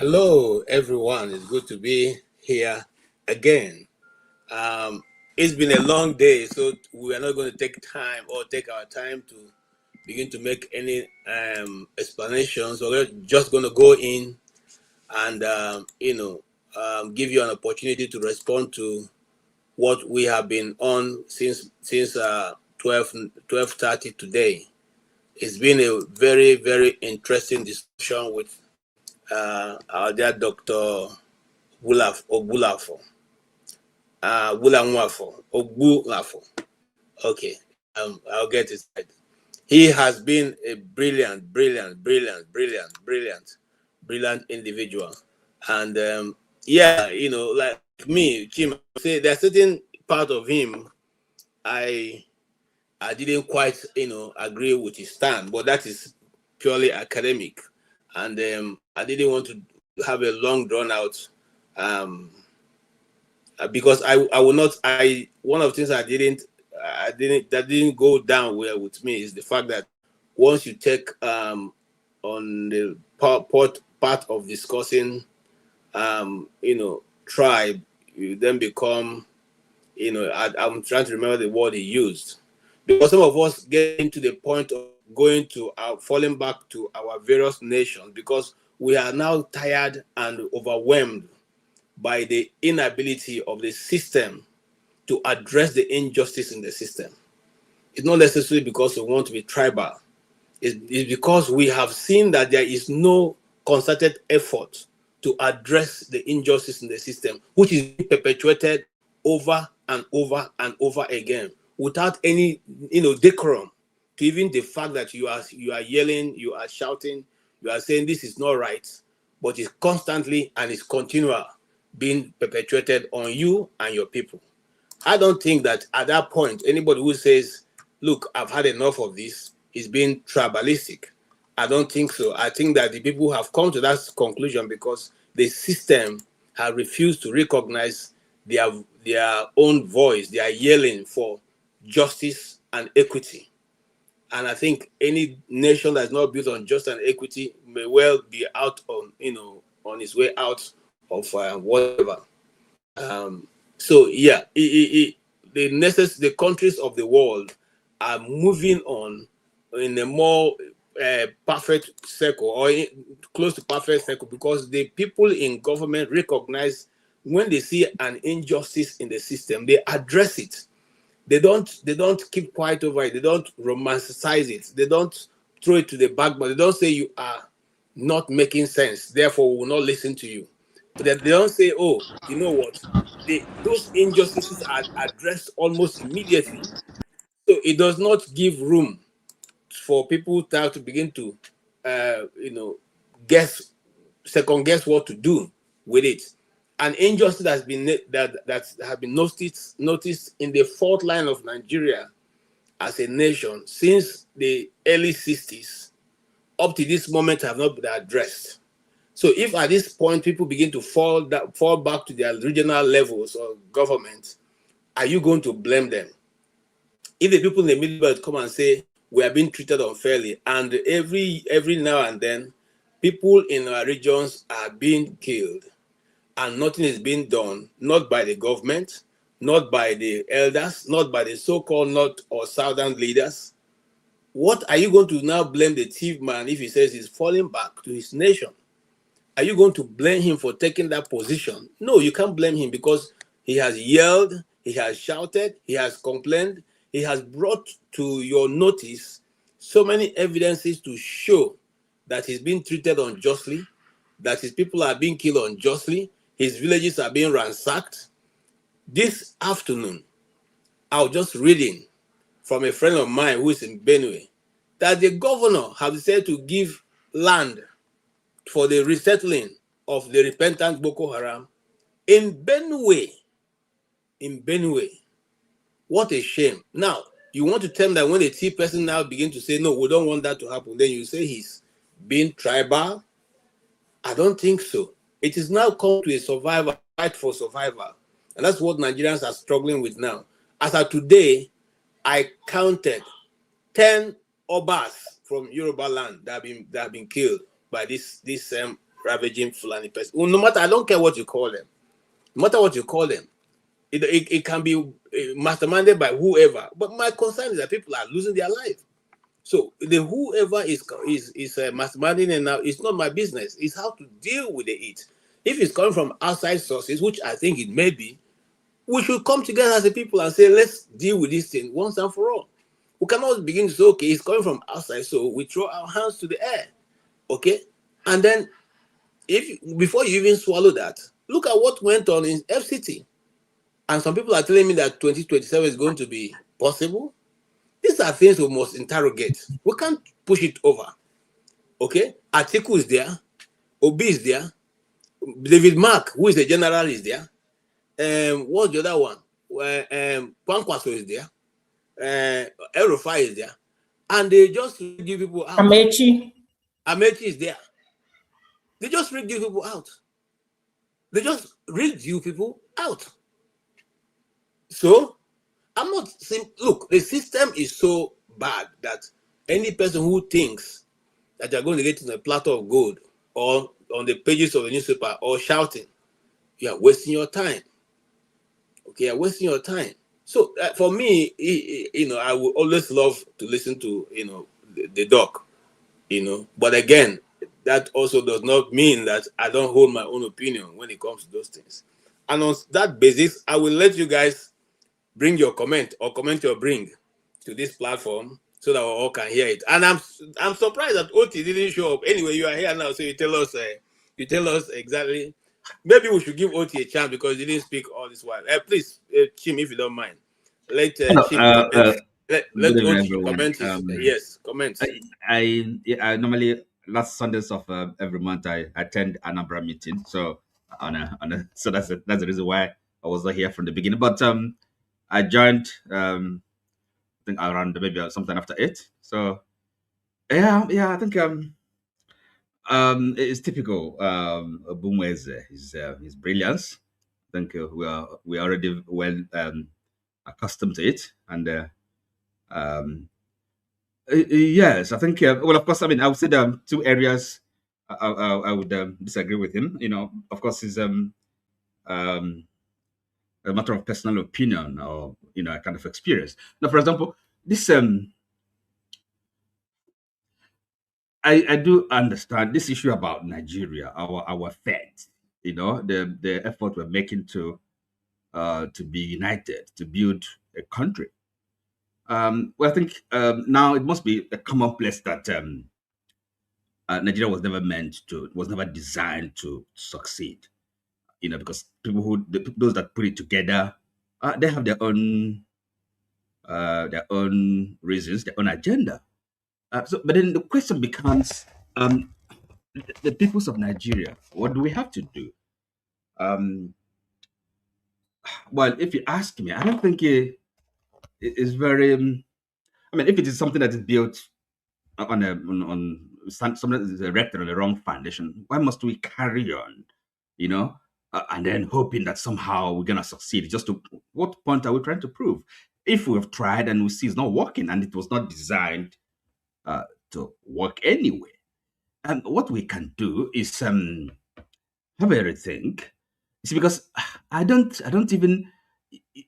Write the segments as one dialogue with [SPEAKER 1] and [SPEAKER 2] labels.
[SPEAKER 1] Hello, everyone. It's good to be here again. Um, it's been a long day, so we are not going to take our time to begin to make any explanations. So we're just going to go in and give you an opportunity to respond to what we have been on since 12:30 today. It's been a very very interesting discussion with our dear Dr. Ogbulafo. Ogbulafo. Okay, I'll get it right. He has been a brilliant individual. And like me, Jim, say there's certain part of him I didn't quite, agree with his stand, but that is purely academic. And I didn't want to have a long drawn out um, because I will not. One of the things that didn't go down well with me is the fact that once you take on the part of discussing tribe, you then become I'm trying to remember the word he used, because some of us get into the point of going to falling back to our various nations because we are now tired and overwhelmed by the inability of the system to address the injustice in the system. It's not necessarily because we want to be tribal. It's because we have seen that there is no concerted effort to address the injustice in the system, which is being perpetuated over and over and over again without any decorum, to even the fact that you are yelling, you are shouting, you are saying this is not right, but it's constantly and it's continual being perpetuated on you and your people. I don't think that at that point anybody who says, look, I've had enough of this, is being tribalistic. I don't think so. I think that the people have come to that conclusion because the system has refused to recognize their own voice. They are yelling for justice and equity. And I think any nation that's not built on justice and equity may well be out on its way out of whatever. So yeah, the countries of the world are moving on in a more perfect circle or close to perfect circle because the people in government recognize when they see an injustice in the system, they address it. They don't keep quiet over it. They don't romanticize it. They don't throw it to the back, but they don't say you are not making sense, therefore we will not listen to you. But they don't say, oh, you know what? Those injustices are addressed almost immediately. So it does not give room for people to have to begin to, second guess what to do with it. An injustice has been that has been noticed in the fault line of Nigeria as a nation since the early 60s up to this moment have not been addressed. So if at this point people begin to fall back to their regional levels of government, are you going to blame them? If the people in the Middle Belt come and say we are being treated unfairly, and every now and then people in our regions are being killed, and nothing is being done, not by the government, not by the elders, not by the so-called North or Southern leaders, what are you going to now blame the thief man if he says he's falling back to his nation? Are you going to blame him for taking that position? No, you can't blame him because he has yelled, he has shouted, he has complained, he has brought to your notice so many evidences to show that he's being treated unjustly, that his people are being killed unjustly, his villages are being ransacked. This afternoon, I was just reading from a friend of mine who is in Benue that the governor has decided to give land for the resettling of the repentant Boko Haram in Benue. In Benue. What a shame. Now, you want to tell me that when the T person now begin to say, no, we don't want that to happen, then you say he's being tribal? I don't think so. It is now come to a survivor, fight for survival. And that's what Nigerians are struggling with now. As of today, I counted 10 Obas from Yoruba land that have been killed by this ravaging Fulani person. Well, no matter, I don't care what you call them. No matter what you call them, it can be masterminded by whoever. But my concern is that people are losing their life. So the whoever is masterminding, and now it's not my business. It's how to deal with it. If it's coming from outside sources, which I think it may be, we should come together as a people and say, let's deal with this thing once and for all. We cannot begin to say, okay, it's coming from outside, so we throw our hands to the air, okay? And then, before you even swallow that, look at what went on in FCT. And some people are telling me that 2027 is going to be possible. These are things we must interrogate. We can't push it over, okay? Atiku is there, Obi is there, David Mark, who is the general, is there. What's the other one? Kwankwaso is there. El-Rufai is there. And they just give people out. Amechi is there. They just read you people out. So, I'm not saying, look, the system is so bad that any person who thinks that you're going to get in a platter of gold or on the pages of the newspaper or shouting, you are wasting your time. Okay, you're wasting your time. So for me, I would always love to listen to, the doc, But again, that also does not mean that I don't hold my own opinion when it comes to those things. And on that basis, I will let you guys bring your comment or comment your bring to this platform so that we all can hear it. And I'm surprised that Oti didn't show up. Anyway, you are here now, so you tell us exactly. Maybe we should give Oti a chance because he didn't speak all this while. Please, Chim, if you don't mind, let Chim comment. Let Oti comment. Yes, comment.
[SPEAKER 2] I normally last Sundays of every month I attend Anambra meeting. So so that's the reason why I was not here from the beginning. But I joined I think around maybe sometime after 8. So yeah, I think it's typical Ogbunwezeh, his brilliance. I think we are already well accustomed to it, and yes, I think. Well, of course, I mean, I would say there are 2 areas I would disagree with him. Of course, is a matter of personal opinion or a kind of experience. Now, for example, this I do understand this issue about Nigeria, our fate. The effort we're making to be united, to build a country. Well, I think now it must be a commonplace that Nigeria was never designed to succeed. Because those that put it together, they have their own reasons, their own agenda. But then the question becomes, the peoples of Nigeria, what do we have to do? Well, if you ask me, I don't think it is very. I mean, if it is something that is built on something that is erected on the wrong foundation, why must we carry on? And then hoping that somehow we're gonna succeed. Just to what point are we trying to prove? If we have tried and we see it's not working and it was not designed to work anyway, and what we can do is have a rethink. See, because I don't even,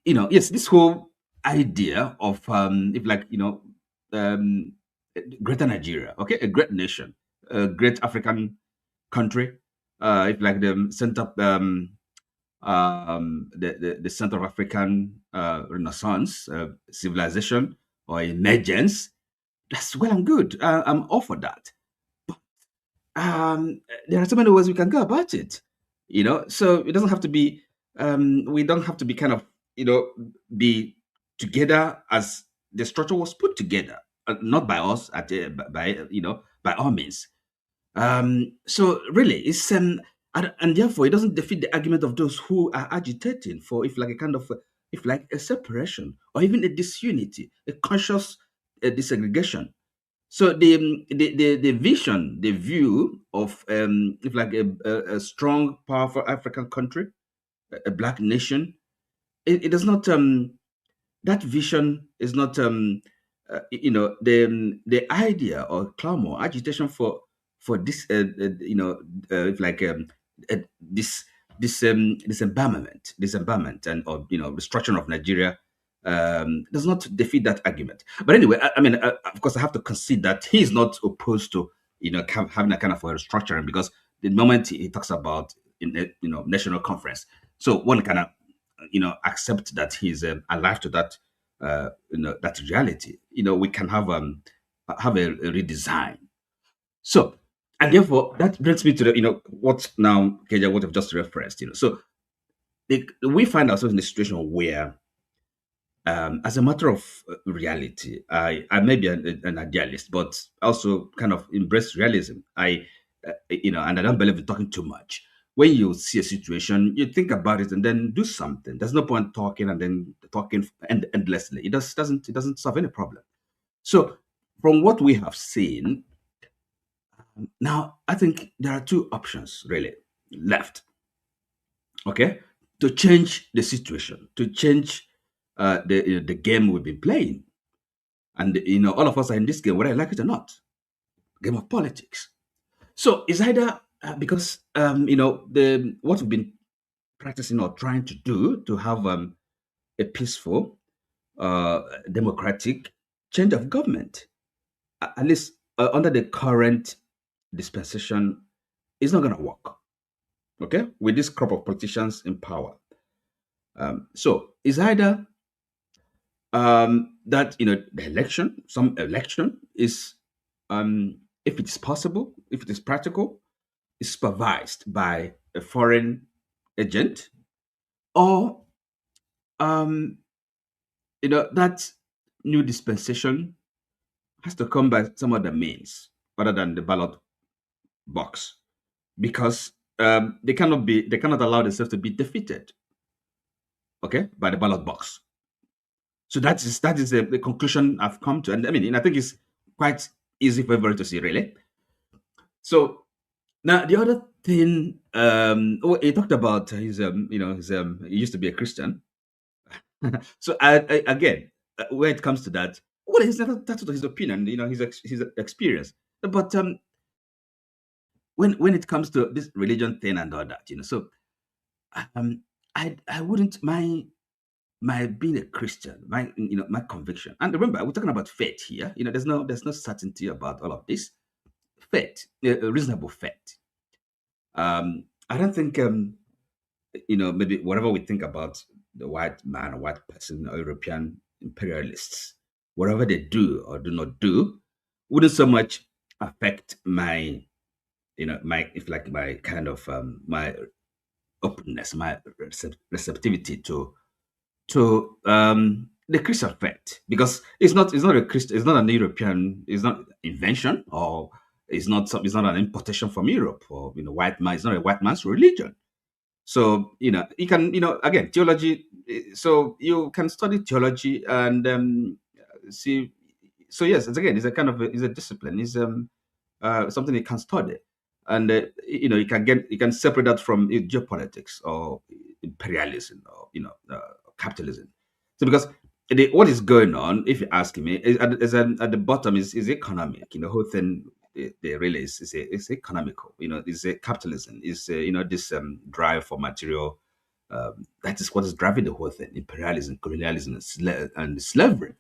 [SPEAKER 2] yes, this whole idea of if like greater Nigeria, okay, a great nation, a great African country, if like the center the center of African Renaissance civilization or emergence, that's well and good. I'm all for that. There are so many ways we can go about it, so it doesn't have to be we don't have to be kind of be together as the structure was put together, not by us by all means. So really it's and therefore it doesn't defeat the argument of those who are agitating for if like a kind of if like a separation or even a disunity, a conscious desegregation. So the vision, the view of if like a strong, powerful African country, a black nation, it does not that vision is not the idea or clamor, agitation for this, like uh, this disembowelment and or restructuring of Nigeria does not defeat that argument. But anyway, of course, I have to concede that he's not opposed to having a kind of a restructuring, because the moment he talks about in a national conference, so one can accept that he's alive to that that reality. We can have a redesign. So, and therefore, that brings me to the what now, Keja, what I've just referenced. So we find ourselves in a situation where, as a matter of reality, I may be an idealist, but also kind of embrace realism. And I don't believe in talking too much. When you see a situation, you think about it and then do something. There's no point talking and then talking endlessly. It doesn't solve any problem. So, from what we have seen, now I think there are two options really left. Okay, to change the situation, to change the game we've been playing, and all of us are in this game, whether I like it or not, game of politics. So it's either because the what we've been practicing or trying to do to have a peaceful, democratic change of government, at least under the current dispensation, is not going to work. Okay, with this crop of politicians in power. So it's either that some election is, if it is possible, if it is practical, is supervised by a foreign agent, or that new dispensation has to come by some other means other than the ballot box, because they cannot allow themselves to be defeated, okay, by the ballot box. So that is the conclusion I've come to, and I think it's quite easy for everybody to see, really. So now the other thing, he talked about he used to be a Christian. So again, where it comes to that, well, that's his opinion, his experience. But when it comes to this religion thing and all that, so I wouldn't my being a Christian, my conviction. And remember, we're talking about faith here. There's no certainty about all of this. Faith, a reasonable faith. I don't think maybe whatever we think about the white man or white person or European imperialists, whatever they do or do not do, wouldn't so much affect my if like my kind of my openness, my receptivity to the Christian faith, because it's not a Christian, it's not an European, it's not invention, or it's not an importation from Europe, or white man. It's not a white man's religion. So you can again, theology. So you can study theology and see. So yes, it's a kind of it's a discipline. It's something you can study, and you can separate that from geopolitics or imperialism or capitalism. So because what is going on, if you ask me, at the bottom is economic. The whole thing, they really is economical. It's a capitalism. It's this drive for material. That is what is driving the whole thing: imperialism, colonialism, and slavery.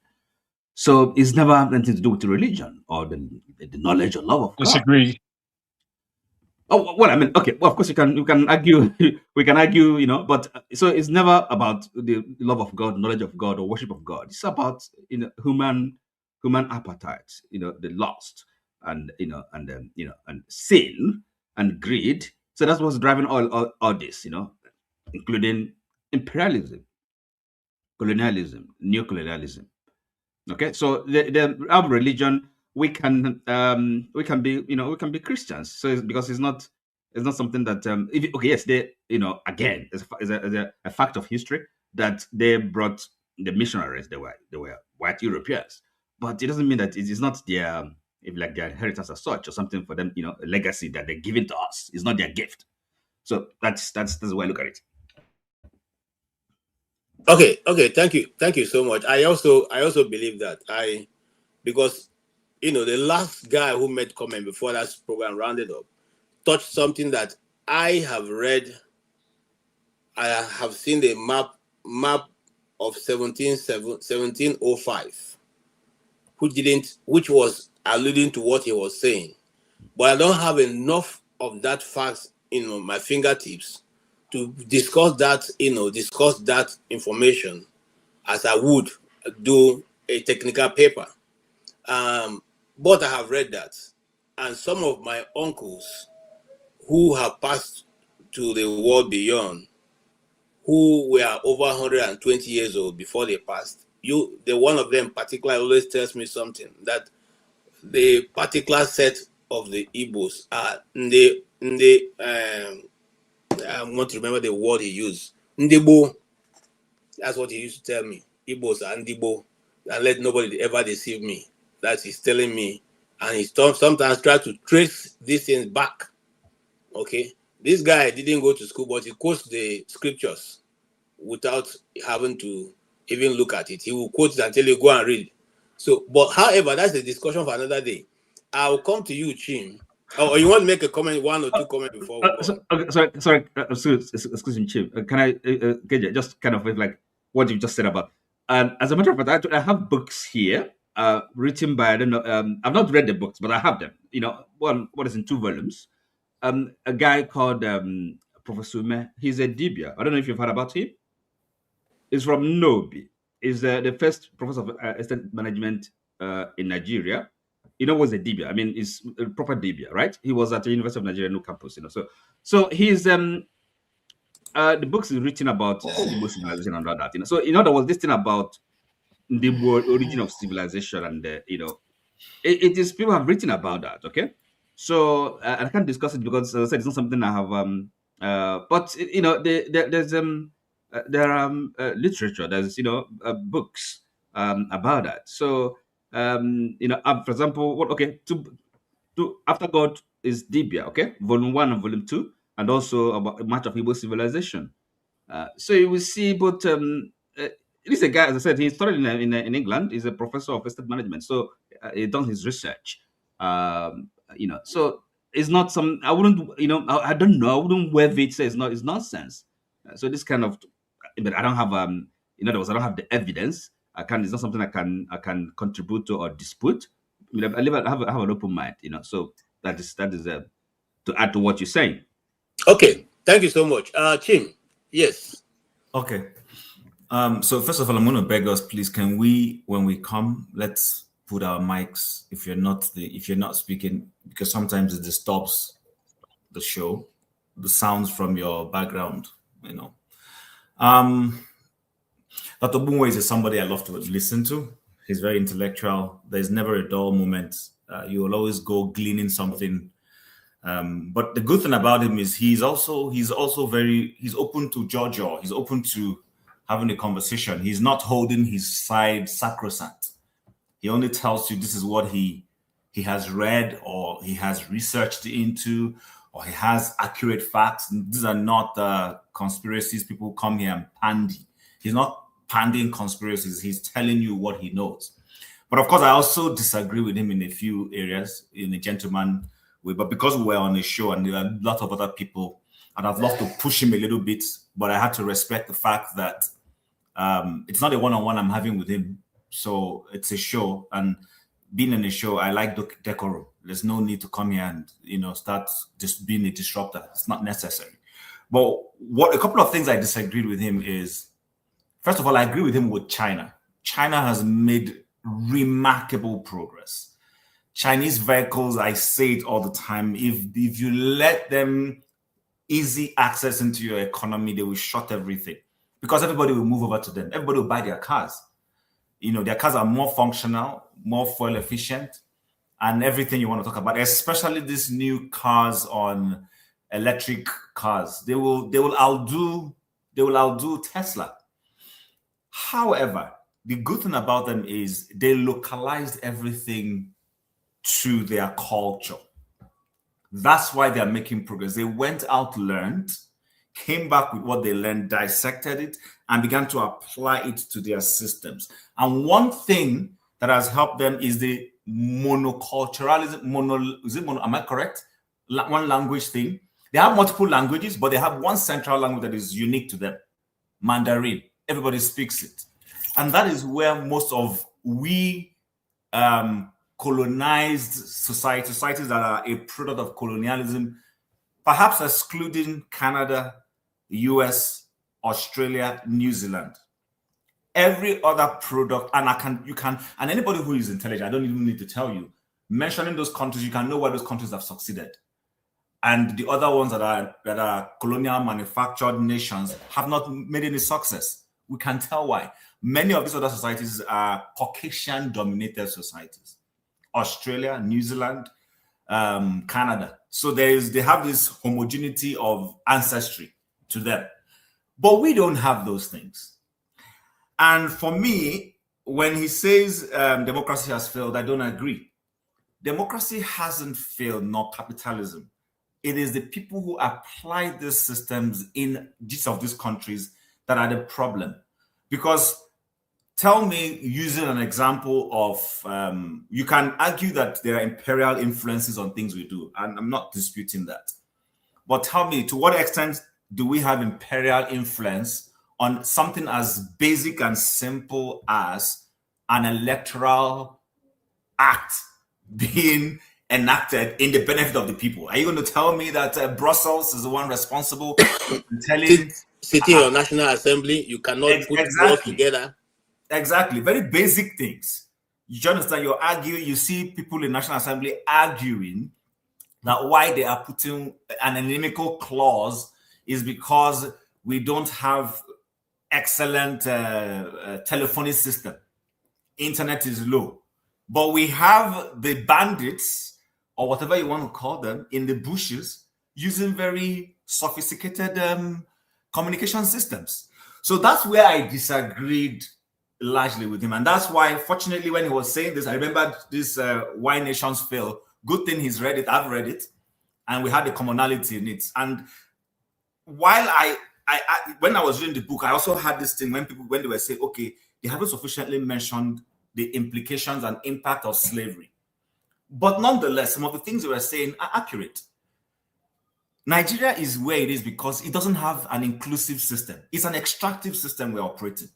[SPEAKER 2] So it's never anything to do with religion or the knowledge or love of God.
[SPEAKER 3] Disagree.
[SPEAKER 2] Oh well, okay. Well, of course you can argue. We can argue, but so it's never about the love of God, knowledge of God, or worship of God. It's about human appetite, the lust, and and sin and greed. So that's what's driving all this, including imperialism, colonialism, neo-colonialism. Okay, so our religion, we can be Christians. So because it's not something that okay, yes, they again, it's a fact of history that they brought the missionaries. They were white Europeans, but it doesn't mean that it is not their if like their inheritance as such, or something for them, a legacy that they're giving to us. It's not their gift. So that's the way I look at it.
[SPEAKER 1] Okay, thank you so much. I also believe that because the last guy who made comment before that program rounded up touched something that I have read. I have seen the map of 1705, which was alluding to what he was saying. But I don't have enough of that fact in my fingertips to discuss that information as I would do a technical paper. But I have read that, and some of my uncles who have passed to the world beyond, who were over 120 years old before they passed, the one of them particularly always tells me something, that the particular set of the Igbos are I want to remember the word he used. Ndibo. That's what he used to tell me. Igbos are Ndibo. And let nobody ever deceive me. That he's telling me. And he sometimes tries to trace these things back. Okay? This guy didn't go to school, but he quotes the scriptures without having to even look at it. He will quote it and tell you, go and read. So, but however, that's a discussion for another day. I'll come to you, Chim. Or you want to make a comment, one or two comments before we go on?
[SPEAKER 2] Sorry, excuse me, Chim. Can I get just kind of with like what you just said about? As a matter of fact, I have books here written by, I don't know, I've not read the books, but I have them. One is in 2 volumes. A guy called Professor Ume. He's a Dibia. I don't know if you've heard about him. He's from Nobi. He's the first professor of estate management in Nigeria. What's a Dibia? I mean, he's a proper Dibia, right? He was at the University of Nigeria, New Campus. So he's the books is written about Igbo civilization and all that. So in other words, this thing about the origin of civilization, and it is, people have written about that. Okay, so I can't discuss it because, as I said, it's not something I have. But there's there are literature. There's books about that. So for example, to After God is Dibia. Okay, volume 1 and volume 2, and also about a match of Igbo civilization. So you will see, but this is a guy, as I said, he studied in England. He's a professor of estate management, so he done his research. So it's not some. I wouldn't, I don't know. I wouldn't wave it. Say it's nonsense. So this kind of, but I don't have in other words, I don't have the evidence. It's not something I can contribute to or dispute. I have an open mind. So that is to add to what you're saying.
[SPEAKER 1] Okay, thank you so much, Chim. Yes.
[SPEAKER 3] Okay. So first of all, I'm going to beg us, please, can we, when we come, let's put our mics if you're not speaking, because sometimes it disturbs the show, the sounds from your background. Dr. Ogbunwezeh is somebody I love to listen to. He's very intellectual. There's never a dull moment. You will always go gleaning something. But the good thing about him is he's open to judge, or he's open to having a conversation. He's not holding his side sacrosanct. He only tells you this is what he has read, or he has researched into, or he has accurate facts. These are not conspiracies. People come here and pandy. He's not pandying conspiracies. He's telling you what he knows. But of course, I also disagree with him in a few areas, in a gentleman way. But because we were on a show and there are a lot of other people, and I'd love to push him a little bit, but I had to respect the fact that it's not a one-on-one I'm having with him. So it's a show, and being in a show, I like decorum. There's no need to come here and start just being a disruptor. It's not necessary. But a couple of things I disagreed with him is, first of all, I agree with him with China. China has made remarkable progress. Chinese vehicles, I say it all the time, if you let them easy access into your economy, they will shut everything, because everybody will move over to them. Everybody will buy their cars. Their cars are more functional, more fuel efficient, and everything you want to talk about, especially these new cars on electric cars. They will outdo Tesla. However, the good thing about them is they localized everything to their culture. That's why they're making progress. They went out, learned, came back with what they learned, dissected it, and began to apply it to their systems. And one thing that has helped them is the monoculturalism, am I correct? One language thing. They have multiple languages, but they have one central language that is unique to them, Mandarin. Everybody speaks it. And that is where most of we colonized societies that are a product of colonialism, perhaps excluding Canada, US, Australia, New Zealand. Every other product, and and anybody who is intelligent, I don't even need to tell you, mentioning those countries, you can know where those countries have succeeded. And the other ones that are colonial manufactured nations have not made any success. We can tell why. Many of these other societies are Caucasian-dominated societies. Australia, New Zealand, Canada. So they have this homogeneity of ancestry to them. But we don't have those things. And for me, when he says democracy has failed, I don't agree. Democracy hasn't failed, nor capitalism. It is the people who apply these systems in each of these countries that are the problem. Because tell me, using an example of, you can argue that there are imperial influences on things we do, and I'm not disputing that. But tell me, to what extent do we have imperial influence on something as basic and simple as an electoral act being enacted in the benefit of the people? Are you going to tell me that Brussels is the one responsible for telling
[SPEAKER 1] city or national assembly you cannot put laws together?
[SPEAKER 3] Exactly, very basic things. You understand? You're arguing. You see people in National Assembly arguing that why they are putting an inimical clause is because we don't have excellent telephony system. Internet is low. But we have the bandits, or whatever you want to call them, in the bushes using very sophisticated communication systems. So that's where I disagreed largely with him. And that's why, fortunately, when he was saying this, I remembered this Why Nations Fail. Good thing he's read it. I've read it. And we had a commonality in it. And while when I was reading the book, I also had this thing when they were saying, okay, they haven't sufficiently mentioned the implications and impact of slavery. But nonetheless, some of the things they were saying are accurate. Nigeria is where it is because it doesn't have an inclusive system. It's an extractive system we're operating,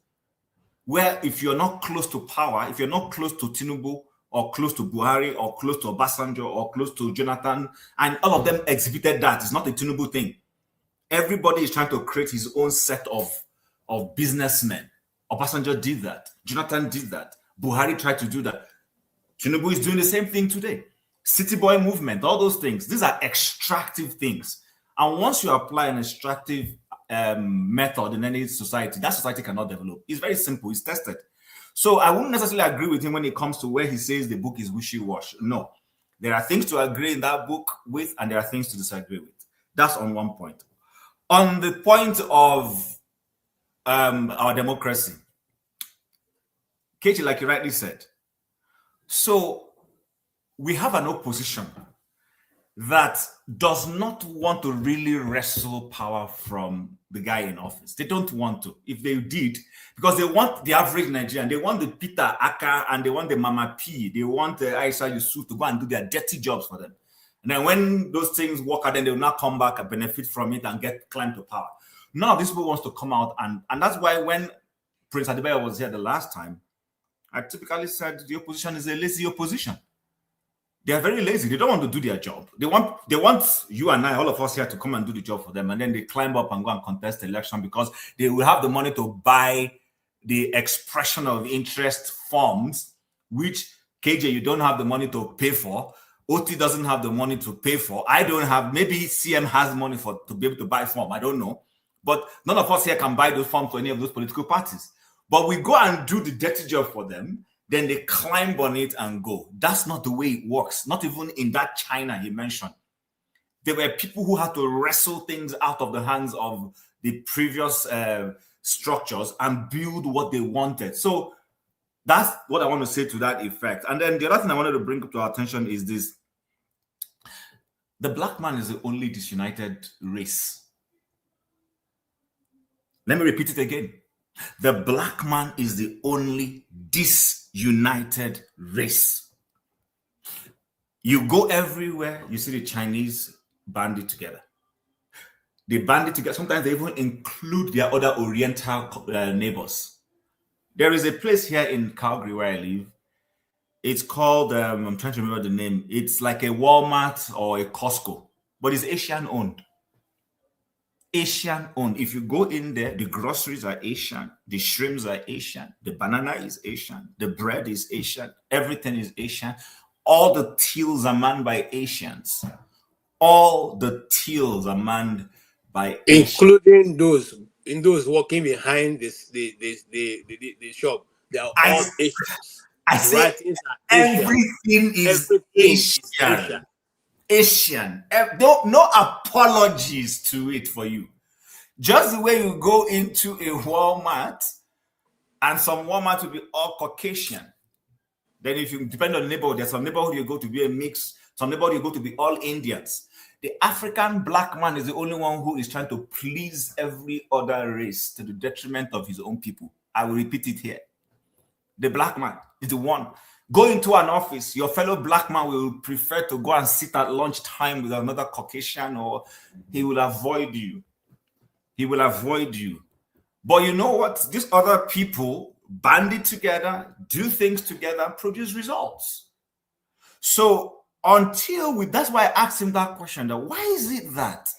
[SPEAKER 3] where if you're not close to power, if you're not close to Tinubu or close to Buhari or close to Obasanjo or close to Jonathan, and all of them exhibited that. It's not a Tinubu thing. Everybody is trying to create his own set of businessmen. Obasanjo did that. Jonathan did that. Buhari tried to do that. Tinubu is doing the same thing today. City boy movement, all those things. These are extractive things. And once you apply an extractive method in any society, that society cannot develop. It's very simple. It's tested. So I wouldn't necessarily agree with him when it comes to where he says the book is wishy-washy. No. There are things to agree in that book with, and there are things to disagree with. That's on one point. On the point of our democracy, Katie, like you rightly said, so we have an opposition that does not want to really wrestle power from the guy in office. They don't want to. If they did, because they want the average Nigerian, they want the Peter Aka and they want the Mama P, they want the Aisha Yusuf to go and do their dirty jobs for them. And then when those things work out, then they will not come back and benefit from it and get climbed to power. None of these people wants to come out, and that's why when Prince Adebayo was here the last time, I typically said the opposition is a lazy opposition. They are very lazy. They don't want to do their job. They want you and I, all of us here, to come and do the job for them, and then they climb up and go and contest the election because they will have the money to buy the expression of interest forms, which KJ, you don't have the money to pay for. OT doesn't have the money to pay for. I don't have. Maybe CM has money to be able to buy form. I don't know. But none of us here can buy those forms for any of those political parties. But we go and do the dirty job for them. Then they climb on it and go. That's not the way it works. Not even in that China he mentioned. There were people who had to wrestle things out of the hands of the previous structures and build what they wanted. So that's what I want to say to that effect. And then the other thing I wanted to bring up to our attention is this. The black man is the only disunited race. Let me repeat it again. The black man is the only disunited race. You go everywhere, you see the Chinese banded together. They band it together. Sometimes they even include their other Oriental neighbors. There is a place here in Calgary where I live. It's called, I'm trying to remember the name. It's like a Walmart or a Costco, but it's Asian owned. Asian owned. If you go in there, the groceries are Asian, the shrimps are Asian, the banana is Asian, the bread is Asian, everything is Asian. All the tills are manned by Asians. All the tills are manned by
[SPEAKER 1] including those working behind the shop. They are all Asians.
[SPEAKER 3] I say everything is Asian. Asian. No apologies to it for you. Just the way you go into a Walmart, and some Walmart will be all Caucasian. Then if you depend on the neighborhood, there's some neighborhood you go to be a mix, some neighborhood you go to be all Indians. The African black man is the only one who is trying to please every other race to the detriment of his own people. I will repeat it here. The black man is the one. Go into an office, your fellow black man will prefer to go and sit at lunchtime with another Caucasian, or he will avoid you. He will avoid you. But you know what? These other people band it together, do things together, produce results. So that's why I asked him that question, that why is it that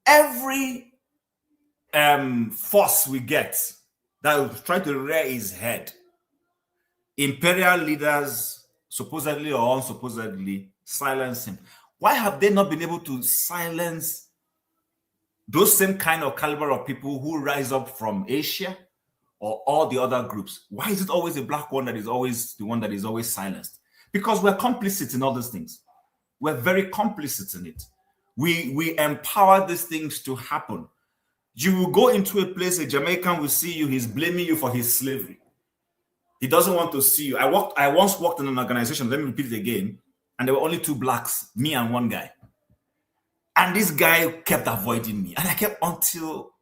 [SPEAKER 3] every force we get that will try to rear his head, imperial leaders, supposedly or unsupposedly, silence him? Why have they not been able to silence those same kind of caliber of people who rise up from Asia or all the other groups? Why is it always a black one that is always the one that is always silenced? Because we're complicit in all these things. We're very complicit in it. We empower these things to happen. You will go into a place, a Jamaican will see you, he's blaming you for his slavery. He doesn't want to see you. I once worked in an organization, let me repeat it again, and there were only two blacks, me and one guy. And this guy kept avoiding me. And I kept until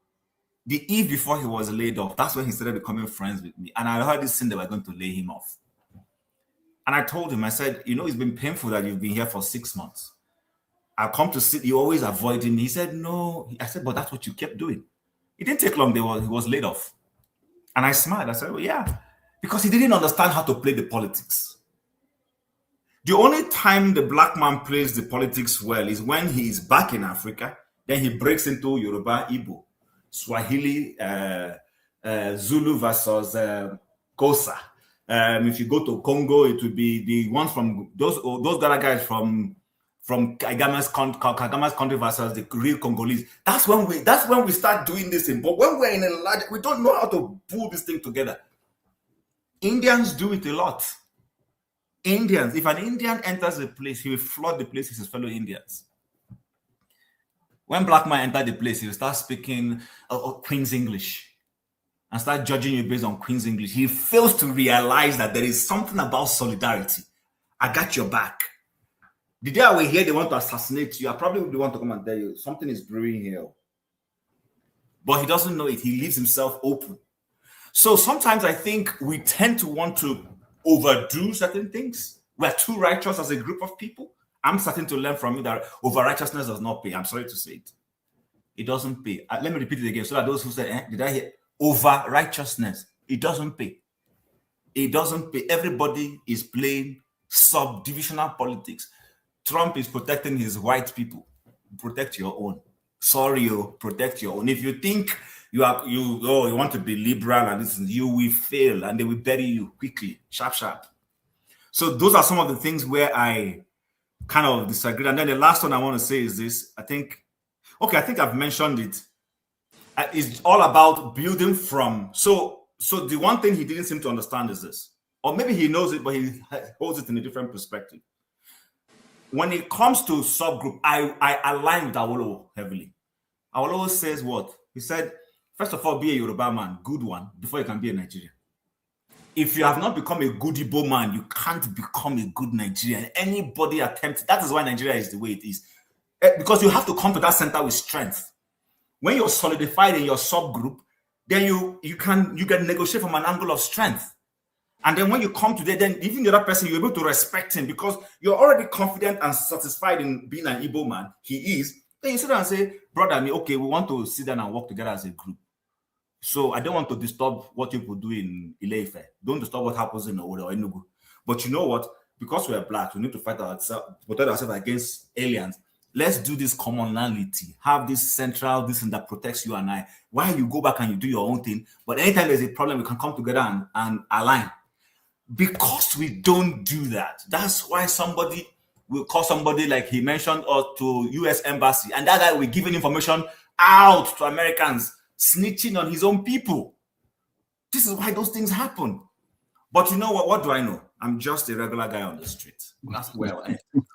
[SPEAKER 3] the eve before he was laid off. That's when he started becoming friends with me. And I heard this thing they were going to lay him off. And I told him, I said, it's been painful that you've been here for 6 months. I've come to sit, you always avoiding me. He said, no. I said, but that's what you kept doing. It didn't take long, he was laid off. And I smiled. I said, well, yeah. Because he didn't understand how to play the politics. The only time the black man plays the politics well is when he is back in Africa. Then he breaks into Yoruba, Igbo, Swahili, Zulu versus Kosa. If you go to Congo, it would be the ones from those other guys from Kagama's country versus the real Congolese. That's when we start doing this thing. But when we're in a large, we don't know how to pull this thing together. Indians do it a lot. Indians, if an Indian enters a place, he will flood the place with his fellow Indians. When black man enter the place, he will start speaking Queen's English and start judging you based on Queen's English. He fails to realize that there is something about solidarity. I got your back. The day I will hear they want to assassinate you, I probably would want to come and tell you something is brewing here. But he doesn't know it. He leaves himself open. So sometimes I think we tend to want to overdo certain things. We're too righteous as a group of people. I'm starting to learn from you that over righteousness does not pay. I'm sorry to say it. It doesn't pay. Let me repeat it again so that those who said, did I hear? Over righteousness, it doesn't pay. It doesn't pay. Everybody is playing subdivisional politics. Trump is protecting his white people. Protect your own. Sorry, protect your own. If you think you want to be liberal and this, you will fail and they will bury you quickly, sharp. So those are some of the things where I kind of disagree. And then the last one I want to say is this. I think I've mentioned it. It's all about building from. So the one thing he didn't seem to understand is this, or maybe he knows it, but he holds it in a different perspective. When it comes to subgroup, I align with Awolowo heavily. Awolowo says what? He said, first of all, be a Yoruba man, good one, before you can be a Nigerian. If you have not become a good Igbo man, you can't become a good Nigerian. Anybody attempts, that is why Nigeria is the way it is. Because you have to come to that center with strength. When you're solidified in your subgroup, then you can negotiate from an angle of strength. And then when you come to then even the other person, you're able to respect him because you're already confident and satisfied in being an Igbo man. He is. Then you sit down and say, brother, okay, we want to sit down and work together as a group. So I don't want to disturb what people do in Ile-Ife. Don't disturb what happens in Owerri or Enugu. But you know what? Because we're black, we need to fight ourselves, protect ourselves against aliens. Let's do this commonality. Have this central, this thing that protects you and I. Why you go back and you do your own thing? But anytime there's a problem, we can come together and align. Because we don't do that, that's why somebody will call somebody like he mentioned or to U.S. Embassy, and that guy will give information out to Americans, snitching on his own people. This is why those things happen. But you know what? What do I know? I'm just a regular guy on the street. That's where I am.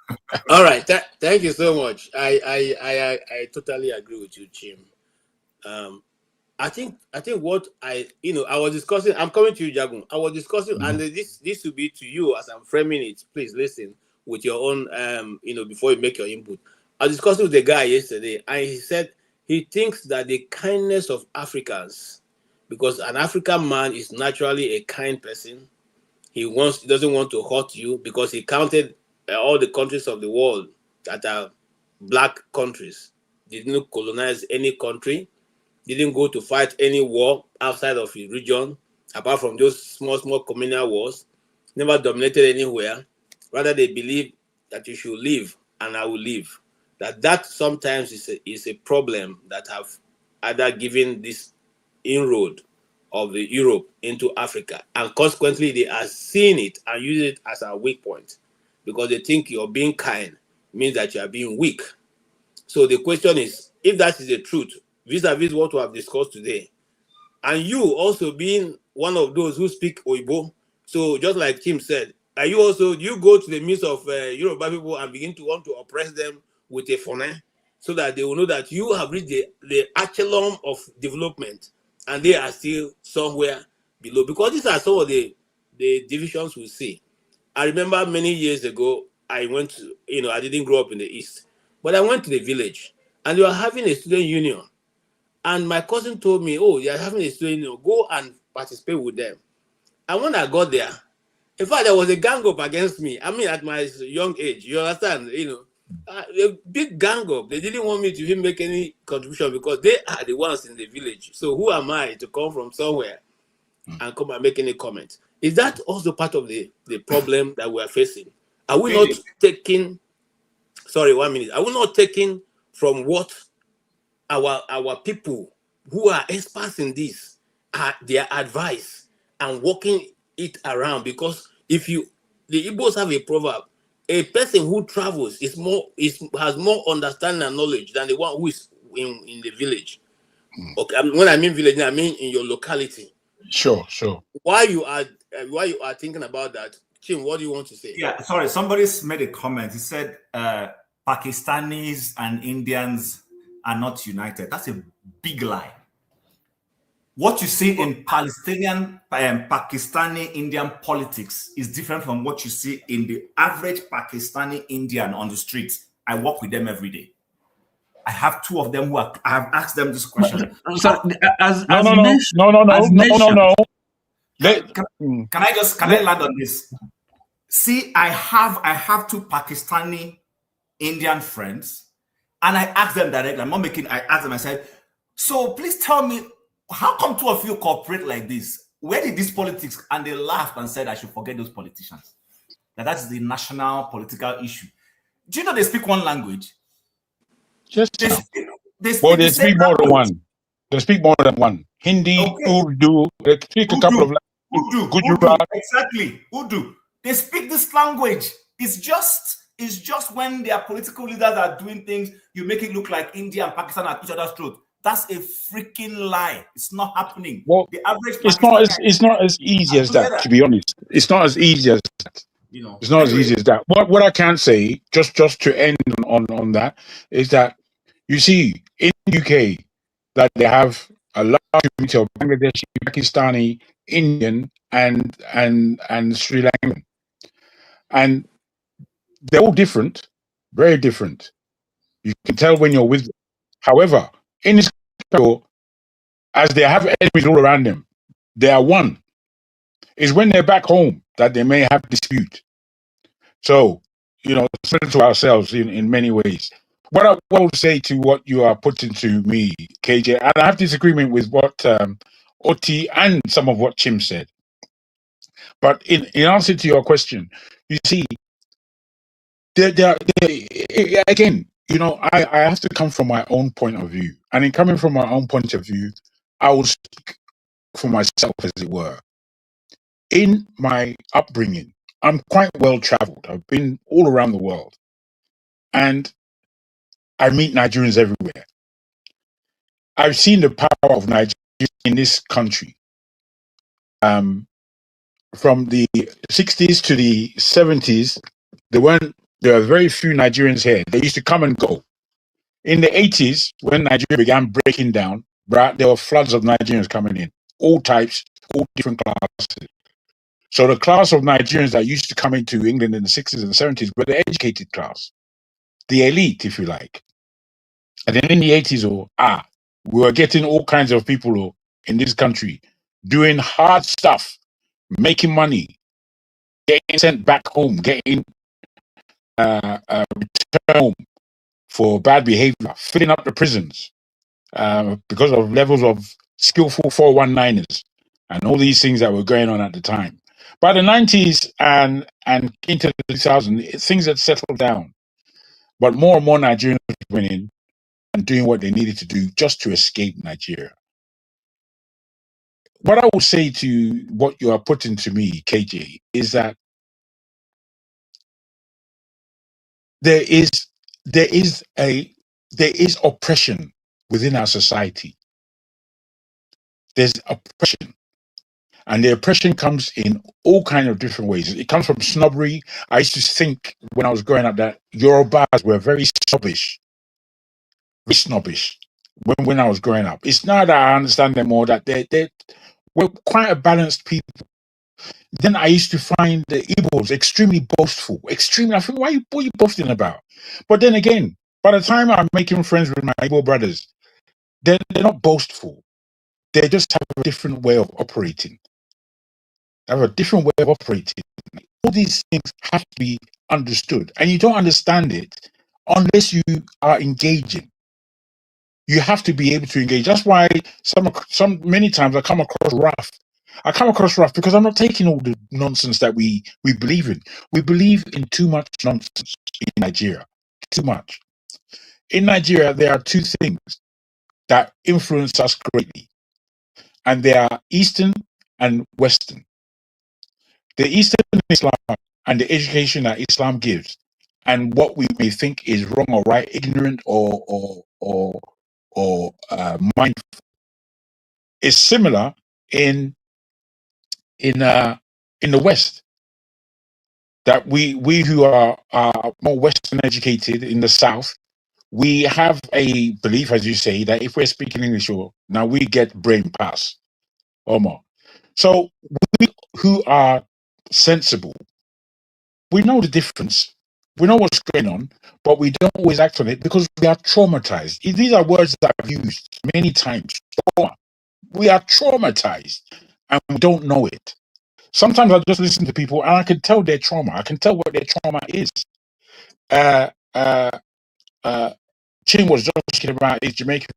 [SPEAKER 1] All right. Thank you so much. I totally agree with you, Jim. I think what I was discussing. I'm coming to you, Jagun. I was discussing, and this will be to you as I'm framing it. Please listen with your own, before you make your input. I was discussing with the guy yesterday, and he said he thinks that the kindness of Africans, because an African man is naturally a kind person. He doesn't want to hurt you because he counted all the countries of the world that are black countries. They didn't colonize any country. Didn't go to fight any war outside of his region, apart from those small communal wars. Never dominated anywhere. Rather, they believe that you should live and I will live. That sometimes is a problem that have either given this inroad of the Europe into Africa, and consequently they are seeing it and using it as a weak point because they think you're being kind means that you are being weak. So the question is, if that is the truth, vis-a-vis what we have discussed today, and you also being one of those who speak Oyibo, so just like Tim said, are you also, do you go to the midst of Yoruba people and begin to want to oppress them with a phone so that they will know that you have reached the echelon of development and they are still somewhere below? Because these are some of the divisions we see. I remember many years ago, I went to, I didn't grow up in the East, but I went to the village and they were having a student union. And my cousin told me, oh, they are having a student union, go and participate with them. And when I got there, in fact, there was a gang up against me. I mean, at my young age, you understand, a big gang up. They didn't want me to even make any contribution because they are the ones in the village. So who am I to come from somewhere and come and make any comment? Is that also part of the problem that we are facing? Are we not taking, sorry, 1 minute, are we not taking from what our people who are experts in this, their advice and working it around? Because the Igbos have a proverb: a person who travels has more understanding and knowledge than the one who is in the village. Okay, when I mean village, I mean in your locality.
[SPEAKER 4] Sure.
[SPEAKER 1] Why you are thinking about that, Kim? What do you want to say?
[SPEAKER 3] Yeah, sorry, somebody's made a comment. He said Pakistanis and Indians are not united. That's a big lie. What you see in Palestinian, Pakistani Indian politics is different from what you see in the average Pakistani Indian on the streets. I work with them every day. I have two of them I have asked them this question.
[SPEAKER 2] So,
[SPEAKER 4] No.
[SPEAKER 3] Can I land on this? See, I have two Pakistani Indian friends, and I asked them directly. I asked them, I said, so please tell me, how come two of you cooperate like this? Where did this politics? And they laughed and said I should forget those politicians. That's the national political issue. Do you know they speak one language?
[SPEAKER 4] They speak more than one. They speak more than one. Hindi, okay. Urdu. They speak a couple of languages.
[SPEAKER 3] Urdu. Exactly. Urdu. They speak this language. It's just when their political leaders are doing things, you make it look like India and Pakistan are each other's throat. That's a freaking lie. It's not happening.
[SPEAKER 4] Well,
[SPEAKER 3] the average
[SPEAKER 4] it's not as easy as that, to be honest. It's not as easy as that. It's not as easy as that. What I can say, just to end on that, is that you see in the UK that they have a large community of Bangladeshi, Pakistani, Indian, and Sri Lankan, and they're all different, very different. You can tell when you're with them. However, in this country, as they have enemies all around them, they are one. It's when they're back home that they may have dispute. So, listen to ourselves in many ways. What I will say to what you are putting to me, KJ, and I have disagreement with what Oti and some of what Chim said. But in answer to your question, you see, again, I have to come from my own point of view. And in coming from my own point of view, I will speak for myself, as it were. In my upbringing, I'm quite well traveled. I've been all around the world. And I meet Nigerians everywhere. I've seen the power of Nigeria in this country. From the 60s to the 70s, there were very few Nigerians here. They used to come and go. In the 80s, when Nigeria began breaking down, there were floods of Nigerians coming in, all types, all different classes. So the class of Nigerians that used to come into England in the 60s and 70s were the educated class, the elite, if you like. And then in the 80s, we were getting all kinds of people in this country doing hard stuff, making money, getting sent back home, getting returned home for bad behavior, filling up the prisons because of levels of skillful 419ers and all these things that were going on at the time. By the 90s and into the 2000s, things had settled down. But more and more Nigerians went in and doing what they needed to do just to escape Nigeria. What I will say to what you are putting to me, KJ, is that there is oppression within our society. There's oppression. And the oppression comes in all kinds of different ways. It comes from snobbery. I used to think when I was growing up that Yorubas were very snobbish. Very snobbish when I was growing up. It's now that I understand them more that we're quite a balanced people. Then I used to find the Igbos extremely boastful. Extremely. I think, what are you boasting about? But then again, by the time I'm making friends with my Igbo brothers, they're not boastful. They just have a different way of operating. All these things have to be understood. And you don't understand it unless you are engaging. You have to be able to engage. That's why many times I come across rough. I come across rough because I'm not taking all the nonsense that we believe in. We believe in too much nonsense in Nigeria. Too much. In Nigeria, there are two things that influence us greatly. And they are Eastern and Western. The Eastern Islam and the education that Islam gives, and what we may think is wrong or right, ignorant or mindful, is similar in the West. That we who are more Western educated in the South, we have a belief, as you say, that if we're speaking English, now we get brain pass or more. So we who are sensible, we know the difference. We know what's going on, but we don't always act on it because we are traumatized. These are words that I've used many times. Trauma. We are traumatized and we don't know it. Sometimes I just listen to people and I can tell their trauma. I can tell what their trauma is. Chin was just talking about his Jamaican.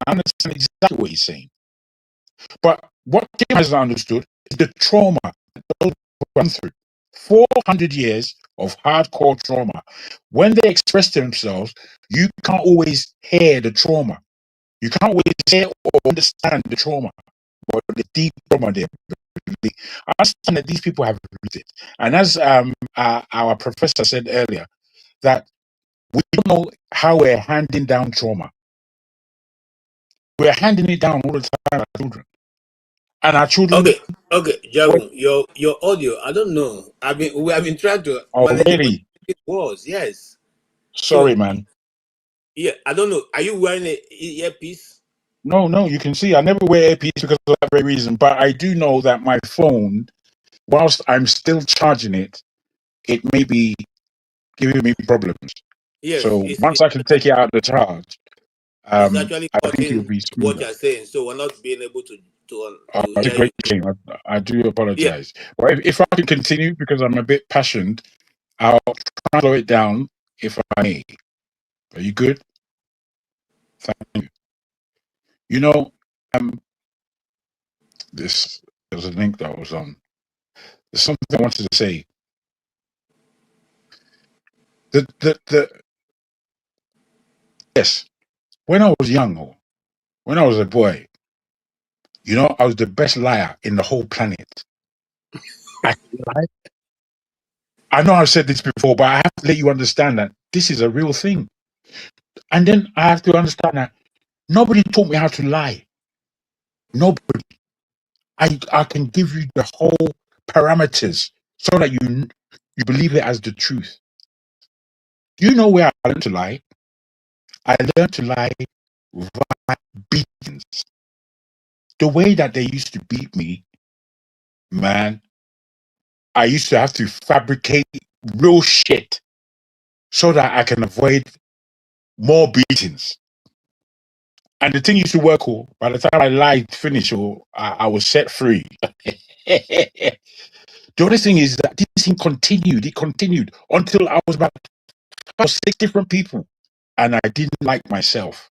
[SPEAKER 4] I understand exactly what he's saying. But what Kim has understood is the trauma that those run through. 400 years of hardcore trauma. When they express themselves, you can't always hear the trauma. You can't always hear or understand the trauma, but the deep trauma there. I understand that these people have lived it. And as our professor said earlier, that we don't know how we're handing down trauma. We're handing it down all the time to our children. And our children.
[SPEAKER 1] Okay, Jagun, your audio, I don't know. We have been trying to manage
[SPEAKER 4] really?
[SPEAKER 1] It was, yes.
[SPEAKER 4] Sorry, man.
[SPEAKER 1] Yeah, I don't know. Are you wearing an earpiece?
[SPEAKER 4] No, you can see I never wear earpiece because of that very reason. But I do know that my phone, whilst I'm still charging it, it may be giving me problems.
[SPEAKER 1] Yes.
[SPEAKER 4] So once I can take it out of the charge.
[SPEAKER 1] It's actually
[SPEAKER 4] I think it'll
[SPEAKER 1] cutting
[SPEAKER 4] be
[SPEAKER 1] what
[SPEAKER 4] smoother.
[SPEAKER 1] you're saying, so we're not being able to
[SPEAKER 4] It's a
[SPEAKER 1] hear you.
[SPEAKER 4] great shame. I do
[SPEAKER 1] Yeah.
[SPEAKER 4] apologize. Well, if I can continue, because I'm a bit passionate, I'll try to slow it down if I may. Are you good? Thank you. You know, there's a link that was on. There's something I wanted to say. Yes, when I was young, or when I was a boy, you know, I was the best liar in the whole planet. I could lie. I know I've said this before, but I have to let you understand that this is a real thing. And then I have to understand that nobody taught me how to lie. Nobody. I can give you the whole parameters so that you believe it as the truth. Do you know where I learned to lie? I learned to lie via beatings. The way that they used to beat me, man, I used to have to fabricate real shit so that I can avoid more beatings. And the thing used to work, oh, by the time I lied, finished, or I was set free. The other thing is that this thing continued. It continued until I was about 6 different people. And I didn't like myself.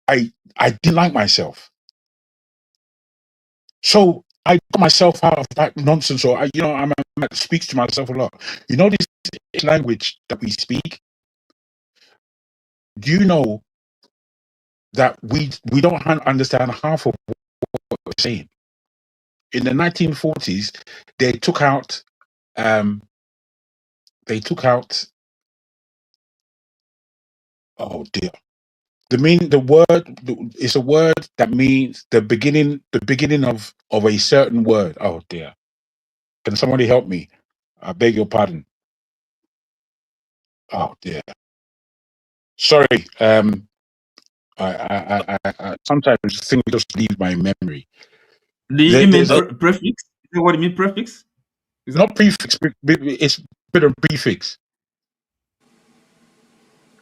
[SPEAKER 4] I didn't like myself. So I got myself out of that nonsense, or I'm speaks to myself a lot. You know, this language that we speak. Do you know that we don't understand half of what we're saying? In the 1940s, they took out. Oh dear. The word is a word that means the beginning of a certain word. Oh dear. Can somebody help me? I beg your pardon. Oh dear. Sorry. I sometimes things just leave my memory.
[SPEAKER 2] Do you mean
[SPEAKER 1] Oh,
[SPEAKER 2] prefix? Is that what you mean, prefix? Is that
[SPEAKER 4] not prefix, it's a bit of prefix.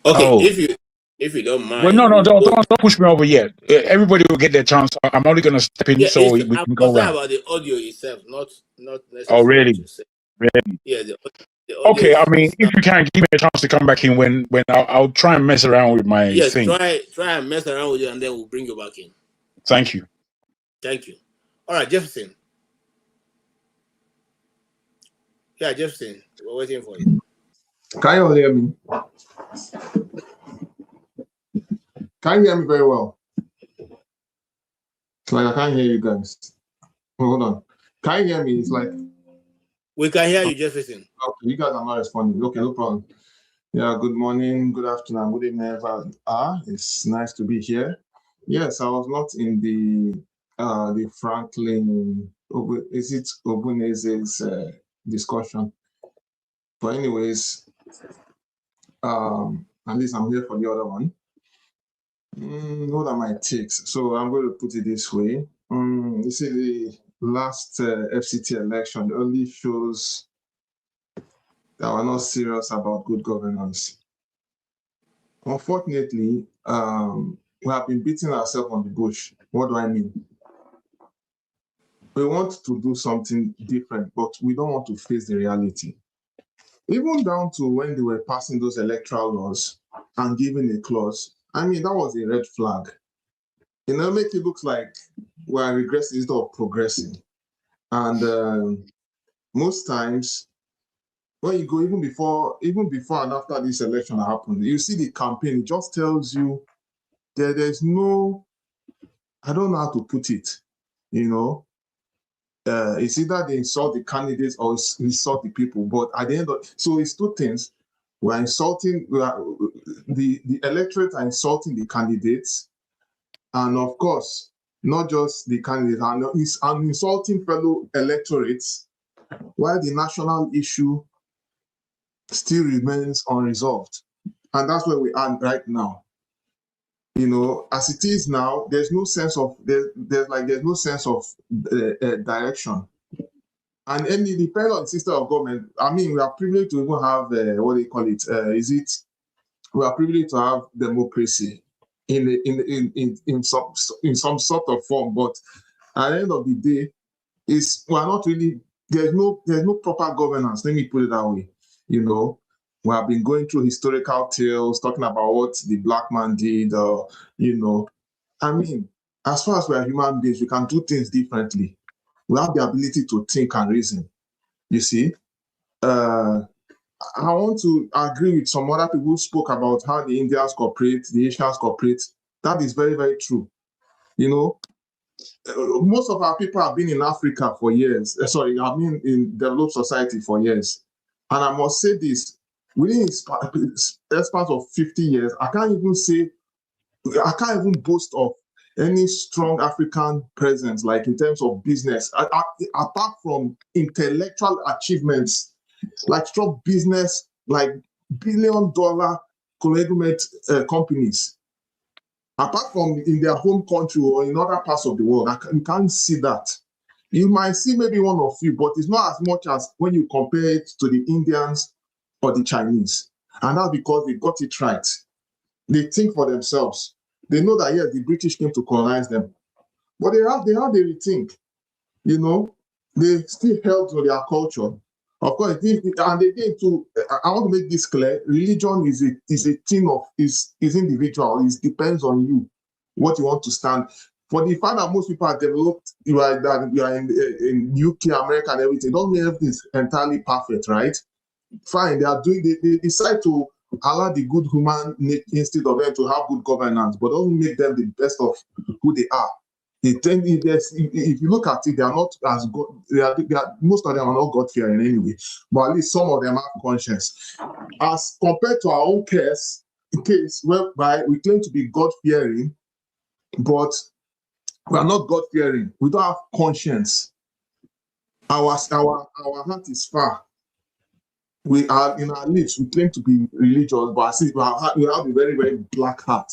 [SPEAKER 1] okay.
[SPEAKER 4] Oh.
[SPEAKER 1] If you don't
[SPEAKER 4] Well,
[SPEAKER 1] mind,
[SPEAKER 4] no,
[SPEAKER 1] we'll
[SPEAKER 4] don't
[SPEAKER 1] go.
[SPEAKER 4] push me over yet. Everybody will get their chance. I'm only going to step in
[SPEAKER 1] Yeah,
[SPEAKER 4] so we
[SPEAKER 1] I'm
[SPEAKER 4] can go
[SPEAKER 1] concerned
[SPEAKER 4] around.
[SPEAKER 1] about the audio itself, not
[SPEAKER 4] Oh,
[SPEAKER 1] necessarily what
[SPEAKER 4] really?
[SPEAKER 1] you say.
[SPEAKER 4] Really?
[SPEAKER 1] Yeah, the audio
[SPEAKER 4] Okay. I mean,
[SPEAKER 1] is
[SPEAKER 4] if you can give me a chance to come back in when I'll try and mess around with my
[SPEAKER 1] yes.
[SPEAKER 4] thing.
[SPEAKER 1] Try and mess around with it, and then we'll bring you back in.
[SPEAKER 4] Thank you.
[SPEAKER 1] Thank you. All right, Jefferson. Yeah, Jefferson, we're waiting for you.
[SPEAKER 5] Can you all hear me? Can you hear me very well? It's like I can't hear you guys. Hold on. Can you hear me? It's like
[SPEAKER 1] We can hear you, Jefferson.
[SPEAKER 5] okay, you guys are not responding. Okay, no problem. Yeah, good morning, good afternoon, good evening, everyone. It's nice to be here. Yes, I was not in the Franklyne Ogbunwezeh's discussion. But anyways, at least I'm here for the other one. What are my takes? So I'm going to put it this way. You see, the last FCT election only shows that we're not serious about good governance. Unfortunately, we have been beating ourselves on the bush. What do I mean? We want to do something different, but we don't want to face the reality. Even down to when they were passing those electoral laws and giving a clause, I mean, that was a red flag. Make it look like we're regressing instead of progressing. And most times, when you go even before and after this election happened, you see the campaign, it just tells you there's no, I don't know how to put it, it's either they insult the candidates or insult the people. But at the end of, so it's two things. The electorate are insulting the candidates, and of course, not just the candidates, and insulting fellow electorates, while the national issue still remains unresolved. And that's where we are right now. As it is now, there's no sense of direction. And any depending on the system of government, I mean, we are privileged to even have what they call it. We are privileged to have democracy. in some sort of form. But at the end of the day, we're not really, there's no proper governance. Let me put it that way. You know, we have been going through historical tales, talking about what the black man did, you know. I mean, as far as we are human beings, we can do things differently. We have the ability to think and reason. You see, I want to agree with some other people who spoke about how the Indians cooperate, the Asians cooperate. That is very, very true. You know, most of our people have been in Africa for years. Have been in developed society for years. And I must say this, within a span of 50 years, I can't even boast of any strong African presence, like in terms of business, apart from intellectual achievements, like strong business, like billion-dollar conglomerate companies. Apart from in their home country or in other parts of the world, you can't see that. You might see maybe one or few, but it's not as much as when you compare it to the Indians or the Chinese. And that's because they got it right. They think for themselves. They know that, yes, the British came to colonize them. But they have a rethink. You know, they still held to their culture. Of course, and again, I want to make this clear: religion is a thing of is individual. It depends on you, what you want to stand. For the fact that most people are developed, you are in UK, America, and everything, don't mean everything is entirely perfect, right? Fine, they decide to allow the good human instinct of them to have good governance, but don't make them the best of who they are. If you look at it, they are not as good. Most of them are not God-fearing anyway, but at least some of them have conscience. As compared to our own case whereby we claim to be God-fearing, but we are not God-fearing. We don't have conscience. Our heart is far. We are in our lips. We claim to be religious, but I see we have a very, very black heart.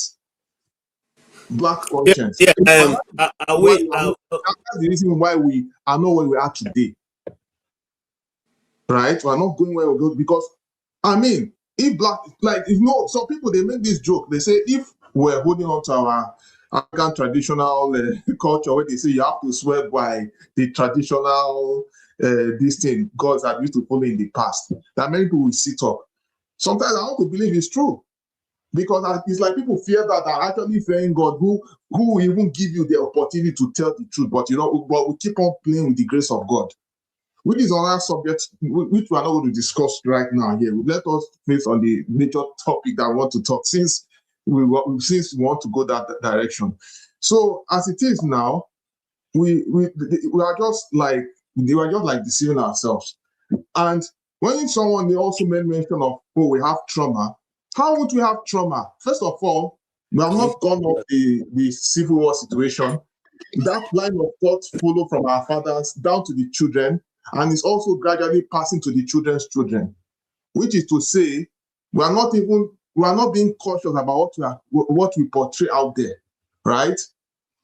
[SPEAKER 5] Black conscience.
[SPEAKER 1] Yeah,
[SPEAKER 5] that's the reason why we are not where we are today. Right? We are not going where we go because, I mean, some people, they make this joke. They say, if we're holding on to our African traditional culture, where they say you have to swear by the traditional this thing gods that used to follow in the past, that many people will sit up. Sometimes I want to believe it's true. Because it's like people fear that are actually fearing God, who will even give you the opportunity to tell the truth. But but we keep on playing with the grace of God, which is another subject which we are not going to discuss right now here. Let us face on the major topic that we want to talk since we want to go that direction. So as it is now, we are just like deceiving ourselves. And when someone, they also made mention of, we have trauma. How would we have trauma? First of all, we have not gone off the civil war situation. That line of thought follow from our fathers down to the children, and it's also gradually passing to the children's children, which is to say, we are not being cautious about what we portray out there, right?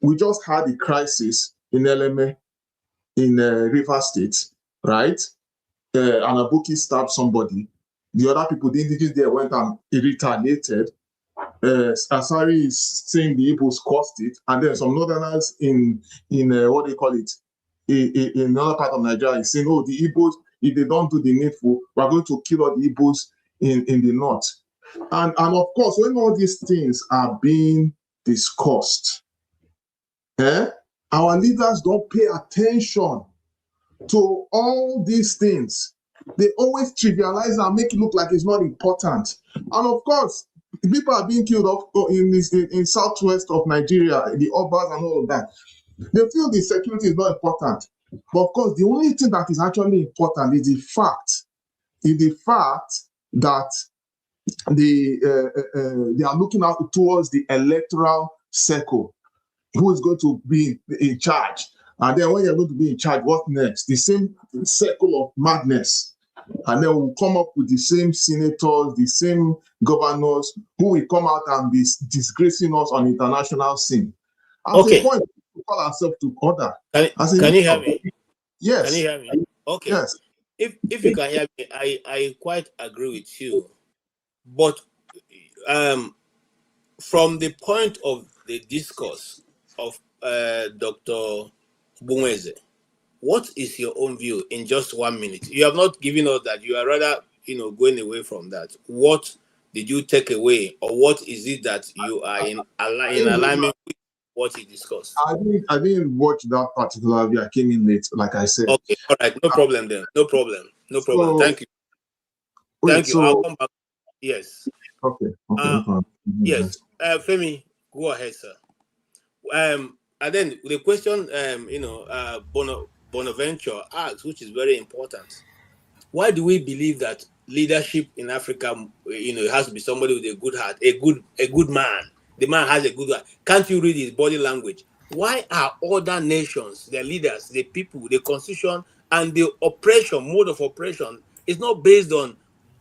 [SPEAKER 5] We just had a crisis in LMA, in Rivers State, right? And Abuki stabbed somebody. The other people, the indigenous there, went and retaliated. Asari is saying the Igbos caused it, and then some northerners in what they call it, in another part of Nigeria is saying, oh, the Igbos, if they don't do the needful, we're going to kill all the Igbos in the north. And of course, when all these things are being discussed, our leaders don't pay attention to all these things. They always trivialize and make it look like it's not important. And of course, people are being killed in southwest of Nigeria, the Obas and all of that. They feel the security is not important. But of course, the only thing that is actually important is the fact that they are looking out towards the electoral circle. Who is going to be in charge? And then when you're going to be in charge, what next? The same circle of madness. And then we'll come up with the same senators, the same governors who will come out and be disgracing us on international scene. At a point, we call ourselves to order.
[SPEAKER 1] Can you hear me?
[SPEAKER 5] Yes.
[SPEAKER 1] Can you hear me? Okay.
[SPEAKER 5] Yes.
[SPEAKER 1] If you can hear me, I quite agree with you. But from the point of the discourse of Dr. Ogbunwezeh, what is your own view in just 1 minute? You have not given us that. You are rather, going away from that. What did you take away, or what is it that you are in alignment with what he discussed?
[SPEAKER 5] I didn't watch that particular video. I came in late, like I said.
[SPEAKER 1] Okay, all right, no problem then. No problem. Thank you. Thank you. I'll come back. Yes.
[SPEAKER 5] Okay. No problem.
[SPEAKER 1] Yes. Femi, go ahead, sir. And then the question, Bonaventure asks, which is very important. Why do we believe that leadership in Africa, it has to be somebody with a good heart, a good man? The man has a good heart. Can't you read his body language? Why are other nations, their leaders, the people, the constitution, and the mode of oppression is not based on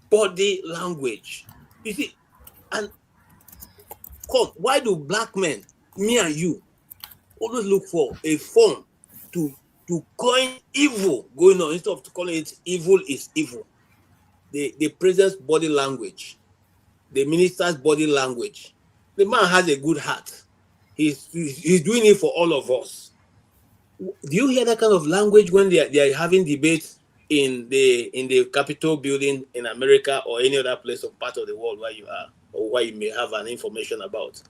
[SPEAKER 1] body language? You see, and why do black men, me and you, always look for a form to coin evil going on instead of calling it evil is evil? The president's body language, the minister's body language. The man has a good heart. He's doing it for all of us. Do you hear that kind of language when they are having debates in the Capitol building in America or any other place or part of the world where you are, or where you may have an information about?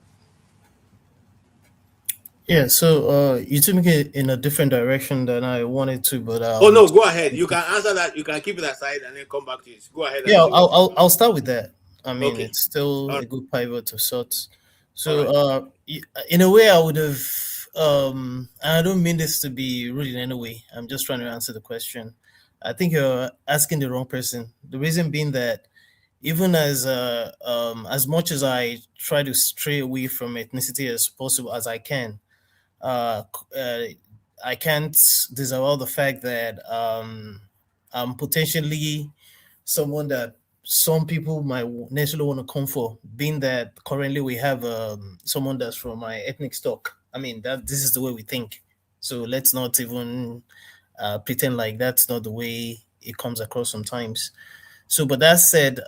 [SPEAKER 6] Yeah, so you took me in a different direction than I wanted to, but
[SPEAKER 1] oh no, go ahead. You can answer that. You can keep it aside and then come back to it. Go ahead.
[SPEAKER 6] Yeah, I'll start with that. I mean,
[SPEAKER 1] Okay.
[SPEAKER 6] It's still a good pivot of sorts. So,
[SPEAKER 1] right.
[SPEAKER 6] In a way, I would have. I don't mean this to be rude in any way. I'm just trying to answer the question. I think you're asking the wrong person. The reason being that even as much as I try to stray away from ethnicity as possible as I can, I can't disavow the fact that I'm potentially someone that some people might necessarily want to come for, being that currently we have someone that's from my ethnic stock. I mean, that this is the way we think. So let's not even pretend like that's not the way it comes across sometimes. So, but that said,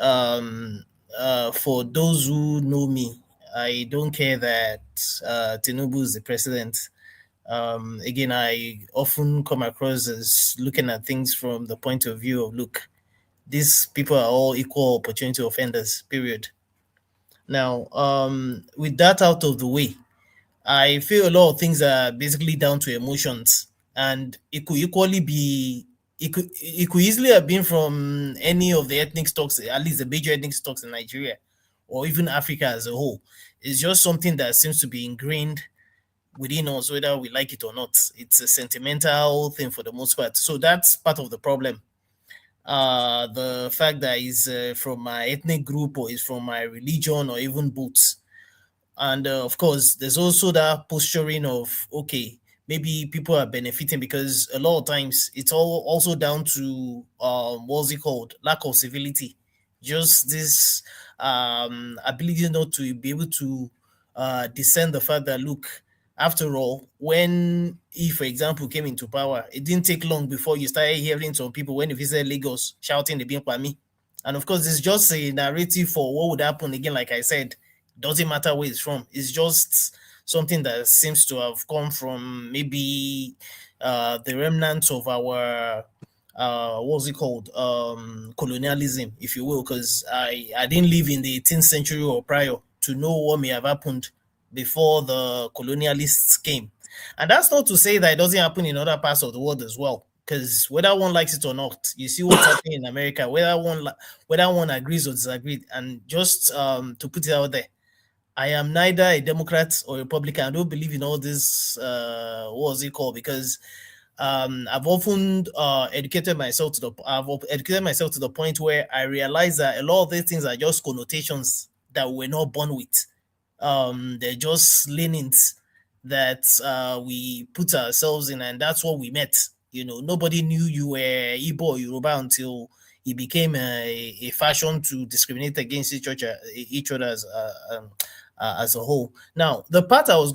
[SPEAKER 6] for those who know me, I don't care that Tinubu is the president. Again, I often come across as looking at things from the point of view of, look, these people are all equal opportunity offenders, period. Now, with that out of the way, I feel a lot of things are basically down to emotions, and it could easily have been from any of the ethnic stocks, at least the major ethnic stocks in Nigeria, or even Africa as a whole. It's just something that seems to be ingrained within us, whether we like it or not. It's a sentimental thing for the most part. So that's part of the problem. The fact that he's from my ethnic group or is from my religion or even both. And of course, there's also that posturing of, okay, maybe people are benefiting because a lot of times it's all also down to what's it called? Lack of civility. Just this ability not to be able to discern the fact that, look, after all, when he, for example, came into power, it didn't take long before you started hearing some people when they visited Lagos shouting the Bimpami. And of course, it's just a narrative for what would happen again, like I said. Doesn't matter where it's from. It's just something that seems to have come from maybe the remnants of our what's it called, colonialism, if you will, because I didn't live in the 18th century or prior to know what may have happened before the colonialists came. And that's not to say that it doesn't happen in other parts of the world as well, because whether one likes it or not, you see what's happening in America, whether one agrees or disagrees. And just to put it out there, I am neither a Democrat or Republican. I don't believe in all this, what's it called? Because I've often educated myself to the point where I realize that a lot of these things are just connotations that we're not born with. They're just leanings that we put ourselves in, and that's what we met. You know, nobody knew you were Igbo or Yoruba until it became a fashion to discriminate against each other as a whole. Now, the part I was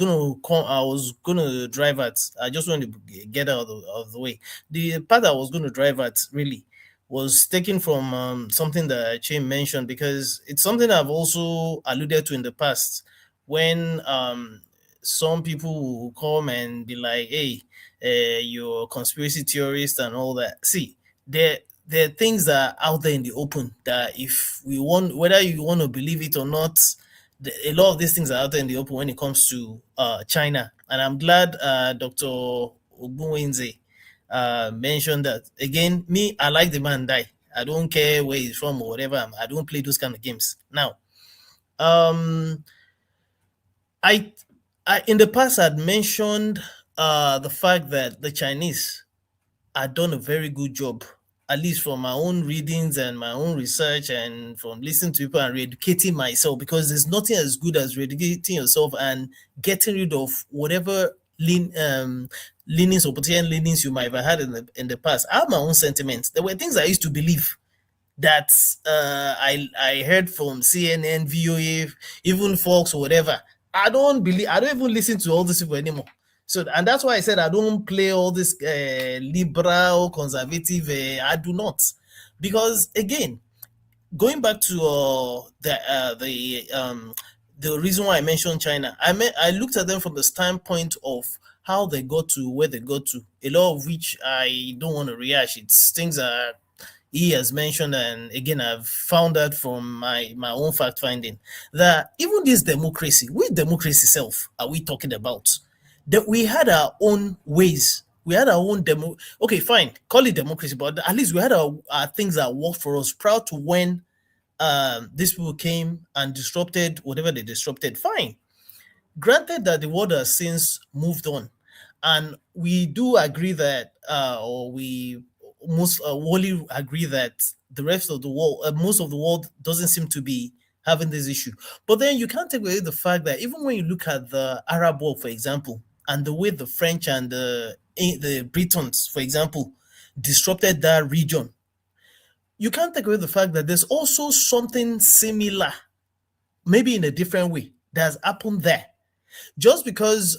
[SPEAKER 6] gonna drive at, I just wanted to get out of the way. The part I was gonna drive at really was taken from something that Chaim mentioned, because it's something I've also alluded to in the past, when some people will come and be like, hey, you're a conspiracy theorist and all that. See, there are things that are out there in the open that if we want, whether you want to believe it or not, a lot of these things are out there in the open when it comes to China. And I'm glad Dr. Ogbunwezeh mentioned that. Again, me, I like the man die. I don't care where he's from or whatever. I don't play those kind of games. Now, I in the past I'd mentioned the fact that the Chinese had done a very good job, at least from my own readings and my own research and from listening to people and re-educating myself, because there's nothing as good as re-educating yourself and getting rid of whatever leanings or potential leanings you might have had in the past. I have my own sentiments. There were things I used to believe that I heard from CNN, VOA, even Fox or whatever. I don't even listen to all these people anymore. So, and that's why I said I don't play all this liberal, conservative. I do not, because again, going back to the reason why I mentioned China, I looked at them from the standpoint of how they got to where they got to. A lot of which I don't want to rehash. It's things that he has mentioned, and again, I've found out from my own fact finding that even this democracy, which democracy itself are we talking about? That we had our own ways. We had our own okay, fine, call it democracy, but at least we had our things that worked for us prior to when these people came and disrupted whatever they disrupted. Fine. Granted that the world has since moved on, and we do agree that, or we most wholly agree that the rest of the world, most of the world doesn't seem to be having this issue. But then you can't take away the fact that even when you look at the Arab world, for example, and the way the French and the Britons, for example, disrupted that region, you can't take away the fact that there's also something similar, maybe in a different way, that has happened there. Just because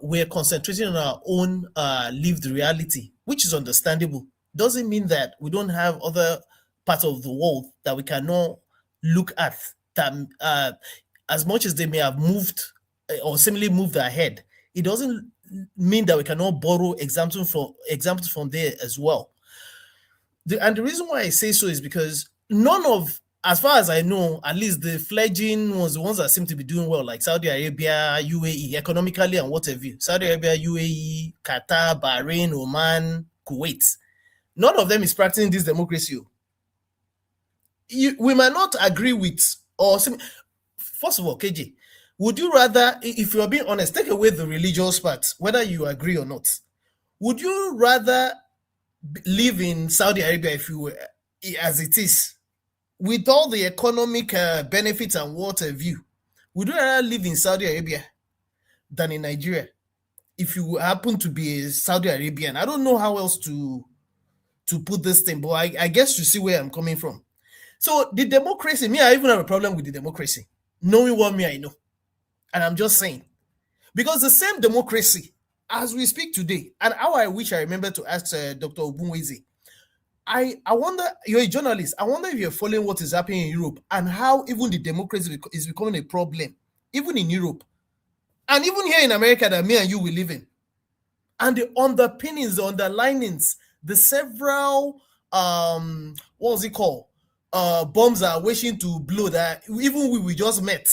[SPEAKER 6] we're concentrating on our own lived reality, which is understandable, doesn't mean that we don't have other parts of the world that we cannot look at, that as much as they may have moved or seemingly moved ahead, it doesn't mean that we cannot borrow examples from there as well. And the reason why I say so is because none of, as far as I know, at least the fledgling ones, the ones that seem to be doing well, like Saudi Arabia, UAE, economically and what have you, Saudi Arabia, UAE, Qatar, Bahrain, Oman, Kuwait, none of them is practicing this democracy. We might not agree with, or first of all, KJ, would you rather, if you're being honest, take away the religious part, whether you agree or not, would you rather live in Saudi Arabia if you were, as it is, with all the economic benefits and what have you, would you rather live in Saudi Arabia than in Nigeria if you happen to be a Saudi Arabian? I don't know how else to put this thing, but I guess you see where I'm coming from. So the democracy, me, I even have a problem with the democracy, knowing what me I know. And I'm just saying, because the same democracy as we speak today, and how I wish I remember to ask Dr. Ogbunwezeh, I wonder, you're a journalist, I wonder if you're following what is happening in Europe and how even the democracy is becoming a problem, even in Europe, and even here in America that me and you will live in. And the underpinnings, the underlinings, the several, what was it called? Bombs are wishing to blow that even we just met.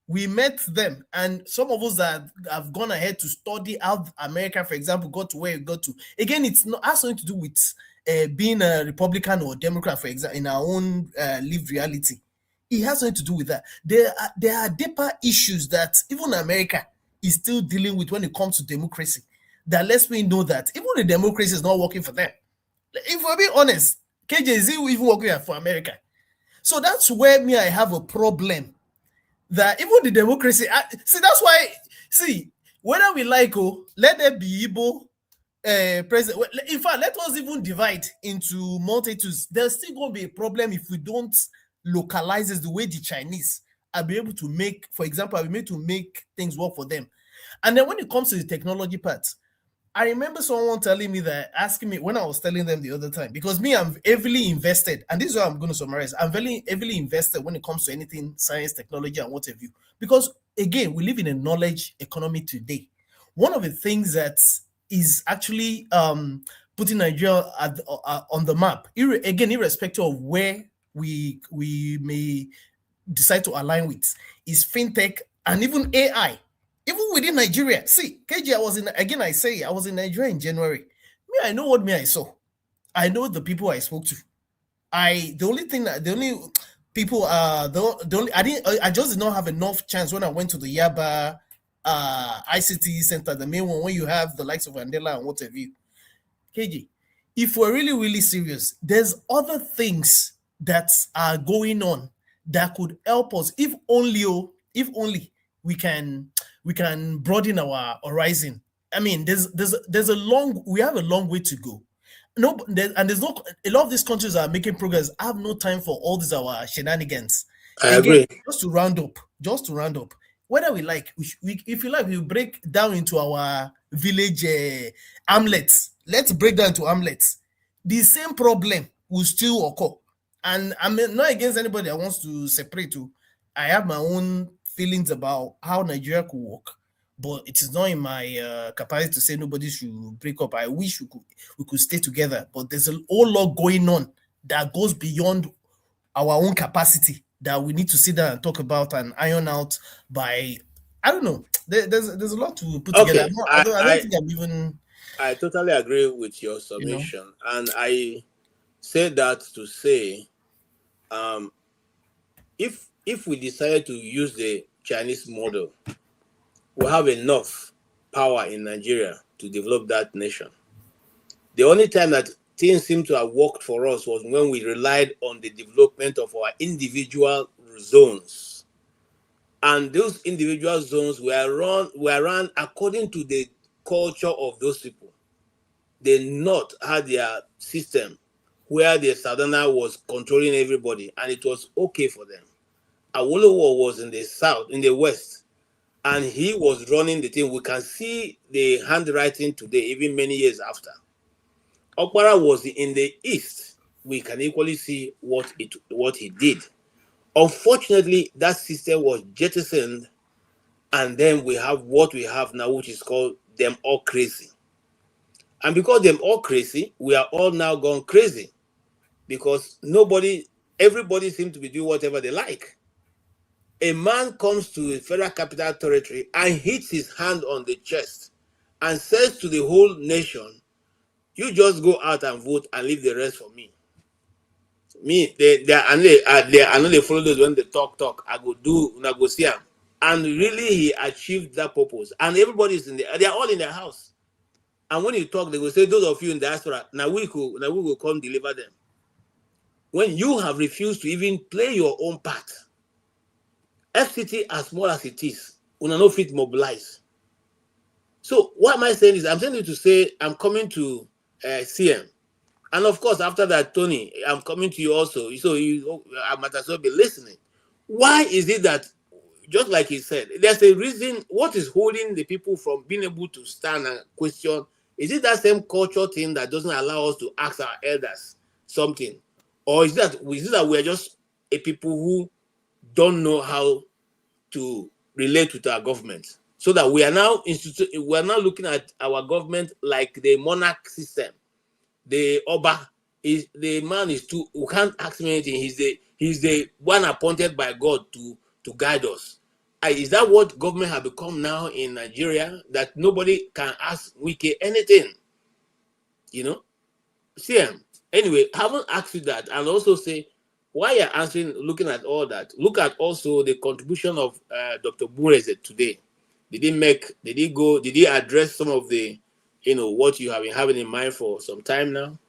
[SPEAKER 6] We met them, and some of us that have gone ahead to study how America, for example, got to where it got to. Again, it's not has something to do with being a Republican or Democrat, for example, in our own lived reality. It has something to do with that. There are deeper issues that even America is still dealing with when it comes to democracy. That lets me know that even the democracy is not working for them. If we're being honest, KJ, is even working for America? So that's where me I have a problem. That even the democracy, that's why, whether we like, let there be Igbo president. In fact, let us even divide into multitudes. There's still going to be a problem if we don't localize it the way the Chinese are be able to make, for example, are able to make things work for them. And then when it comes to the technology part, I remember someone telling me that, asking me when I was telling them the other time, because me, I'm heavily invested, and this is what I'm going to summarize. I'm very heavily invested when it comes to anything science, technology, and what have you. Because again, we live in a knowledge economy today. One of the things that is actually putting Nigeria on the map, again, irrespective of where we may decide to align with, is fintech and even AI. Even within Nigeria. See, KG, I was in Nigeria in January. Me, I know what I saw. I know the people I spoke to. I just did not have enough chance when I went to the Yaba ICT center, the main one where you have the likes of Andela and what have you. KG, if we're really, really serious, there's other things that are going on that could help us, if only we can broaden our horizon. I mean, we have a long way to go. There's no, a lot of these countries are making progress. I have no time for all these our shenanigans.
[SPEAKER 1] I
[SPEAKER 6] Again,
[SPEAKER 1] agree.
[SPEAKER 6] just to round up, whether we like, if you like, we break down into our village hamlets. Let's break down to hamlets. The same problem will still occur. And I'm not against anybody that wants to separate. I have my own feelings about how Nigeria could work, but it is not in my capacity to say nobody should break up. I wish we could stay together, but there's a whole lot going on that goes beyond our own capacity that we need to sit down and talk about and iron out by, I don't know. There's a lot to put together.
[SPEAKER 1] Okay,
[SPEAKER 6] I don't think I'm even,
[SPEAKER 1] I totally agree with your submission, and I say that to say, if we decide to use the Chinese model, we have enough power in Nigeria to develop that nation. The only time that things seem to have worked for us was when we relied on the development of our individual zones. And those individual zones were run according to the culture of those people. The North had their system where the Southerner was controlling everybody, and it was okay for them. Awolowo was in the South, in the West, and he was running the thing. We can see the handwriting today, even many years after. Okpara was in the East. We can equally see what he did. Unfortunately, that system was jettisoned, and then we have what we have now, which is called them all crazy. And because them all crazy, we are all now gone crazy, because everybody seems to be doing whatever they like. A man comes to a federal capital territory and hits his hand on the chest and says to the whole nation, you just go out and vote and leave the rest for me. I know they follow those when they talk. I go do, I go see him. And really, he achieved that purpose. And everybody's they are all in their house. And when you talk, they will say, those of you in diaspora, now we will come deliver them. When you have refused to even play your own part, FCT, as small as it is, will not fit mobilize. So what am I saying is, I'm saying it to say, I'm coming to CM. And of course, after that, Tony, I'm coming to you also. So I might as well be listening. Why is it that, just like he said, there's a reason, what is holding the people from being able to stand and question? Is it that same culture thing that doesn't allow us to ask our elders something? Or is that we're just a people who don't know how to relate with our government? So that we are now looking at our government like the monarch system. The Oba is the man is too. We can't ask him anything. He's the one appointed by God to guide us. Is that what government have become now in Nigeria? That nobody can ask Wike anything, CM. Anyway, haven't asked you that, and also say why you're answering, looking at all that. Look at also the contribution of Dr. Ogbunwezeh today. Did he address some of the, what you have been having in mind for some time now?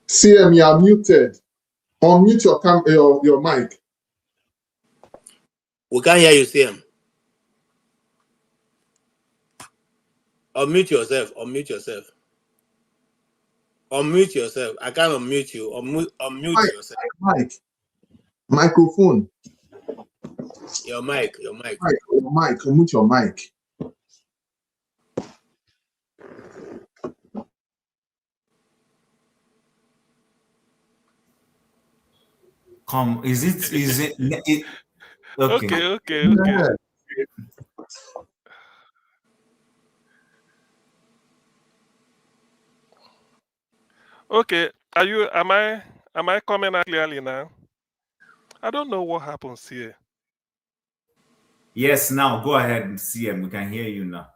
[SPEAKER 5] CM, you are muted. Unmute your mic.
[SPEAKER 1] We can't hear you, CM. Unmute yourself. Unmute yourself. I can't unmute you. Unmute yourself.
[SPEAKER 5] Mic. Microphone.
[SPEAKER 1] Your mic.
[SPEAKER 5] Mic. Unmute your mic.
[SPEAKER 3] Is it okay.
[SPEAKER 7] Okay.
[SPEAKER 5] Yeah.
[SPEAKER 7] Okay. Am I coming out clearly now? I don't know what happens here.
[SPEAKER 3] Yes, now go ahead and CM. We can hear you now.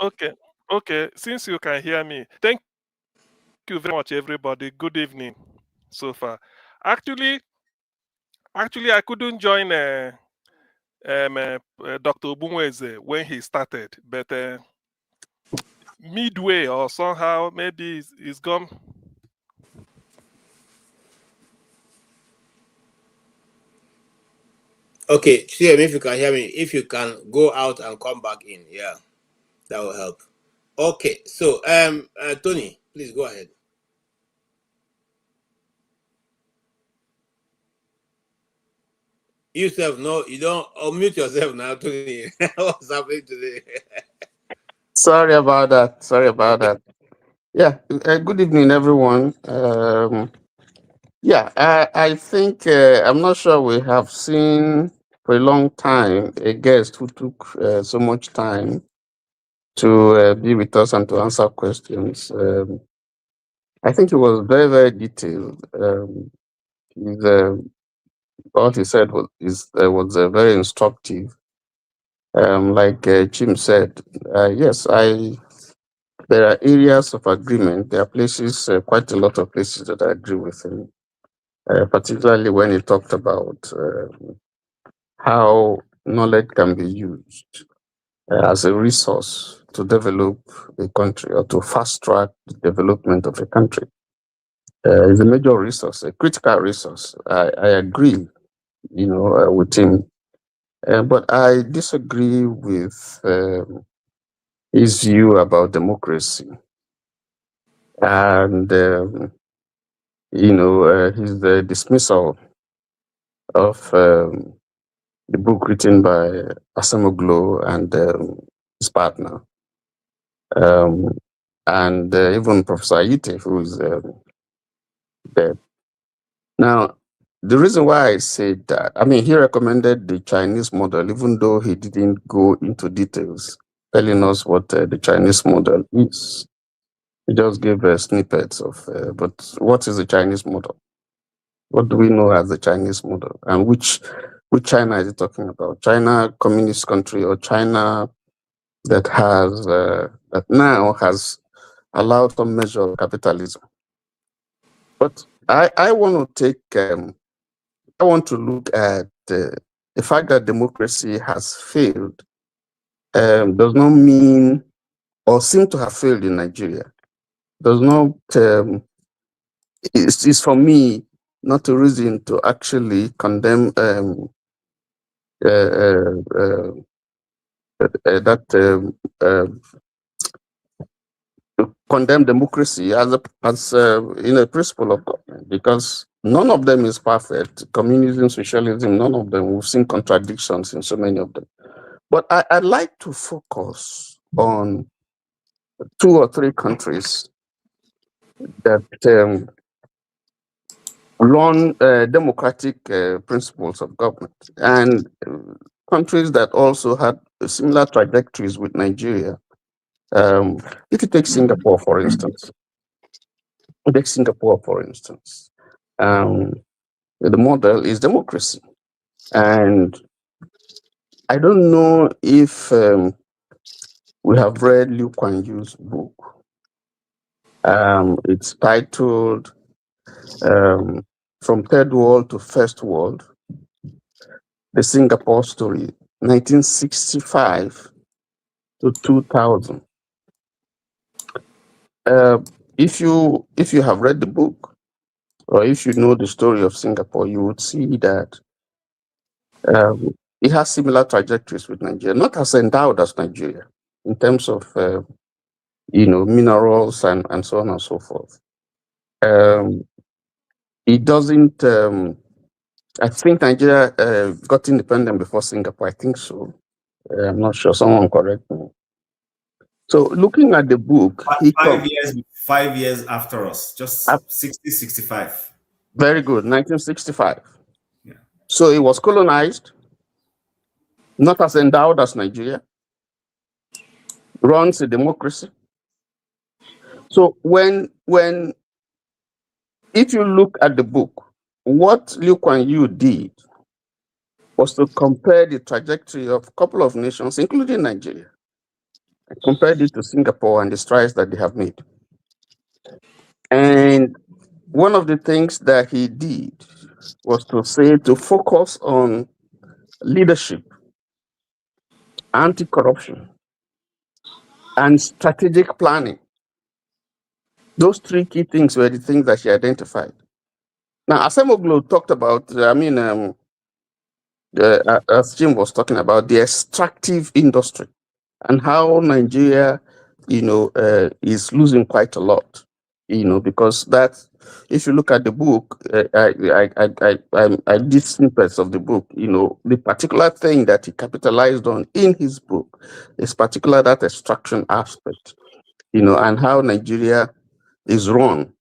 [SPEAKER 7] Okay. Since you can hear me, thank you very much, everybody. Good evening so far. Actually, I couldn't join Dr. Ogbunwezeh when he started, but midway or somehow maybe he's gone.
[SPEAKER 1] Okay, CM, if you can hear me, if you can go out and come back in, yeah, that will help. Okay, so Tony, please go ahead. Yourself, no, you don't unmute yourself now, Tony. What's happening today?
[SPEAKER 8] Sorry about that. Yeah, good evening, everyone. I think I'm not sure we have seen for a long time a guest who took so much time to be with us and to answer questions. I think it was very, very detailed. What he said was very instructive. Like Jim said, yes, there are areas of agreement. There are places, quite a lot of places that I agree with him, particularly when he talked about how knowledge can be used as a resource to develop a country or to fast track the development of a country. It's a major resource, a critical resource. I agree, with him, but I disagree with his view about democracy and his dismissal of the book written by Asamoglu and his partner, and even Professor Ayite, who is dead. Now, the reason why I said that, he recommended the Chinese model, even though he didn't go into details, telling us what the Chinese model is. He just gave snippets of, but what is the Chinese model? What do we know as the Chinese model? And which China is he talking about? China, communist country, or China that has that now has allowed some measure of capitalism? But I want to take I want to look at the fact that democracy has failed does not mean or seem to have failed in Nigeria. Does not it's for me not a reason to actually condemn condemn democracy as a principle of government, because none of them is perfect. Communism, socialism, none of them. We've seen contradictions in so many of them. But I'd like to focus on 2 or 3 countries that run democratic principles of government, and countries that also had similar trajectories with Nigeria. If you take Singapore, for instance, the model is democracy. And I don't know if we have read Liu Kuan Yew's book. It's titled From Third World to First World, The Singapore Story, 1965 to 2000. If you have read the book, or if you know the story of Singapore, you would see that it has similar trajectories with Nigeria, not as endowed as Nigeria in terms of minerals and so on and so forth. It doesn't. I think Nigeria got independent before Singapore. I think so. I'm not sure. Someone correct me. So looking at the book,
[SPEAKER 3] 5 years after us, just 65.
[SPEAKER 8] Very good, 1965.
[SPEAKER 3] Yeah.
[SPEAKER 8] So it was colonized, not as endowed as Nigeria, runs a democracy. So if you look at the book, what Liu Kuan Yew did was to compare the trajectory of a couple of nations, including Nigeria, and compared it to Singapore and the strides that they have made. And one of the things that he did was to focus on leadership, anti-corruption, and strategic planning. Those three key things were the things that he identified. Now, Asemoglu talked about, as Jim was talking about, the extractive industry and how Nigeria, is losing quite a lot, because that, if you look at the book, I did snippets of the book, the particular thing that he capitalized on in his book is particular that extraction aspect, and how Nigeria is run,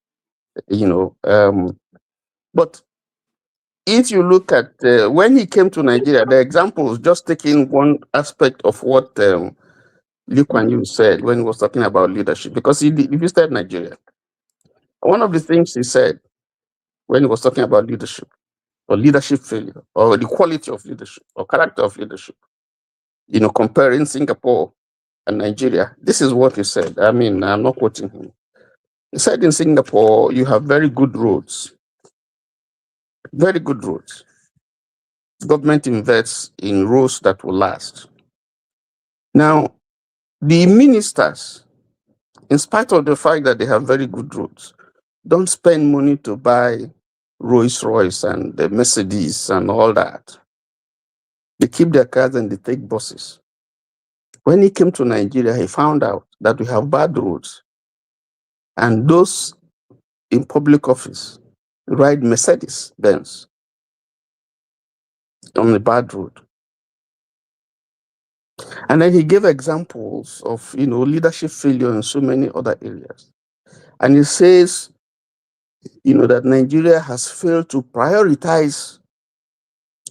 [SPEAKER 8] but if you look at when he came to Nigeria, the example is just taking one aspect of what Lee Kuan Yew said when he was talking about leadership, because he visited Nigeria. One of the things he said when he was talking about leadership, or leadership failure, or the quality of leadership, or character of leadership, comparing Singapore and Nigeria, this is what he said. I mean, I'm not quoting him. He said in Singapore, you have very good roads. Very good roads. Government invests in roads that will last. Now, the ministers, in spite of the fact that they have very good roads, don't spend money to buy Rolls Royce and the Mercedes and all that. They keep their cars and they take buses. When he came to Nigeria, he found out that we have bad roads. And those in public office ride Mercedes Benz on the bad road. And then he gave examples of, leadership failure in so many other areas. And he says, that Nigeria has failed to prioritize,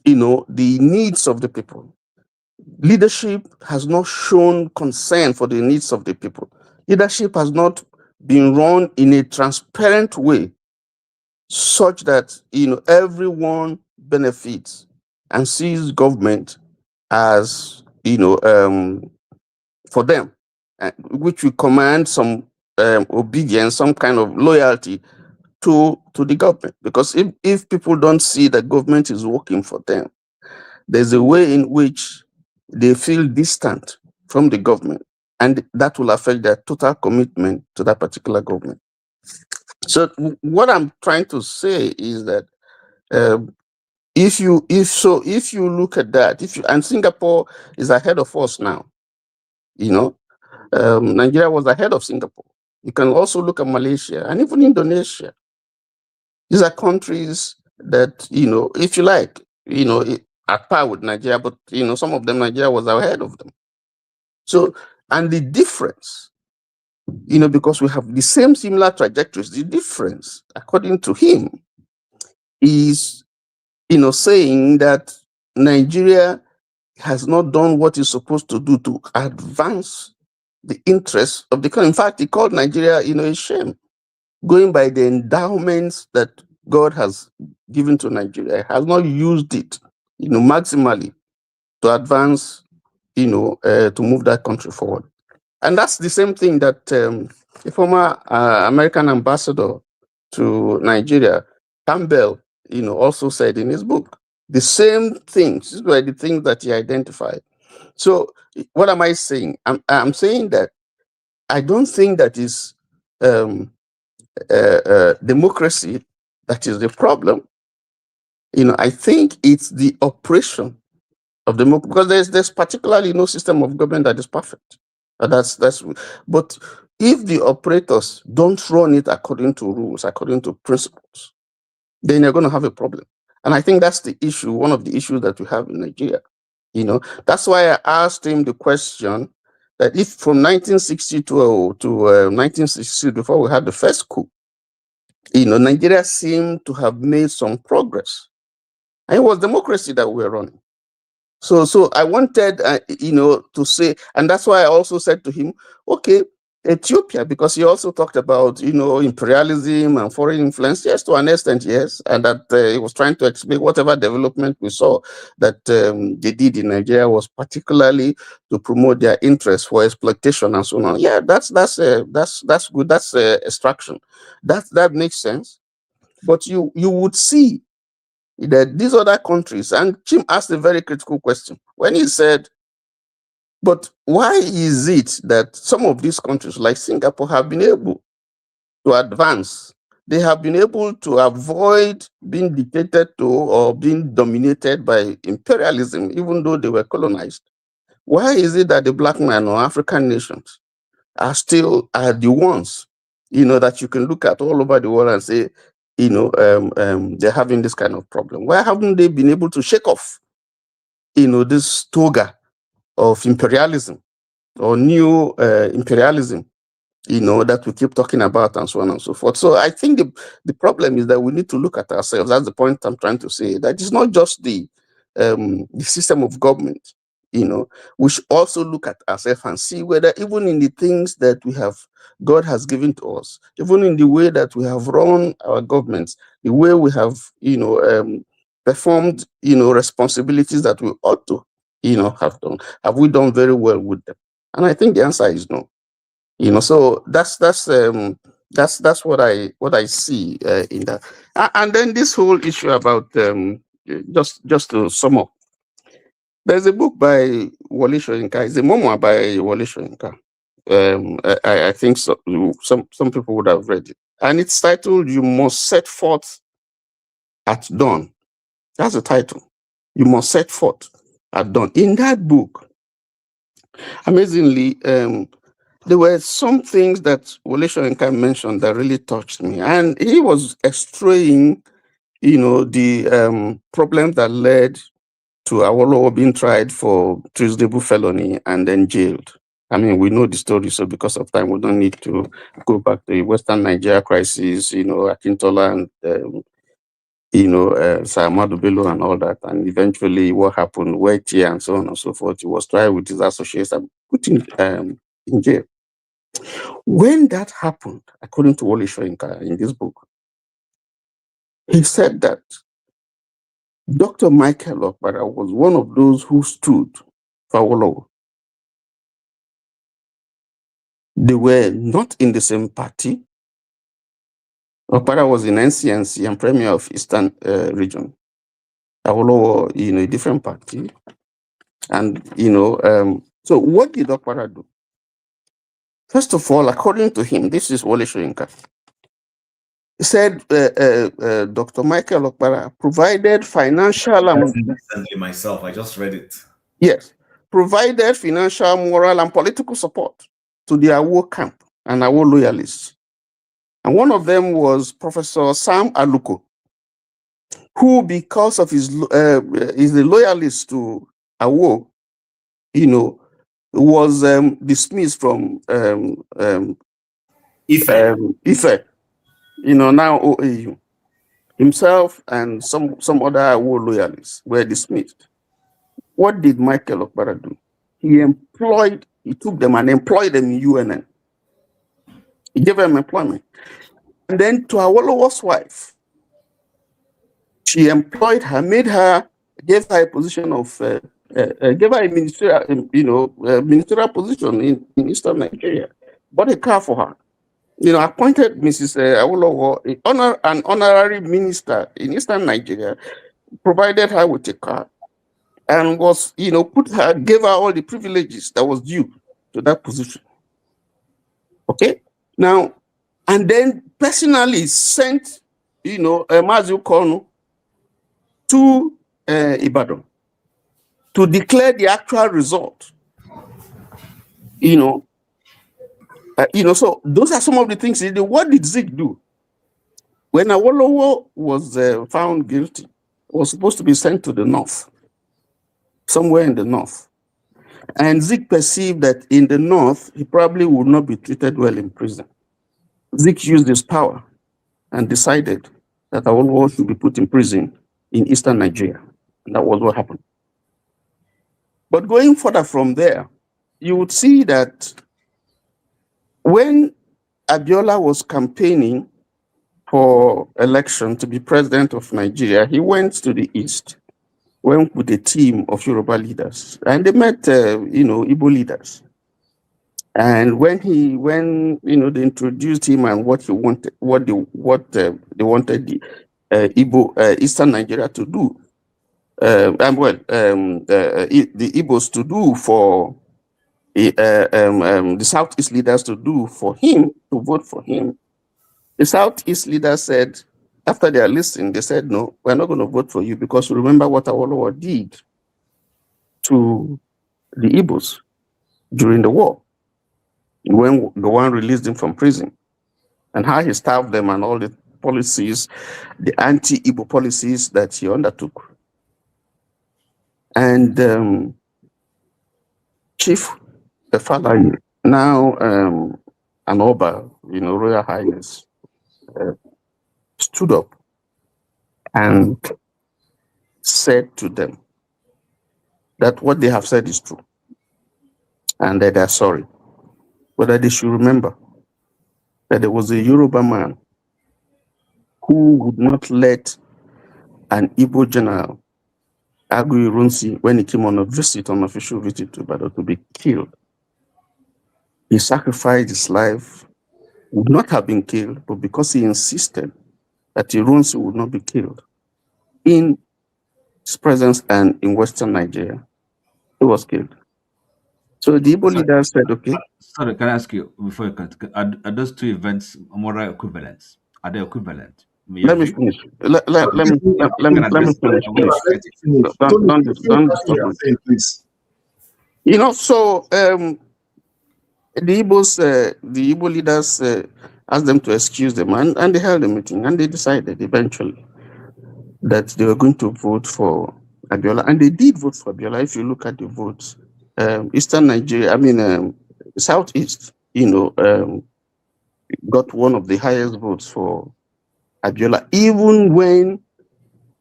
[SPEAKER 8] the needs of the people. Leadership has not shown concern for the needs of the people. Leadership has not been run in a transparent way such that, everyone benefits and sees government as, for them, which will command some obedience, some kind of loyalty to the government. Because if people don't see that government is working for them, there's a way in which they feel distant from the government, and that will affect their total commitment to that particular government. So what I'm trying to say is that if you look at that, and Singapore is ahead of us now, Nigeria was ahead of Singapore. You can also look at Malaysia and even Indonesia. These are countries that, if you like, at par with Nigeria, but, some of them, Nigeria was ahead of them. So, and the difference, because we have the same similar trajectories, the difference, according to him, is, saying that Nigeria has not done what it's supposed to do to advance the interests of the country. In fact, he called Nigeria, a shame. Going by the endowments that God has given to Nigeria, has not used it, maximally to advance, to move that country forward. And that's the same thing that the former American ambassador to Nigeria, Campbell, also said in his book. The same things. These were the things that he identified. So what am I saying? I'm saying that I don't think that is democracy that is the problem. I think it's the operation of democracy, because there's particularly no system of government that is perfect. But if the operators don't run it according to rules, according to principles, then you're going to have a problem. And I think that's the issue, one of the issues that we have in Nigeria. That's why I asked him the question that if from 1960 to 1960, before we had the first coup, Nigeria seemed to have made some progress. And it was democracy that we were running. So I wanted, to say, and that's why I also said to him, okay, Ethiopia, because he also talked about, imperialism and foreign influence. Yes, to an extent, yes. And that he was trying to explain whatever development we saw that they did in Nigeria was particularly to promote their interest for exploitation and so on. Yeah, that's good. That's extraction. That makes sense. But you would see that these other countries, and Jim asked a very critical question when he said, but why is it that some of these countries like Singapore have been able to advance? They have been able to avoid being dictated to or being dominated by imperialism, even though they were colonized. Why is it that the black man or African nations are the ones, that you can look at all over the world and say, they're having this kind of problem? Why haven't they been able to shake off, this toga of imperialism or new imperialism, that we keep talking about and so on and so forth? So I think the problem is that we need to look at ourselves. That's the point I'm trying to say, that it's not just the system of government. We should also look at ourselves and see whether even in the things that God has given to us, even in the way that we have run our governments, the way we have, performed, responsibilities that we ought to, have done, have we done very well with them? And I think the answer is no. So that's what I see in that. And then this whole issue about just to sum up. There's a book by Wole Soyinka. It's a memoir by Wole Soyinka. I think so, some people would have read it. And it's titled, You Must Set Forth at Dawn. That's the title. You Must Set Forth at Dawn. In that book, amazingly, there were some things that Wole Soyinka mentioned that really touched me. And he was extraying, the problem that led to Awolowo being tried for treasonable felony and then jailed. I mean, we know the story, so because of time, we don't need to go back to the Western Nigeria crisis, Akintola and, Sir Ahmadu Bello and all that. And eventually what happened, Wetie and so on and so forth, he was tried with his associates and put in jail. When that happened, according to Wole Soyinka in this book, he said that Dr. Michael Okpara was one of those who stood for Awolowo. They were not in the same party. Okpara was in NCNC and Premier of Eastern Region. Awolowo, a different party. And, so what did Okpara do? First of all, according to him, this is Wole Soyinka. He said Dr. Michael Okpara provided financial and
[SPEAKER 3] myself, I just read it.
[SPEAKER 8] Yes, provided financial, moral, and political support to the Awo camp and Awo loyalists. And one of them was Professor Sam Aluko, who, because of is a loyalist to Awo, was dismissed from Ife, now OAU. Himself and some other Awo loyalists were dismissed. What did Michael Okpara do? He took them and employed them in UNN. He gave them employment. And then to Awolowo's wife, she employed her, gave her a position of, gave her a ministerial position in Eastern Nigeria, bought a car for her. Appointed Mrs. Awolowo, an honorary minister in Eastern Nigeria, provided her with a car, and was, gave her all the privileges that was due to that position. Okay? Now, and then personally sent, Mazi Kono to Ibadan to declare the actual result. So those are some of the things. What did Zik do? When Awolowo was found guilty, was supposed to be sent to the north, somewhere in the north. And Zik perceived that in the north, he probably would not be treated well in prison. Zik used his power and decided that Awolowo should be put in prison in eastern Nigeria. And that was what happened. But going further from there, you would see that when Abiola was campaigning for election to be president of Nigeria, he went to the east, went with a team of Yoruba leaders, and they met, Igbo leaders. And when they introduced him and what he wanted, what they wanted the Igbo Eastern Nigeria to do, the Igbos to do for the Southeast leaders to do for him, to vote for him, the Southeast leaders said, after they are listening, they said, no, we're not going to vote for you because remember what Awolowo did to the Igbos during the war, when the one released him from prison, and how he starved them and all the policies, the anti-Igbo policies that he undertook. And Chief Efalayi, now an Oba, Royal Highness, stood up and said to them that what they have said is true and that they're sorry, but that they should remember that there was a Yoruba man who would not let an Igbo general, Agu Irunsi, when he came on official visit to Ibadan, to be killed. He sacrificed his life, would not have been killed, but because he insisted that Irunsi would not be killed in his presence and in Western Nigeria, he was killed. So the Igbo leaders said, okay.
[SPEAKER 2] Sorry, can I ask you before you continue, are those two events moral equivalents? Are they equivalent?
[SPEAKER 8] Let me finish. Let me finish. Don't disturb me, please. So the Igbo leaders asked them to excuse them, and they held a meeting, and they decided eventually that they were going to vote for Abiola, and they did vote for Abiola. If you look at the votes, Eastern Nigeria, Southeast, got one of the highest votes for Abiola, even when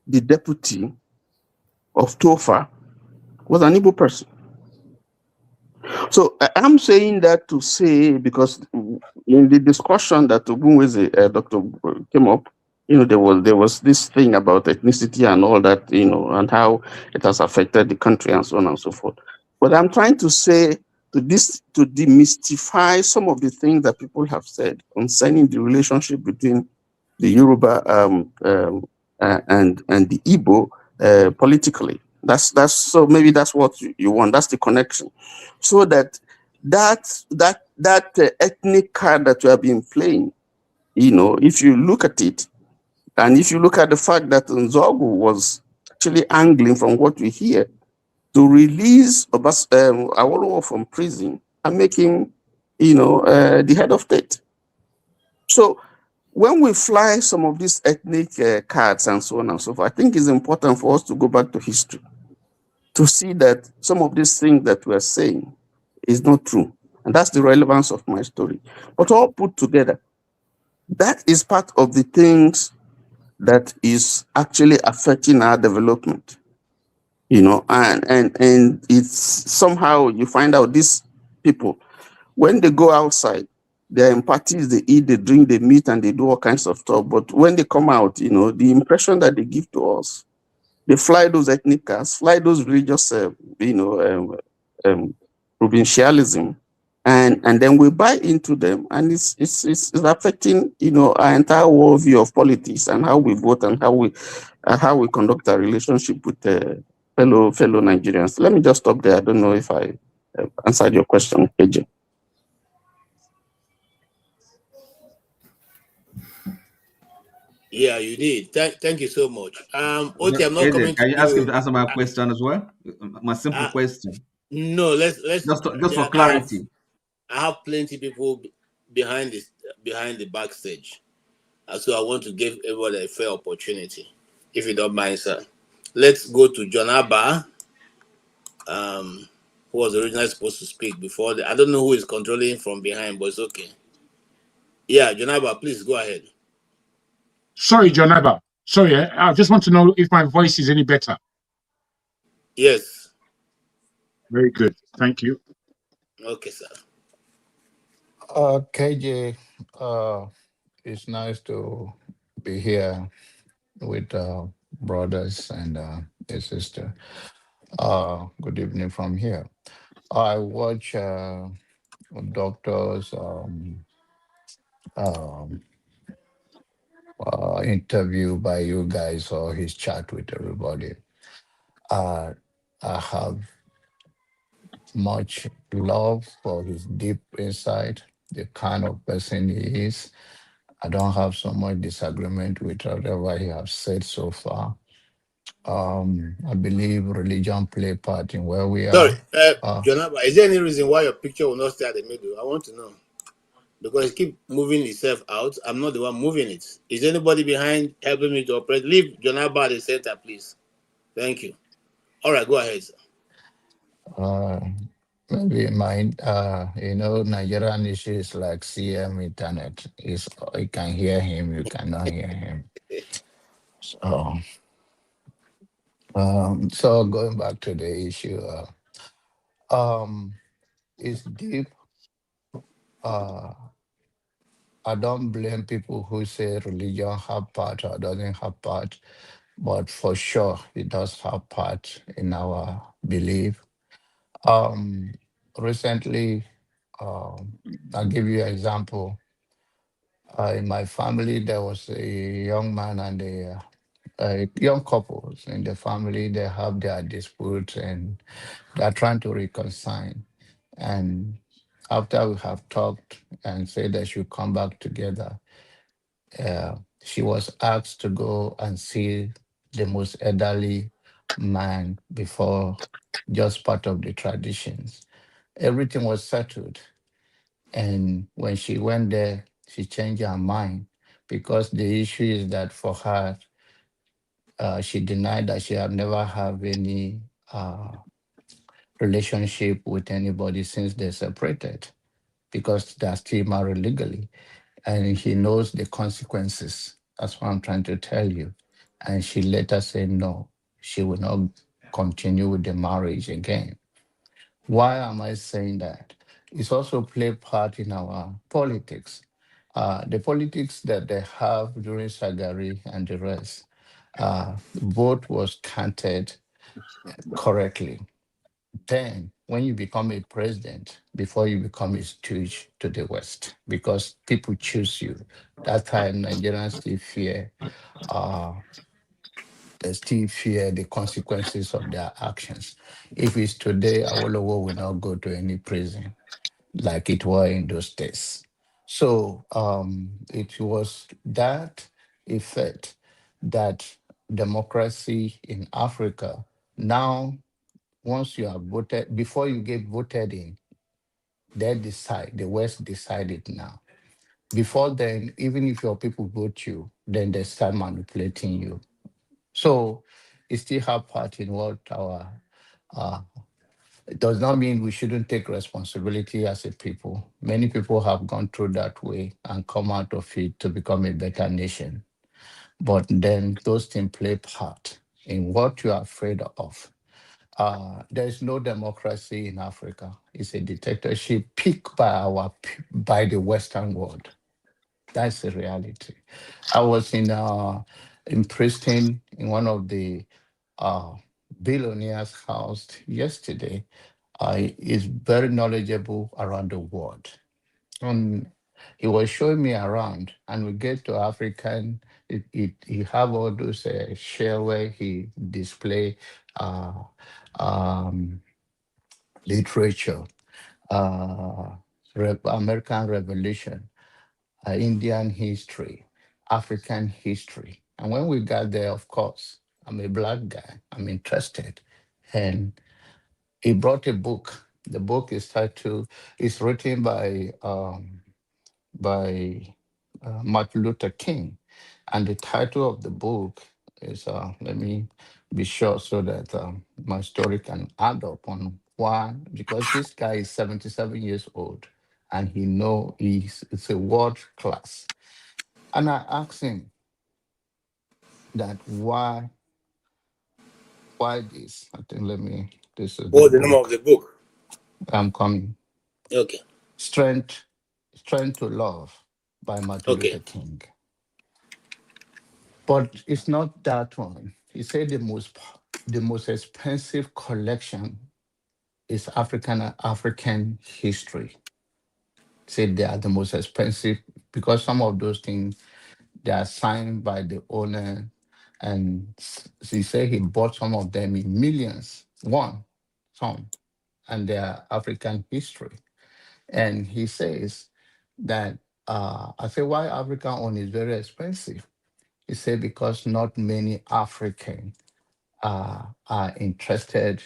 [SPEAKER 8] the deputy of Tofa was an Igbo person. So I'm saying that to say, because in the discussion that Ogbunwezeh, Dr. came up, there was this thing about ethnicity and all that, and how it has affected the country and so on and so forth. But I'm trying to say to demystify some of the things that people have said concerning the relationship between the Yoruba and the Igbo politically. So maybe that's what you want. That's the connection. So that ethnic card that we have been playing, if you look at it, and if you look at the fact that Nzogu was actually angling, from what we hear, to release Awolowo from prison and make him, the head of state. So when we fly some of these ethnic cards and so on and so forth, I think it's important for us to go back to history to see that some of these things that we're saying is not true. And that's the relevance of my story. But all put together, that is part of the things that is actually affecting our development. And it's somehow you find out these people, when they go outside, they're in parties, they eat, they drink, they meet, and they do all kinds of stuff. But when they come out, the impression that they give to us, they fly those ethnic cars, fly those religious, provincialism, and then we buy into them, and it's affecting, our entire worldview of politics and how we vote and how we conduct our relationship with fellow Nigerians. Let me just stop there. I don't know if I answered your question, KJ.
[SPEAKER 1] Yeah, you did. Thank you so much. Oti, I'm not coming
[SPEAKER 2] Agent,
[SPEAKER 1] to
[SPEAKER 2] can you ask him
[SPEAKER 1] you.
[SPEAKER 2] to answer my question as well? My simple
[SPEAKER 1] Uh,
[SPEAKER 2] question,
[SPEAKER 1] no, let's.
[SPEAKER 2] just for clarity.
[SPEAKER 1] I have plenty people behind this behind the backstage, so I want to give everybody a fair opportunity. If you don't mind, sir, let's go to John Abba, who was originally supposed to speak before. I don't know who is controlling from behind, but it's okay. Yeah, John Abba, please go ahead.
[SPEAKER 4] Sorry, Jonaba. Sorry, I just want to know if my voice is any better.
[SPEAKER 1] Yes.
[SPEAKER 4] Very good. Thank you.
[SPEAKER 1] Okay, sir.
[SPEAKER 9] KJ, it's nice to be here with brothers and a sister. Good evening from here. I watch doctors um, interview by you guys or his chat with everybody. Uh, I have much love for his deep insight, the kind of person he is. I don't have so much disagreement with whatever he has said so far. I believe religion play a part in where we
[SPEAKER 1] Sorry,
[SPEAKER 9] are.
[SPEAKER 1] John Abba, is there any reason why your picture will not stay at the middle? I want to know. Because it keep moving itself out. I'm not the one moving it. Is anybody behind helping me to operate? Leave John Abba at the center, please. Thank you. All right, go ahead, sir.
[SPEAKER 9] Uh, Maybe my, Nigerian issue is like CM internet. Is you can hear him, you cannot hear him. So, so going back to the issue, it's deep. Uh, I don't blame people who say religion have part or doesn't have part, but for sure it does have part in our belief. Um, Recently, I'll give you an example. In my family, there was a young man and a young couples in the family. They have their disputes and they're trying to reconcile. And after we have talked and said they should come back together, she was asked to go and see the most elderly man before, just part of the traditions. Everything was settled. And when she went there, she changed her mind because the issue is that for her, she denied that she had never had any relationship with anybody since they separated because they're still married legally. And he knows the consequences. That's what I'm trying to tell you. And she later said no, she will not continue with the marriage again. Why am I saying that? It's also play part in our politics. The politics that they have during Sagari and the rest, vote was counted correctly. Then, when you become a president, before you become a stooge to the West, because people choose you. That time, Nigerians still fear, uh, they still fear the consequences of their actions. If it's today, Awolowo will not go to any prison like it was in those days. So it was that effect that democracy in Africa now, once you are voted, before you get voted in, they decide, the West decide it now. Before then, even if your people vote you, then they start manipulating you. So it still have part in what our uh, it does not mean we shouldn't take responsibility as a people. Many people have gone through that way and come out of it to become a better nation. But then those things play part in what you are afraid of. There is no democracy in Africa. It's a dictatorship picked by by the Western world. That's the reality. I was in Princeton in one of the uh, billionaires' house yesterday. Is very knowledgeable around the world. And he was showing me around, and we get to African. He have all those share where he display uh, um, literature, uh, American Revolution, Indian history. African history. And when we got there, of course, I'm a black guy, I'm interested. And he brought a book. The book is titled, it's written by Martin Luther King. And the title of the book is, let me be sure so that my story can add up on why, because this guy is 77 years old and he know it's a world class. And I asked him that why this? I think this is the
[SPEAKER 1] What's the name of
[SPEAKER 9] book.
[SPEAKER 1] the book?
[SPEAKER 9] I'm coming.
[SPEAKER 1] Okay.
[SPEAKER 9] Strength, Strength to Love by Martin
[SPEAKER 1] Okay.
[SPEAKER 9] Luther King. But it's not that one. He said the most expensive collection is African history. Said they are the most expensive because some of those things they are signed by the owner, and he said he bought some of them in millions, some, and they are African history. And he says that I say why African one is very expensive. He said because not many Africans are interested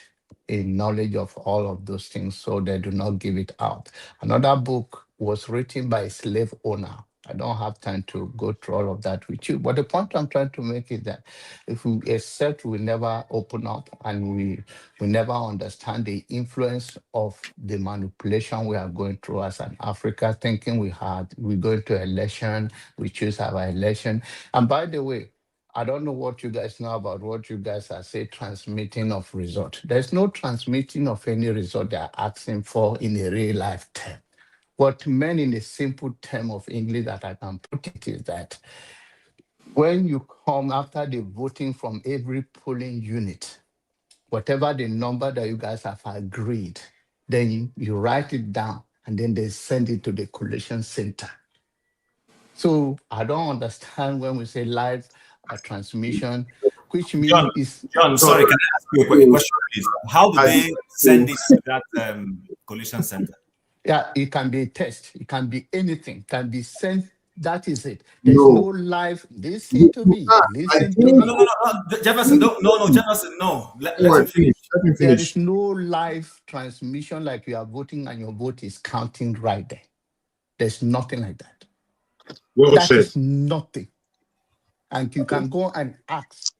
[SPEAKER 9] in knowledge of all of those things, so they do not give it out. Another book was written by a slave owner. I don't have time to go through all of that with you, but the point I'm trying to make is that if we accept, we never open up, and we never understand the influence of the manipulation we are going through as an Africa, thinking we go to election, we choose our election. And by the way, I don't know what you guys know about what you guys are saying, transmitting of result. There's no transmitting of any result they are asking for in a real life term. What meant in a simple term of English that I can put it is that when you come after the voting from every polling unit, whatever the number that you guys have agreed, then you write it down and then they send it to the collation center. So I don't understand when we say live transmission, which means is
[SPEAKER 3] John, sorry, can I ask you a question, please? How do they send it to that collision center?
[SPEAKER 9] yeah, it can be a test, it can be anything, can be sent. That is it. There's no
[SPEAKER 5] No.
[SPEAKER 9] live. Listen to me.
[SPEAKER 5] I
[SPEAKER 9] Listen to
[SPEAKER 5] think
[SPEAKER 3] No,
[SPEAKER 9] me.
[SPEAKER 3] no, no, no, Jefferson, no, Jefferson, no. Let him finish.
[SPEAKER 5] Let me
[SPEAKER 9] There is
[SPEAKER 5] finish.
[SPEAKER 9] no live transmission like you are voting and your vote is counting right there. There's nothing like that.
[SPEAKER 4] Well
[SPEAKER 9] That
[SPEAKER 4] said.
[SPEAKER 9] is nothing. And you can go and ask.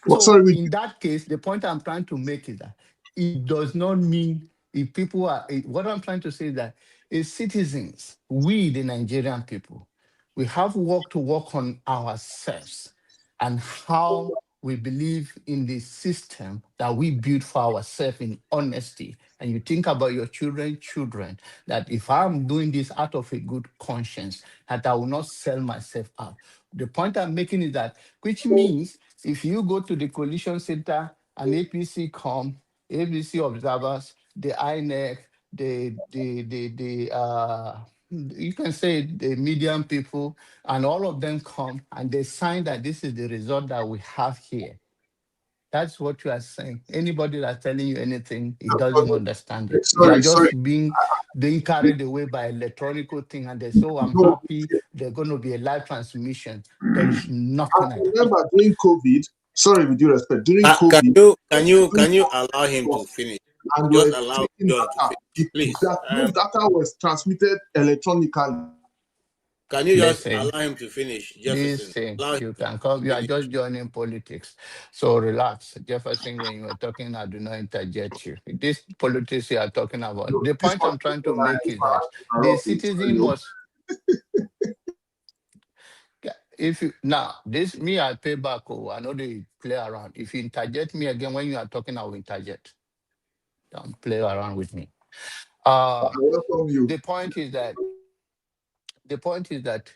[SPEAKER 5] Well,
[SPEAKER 9] So
[SPEAKER 5] sorry,
[SPEAKER 9] in that case, the point I'm trying to make is that it does not mean if people are, what I'm trying to say is that as citizens, we, the Nigerian people, we have work to work on ourselves and how we believe in the system that we build for ourselves in honesty. And you think about your children, that if I'm doing this out of a good conscience, that I will not sell myself out. The point I'm making is that, which means if you go to the coalition center and APC come, APC observers, the INEC, you can say the medium people, and all of them come and they sign that this is the result that we have here. That's what you are saying. Anybody that's telling you anything, he doesn't understand it. You are
[SPEAKER 5] sorry.
[SPEAKER 9] just being carried away by electronic thing, and they say, "Oh, I'm
[SPEAKER 5] No.
[SPEAKER 9] happy. There's going to be a live transmission." There is
[SPEAKER 5] I
[SPEAKER 9] nothing like that.
[SPEAKER 5] remember during COVID, sorry, with due respect, during
[SPEAKER 1] Can
[SPEAKER 5] COVID,
[SPEAKER 1] you allow him to finish?
[SPEAKER 5] and
[SPEAKER 1] Just
[SPEAKER 5] were
[SPEAKER 1] allow
[SPEAKER 5] taking
[SPEAKER 1] John to
[SPEAKER 5] data,
[SPEAKER 1] finish, please.
[SPEAKER 5] those data was transmitted electronically.
[SPEAKER 1] Can you just
[SPEAKER 9] Listen,
[SPEAKER 1] allow him to finish,
[SPEAKER 9] this
[SPEAKER 1] Jefferson?
[SPEAKER 9] thing,
[SPEAKER 1] Allow him
[SPEAKER 9] you
[SPEAKER 1] to
[SPEAKER 9] can come, you are
[SPEAKER 1] finish.
[SPEAKER 9] just joining politics. So relax. Jefferson, when you were talking, I do not interject you. This politics you are talking about.
[SPEAKER 5] No,
[SPEAKER 9] The
[SPEAKER 5] this
[SPEAKER 9] point
[SPEAKER 5] one
[SPEAKER 9] I'm trying to
[SPEAKER 5] is my
[SPEAKER 9] make is that the citizen
[SPEAKER 5] sorry.
[SPEAKER 9] must, if you now this me, I pay back. Oh, I know they play around. If you interject me again when you are talking, I will interject. Don't play around with me.
[SPEAKER 5] I
[SPEAKER 9] Uh
[SPEAKER 5] welcome you.
[SPEAKER 9] the point is that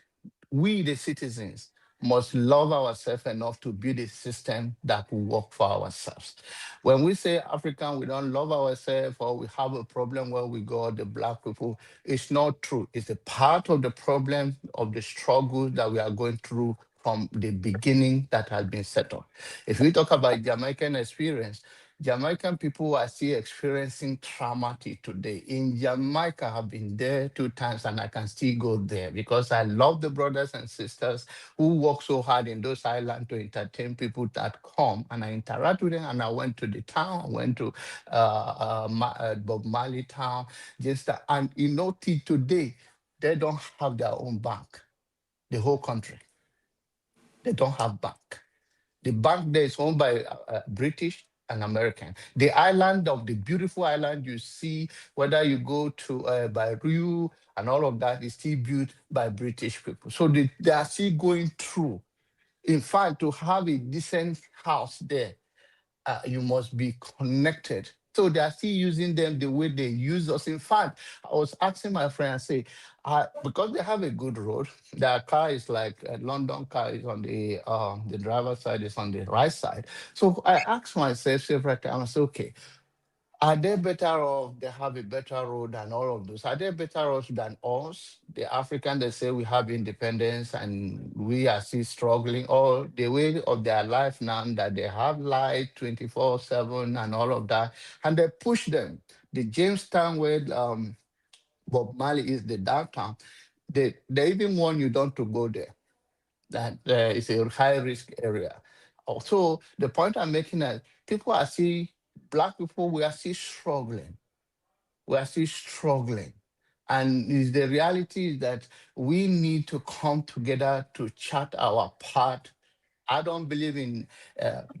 [SPEAKER 9] we, the citizens, must love ourselves enough to build a system that will work for ourselves. When we say African, we don't love ourselves or we have a problem where we go, the black people, it's not true. It's a part of the problem of the struggle that we are going through from the beginning that has been set up. If we talk about Jamaican experience, Jamaican people are still experiencing trauma till today. In Jamaica, I've been there 2 times and I can still go there because I love the brothers and sisters who work so hard in those islands to entertain people that come, and I interact with them. And I went to the town, I went to Bob Marley town, just and till today, they don't have their own bank. The whole country, they don't have bank. The bank there is owned by British and American. The island of the beautiful island you see, whether you go to by Rio and all of that, is still built by British people. So they are still going through. In fact, to have a decent house there, you must be connected. So they are still using them the way they use us. In fact, I was asking my friend, I say, because they have a good road, their car is like a London car is on the driver's side is on the right side. So I asked myself several times, I said, okay, are they better off? They have a better road and all of those. Are they better off than us? The African, they say we have independence and we are still struggling, or the way of their life now that they have light 24/7 and all of that, and they push them. The Jamestown where Bob Marley is the downtown, they even warn you don't to go there, that it's a high risk area. Also, the point I'm making is people are still, Black people, we are still struggling. We are still struggling. And the reality is that we need to come together to chart our path. I don't believe in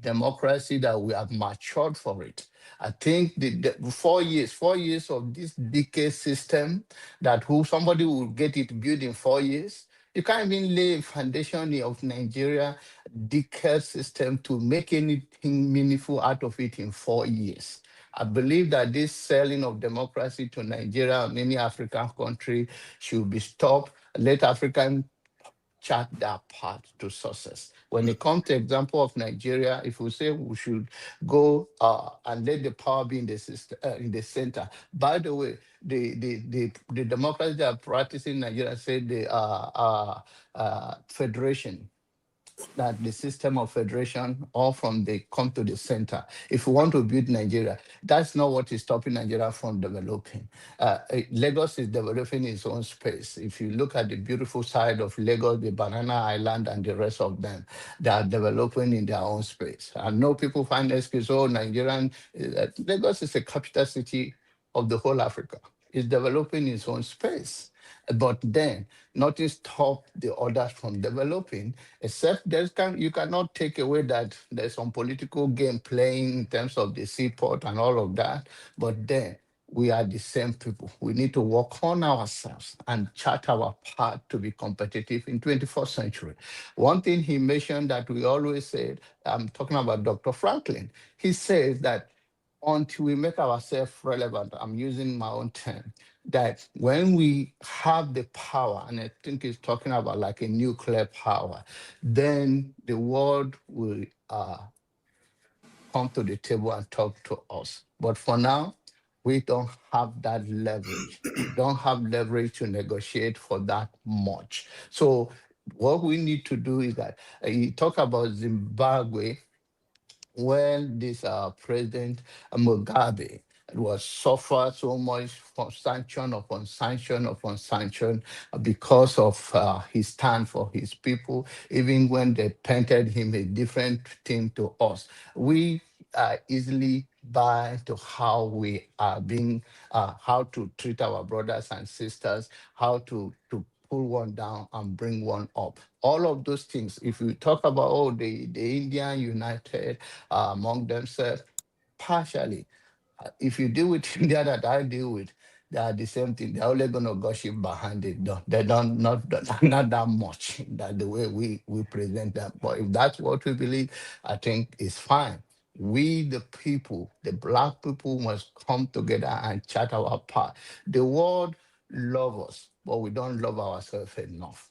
[SPEAKER 9] democracy that we have matured for it. I think the 4 years of this decay system that somebody will get it built in 4 years. You can't even lay a foundation of Nigeria decay system to make anything meaningful out of it in 4 years. I believe that this selling of democracy to Nigeria and many African countries should be stopped. Let African chart their path to success. When it comes to example of Nigeria, if we say we should go and let the power be in the system, in the center. By the way, the democracy that are practicing Nigeria say the federation, that the system of federation all from they come to the center. If we want to build Nigeria, that's not what is stopping Nigeria from developing. Lagos is developing its own space. If you look at the beautiful side of Lagos, the Banana Island and the rest of them, they are developing in their own space. I know people find excuse, oh, Lagos is a capital city of the whole Africa. It's developing its own space. But then nothing stops the others from developing, except you cannot take away that there's some political game playing in terms of the seaport and all of that. But then we are the same people. We need to work on ourselves and chart our path to be competitive in 21st century. One thing he mentioned that we always said, I'm talking about Dr. Franklin, he says that until we make ourselves relevant, I'm using my own term, that when we have the power, and I think he's talking about like a nuclear power, then the world will come to the table and talk to us. But for now, we don't have that leverage. We don't have leverage to negotiate for that much. So what we need to do is that you talk about Zimbabwe, when this President Mugabe was suffered so much from sanction upon sanction upon sanction because of his stand for his people, even when they painted him a different thing to us. We easily buy to how we are being, how to treat our brothers and sisters, how to pull one down and bring one up. All of those things, if you talk about, oh, the Indian United among themselves, partially. If you deal with India that I deal with, they are the same thing. They're only going to gossip behind it. They don't, not that much, that the way we present them. But if that's what we believe, I think it's fine. We, the people, the Black people, must come together and chart our path. The world loves us, but we don't love ourselves enough.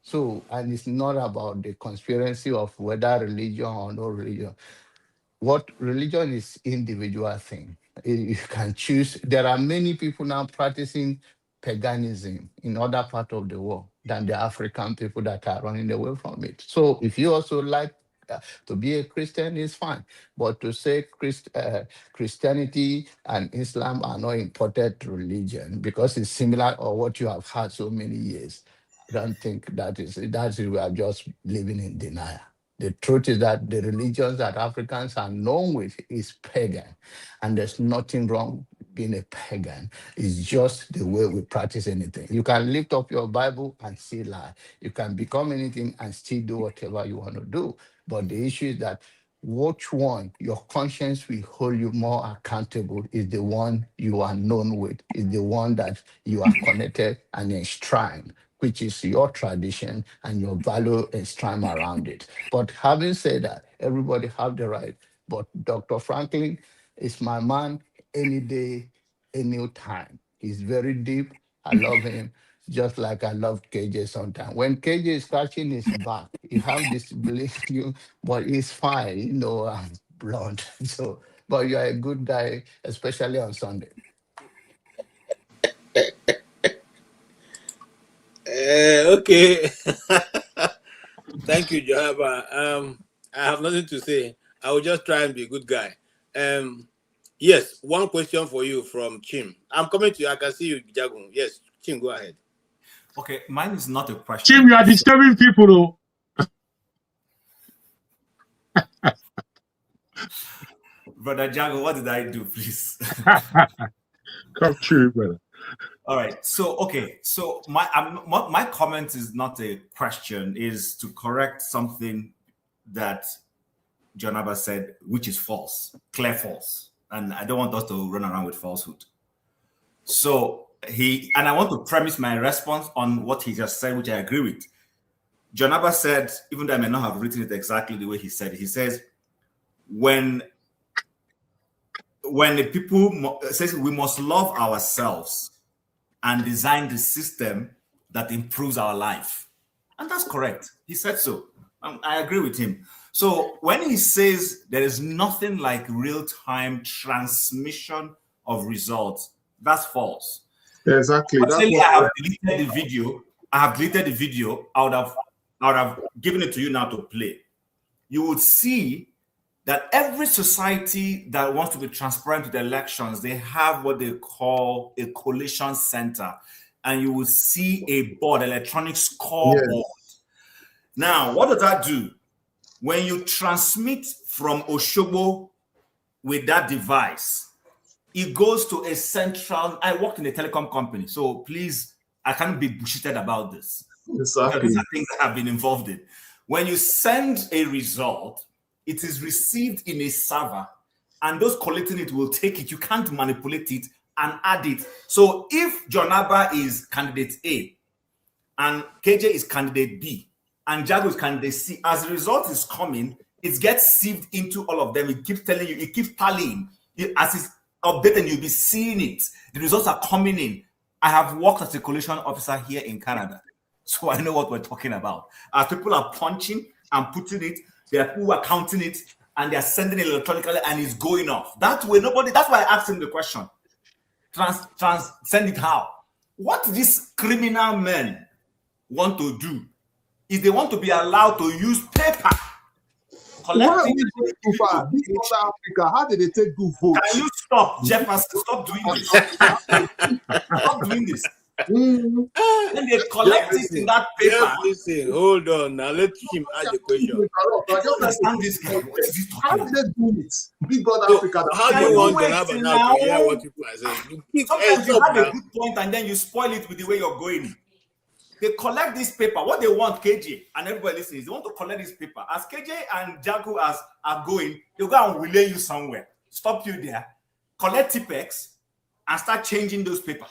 [SPEAKER 9] So, and it's not about the conspiracy of whether religion or no religion. What religion is individual thing. You can choose. There are many people now practicing paganism in other parts of the world than the African people that are running away from it. So if you also like To be a Christian is fine, but to say Christianity and Islam are not imported religion because it's similar or what you have had so many years, I don't think that's we are just living in denial. The truth is that the religions that Africans are known with is pagan, and there's nothing wrong being a pagan. It's just the way we practice anything. You can lift up your Bible and still lie. You can become anything and still do whatever you want to do. But the issue is that which one your conscience will hold you more accountable is the one you are known with, is the one that you are connected and enshrined, which is your tradition and your value enshrined around it. But having said that, everybody have the right. But Dr. Franklin is my man any day, any time. He's very deep. I love him just like I love KJ sometimes. When KJ is scratching his back, you have this belief you, but it's fine, I'm blunt. So, but you are a good guy, especially on Sunday.
[SPEAKER 1] Okay. Thank you, Johaba. I have nothing to say. I will just try and be a good guy. Yes, one question for you from Chim. I'm coming to you. I can see you, Jagun. Yes, Chim, go ahead.
[SPEAKER 3] Okay, mine is not a question.
[SPEAKER 4] Chim, you are disturbing people, though.
[SPEAKER 3] Brother Jago, what did I do, please?
[SPEAKER 4] Come true, brother.
[SPEAKER 3] All right. So my comment is not a question, is to correct something that Jonaba said, which is false, clear false. And I don't want us to run around with falsehood. So I want to premise my response on what he just said, which I agree with. Jonaba said, even though I may not have written it exactly the way he said it, he says, when the people says we must love ourselves and design the system that improves our life. And that's correct. He said so. I agree with him. So when he says there is nothing like real-time transmission of results, that's false.
[SPEAKER 5] Exactly.
[SPEAKER 3] Actually, I have deleted the video. I would have given it to you now to play. You would see that every society that wants to be transparent with the elections, they have what they call a collation center. And you will see a board, electronic scoreboard. Yes. Now, what does that do? When you transmit from Oshobo with that device, it goes to a central. I worked in a telecom company, so please, I can't be bullshitted about this.
[SPEAKER 5] Exactly.
[SPEAKER 3] These are things that I've been involved in. When you send a result, it is received in a server, and those collecting it will take it. You can't manipulate it and add it. So if Jonaba is candidate A and KJ is candidate B and Jago is candidate C, as the result is coming, it gets sieved into all of them. It keeps telling you, it keeps tallying. As it's updating, you'll be seeing it. The results are coming in. I have worked as a collation officer here in Canada, so I know what we're talking about. As people are punching and putting it, there are people who are counting it, and they're sending it electronically, and it's going off. That way, that's why I asked him the question. Send it how? What these criminal men want to do is they want to be allowed to use paper.
[SPEAKER 5] Why this South Africa? How did they take good votes?
[SPEAKER 3] Can you stop, Jefferson? Stop doing this. Stop doing this. When they collect it in that paper.
[SPEAKER 1] Listen, hold on. Now let him ask the question.
[SPEAKER 3] I don't understand this guy. What is he talking
[SPEAKER 5] about? How did they do it? Big brother Africa.
[SPEAKER 1] How do you want to now to hear what people are saying?
[SPEAKER 3] Sometimes you have a good point and then you spoil it with the way you're going. They collect this paper. What they want, KJ and everybody listening, they want to collect this paper. As KJ and Jago are going, they'll go and relay you somewhere. Stop you there. Collect TPEX and start changing those papers.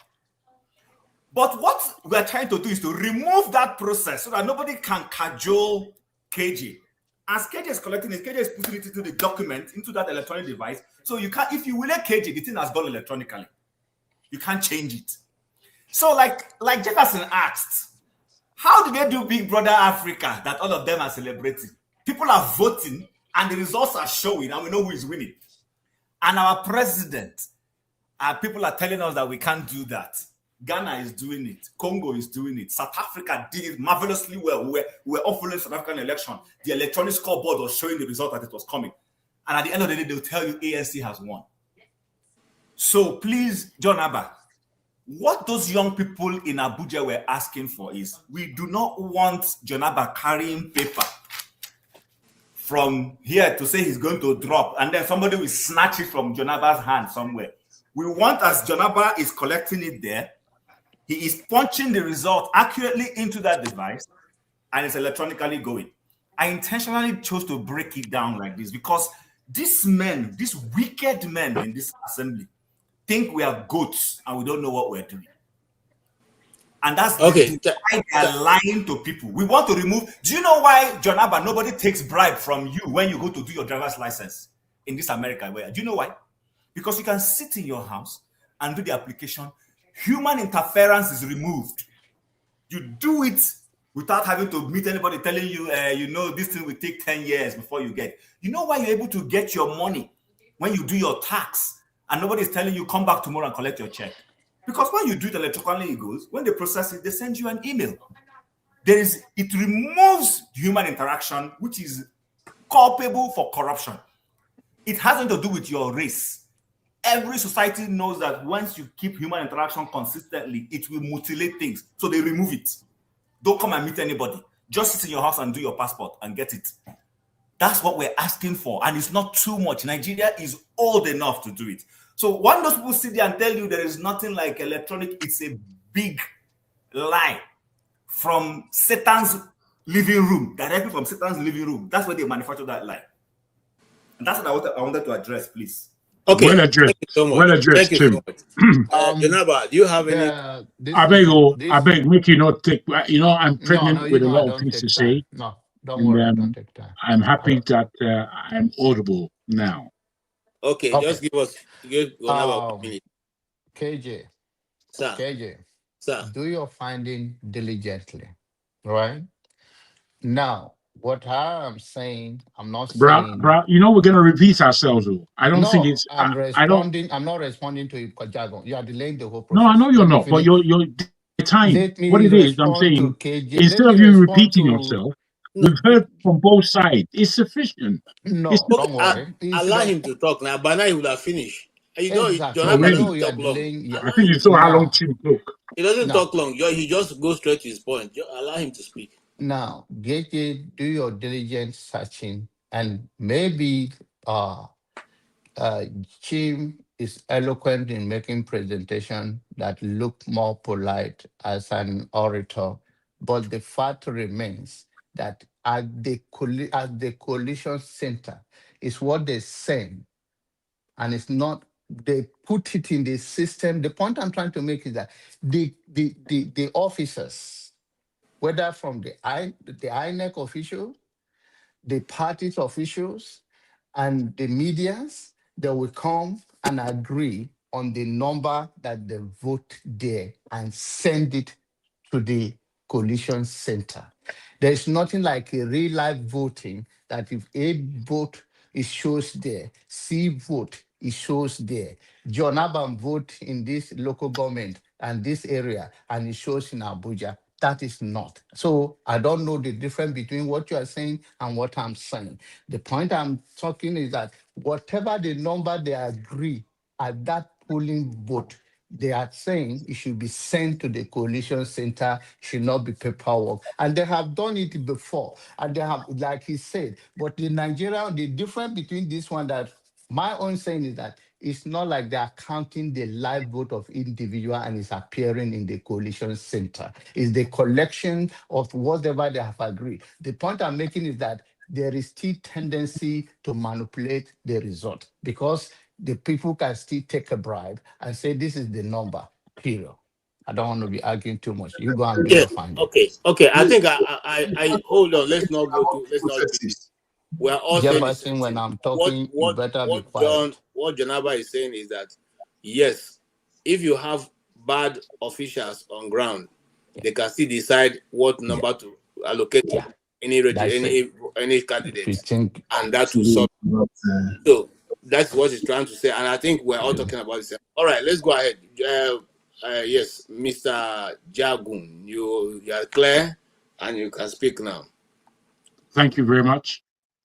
[SPEAKER 3] But what we're trying to do is to remove that process so that nobody can cajole KJ. As KJ is collecting it, KJ is putting it into the document, into that electronic device. So you can't, if you relay KJ, the thing has gone electronically. You can't change it. So like Jefferson asked, how do they do Big Brother Africa that all of them are celebrating? People are voting and the results are showing and we know who is winning. And our president, people are telling us that we can't do that. Ghana is doing it. Congo is doing it. South Africa did it marvelously well. We were all following South African election. The electronic scoreboard was showing the result that it was coming. And at the end of the day, they'll tell you ANC has won. So please, John Abba, what those young people in Abuja were asking for is, we do not want John Abba carrying paper from here to say he's going to drop, and then somebody will snatch it from John Abba's hand somewhere. We want, as John Abba is collecting it there, he is punching the result accurately into that device, and it's electronically going. I intentionally chose to break it down like this because these men, these wicked men in this assembly, think we are goats and we don't know what we're doing. And that's
[SPEAKER 1] okay.
[SPEAKER 3] Why they are lying to people. We want to remove. Do you know why, John Abba, nobody takes bribe from you when you go to do your driver's license in this America? Do you know why? Because you can sit in your house and do the application. Human interference is removed. You do it without having to meet anybody telling you, this thing will take 10 years before you get. You know why you're able to get your money when you do your tax and nobody's telling you, come back tomorrow and collect your check? Because when you do it electronically, it goes. When they process it, they send you an email. It removes human interaction, which is culpable for corruption. It has nothing to do with your race. Every society knows that once you keep human interaction consistently, it will mutilate things. So they remove it. Don't come and meet anybody. Just sit in your house and do your passport and get it. That's what we're asking for. And it's not too much. Nigeria is old enough to do it. So when those people sit there and tell you there is nothing like electronic, it's a big lie from Satan's living room, directly from Satan's living room. That's where they manufacture that lie. And that's what I wanted to address, please.
[SPEAKER 1] Okay.
[SPEAKER 4] Well addressed.
[SPEAKER 1] Thank you so much.
[SPEAKER 4] Well addressed,
[SPEAKER 1] Thank you
[SPEAKER 4] Tim.
[SPEAKER 1] so much. Janaba, do you have any?
[SPEAKER 4] I beg, make you not take. I'm pregnant with a lot of things to say.
[SPEAKER 9] No, don't worry. Don't take time.
[SPEAKER 4] I'm happy that I'm audible now.
[SPEAKER 1] Okay, just give us another minute.
[SPEAKER 9] KJ.
[SPEAKER 1] Sir.
[SPEAKER 9] KJ.
[SPEAKER 1] Sir.
[SPEAKER 9] Do your finding diligently, right? Now, what I am saying, I'm not saying.
[SPEAKER 4] Bro, we're going to repeat ourselves. Though. I don't think it's.
[SPEAKER 9] I'm not responding to you, Kajago. You are delaying the whole process.
[SPEAKER 4] No, I know you're not, but you're time. What it is, I'm saying, instead of you repeating yourself, we've heard from both sides. It's sufficient.
[SPEAKER 9] No, don't worry.
[SPEAKER 1] Allow him to talk now. By now he would have finished. You know,
[SPEAKER 9] exactly.
[SPEAKER 1] John Abba doesn't talk long.
[SPEAKER 4] I think you saw how long Tim took.
[SPEAKER 1] He doesn't talk long. He just goes straight to his point. Just allow him to speak.
[SPEAKER 9] Now, Gege, do your diligent searching, and maybe Jim is eloquent in making presentation that look more polite as an orator, but the fact remains that at the coalition center is what they send, and it's not. They put it in the system. The point I'm trying to make is that the officers, whether from the INEC officials, the party's officials, and the medias, they will come and agree on the number that they vote there and send it to the coalition center. There's nothing like a real life voting that if A vote, it shows there. C vote, it shows there. John Abba vote in this local government and this area, and it shows in Abuja. That is not. So I don't know the difference between what you are saying and what I'm saying. The point I'm talking is that whatever the number they agree at that polling vote, they are saying it should be sent to the coalition center, should not be paperwork. And they have done it before. And they have, like he said, but the difference between this one, that my own saying is that it's not like they are counting the live vote of individual and it's appearing in the coalition center. It's the collection of whatever they have agreed. The point I'm making is that there is still tendency to manipulate the result because the people can still take a bribe and say this is the number, period. I don't want to be arguing too much. You go and do your finding.
[SPEAKER 1] Okay. I think I hold on. Let's not do this. We're all
[SPEAKER 9] saying when I'm talking, you better be quiet.
[SPEAKER 1] What John Abba is saying is that, yes, if you have bad officials on ground, they can still decide what number to allocate to any candidate, and that will solve. So that's what he's trying to say, and I think we're all talking about this. All right, let's go ahead. Yes, Mr. Jagun, you are clear and you can speak now.
[SPEAKER 4] Thank you very much.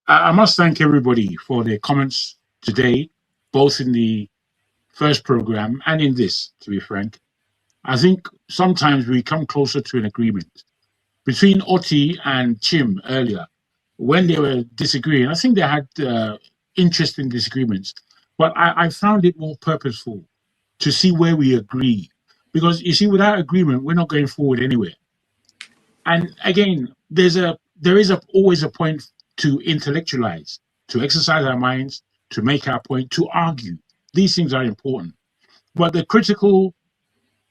[SPEAKER 4] I must thank everybody for their comments today, both in the first program and in this, to be frank. I think sometimes we come closer to an agreement. Between Oti and Chim earlier, when they were disagreeing, I think they had interesting disagreements, but I found it more purposeful to see where we agree. Because you see, without agreement, we're not going forward anywhere. And again, there is always a point to intellectualize, to exercise our minds, to make our point, to argue. These things are important. But the critical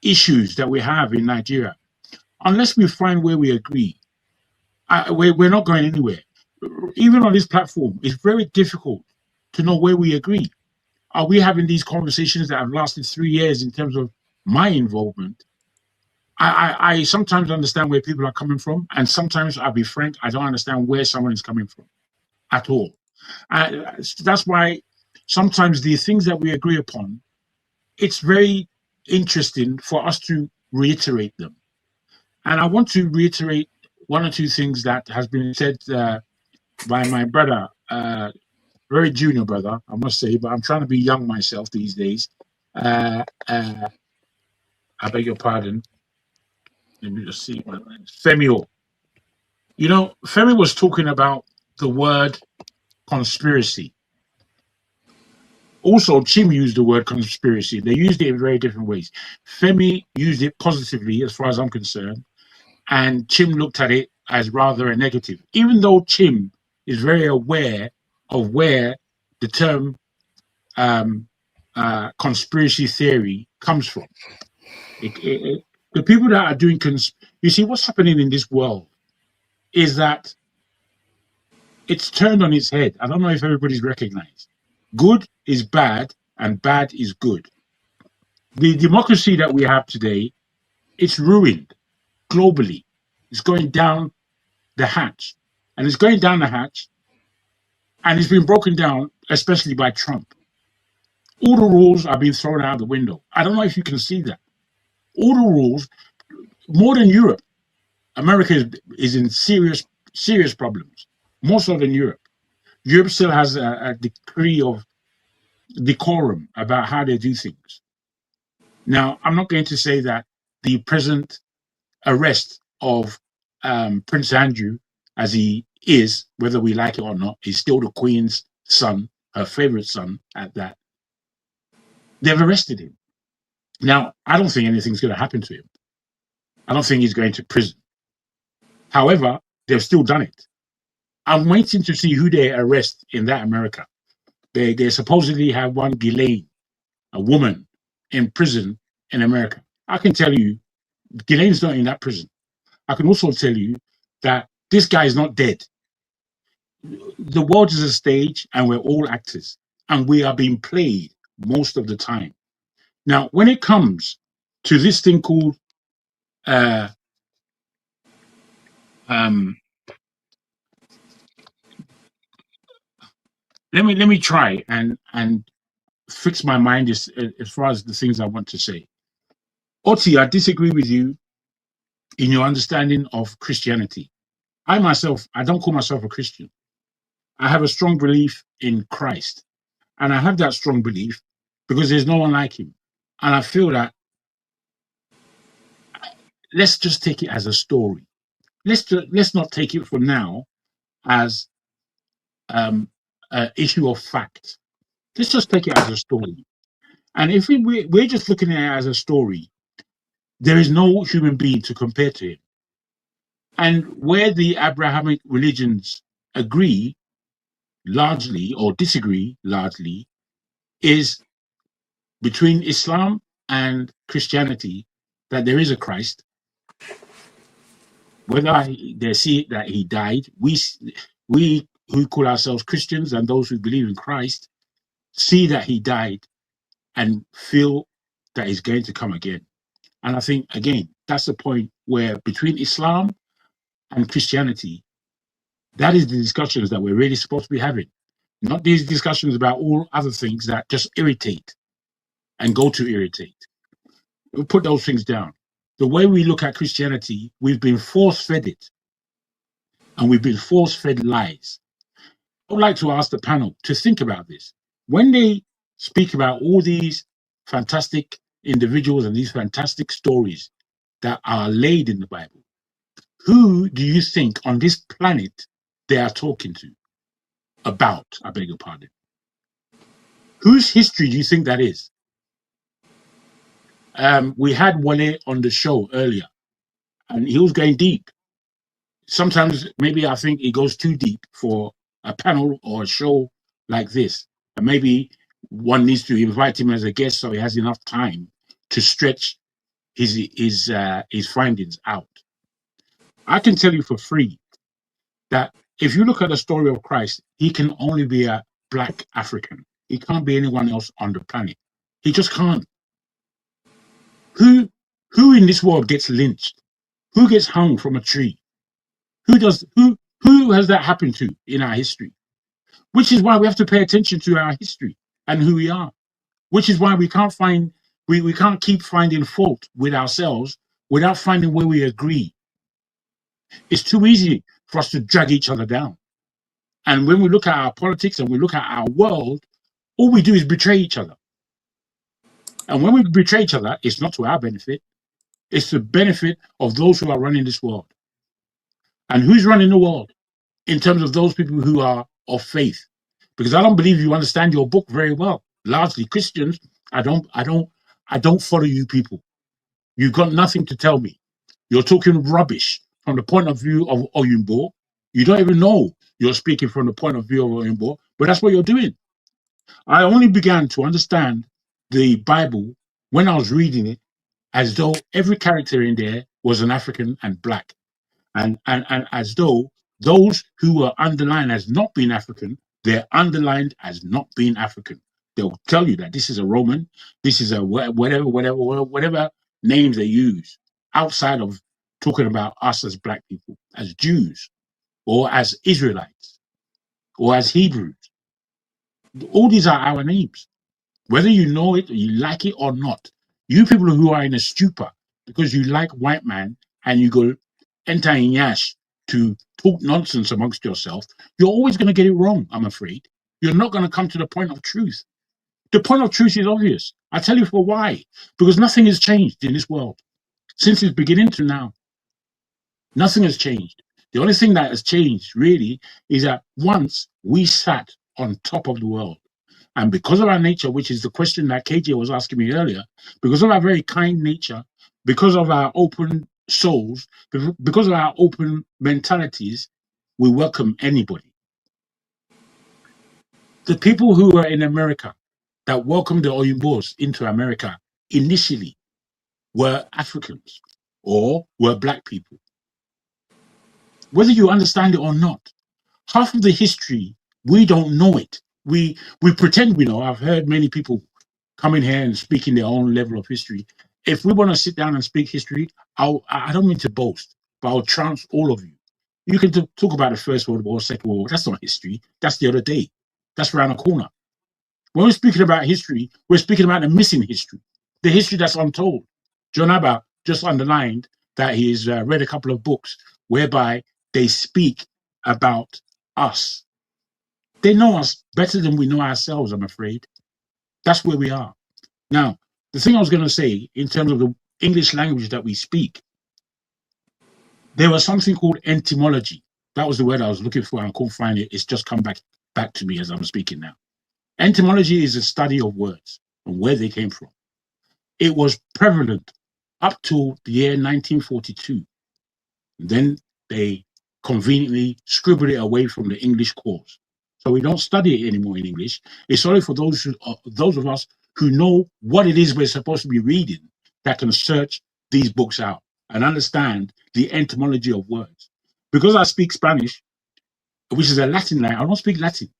[SPEAKER 4] issues that we have in Nigeria, unless we find where we agree, we're not going anywhere. Even on this platform, it's very difficult to know where we agree. Are we having these conversations that have lasted 3 years in terms of my involvement? I sometimes understand where people are coming from, and sometimes, I'll be frank, I don't understand where someone is coming from at all. That's why sometimes the things that we agree upon, it's very interesting for us to reiterate them. And I want to reiterate one or two things that has been said by my brother, very junior brother, I must say, but I'm trying to be young myself these days. I beg your pardon. Let me just see. Femio. You know, Femi was talking about the word conspiracy. Also, Chim used the word conspiracy. They used it in very different ways. Femi used it positively, as far as I'm concerned, and Chim looked at it as rather a negative, even though Chim is very aware of where the term conspiracy theory comes from. The people that are doing you see, what's happening in this world is that it's turned on its head. I don't know if everybody's recognized. Good is bad and bad is good. The democracy that we have today, it's ruined globally. It's going down the hatch. And it's going down the hatch, and it's been broken down, especially by Trump. All the rules are being thrown out the window. I don't know if you can see that. All the rules, more than Europe. America is in serious problems, more so than Europe. Europe still has a degree of decorum about how they do things. Now, I'm not going to say that the present arrest of Prince Andrew, as he is, whether we like it or not, is still the Queen's son, her favorite son at that. They've arrested him. Now, I don't think anything's going to happen to him. I don't think he's going to prison. However, they've still done it. I'm waiting to see who they arrest in that America. They supposedly have one Ghislaine, a woman, in prison in America. I can tell you, Ghislaine's not in that prison. I can also tell you that this guy is not dead. The world is a stage, and we're all actors, and we are being played most of the time. Now, when it comes to this thing called let me try and fix my mind as far as the things I want to say. Oti, I disagree with you in your understanding of Christianity. I myself, I don't call myself a Christian. I have a strong belief in Christ. And I have that strong belief because there's no one like him. And I feel that let's just take it as a story. Let's not take it for now as an issue of fact. Let's just take it as a story. And if we're just looking at it as a story, there is no human being to compare to him. And where the Abrahamic religions agree largely or disagree largely is between Islam and Christianity, that there is a Christ. Whether they see that he died, we who call ourselves Christians and those who believe in Christ see that he died and feel that he's going to come again. And I think, again, that's the point where between Islam and Christianity, that is the discussions that we're really supposed to be having. Not these discussions about all other things that just irritate and go to irritate. We'll put those things down. The way we look at Christianity, we've been force-fed it. And we've been force-fed lies. I would like to ask the panel to think about this. When they speak about all these fantastic individuals and these fantastic stories that are laid in the Bible, who do you think on this planet they are talking to? About, I beg your pardon. Whose history do you think that is? We had Wale on the show earlier, and he was going deep. Sometimes maybe I think he goes too deep for a panel or a show like this. And maybe one needs to invite him as a guest so he has enough time to stretch his findings out. I can tell you for free that if you look at the story of Christ, he can only be a Black African. He can't be anyone else on the planet. He just can't. Who in this world gets lynched? Who gets hung from a tree? Who has that happened to in our history? Which is why we have to pay attention to our history and who we are. Which is why we can't keep finding fault with ourselves without finding where we agree. It's too easy for us to drag each other down. And when we look at our politics and we look at our world, all we do is betray each other. And when we betray each other, it's not to our benefit. It's the benefit of those who are running this world. And who's running the world in terms of those people who are of faith? Because I don't believe you understand your book very well. Largely Christians, I don't follow you people. You've got nothing to tell me. You're talking rubbish from the point of view of Oyunbo. You don't even know you're speaking from the point of view of Oyunbo, but that's what you're doing. I only began to understand the Bible when I was reading it as though every character in there was an African and Black. And as though those who were underlined as not being African, they're underlined as not being African. They'll tell you that this is a Roman, this is a whatever names they use outside of talking about us as Black people, as Jews, or as Israelites, or as Hebrews. All these are our names. Whether you know it or you like it or not, you people who are in a stupor because you like white man and you go enter in Yash to talk nonsense amongst yourself, you're always going to get it wrong, I'm afraid. You're not going to come to the point of truth. The point of truth is obvious. I tell you for why. Because nothing has changed in this world. Since its beginning to now, nothing has changed. The only thing that has changed, really, is that once we sat on top of the world, and because of our nature, which is the question that KJ was asking me earlier, because of our very kind nature, because of our open souls, because of our open mentalities, we welcome anybody. The people who were in America that welcomed the Oyimbos into America initially were Africans or were Black people. Whether you understand it or not, half of the history, we don't know it. We pretend we know. I've heard many people come in here and speak in their own level of history. If we want to sit down and speak history, I don't mean to boast, but I'll trounce all of you. You can talk about the First World War, Second World War. That's not history. That's the other day. That's around the corner. When we're speaking about history, we're speaking about the missing history, the history that's untold. John Abba just underlined that he's read a couple of books whereby they speak about us. They know us better than we know ourselves, I'm afraid. That's where we are. Now, the thing I was going to say in terms of the English language that we speak, there was something called etymology. That was the word I was looking for and I couldn't find it. It's just come back to me as I'm speaking now. Etymology is a study of words and where they came from. It was prevalent up to the year 1942. Then they conveniently scribbled it away from the English course. So we don't study it anymore in English. It's only for those of us who know what it is we're supposed to be reading that can search these books out and understand the etymology of words. Because I speak Spanish, which is a Latin language, I don't speak Latin.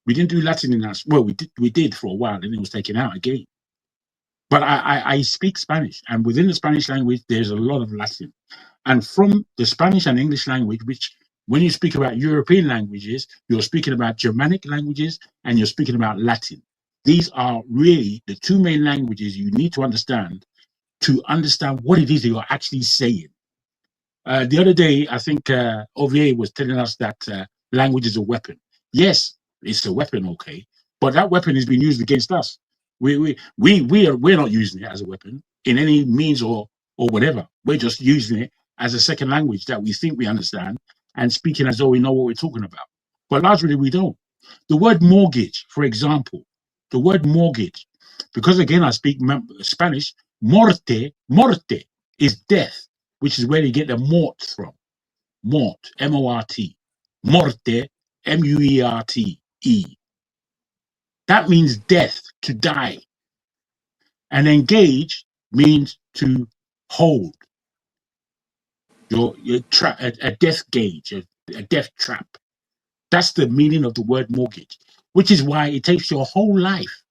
[SPEAKER 4] We didn't do Latin in us. Well, we did for a while, and it was taken out again. But I speak Spanish, and within the Spanish language, there's a lot of Latin. And from the Spanish and English language, which when you speak about European languages, you're speaking about Germanic languages and you're speaking about Latin. These are really the two main languages you need to understand to understand what it is that you're actually saying. The other day, I think Ovier was telling us that language is a weapon. Yes, it's a weapon, okay, but that weapon is being used against us. We're not using it as a weapon in any means or whatever. We're just using it as a second language that we think we understand and speaking as though we know what we're talking about. But largely we don't. The word mortgage, for example, the word mortgage, because again I speak Spanish, morte is death, which is where you get the mort from. Mort, M-O-R-T. Morte, M-U-E-R-T-E. That means death, to die. And engage means to hold. Your a death gauge, a death trap. That's the meaning of the word mortgage, which is why it takes your whole life.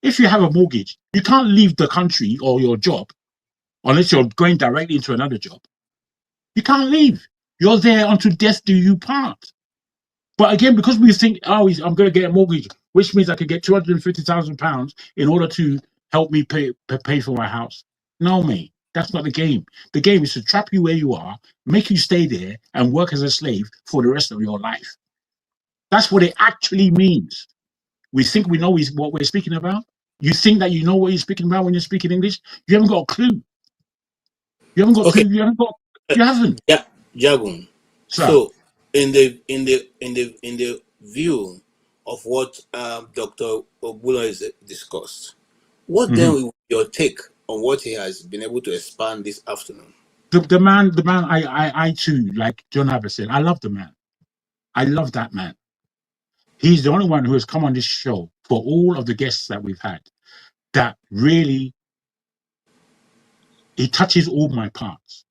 [SPEAKER 4] If you have a mortgage, you can't leave the country or your job unless you're going directly into another job. You can't leave. You're there until death do you part. But again, because we think, oh, I'm going to get a mortgage, which means I could get £250,000 in order to help me pay for my house. No, mate, that's not the game. The game is to trap you where you are, make you stay there, and work as a slave for the rest of your life. That's what it actually means. We think we know what we're speaking about. You think that you know what you're speaking about when you're speaking English. You haven't got a clue. You haven't got a clue. You haven't.
[SPEAKER 1] Yeah, Jagun. So, in the view of what Dr. Ogbunwezeh discussed, what then will be your take on what he has been able to expand this afternoon?
[SPEAKER 4] The man, I too, like John Haber said, I love the man. I love that man. He's the only one who has come on this show for all of the guests that we've had that really, he touches all my parts,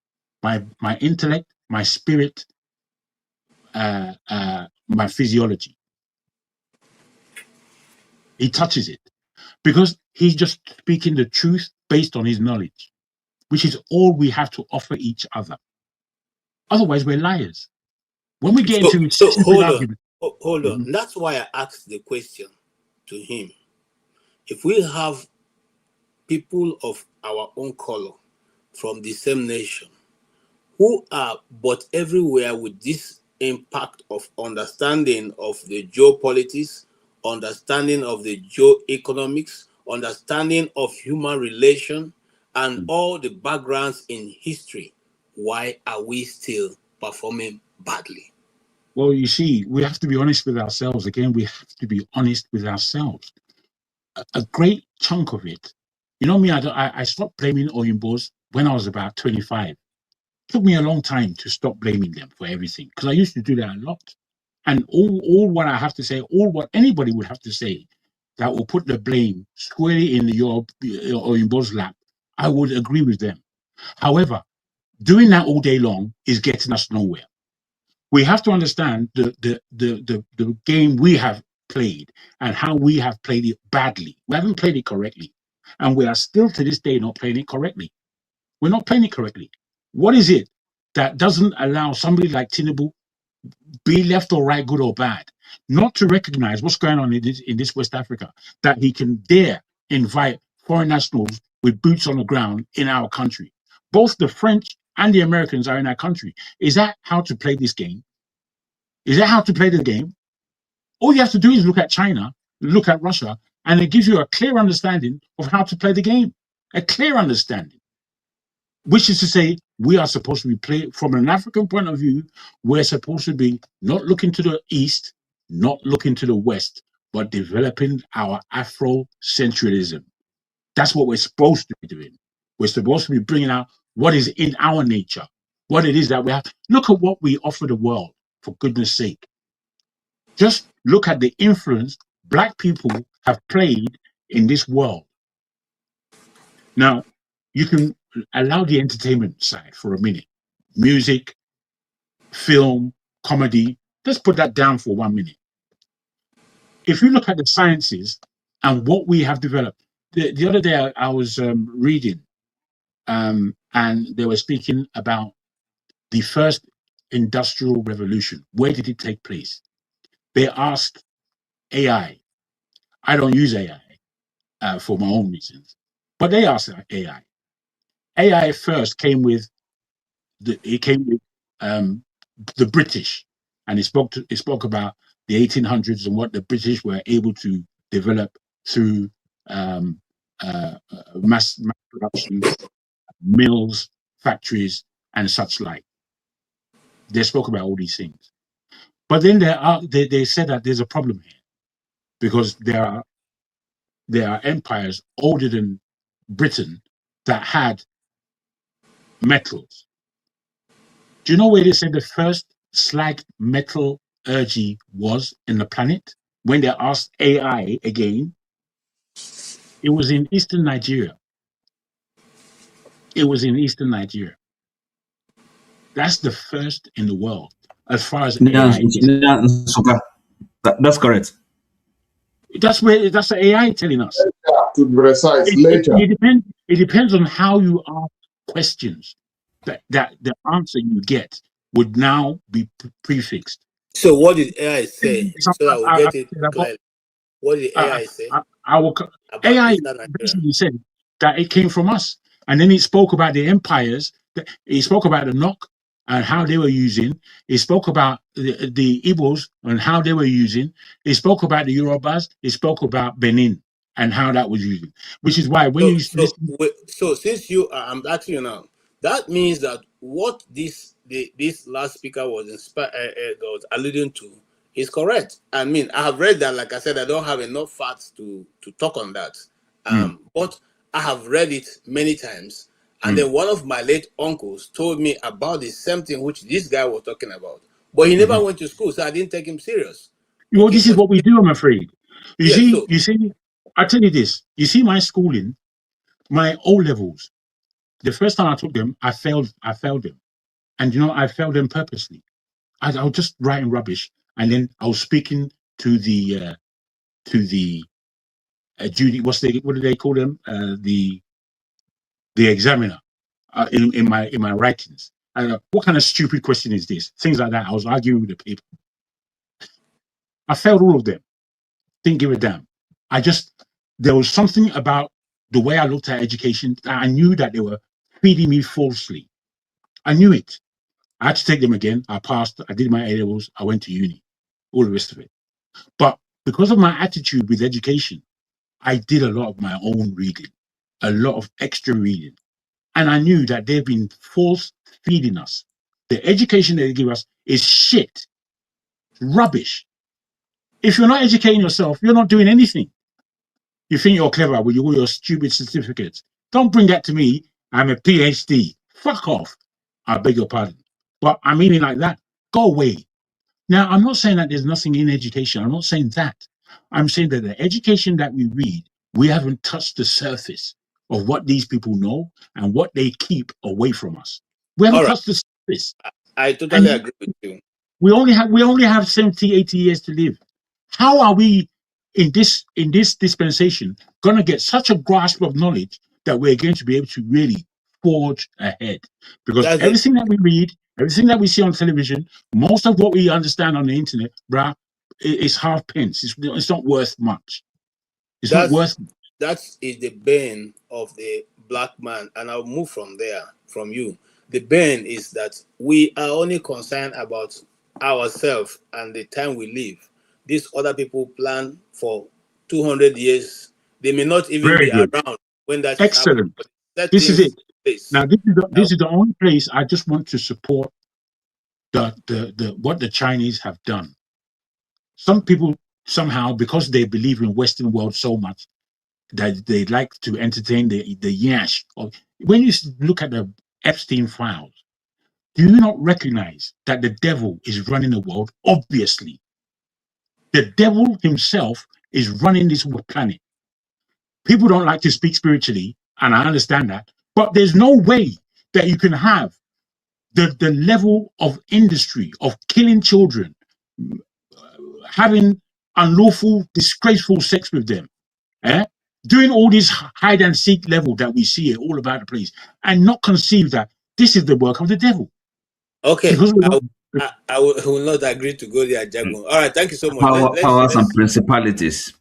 [SPEAKER 4] my intellect, my spirit, my physiology. He touches it because he's just speaking the truth based on his knowledge, which is all we have to offer each other. Otherwise, we're liars. When we get into
[SPEAKER 1] hold on. That's why I asked the question to him. If we have people of our own color from the same nation who are but everywhere with this impact of understanding of the geopolitics, understanding of the geoeconomics, understanding of human relation, and all the backgrounds in history, why are we still performing badly?
[SPEAKER 4] Well, you see, we have to be honest with ourselves. Again, we have to be honest with ourselves. A great chunk of it, you know me, I stopped blaming Oyimbos when I was about 25. It took me a long time to stop blaming them for everything because I used to do that a lot. And all what I have to say, all what anybody would have to say that will put the blame squarely in your Oyinbo's lap, I would agree with them. However, doing that all day long is getting us nowhere. We have to understand the game we have played and how we have played it badly. We haven't played it correctly. And we are still to this day not playing it correctly. We're not playing it correctly. What is it that doesn't allow somebody like Tinubu, be left or right, good or bad, not to recognize what's going on in this West Africa, that he can dare invite foreign nationals with boots on the ground in our country? Both the French and the Americans are in our country. Is that how to play this game? Is that how to play the game? All you have to do is look at China, look at Russia, and it gives you a clear understanding of how to play the game. A clear understanding. Which is to say, we are supposed to be playing from an African point of view. We're supposed to be not looking to the east, not looking to the west, but developing our Afrocentralism. That's what we're supposed to be doing. We're supposed to be bringing out what is in our nature, what it is that we have. Look at what we offer the world, for goodness sake. Just look at the influence Black people have played in this world. Now, you can allow the entertainment side for a minute. Music, film, comedy, let's put that down for 1 minute. If you look at the sciences and what we have developed, the other day I was reading and they were speaking about the first industrial revolution. Where did it take place? They asked AI. I don't use AI for my own reasons, but they asked AI, AI first came with the British, and it spoke about the 1800s and what the British were able to develop through mass production, mills, factories, and such like. They spoke about all these things, but then they said that there's a problem here because there are empires older than Britain that had metals. Do you know where they said the first slag metallurgy was in the planet? When they asked AI again, it was in eastern Nigeria. It was in eastern Nigeria. That's the first in the world as far as AI is.
[SPEAKER 2] That's correct.
[SPEAKER 4] That's the AI telling us.
[SPEAKER 5] To be precise, later.
[SPEAKER 4] It depends on how you ask questions. That the answer you get would now be prefixed.
[SPEAKER 1] So what did AI say? So that we'll get it clearly. What did AI say?
[SPEAKER 4] AI basically said that it came from us. And then it spoke about the empires. It spoke about the Nok and how they were using. It spoke about the Igbos and how they were using. It spoke about the Yorubas. It spoke about Benin and how that was using. Which is why when
[SPEAKER 1] so since I'm asking you now, that means that what this last speaker was alluding to is correct. I mean, I have read that. Like I said, I don't have enough facts to talk on that. But I have read it many times. And then one of my late uncles told me about the same thing which this guy was talking about. But he never went to school, so I didn't take him serious.
[SPEAKER 4] Well, this is what we do, I'm afraid. You see, I tell you this. You see my schooling, my O levels. The first time I took them, I failed them. And I failed them purposely. I was just writing rubbish. And then I was speaking to the Judy, what do they call them? The examiner in my writings. What kind of stupid question is this? Things like that. I was arguing with the people. I failed all of them. Didn't give a damn. There was something about the way I looked at education that I knew that they were feeding me falsely. I knew it. I had to take them again. I passed. I did my A-levels. I went to uni. All the rest of it. But because of my attitude with education, I did a lot of my own reading, a lot of extra reading. And I knew that they've been false feeding us. The education that they give us is shit, rubbish. If you're not educating yourself, you're not doing anything. You think you're clever with all your stupid certificates. Don't bring that to me. I'm a PhD. Fuck off. I beg your pardon. But I mean it like that. Go away. Now, I'm not saying that there's nothing in education. I'm not saying that. I'm saying that the education that we read, we haven't touched the surface of what these people know and what they keep away from us. We haven't touched the surface.
[SPEAKER 1] I totally agree with you.
[SPEAKER 4] We only have 70, 80 years to live. How are we in this dispensation going to get such a grasp of knowledge that we're going to be able to really forge ahead? Because everything that we read, everything that we see on television, most of what we understand on the internet, bruh, is half pence. It's not worth much. Not worth much.
[SPEAKER 1] That is the bane of the black man, and I'll move from you. The bane is that we are only concerned about ourselves and the time we live. These other people plan for 200 years. They may not even be around when that's
[SPEAKER 4] excellent. This is it. Now, this is the only place I just want to support the what the Chinese have done. Some people somehow, because they believe in Western world so much, that they like to entertain the yash. When you look at the Epstein files, do you not recognize that the devil is running the world? Obviously, the devil himself is running this planet. People don't like to speak spiritually, and I understand that, but there's no way that you can have the level of industry of killing children, having unlawful, disgraceful sex with them, doing all this hide and seek level that we see all about the place, and not conceive that this is the work of the devil.
[SPEAKER 1] Okay, I will not agree to go there, Jagun. All right, thank you so much.
[SPEAKER 2] Powers and principalities.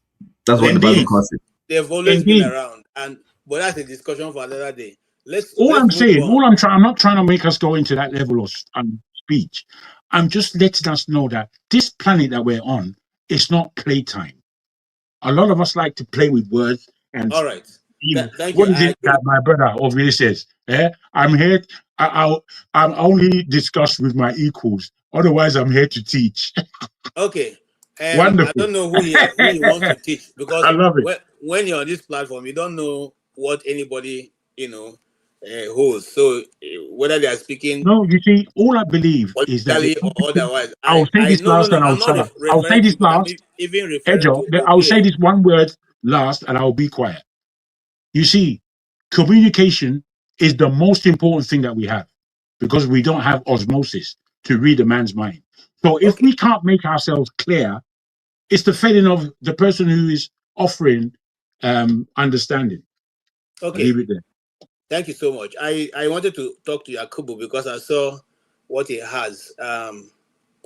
[SPEAKER 2] That's what the Bible calls it.
[SPEAKER 1] They've always been around, but that's a discussion for another day. let's
[SPEAKER 4] I'm
[SPEAKER 1] move
[SPEAKER 4] saying,
[SPEAKER 1] on.
[SPEAKER 4] I'm not trying to make us go into that level of speech. I'm just letting us know that this planet that we're on is not playtime. A lot of us like to play with words and,
[SPEAKER 1] All right. Thank you.
[SPEAKER 4] what is
[SPEAKER 1] I
[SPEAKER 4] it
[SPEAKER 1] agree.
[SPEAKER 4] that my brother over here says? I'm here. I'm only discuss with my equals. Otherwise, I'm here to teach.
[SPEAKER 1] Okay. I
[SPEAKER 4] Wonderful.
[SPEAKER 1] don't know who he wants to teach,
[SPEAKER 4] I
[SPEAKER 1] because
[SPEAKER 4] love it.
[SPEAKER 1] when you're on this platform, you don't know what anybody holds. So whether they are speaking
[SPEAKER 4] No, you see, all I believe is that the
[SPEAKER 1] politically or
[SPEAKER 4] people.
[SPEAKER 1] otherwise,
[SPEAKER 4] I'll say
[SPEAKER 1] I
[SPEAKER 4] this
[SPEAKER 1] no no
[SPEAKER 4] last
[SPEAKER 1] no.
[SPEAKER 4] and I'll
[SPEAKER 1] I'm not
[SPEAKER 4] shut up. I'll say
[SPEAKER 1] referring to
[SPEAKER 4] this
[SPEAKER 1] you, but I'm
[SPEAKER 4] last.
[SPEAKER 1] even referring
[SPEAKER 4] Ejo,
[SPEAKER 1] to
[SPEAKER 4] I'll say
[SPEAKER 1] Obey.
[SPEAKER 4] this one word last and I'll be quiet. You see, communication is the most important thing that we have because we don't have osmosis to read a man's mind. So if
[SPEAKER 1] Okay.
[SPEAKER 4] we can't make ourselves clear, it's the failing of the person who is offering understanding. I'll
[SPEAKER 1] Okay.
[SPEAKER 4] leave it there.
[SPEAKER 1] Thank you so much. I wanted to talk to Yakubu because I saw what he has.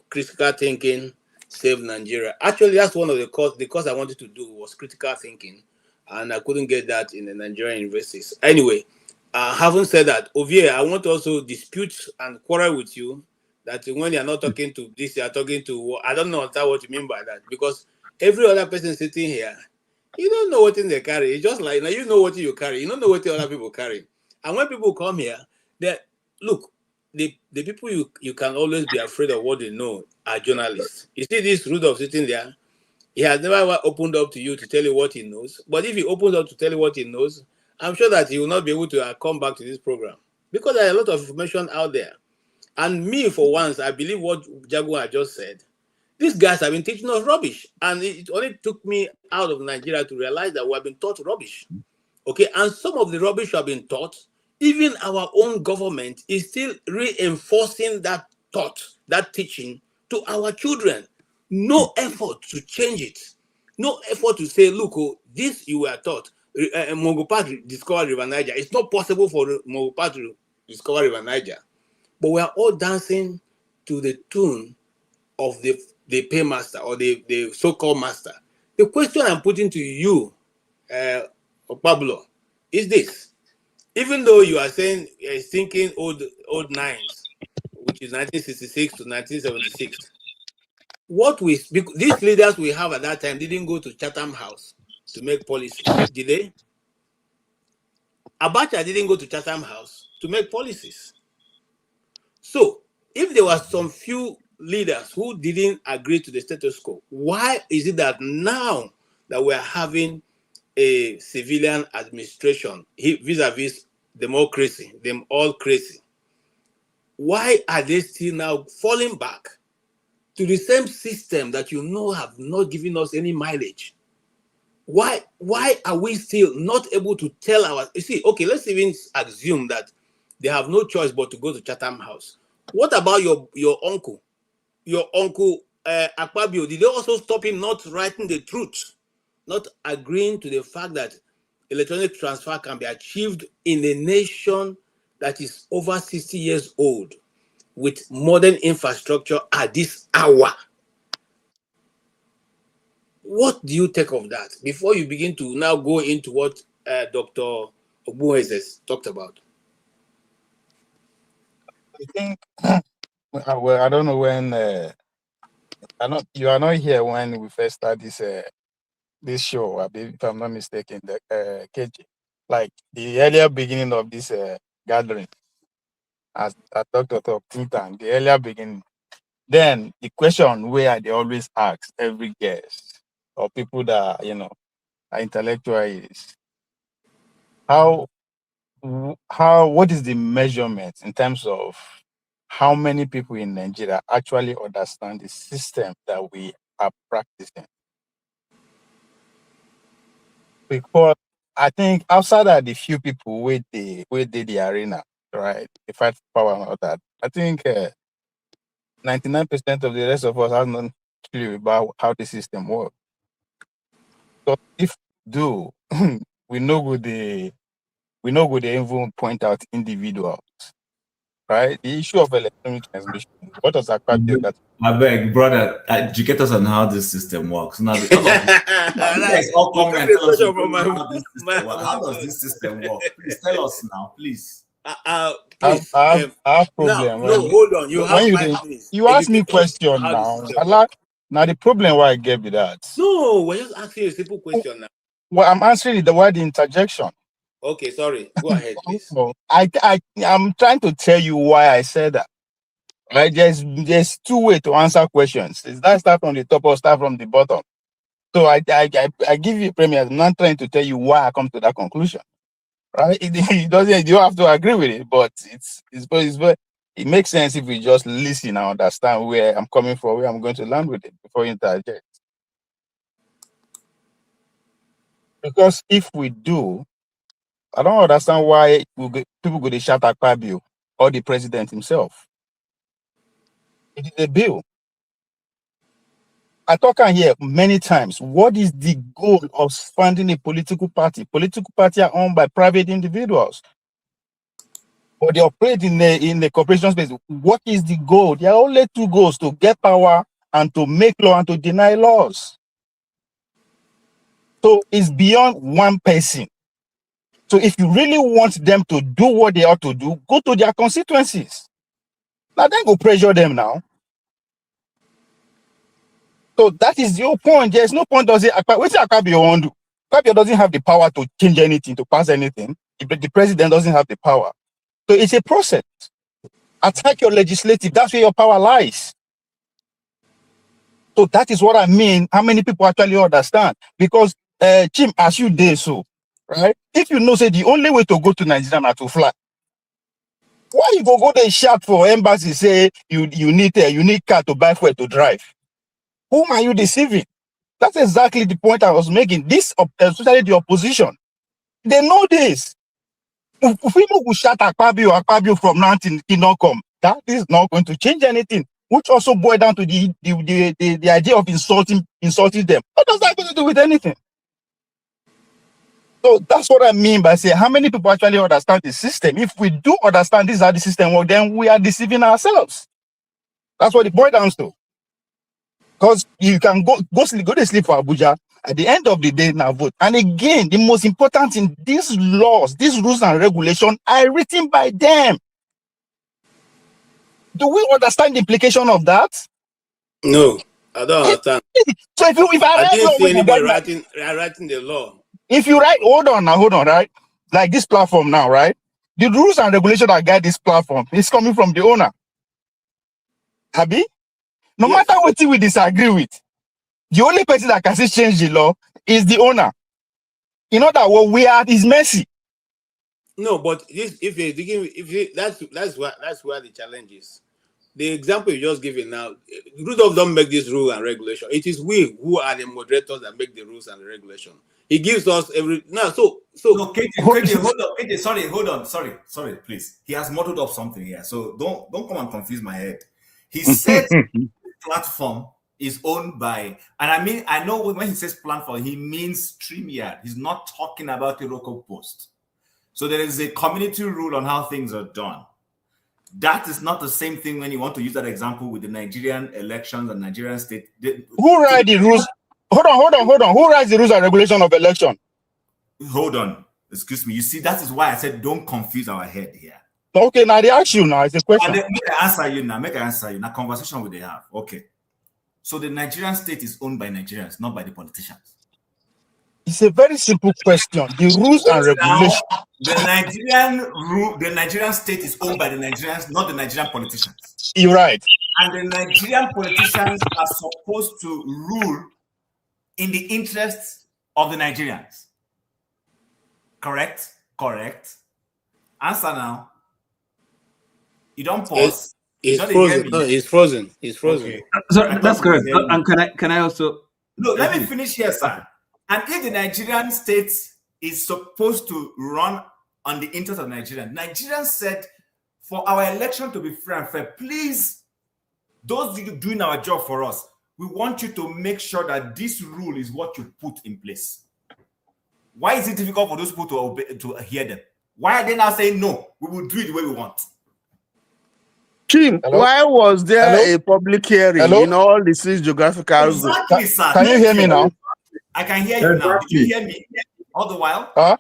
[SPEAKER 1] Critical thinking save Nigeria. Actually, that's one of the course I wanted to do was critical thinking, and I couldn't get that in the Nigerian universities. Anyway, having said that, Ovie, I want to also dispute and quarrel with you that when you're not talking to this, you're talking to. I don't know what you mean by that, because every other person sitting here, you don't know what thing they carry. It's just like now you know what you carry. You don't know what the other people carry. And when people come here, they look. The people you can always be afraid of what they know are journalists. You see this root of sitting there, he has never opened up to you to tell you what he knows. But if he opens up to tell you what he knows, I'm sure that he will not be able to come back to this program because there are a lot of information out there. And me, for once, I believe what Jaguar just said. These guys have been teaching us rubbish, and it only took me out of Nigeria to realize that we have been taught rubbish. Okay, and some of the rubbish we have been taught, even our own government is still reinforcing that thought, that teaching to our children. No effort to change it. No effort to say, look, this you were taught. Mongopat discovered River Niger. It's not possible for Mongopat to discover River Niger. But we are all dancing to the tune of the paymaster or the so-called master. The question I'm putting to you, Pablo, is this: even though you are saying thinking old nines, which is 1966 to 1976, these leaders we have at that time didn't go to Chatham House to make policies, did they? Abacha didn't go to Chatham House to make policies. So if there were some few leaders who didn't agree to the status quo, why is it that now that we're having a civilian administration vis-a-vis democracy, them all crazy, why are they still now falling back to the same system that have not given us any mileage? Why are we still not able to tell you see, okay, let's even assume that they have no choice but to go to Chatham House. What about your uncle? Your uncle Akpabio, did they also stop him not writing the truth, not agreeing to the fact that electronic transfer can be achieved in a nation that is over 60 years old with modern infrastructure at this hour? What do you take of that before you begin to now go into what Dr. Ogbunwezeh talked about?
[SPEAKER 10] I think, well, I don't know when, you are not here when we first started this show, I believe, if I'm not mistaken, the KJ. Like the earlier beginning of this gathering, as Dr. Talk, think tank, the earlier beginning. Then the question where they always ask every guest or people that are intellectual is what is the measurement in terms of how many people in Nigeria actually understand the system that we are practicing? Because I think outside of the few people with the arena, right, the fight for power and all that, I think 99% of the rest of us have no clue about how the system works. So if we do, we know good they even point out individuals right? The issue of electronic transmission. What does Akpabio got?
[SPEAKER 3] I beg, brother, educate us on how this system works. Now, all of you guys all
[SPEAKER 1] You
[SPEAKER 3] come
[SPEAKER 1] took
[SPEAKER 3] and
[SPEAKER 1] the
[SPEAKER 3] tell us
[SPEAKER 1] question from
[SPEAKER 3] how this
[SPEAKER 1] my
[SPEAKER 3] system works. How does this system work? Please tell us now, please.
[SPEAKER 1] Please.
[SPEAKER 10] I have
[SPEAKER 1] Now,
[SPEAKER 10] problem
[SPEAKER 1] no, hold on. You have
[SPEAKER 10] when
[SPEAKER 1] 5 minutes.
[SPEAKER 10] you ask me
[SPEAKER 1] Educate us on
[SPEAKER 10] question
[SPEAKER 1] how the
[SPEAKER 10] now.
[SPEAKER 1] system works.
[SPEAKER 10] Now the problem why I gave you that.
[SPEAKER 1] No, we're just asking you a simple question now.
[SPEAKER 10] Well, I'm answering the word interjection.
[SPEAKER 1] Okay, sorry. Go ahead, please.
[SPEAKER 10] No, I'm trying to tell you why I said that. Right? There's two ways to answer questions. Is that start from the top or start from the bottom? So I give you a premise. I'm not trying to tell you why I come to that conclusion. Right? It doesn't. You have to agree with it, but it makes sense if we just listen and understand where I'm coming from, where I'm going to land with it before you interject. Because if we do, I don't understand why people go to shout at Akpabio or the president himself. It is a bill. I talk on here many times. What is the goal of funding a political party? Political parties are owned by private individuals, but they operate in the corporation space. What is the goal? There are only two goals: to get power and to make law and to deny laws. So it's beyond one person. So if you really want them to do what they ought to do, go to their constituencies. Now then go pressure them now. So that is the whole point. There's no point does it what's Akpabio want to do? Akpabio doesn't have the power to change anything, to pass anything. The president doesn't have the power. So it's a process. Attack your legislative, that's where your power lies. So that is what I mean. How many people actually understand? Because Jim, as you did so, right? If you know say the only way to go to Nigeria is to fly, why you go there shout for embassy, say you need car to buy fuel to drive? Whom are you deceiving? That's exactly the point I was making. This, especially the opposition, they know this. If people will shout Akpabio from now till Kingdom Come, that is not going to change anything. Which also boils down to the idea of insulting them. What does that have to do with anything? So that's what I mean by saying how many people actually understand the system. If we do understand this is how the system works, then we are deceiving ourselves. That's what it boils down to. Because you can go to sleep for Abuja. At the end of the day, now vote. And again, the most important thing, these laws, these rules and regulations are written by them. Do we understand the implication of that?
[SPEAKER 1] No, I don't understand.
[SPEAKER 10] So if I
[SPEAKER 1] didn't see anybody
[SPEAKER 10] writing
[SPEAKER 1] the law.
[SPEAKER 10] If you write, hold on, right? Like this platform now, right? The rules and regulations that guide this platform is coming from the owner. Abi? No matter what we disagree with, the only person that can still change the law is the owner. In other words, we are at his mercy.
[SPEAKER 1] No, but this that's where the challenge is. The example you just given now, Rudolph don't make this rule and regulation. It is we who are the moderators that make the rules and the regulation. He gives us every now. So
[SPEAKER 3] no, KJ, hold on, KJ, sorry, hold on, sorry, please. He has muddled up something here, so don't come and confuse my head. He said the platform is owned by, and I know when he says platform, he means StreamYard. He's not talking about the local post. So there is a community rule on how things are done. That is not the same thing when you want to use that example with the Nigerian elections and Nigerian state.
[SPEAKER 10] Who write the rules? Hold on. Who writes the rules and regulation of election?
[SPEAKER 3] Hold on. Excuse me. You see, that is why I said don't confuse our head here.
[SPEAKER 10] Okay, now they ask you now. It's a question.
[SPEAKER 3] Make I answer you now. Conversation will they have. Okay. So the Nigerian state is owned by Nigerians, not by the politicians.
[SPEAKER 10] It's a very simple question. The rules and regulations.
[SPEAKER 3] The Nigerian state is owned by the Nigerians, not the Nigerian politicians.
[SPEAKER 10] You're right.
[SPEAKER 3] And the Nigerian politicians are supposed to rule in the interests of the Nigerians. Correct? Answer now. You don't pause.
[SPEAKER 1] He's frozen. No, he's frozen. Okay.
[SPEAKER 2] So that's correct. And can I also?
[SPEAKER 3] No, let me finish here, sir. And if the Nigerian state is supposed to run on the interest of Nigerians, Nigerians said, for our election to be free and fair, please, those of you doing our job for us, we want you to make sure that this rule is what you put in place. Why is it difficult for those people to hear them? Why are they now saying, no, we will do it the way we want?
[SPEAKER 8] Kim,
[SPEAKER 10] Hello?
[SPEAKER 8] why was there
[SPEAKER 10] Hello?
[SPEAKER 8] a public hearing
[SPEAKER 10] Hello?
[SPEAKER 8] in all the 6 geographical zones?
[SPEAKER 3] Exactly, sir.
[SPEAKER 10] Can you hear me now?
[SPEAKER 3] I can hear you now. Did you hear me all the while?
[SPEAKER 10] Huh?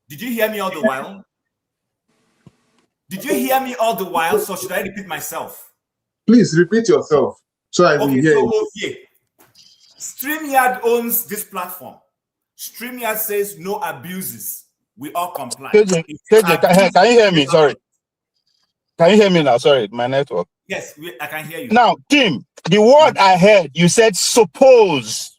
[SPEAKER 3] Did you hear me all the while? Did you hear me all the while? So should I repeat myself?
[SPEAKER 5] Please repeat yourself so I will
[SPEAKER 3] Okay,
[SPEAKER 5] hear
[SPEAKER 3] so
[SPEAKER 5] you.
[SPEAKER 3] okay. StreamYard owns this platform. StreamYard says no abuses. We all comply.
[SPEAKER 10] KJ, can you hear me? Sorry. Can you hear me now? Sorry, my network.
[SPEAKER 3] Yes, I can hear you.
[SPEAKER 10] Now, Tim, the word I heard, you said suppose,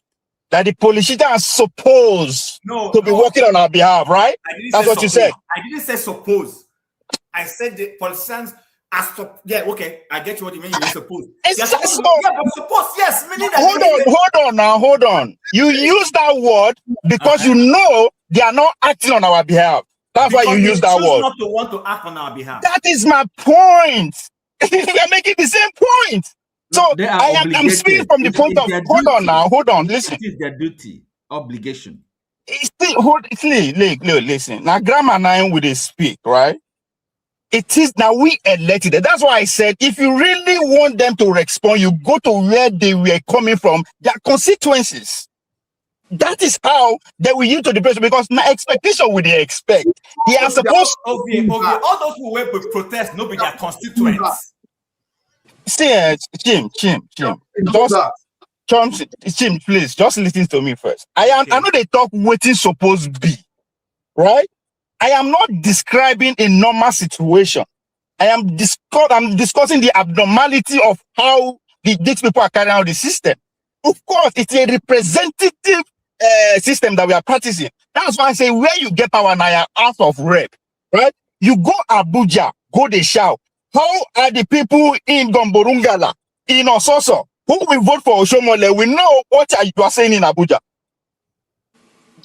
[SPEAKER 10] that the politicians suppose to be working on our behalf, right? That's what you said.
[SPEAKER 3] I didn't say suppose. I said the politicians are yeah, okay. I get what you mean. You suppose.
[SPEAKER 10] It's
[SPEAKER 3] Yes,
[SPEAKER 10] just
[SPEAKER 3] yeah, but suppose, yes. Meaning that
[SPEAKER 10] hold on. You use that word because you know they are not acting on our behalf. That's why you use that word.
[SPEAKER 3] Not to want to act on our behalf.
[SPEAKER 10] That is my point. We are making the same point. So I'm speaking from the point of hold on, listen.
[SPEAKER 2] It is their duty, obligation.
[SPEAKER 10] Listen. Now, grammar nine with a speak, right? It is now we elected. That's why I said if you really want them to respond, you go to where they were coming from, their constituencies. That is how they will use to the person because my expectation would they expect. They are supposed
[SPEAKER 3] okay. All those who went to protest, no be their constituents.
[SPEAKER 10] See, Jim. Jim, please just listen to me first. I know they talk waiting supposed to be, right? I am not describing a normal situation. I'm discussing the abnormality of how these people are carrying out the system. Of course, it's a representative system that we are practicing. That's why I say where you get power now, out of rep, right? You go Abuja, go they shout. How are the people in Gomborungala, in Ososo, who will vote for Oshomole? We know what you are saying in Abuja.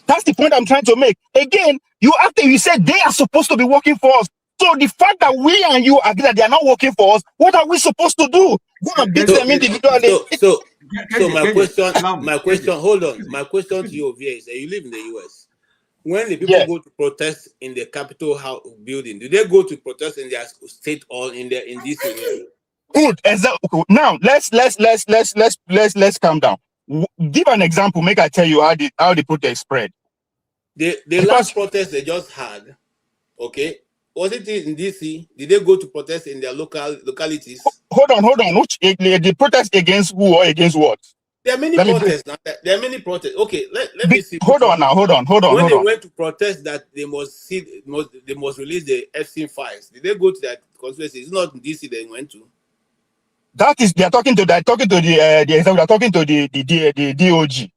[SPEAKER 10] That's the point I'm trying to make. Again, you said they are supposed to be working for us. So the fact that we and you agree that they are not working for us, what are we supposed to do? Go and beat them individually.
[SPEAKER 1] So my question, hold on. My question to you over here is that you live in the US. When the people go to protest in the Capitol House building, do they go to protest in their state or in this area?
[SPEAKER 10] Good. Exactly. Now let's calm down. Give an example. Make I tell you how the protest spread.
[SPEAKER 1] The last protest they just had, okay, was it in DC? Did they go to protest in their localities?
[SPEAKER 10] Hold on. Which the protest against who or against what?
[SPEAKER 1] There are many protests. There are many protests. Okay, let me see.
[SPEAKER 10] Hold on.
[SPEAKER 1] When they went to protest that they must release the Epstein files, did they go to that constituency? It's not in DC they went to.
[SPEAKER 10] That is, they're talking to the DOG,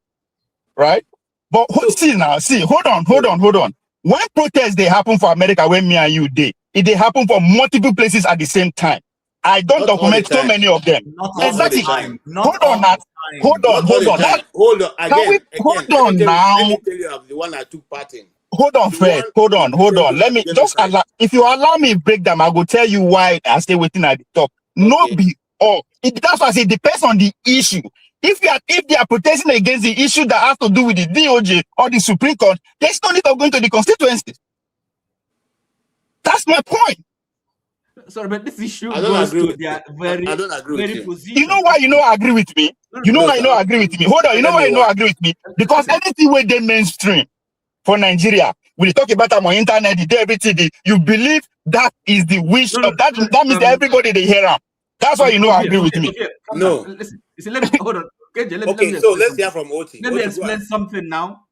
[SPEAKER 10] right? But hold on. When protests they happen for America, when me and you they happen for multiple places at the same time. I don't document so many of them. Exactly. Hold on.
[SPEAKER 1] Let me tell you of the one I took part in.
[SPEAKER 10] Hold on, Fred. Hold on. Let me just allow. If you allow me break them, I will tell you why I stay waiting at the top. Okay. That's why I say it depends on the issue. If they are protesting against the issue that has to do with the DOJ or the Supreme Court, there's no need of going to the constituencies. That's my point.
[SPEAKER 2] Sorry, but this issue
[SPEAKER 1] I don't agree with
[SPEAKER 2] their
[SPEAKER 1] I don't agree with you.
[SPEAKER 2] position.
[SPEAKER 10] You know why you don't agree with me? You know why you don't agree with me? Hold on, you know why you don't agree with me? Because anything where they mainstream for Nigeria, we talk about them on internet, they do everything. You believe that is the wish of that. That means everybody they hear them. That's why you know agree with me.
[SPEAKER 1] No.
[SPEAKER 2] Listen, let me hold on.
[SPEAKER 1] So let's hear from Oti.
[SPEAKER 2] Let me explain something now.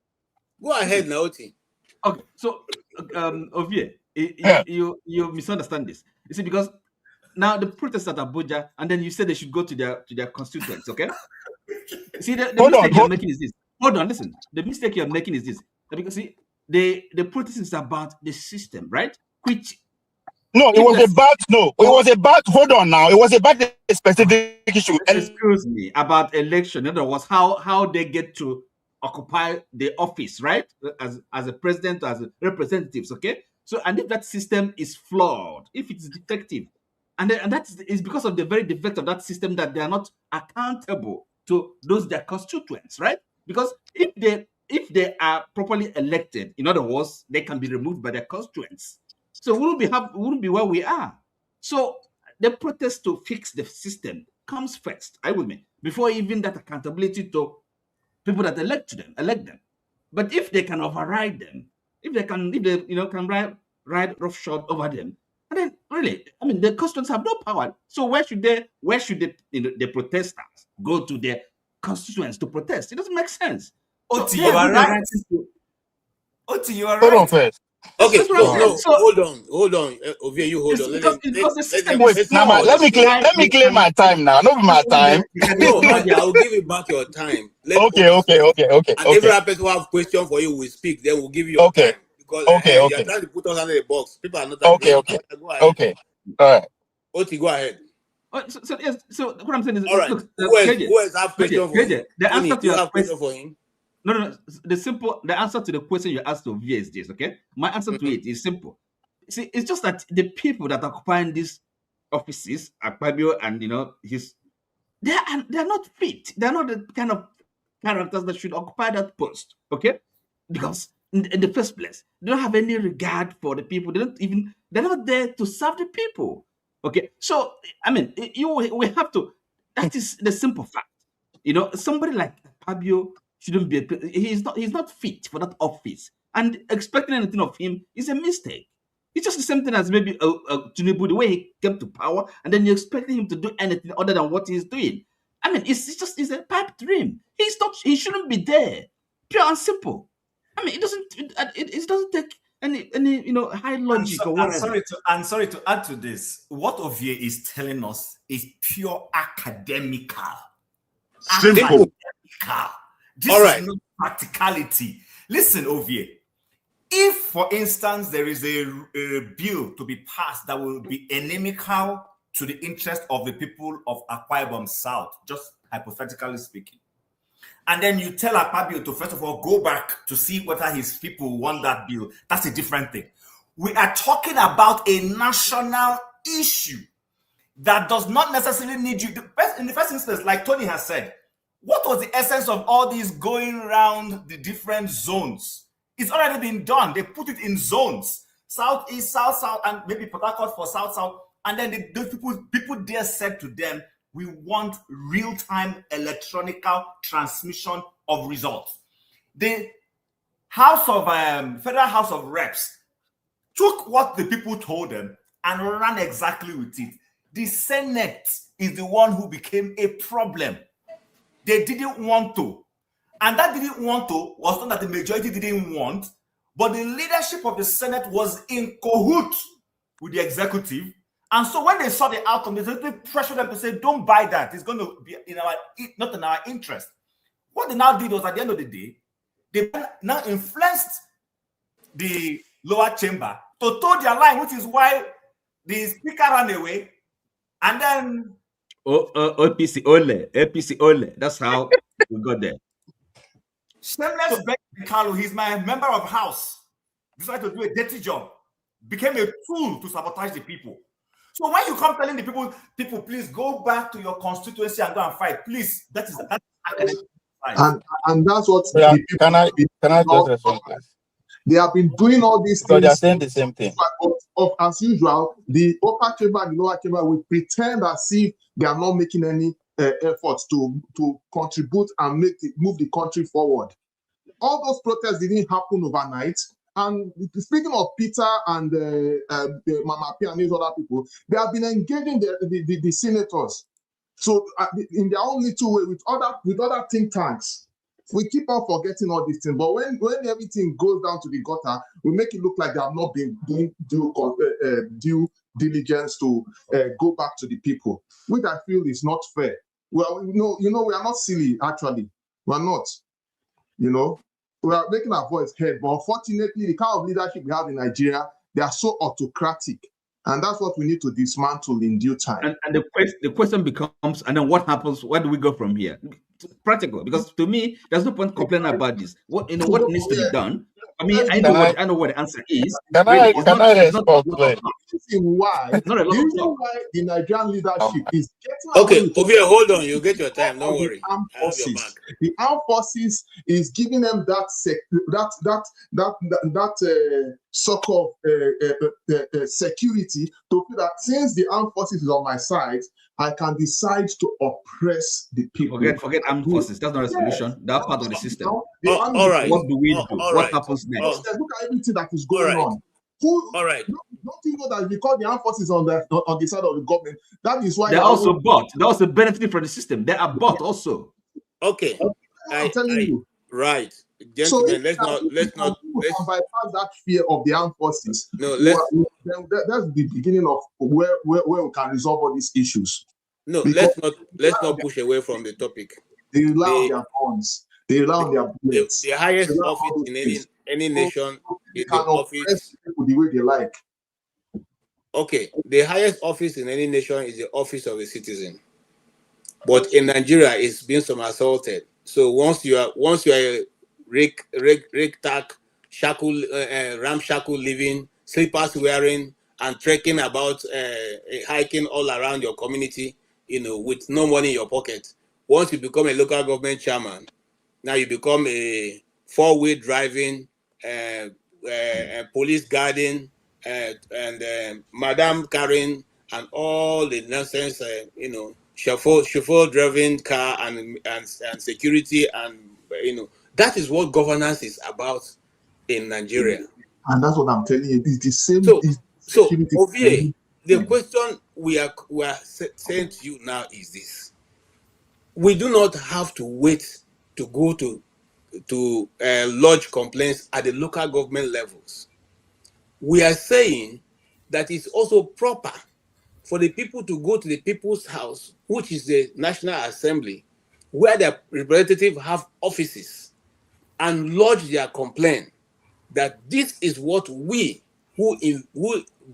[SPEAKER 1] Go ahead now, Oti.
[SPEAKER 2] Okay, so Ovie, you misunderstand this. You see, because now the protests at Abuja, and then you said they should go to their constituents, okay? See, the mistake you're making is this. Hold on, listen. The mistake you're making is this. Because see, the protest is about the system, right? Which
[SPEAKER 10] it was about hold on now. It was about the specific issue.
[SPEAKER 2] Excuse me, about election. In other words, how they get to occupy the office, right? As a president, as a representatives, okay? So, and if that system is flawed, if it's defective, and that is because of the very defect of that system that they are not accountable to their constituents, right? Because if they are properly elected, in other words, they can be removed by their constituents. So we wouldn't be where we are. So the protest to fix the system comes first. Are you with me? Before even that accountability to people that elect them. But if they can override them, if they can ride roughshod over them, and then really, I mean, the constituents have no power. So where should the protesters go to their constituents to protest? It doesn't make sense.
[SPEAKER 3] Oti, you are right. Oti, you are
[SPEAKER 10] Hold on
[SPEAKER 3] right.
[SPEAKER 10] first.
[SPEAKER 1] Okay,
[SPEAKER 2] That's what I'm saying. So,
[SPEAKER 1] hold on. Ovie, you hold on.
[SPEAKER 2] because the system
[SPEAKER 10] Wait,
[SPEAKER 2] is
[SPEAKER 10] now
[SPEAKER 2] flawed.
[SPEAKER 10] let me claim my time now. Not my time.
[SPEAKER 1] No, I will give you back your time.
[SPEAKER 10] Okay.
[SPEAKER 1] And every person who have question for you will speak. They will give you your time. Because you're trying to put us under the box. People are not.
[SPEAKER 10] Okay. All right.
[SPEAKER 1] Oti, go ahead.
[SPEAKER 2] So what I'm saying is,
[SPEAKER 1] all right.
[SPEAKER 2] Look,
[SPEAKER 1] who else have question for him?
[SPEAKER 2] The answer to your question
[SPEAKER 1] for him.
[SPEAKER 2] No. The answer to the question you asked of V is this, okay? My answer to it is simple. See, it's just that the people that are occupying these offices, Akpabio and they're not fit. They're not the kind of characters that should occupy that post, okay? Because in the first place, they don't have any regard for the people. They're not there to serve the people. Okay, so I mean, we have to. That is the simple fact. Somebody like Fabio shouldn't be. He's not fit for that office, and expecting anything of him is a mistake. It's just the same thing as maybe Tinubu, the way he came to power, and then you expecting him to do anything other than what he's doing. I mean, it's a pipe dream. He shouldn't be there. Pure and simple. I mean, it doesn't take any high logic or whatever.
[SPEAKER 3] I'm sorry to add to this. What Ovie is telling us is pure academical.
[SPEAKER 1] Simple.
[SPEAKER 3] This is not practicality. Listen, Ovie. If, for instance, there is a bill to be passed that will be inimical to the interest of the people of Akwa Ibom South, just hypothetically speaking, and then you tell Akpabio to first of all go back to see whether his people want that bill, that's a different thing. We are talking about a national issue that does not necessarily need you. In the first instance, like Tony has said, what was the essence of all these going around the different zones? It's already been done. They put it in zones. South, east, south, and maybe Port Harcourt for south. And then those people there said to them, we want real-time electronical transmission of results. The Federal House of Reps took what the people told them and ran exactly with it. The Senate is the one who became a problem. They didn't want to. And that didn't want to was not that the majority didn't want, but the leadership of the Senate was in cahoots with the executive. And so when they saw the outcome, they pressured them to say, don't buy that. It's going to be not in our interest. What they now did was, at the end of the day, they now influenced the lower chamber to toe their line, which is why the speaker ran away. And then
[SPEAKER 2] APC Ole. That's how we got there.
[SPEAKER 3] Shameless Carlo, he's my member of House, decided to do a dirty job, became a tool to sabotage the people. So when you come telling the people, please go back to your constituency and go and fight, please. That's academic.
[SPEAKER 5] And that's what
[SPEAKER 10] can I just respond, please?
[SPEAKER 5] They have been doing all these
[SPEAKER 10] So
[SPEAKER 5] things.
[SPEAKER 10] they're saying the same thing.
[SPEAKER 5] As usual, the upper chamber and the lower chamber will pretend as if they are not making any efforts to contribute and move the country forward. All those protests didn't happen overnight. And speaking of Peter and Mama P and these other people, they have been engaging the senators. So in their own little way with other think tanks. We keep on forgetting all these things, but when everything goes down to the gutter, we make it look like they have not been doing due diligence to go back to the people, which I feel is not fair. Well, we are not silly. Actually, we are not. We are making our voice heard, but unfortunately, the kind of leadership we have in Nigeria, they are so autocratic, and that's what we need to dismantle in due time.
[SPEAKER 2] And the question becomes, and then what happens? Where do we go from here? Practical, because to me, there's no point complaining about this. What needs to be done? I mean, I know what the answer is.
[SPEAKER 10] Can
[SPEAKER 2] Really,
[SPEAKER 10] I respond to it?
[SPEAKER 5] Why
[SPEAKER 2] it's not a
[SPEAKER 5] the
[SPEAKER 2] lot of
[SPEAKER 5] reason
[SPEAKER 2] talk.
[SPEAKER 5] why the Nigerian leadership is getting
[SPEAKER 1] Okay,
[SPEAKER 5] away with
[SPEAKER 1] Ovie, hold on. You get your time. Don't
[SPEAKER 5] of the
[SPEAKER 1] worry.
[SPEAKER 5] armed
[SPEAKER 1] I have your back.
[SPEAKER 5] forces. The armed forces is giving them that sort of security to feel that since the armed forces is on my side, I can decide to oppress the people.
[SPEAKER 2] Forget armed forces. That's not a solution. That's part of the system.
[SPEAKER 1] All right.
[SPEAKER 2] What do we do?
[SPEAKER 1] All
[SPEAKER 2] What
[SPEAKER 1] right.
[SPEAKER 2] happens next?
[SPEAKER 5] Look at everything that is going on.
[SPEAKER 1] All right.
[SPEAKER 5] Don't you know that because the armed forces on the side of the government, that is why
[SPEAKER 2] they're also bought. They're also benefiting from the system. They are bought also.
[SPEAKER 1] Okay.
[SPEAKER 5] I'm telling you.
[SPEAKER 1] Right. Gentlemen, let's not
[SPEAKER 5] bypass that fear of the armed forces.
[SPEAKER 1] No,
[SPEAKER 5] that's the beginning of where we can resolve all these issues.
[SPEAKER 1] No, let's not push away from the topic.
[SPEAKER 5] They rely on their bonds. They rely on their bullets.
[SPEAKER 1] The highest office in any nation is the office
[SPEAKER 5] people the way they like.
[SPEAKER 1] Okay, the highest office in any nation is the office of a citizen. But in Nigeria, it's been somersaulted. So once you are a ragtag, ramshackle living, slippers wearing, and trekking about, hiking all around your community, with no money in your pocket. Once you become a local government chairman, now you become a four-wheel driving, police guarding, and Madame carrying, and all the nonsense, chauffeur driving car and security, and that is what governance is about in Nigeria.
[SPEAKER 5] And that's what I'm telling you. It's the same.
[SPEAKER 1] So Ovie, the question we are saying to you now is this: we do not have to wait to go to lodge complaints at the local government levels. We are saying that it's also proper for the people to go to the People's House, which is the National Assembly, where their representatives have offices, and lodge their complaint that this is what we who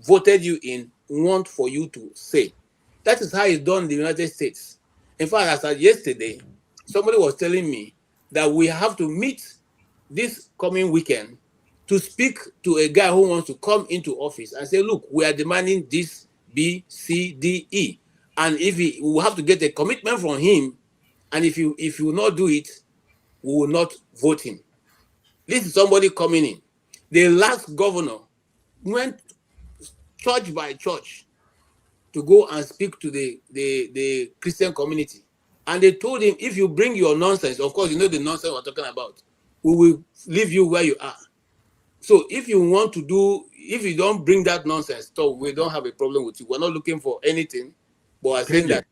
[SPEAKER 1] voted you in want for you to say. That is how it's done in the United States. In fact, as of yesterday, somebody was telling me that we have to meet this coming weekend to speak to a guy who wants to come into office and say, look, we are demanding this, B, C, D, E. And if we will have to get a commitment from him, and if you will not do it, we will not vote him. This is somebody coming in. The last governor went church by church to go and speak to the Christian community. And they told him, if you bring your nonsense, of course, you know the nonsense we're talking about, we will leave you where you are. So if you don't bring that nonsense, so we don't have a problem with you. We're not looking for anything, but I'm saying that.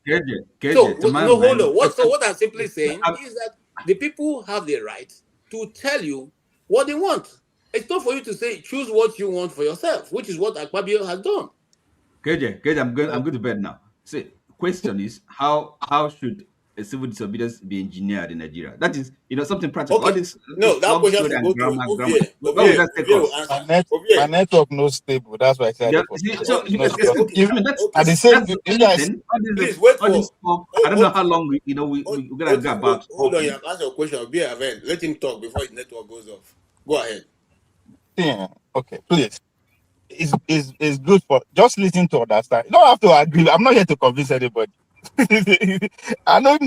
[SPEAKER 1] Hold on. So what I'm simply saying is that the people have the right to tell you what they want. It's not for you to say, choose what you want for yourself, which is what Akpabio has done.
[SPEAKER 2] KJ, I'm going to bed now. So, question is, how should a civil disobedience be engineered in Nigeria? That is, something practical.
[SPEAKER 1] Okay. That question should go to
[SPEAKER 10] my network no stable. That's why I said.
[SPEAKER 2] At the same
[SPEAKER 1] please wait for.
[SPEAKER 2] I don't know how long we're gonna go about.
[SPEAKER 1] Hold on, you have asked your question. Let him talk before his network goes off. Go ahead.
[SPEAKER 10] Yeah. Okay. Please. It's good for just listen to understand. You don't have to agree. I'm not here to convince anybody. I'm not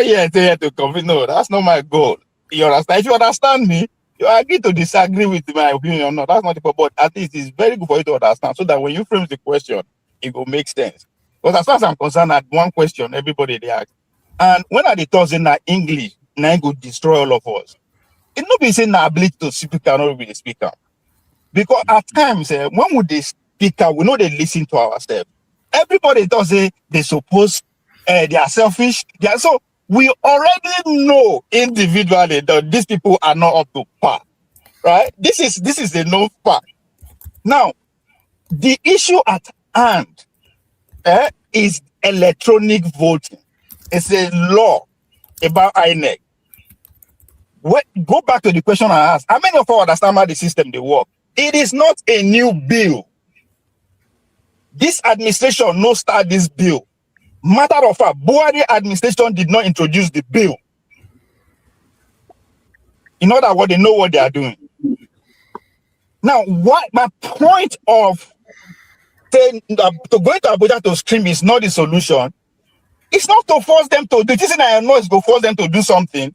[SPEAKER 10] here to convince. No, that's not my goal. You understand? If you understand me, you agree to disagree with my opinion. No, that's not the point. But at least it's very good for you to understand, so that when you frame the question, it will make sense. Because as far as I'm concerned, at one question, everybody they ask. And when I talk in English, now it will destroy all of us. It not be saying the ability to speak cannot be the speaker. Because at times, when we the speaker, we know they listen to ourselves. Everybody does say they suppose they are selfish. So we already know individually that these people are not up to par, right? This is a known fact. Now, the issue at hand is electronic voting. It's a law about INEC. Go back to the question I asked. How many of you understand how the system they work? It is not a new bill. This administration no start this bill. Matter of fact, Buhari administration did not introduce the bill. In other words, they know what they are doing. Now, what my point of saying to go into Abuja to scream is not the solution. It's not to force them to do. This thing I know is to force them to do something.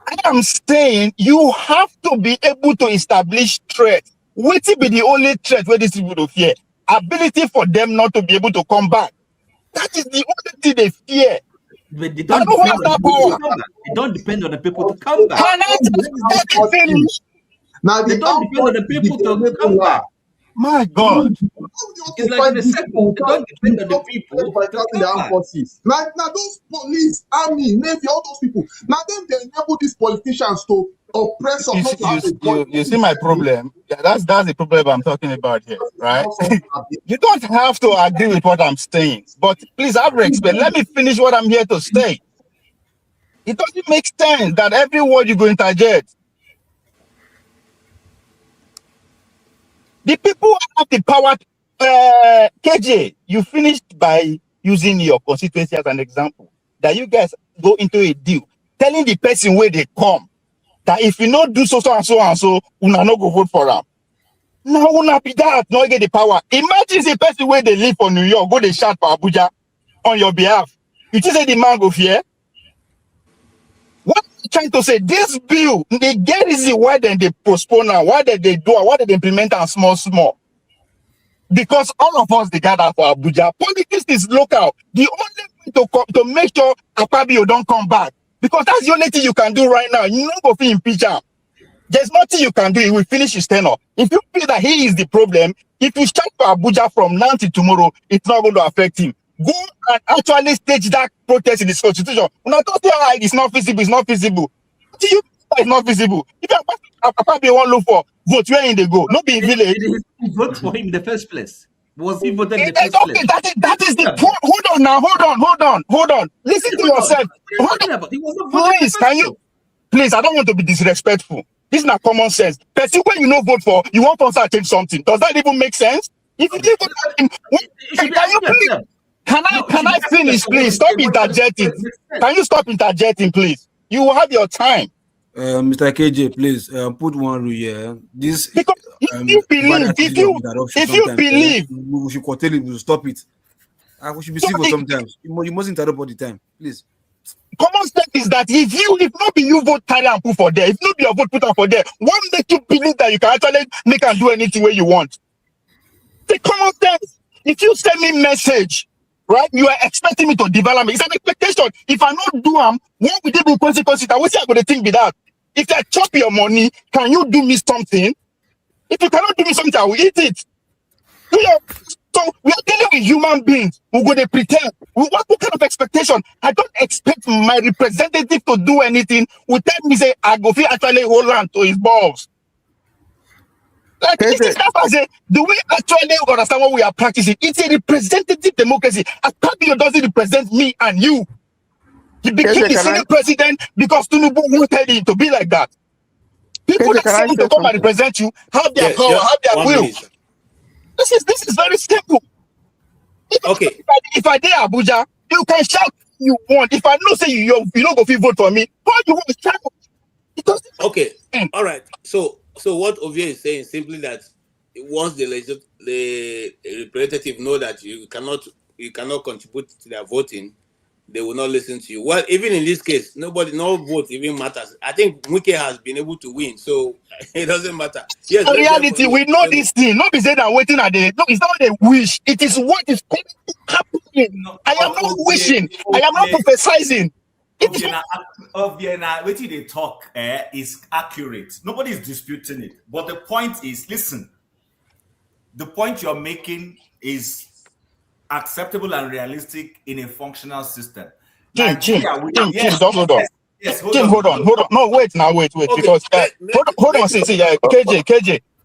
[SPEAKER 10] I am saying you have to be able to establish threat. What will be the only threat where these people don't fear? Ability for them not to be able to come back. That is the only thing they fear.
[SPEAKER 2] But they
[SPEAKER 10] I
[SPEAKER 2] don't
[SPEAKER 10] don't
[SPEAKER 2] depend
[SPEAKER 10] have
[SPEAKER 2] on the
[SPEAKER 10] that
[SPEAKER 2] people
[SPEAKER 10] power.
[SPEAKER 2] to come back. They don't depend on the people to come back.
[SPEAKER 10] Can I just finish?
[SPEAKER 5] Now
[SPEAKER 2] They
[SPEAKER 5] the
[SPEAKER 2] don't depend on the people to come back.
[SPEAKER 10] My God.
[SPEAKER 2] It's like in a circle. They don't depend on the people to
[SPEAKER 5] the
[SPEAKER 2] come
[SPEAKER 5] armed
[SPEAKER 2] back.
[SPEAKER 5] forces. Now those police, army, navy, all those people. Now them they enable these politicians to oppress us.
[SPEAKER 10] You see my problem? Yeah, that's the problem I'm talking about here, right? You don't have to agree with what I'm saying, but please have respect. Let me finish what I'm here to say. It doesn't make sense that every word you go interject. The people who have the power, KJ, you finished by using your constituency as an example. That you guys go into a deal, telling the person where they come, that if you not do so and so, una no go vote for them. Now una be that, not get the power. Imagine the person where they live for New York, go they shout for Abuja on your behalf. You just say the man go fear? What I'm trying to say, this bill, they get easy why then they postpone now, why did they do it, why did they implement and small. Because all of us they gather for Abuja. Politics is local. The only way to make sure Akpabio don't come back, because that's the only thing you can do right now. You don't go for impeach him. There's nothing you can do. He will finish his tenure. If you feel that he is the problem, if you start for Abuja from now till tomorrow, it's not going to affect him. Go and actually stage that protest in this constitution. Not to say it's not feasible, it's not feasible. Do you it's not feasible? If Akpabio won't look for vote, where in they go? Not be in village.
[SPEAKER 2] Did he vote for him in the first place? Was he voted in the first
[SPEAKER 10] Okay,
[SPEAKER 2] place?
[SPEAKER 10] that is the point. Hold on now. Hold on. Listen to yourself.
[SPEAKER 2] He was not voted
[SPEAKER 10] Please, can you? Please, I don't want to be disrespectful. This is not common sense. Person when you know vote for, you want to change something. Does that even make sense? If you didn't vote for him, can I finish, please? Stop interjecting. Can you stop interjecting, please? You will have your time.
[SPEAKER 11] Mr. KJ, please put one rule here. This
[SPEAKER 10] because if you believe,
[SPEAKER 11] we should curtail it, we should stop it. We should be civil sometimes. You must interrupt all the time, please.
[SPEAKER 10] Common sense is that if not be you vote carry and put for there, if not be your vote put for there, what make you believe that you can actually make and do anything where you want? The common sense. If you send me message, right, you are expecting me to develop me. It's an expectation. If I not do what we did with consequences, I will say I'm going to think be that. If I chop your money, can you do me something? If you cannot do me something, I will eat it. So we are dealing with human beings who go to pretend. What kind of expectation? I don't expect my representative to do anything. Will tell me say I go feel actually hold on to his balls. Like this is not as do we actually understand what we are practicing? It's a representative democracy. Akpabio doesn't represent me and you. He became the Senate president because Tinubu wanted him to be like that. People that say to come and represent you have their power, have their will. This is very simple. If I dare Abuja, you can shout you want. If I know say you don't go vote for me, all you want is shout.
[SPEAKER 1] Okay, all right. So what Ovie is saying is simply that once the representative know that you cannot contribute to their voting, they will not listen to you. Well, even in this case, no vote even matters. I think Wike has been able to win, so it doesn't matter. Yes,
[SPEAKER 10] in reality, we know this thing. Not be saying that waiting at the no, it's not a wish. It is what is happening. No, I am not wishing. I am not prophesizing.
[SPEAKER 3] What they talk is accurate. Nobody is disputing it. But the point is, listen, the point you're making is acceptable and realistic in a functional system.
[SPEAKER 10] Jim, hold on. Yes, hold on. No, wait, okay, because hold on. See,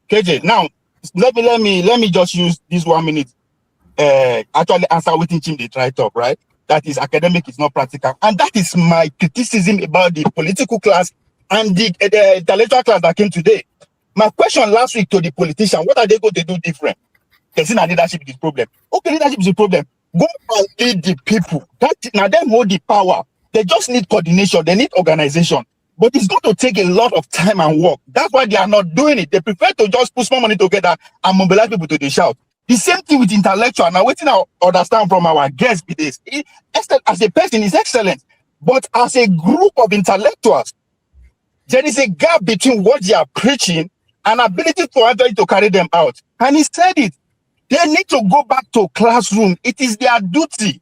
[SPEAKER 10] KJ. Now, let me just use this 1 minute. Actually, answer what Jim they try to talk, right? That is academic, is not practical, and that is my criticism about the political class and the intellectual class that came today. My question last week to the politician: what are they going to do different? They say that leadership is the problem. Okay, leadership is the problem. Go and lead the people. Now them hold the power. They just need coordination. They need organization. but it's going to take a lot of time and work. That's why they are not doing it. They prefer to just put small money together and mobilize people to the shout. The same thing with intellectual. Now, waiting I understand from our guest this. As a person, is excellent. But as a group of intellectuals, there is a gap between what they are preaching and ability for actually to carry them out. And he said it. They need to go back to classroom. It is their duty.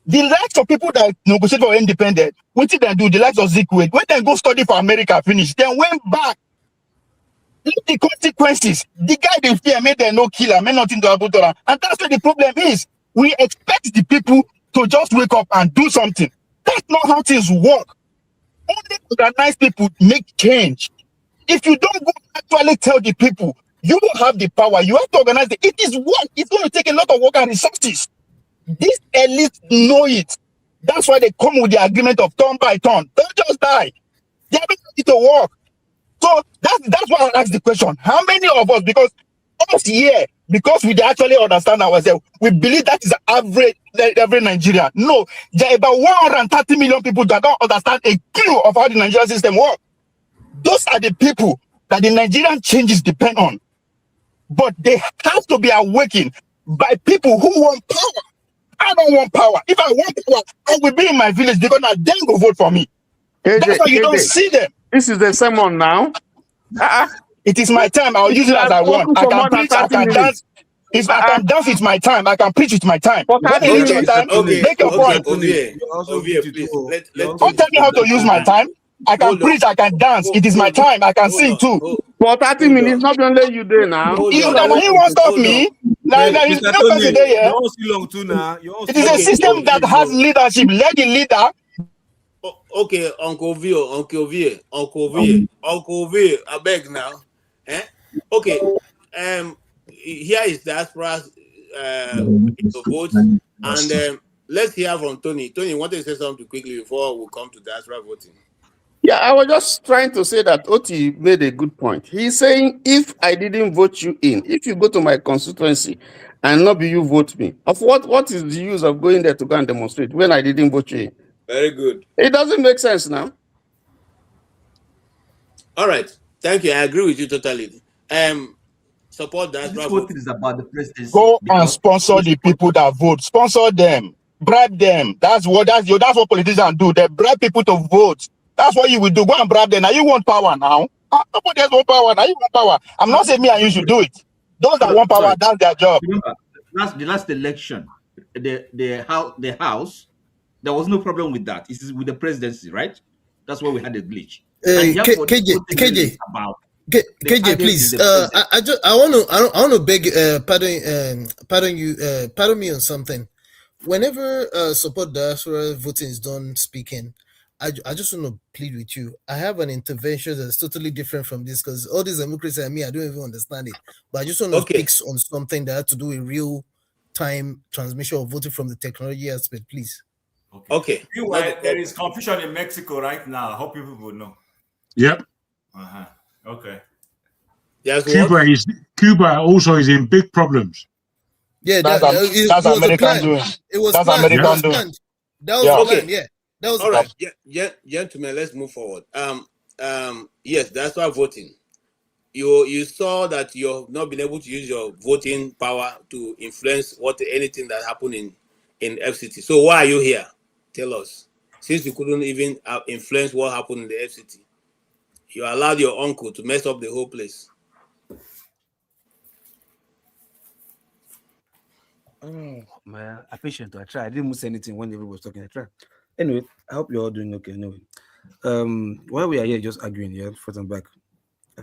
[SPEAKER 10] The likes of people that negotiate for independence, what did they do? The likes of Zikwe, when they go study for America, finish, then went back. Look the consequences. The guy they fear made them no killer, made nothing to happen to them. And that's what the problem is. We expect the people to just wake up and do something. That's not how things work. Only organized people make change. If you don't go actually tell the people, you don't have the power. You have to organize it. It is work. It's going to take a lot of work and resources. These elites know it. That's why they come with the agreement of turn by turn. Don't just die. They are not ready to work. So that's why I asked the question. How many of us, because us here, because we actually understand ourselves, we believe that is the average every Nigerian. No, there are about 130 million people that don't understand a clue of how the Nigerian system works. Those are the people that the Nigerian changes depend on. But they have to be awakened by people who want power. I don't want power. If I want power, I will be in my village because now then go vote for me. That's why you don't see them.
[SPEAKER 8] This is the sermon now.
[SPEAKER 10] It is my time. I'll use it as I want. I can preach, I can dance. If I can dance with my time, I can preach with my time. When it is your time, make your point. Don't tell me how to use my time. I can preach, I can dance. It is my time. I can sing too.
[SPEAKER 8] For 30 minutes, not only you there now.
[SPEAKER 10] He won't stop me. It is a system that has leadership. Let the leader.
[SPEAKER 1] Okay, Uncle V, I beg now. Okay, here is Diaspora's vote, and let's hear from Tony. Tony, want to say something quickly before we come to Diaspora voting?
[SPEAKER 8] Yeah, I was just trying to say that Oti made a good point. He's saying, if I didn't vote you in, if you go to my constituency and not be you vote me, of what is the use of going there to go and demonstrate when I didn't vote you in?
[SPEAKER 1] Very good.
[SPEAKER 8] It doesn't make sense now.
[SPEAKER 1] All right. Thank you. I agree with you totally. Support that.
[SPEAKER 2] This whole thing is about the presidency.
[SPEAKER 10] Go and sponsor the people that vote. Sponsor them. Bribe them. That's what politicians do. They bribe people to vote. That's what you will do. Go and bribe them. Now you want power now. Nobody else want power. Now you want power. I'm not saying me and you should do it. Those that want power, that's their job.
[SPEAKER 2] Remember, the last election, the house, there was no problem with that. It's with the presidency, right? That's where we had the glitch.
[SPEAKER 12] KJ, please. I want to beg, pardon me on something. Whenever support diaspora voting is done speaking, I just want to plead with you. I have an intervention that's totally different from this, because all this democracy and me, I don't even understand it. But I just want to pick on something that had to do with real time transmission of voting from the technology aspect, please.
[SPEAKER 3] Okay. Meanwhile, there is confusion in Mexico right now. I hope people will know.
[SPEAKER 4] Yep.
[SPEAKER 3] Okay.
[SPEAKER 4] Cuba also is in big problems.
[SPEAKER 10] Yeah, that's American doing.
[SPEAKER 12] It was
[SPEAKER 10] that's American doing.
[SPEAKER 12] That was the plan. Yeah. That was
[SPEAKER 1] all right. Yeah, gentlemen, let's move forward. Yes, that's why voting. You saw that you have not been able to use your voting power to influence anything that happened in FCT. So why are you here? Tell us. Since you couldn't even influence what happened in the FCT, you allowed your uncle to mess up the whole place.
[SPEAKER 11] Oh man, I patient. I tried. I didn't miss anything when everyone was talking. I tried. Anyway, I hope you're all doing okay. Anyway, while we are here just arguing here, front and back,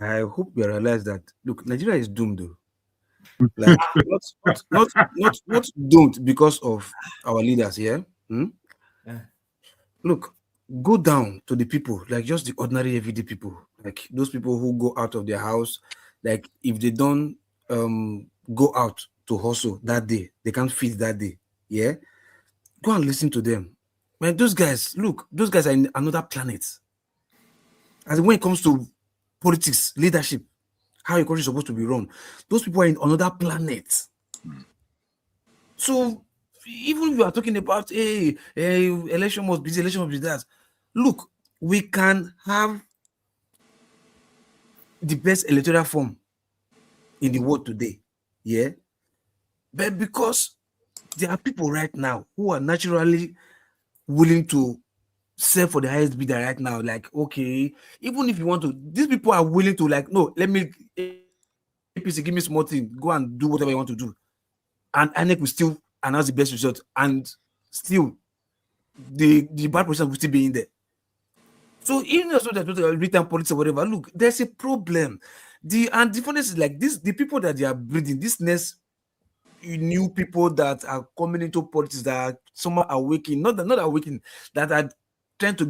[SPEAKER 11] I hope you realize that look, Nigeria is doomed though. Like not doomed because of our leaders here. Look, go down to the people, like just the ordinary everyday people, like those people who go out of their house, like if they don't go out to hustle that day, they can't feed that day. Yeah, go and listen to them. Man, those guys are in another planet. As when it comes to politics, leadership, how a country is supposed to be run, those people are in another planet. So even if you are talking about election must be that, look, we can have the best electoral form in the world today, yeah, but because there are people right now who are naturally willing to sell for the highest bidder right now, like, okay, even if you want to, these people are willing to, like, no, let me APC, give me small thing, go and do whatever you want to do, and INEC will still announce the best result, and still the bad person will still be in there. So even though that written politics or whatever, look, there's a problem. And the funniest is, like, this, the people that they are breeding, this next new people that are coming into politics, that are somehow awakening, not awakening, that are trying to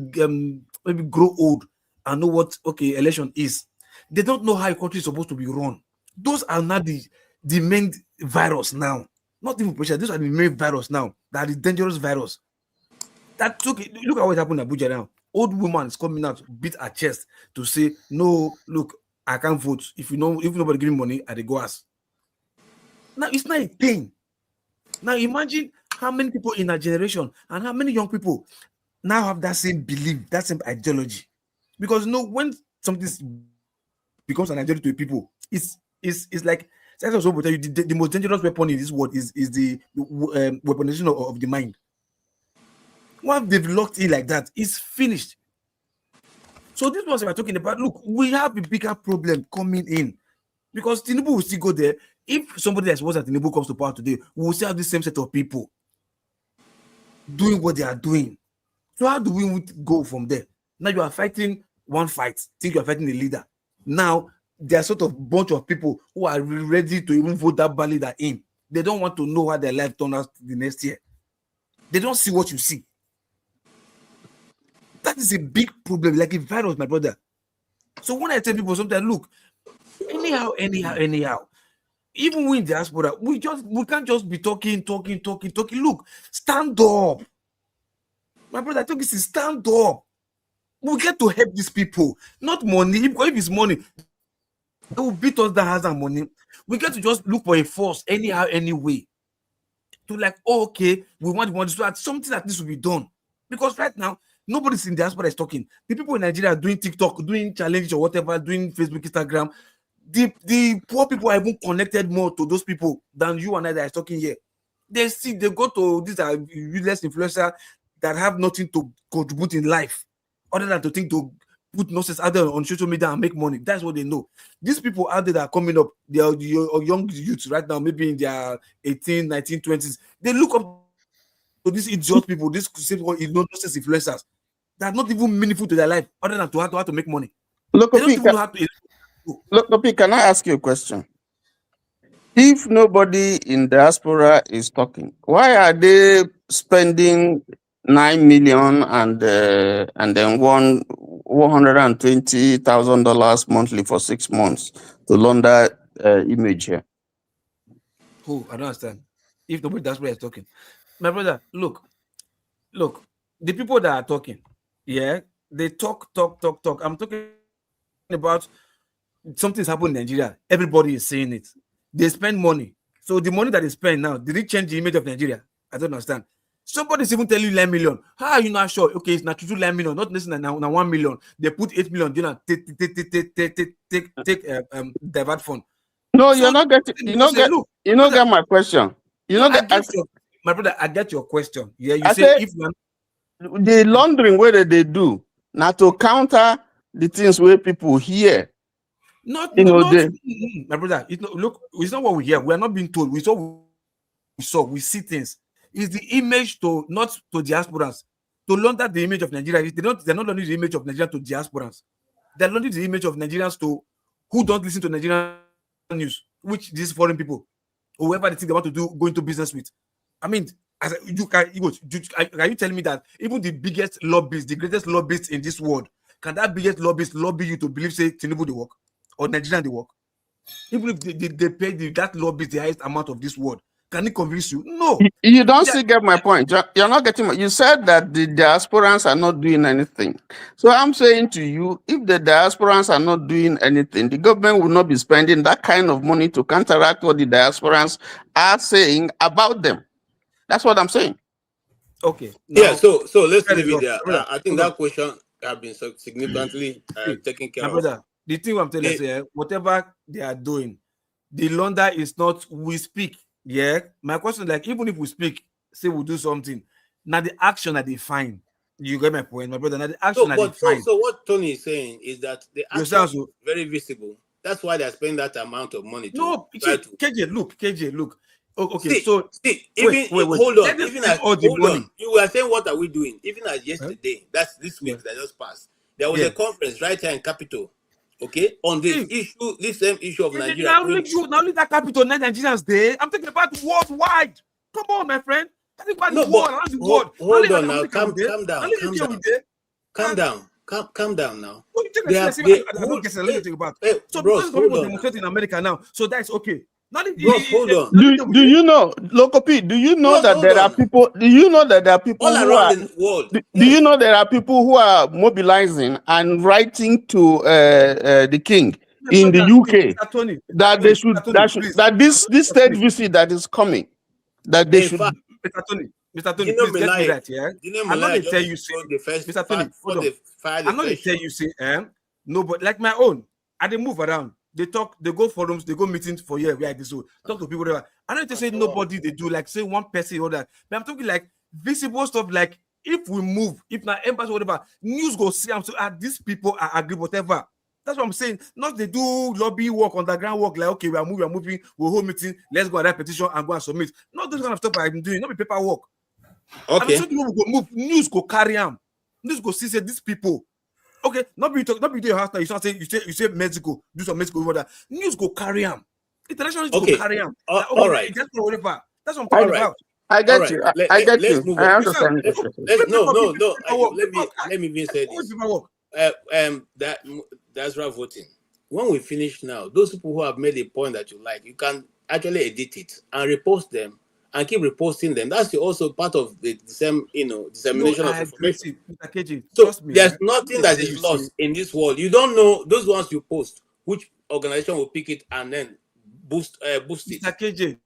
[SPEAKER 11] maybe grow old and know what election is. They don't know how a country is supposed to be run. Those are not the main virus now. Not even pressure. Those are the main virus now. That is dangerous virus. That look at what happened in Abuja now. Old woman is coming out, beat her chest to say, no, look, I can't vote. If nobody give me money, I go ask. Now it's not a thing. Now imagine how many people in our generation and how many young people now have that same belief, that same ideology. Because when something becomes an ideology to people, it's like, the most dangerous weapon in this world is the weaponization of the mind. Once they've locked in like that, it's finished. So this was what we're talking about. Look, we have a bigger problem coming in, because Tinubu will still go there. If somebody that's worse than Tinubu comes to power today, we will still have the same set of people doing what they are doing. So how do we go from there? Now you are fighting one fight, think you are fighting a leader. Now there are sort of bunch of people who are ready to even vote that ballot in. They don't want to know how their life turns out the next year. They don't see what you see. That is a big problem, like a virus, my brother. So when I tell people sometimes, look, anyhow, even we in diaspora, we can't just be talking. Look, stand up. My brother, I think this is stand up. We get to help these people, not money. Because if it's money, they will beat us that has our money. We get to just look for a force anyhow, anyway. To like, okay, we want to add something that needs to be done. Because right now, nobody's in diaspora is talking. The people in Nigeria are doing TikTok, doing challenges or whatever, doing Facebook, Instagram. The poor people are even connected more to those people than you and I that is talking here. They go to these are useless influencers that have nothing to contribute in life other than to think to put nonsense out there on social media and make money. That's what they know. These people out there that are coming up, they are young youths right now, maybe in their 18, 19, 20s. They look up to these idiot people, these nonsense influencers that are not even meaningful to their life other than to how to make money. They don't even know how to.
[SPEAKER 8] Look, can I ask you a question? If nobody in diaspora is talking, why are they spending 9 million and then $120,000 monthly for 6 months to launder image here?
[SPEAKER 11] Who? I don't understand. If nobody diaspora is talking, my brother, look. The people that are talking, yeah, they talk. I'm talking about something's happened in Nigeria. Everybody is saying it. They spend money. So the money that they spend now, did it change the image of Nigeria? I don't understand. Somebody's even telling you 9 million. How are you not sure? Okay, it's not true 9 million, not necessarily now 1 million. They put 8 million, take divert fund.
[SPEAKER 8] No, so you're not getting. You don't get my question.
[SPEAKER 11] My brother, I get your question. Yeah, you say if
[SPEAKER 8] the laundering whether they do now to counter the things where people hear.
[SPEAKER 11] My brother, it's not what we hear. We are not being told. We see things. It's the image not to diasporans, to launder the image of Nigeria. They're not laundering the image of Nigeria to diasporans. They're laundering the image of Nigerians to who don't listen to Nigerian news, which these foreign people, whoever they think they want to go into business with. I mean, are you telling me that even the biggest lobbyists, the greatest lobbyists in this world, can that biggest lobbyist lobby you to believe, say, Tinubu they work or Nigerian they work? Even if they pay that lobbyist the highest amount of this world, can it convince you? No.
[SPEAKER 8] You don't still get my point. You're not getting my. You said that the diasporans are not doing anything. So I'm saying to you, if the diasporans are not doing anything, the government will not be spending that kind of money to counteract what the diasporans are saying about them. That's what I'm saying.
[SPEAKER 11] Okay.
[SPEAKER 1] Now, so let's leave it there. I think that question have been significantly taken care
[SPEAKER 11] my
[SPEAKER 1] of.
[SPEAKER 11] brother, the thing I'm telling you, whatever they are doing, the London is not we speak. Yeah. My question is like, even if we speak, say we do something, now the action that they find. You get my point, my brother. Now the action that they find.
[SPEAKER 1] So what Tony is saying is that the action is very visible. That's why they're spending that amount of money to try to
[SPEAKER 11] KJ, look. Okay,
[SPEAKER 1] see,
[SPEAKER 11] so
[SPEAKER 1] wait. Hold on. Even as
[SPEAKER 11] all the money.
[SPEAKER 1] You were saying, what are we doing? Even as yesterday, that's this week that just passed. There was a conference right here in Capital. Okay, on this same issue of Nigeria.
[SPEAKER 11] Now only that Capital, Nigerians there. I'm talking about worldwide. Come on, my friend.
[SPEAKER 1] Hold on now. Calm down now.
[SPEAKER 11] So because people demonstrate in America now, so that's okay.
[SPEAKER 1] Hold on.
[SPEAKER 8] Do you know, Lokopi? Do you know that there are people? Do you know that there are people
[SPEAKER 1] all around the world?
[SPEAKER 8] Do you know there are people who are mobilizing and writing to the king in the UK that they should that this state visit that is coming, that they should.
[SPEAKER 11] Mr. Tony, please get me right, yeah? I'm not going to tell you, Mr. Tony, hold on. I'm not going to tell you, no, but like my own, I they move around. They talk, they go forums, they go meetings for years, where this, so talk to people. Whatever. I don't to say nobody they do, like say one person or that. But I'm talking like visible stuff, like if we move, if not embassy, whatever, news go see, I'm so these people are agree, whatever. That's what I'm saying. Not they do lobby work, underground work, like okay, we are moving, we'll hold meeting, let's go and write petition and go and submit. Not those kind of stuff I'm doing, not be paperwork.
[SPEAKER 1] Okay.
[SPEAKER 11] I'm people go move, news go carry them. News go see say these people. Okay, not be your house now. You say Mexico, do some Mexico over that. News go carry them. International news go carry them.
[SPEAKER 1] All right.
[SPEAKER 11] That's whatever. That's what I'm talking about.
[SPEAKER 8] I get you. I get you. I understand.
[SPEAKER 1] No. Let me even say this. That's right. Voting. When we finish now, those people who have made a point that you like, you can actually edit it and repost them and keep reposting them. That's also part of the same, dissemination of information. So there's nothing that is lost in this world. You don't know those ones you post, which organization will pick it and then boost it.
[SPEAKER 11] Mr. KJ,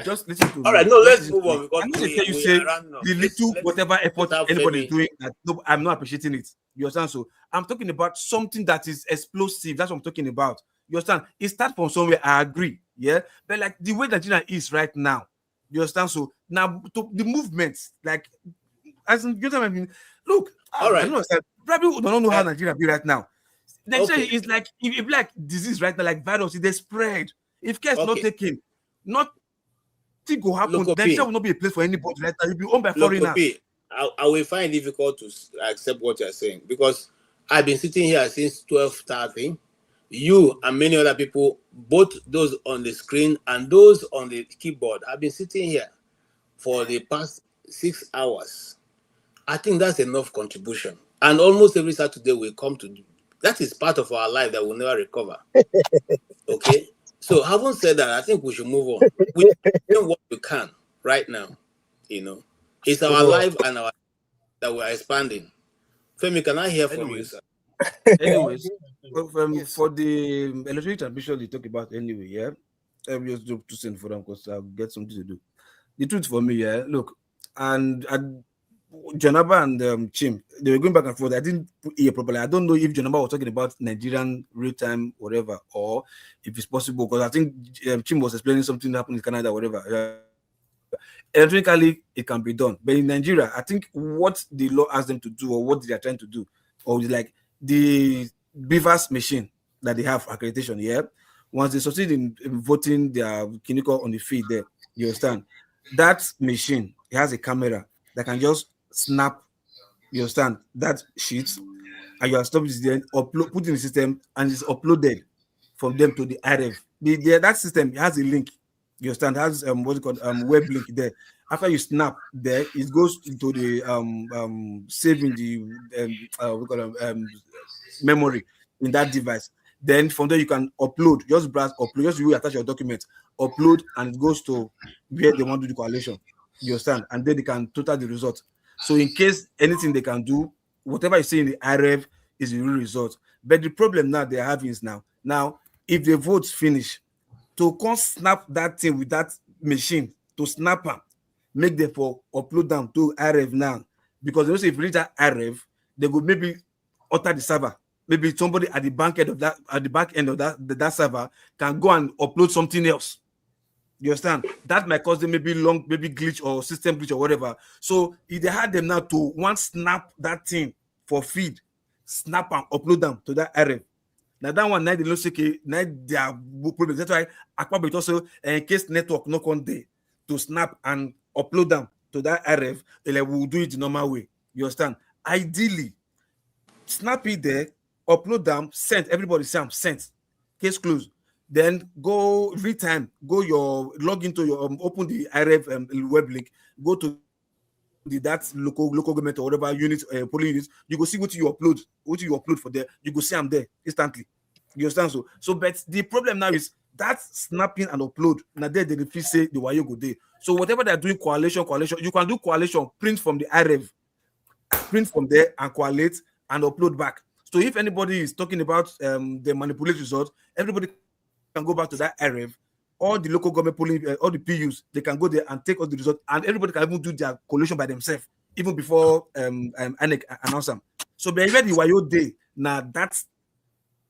[SPEAKER 11] just listen to me.
[SPEAKER 1] All right, no, let's move on because
[SPEAKER 11] I'm going to tell you say the little whatever effort anybody is doing, that no, I'm not appreciating it. You understand? So I'm talking about something that is explosive. That's what I'm talking about. You understand? It starts from somewhere. I agree. Yeah, but like the way Nigeria is right now. You understand? So now the movements, like as in, you know what I mean? Look,
[SPEAKER 1] all right.
[SPEAKER 11] I don't understand. People don't know how Nigeria be right now. Nigeria is like if like disease right now, like virus, they spread. If care is not taken, nothing will happen. Nigeria will not be a place for anybody right now. You'll be owned by foreigners.
[SPEAKER 1] I will find it difficult to accept what you're saying because I've been sitting here since 12:30. You and many other people, both those on the screen and those on the keyboard, have been sitting here for the past 6 hours. I think that's enough contribution. And almost every Saturday we come to do. That is part of our life that we'll never recover. Okay? So having said that, I think we should move on. We do what we can right now. It's our life and our that we're expanding. Femi, can I hear from you, sir?
[SPEAKER 11] Anyways, for the electronic transmission you talk about anyway, yeah. I'm just to send for them because I'll get something to do. The truth for me, yeah. Look, and Janaba and Chim, they were going back and forth. I didn't hear properly. I don't know if Janaba was talking about Nigerian real time, whatever, or if it's possible because I think Chim was explaining something that happened in Canada, whatever. Electronically, it can be done, but in Nigeria, I think what the law asks them to do or what they are trying to do, or like the Beavers machine that they have accreditation, yeah. Once they succeed in voting their clinical on the feed there, you understand? That machine, it has a camera that can just snap, you understand, that sheet, and you are stopped then upload, put in the system, and it's uploaded from them to the IRF. That system has a link, you understand, has what's called web link there. After you snap there, it goes into the saving the memory in that device. Then from there you can upload, just browse, upload, just you attach your document, upload, and it goes to where they want to do the correlation. You understand? And then they can total the result. So in case anything they can do, whatever you see in the IRF is the real result. But the problem now they're having is now if the votes finish, to come snap that thing with that machine, to snap them, make them for upload them to IRF now. Because they say if you reach that IRF, they go maybe alter the server. Maybe somebody at the back end of that server can go and upload something else. You understand? That might cause them maybe glitch or system glitch or whatever. So if they had them now to one snap that thing for feed, snap and upload them to that RF. Now that one now they don't say now they are problems. That's why Akpabit also in case network not on day to snap and upload them to that RF, like we'll do it the normal way. You understand? Ideally, snap it there, upload them, send everybody sent, case closed. Then go every time, log into your open the RF web link, go to that local government or whatever unit, polling unit, you go see what you upload for there, you go see them there instantly. You understand? So but the problem now is that snapping and upload. Now there they refuse say the wayo go there. So whatever they're doing, coalition, you can do coalition, print from the RF, print from there and collate and upload back. So if anybody is talking about the manipulated results, everybody can go back to that RF. All the local government polling, all the PUs, they can go there and take all the results, and everybody can even do their collation by themselves, even before INEC announce them. So by the Wayo day, now that's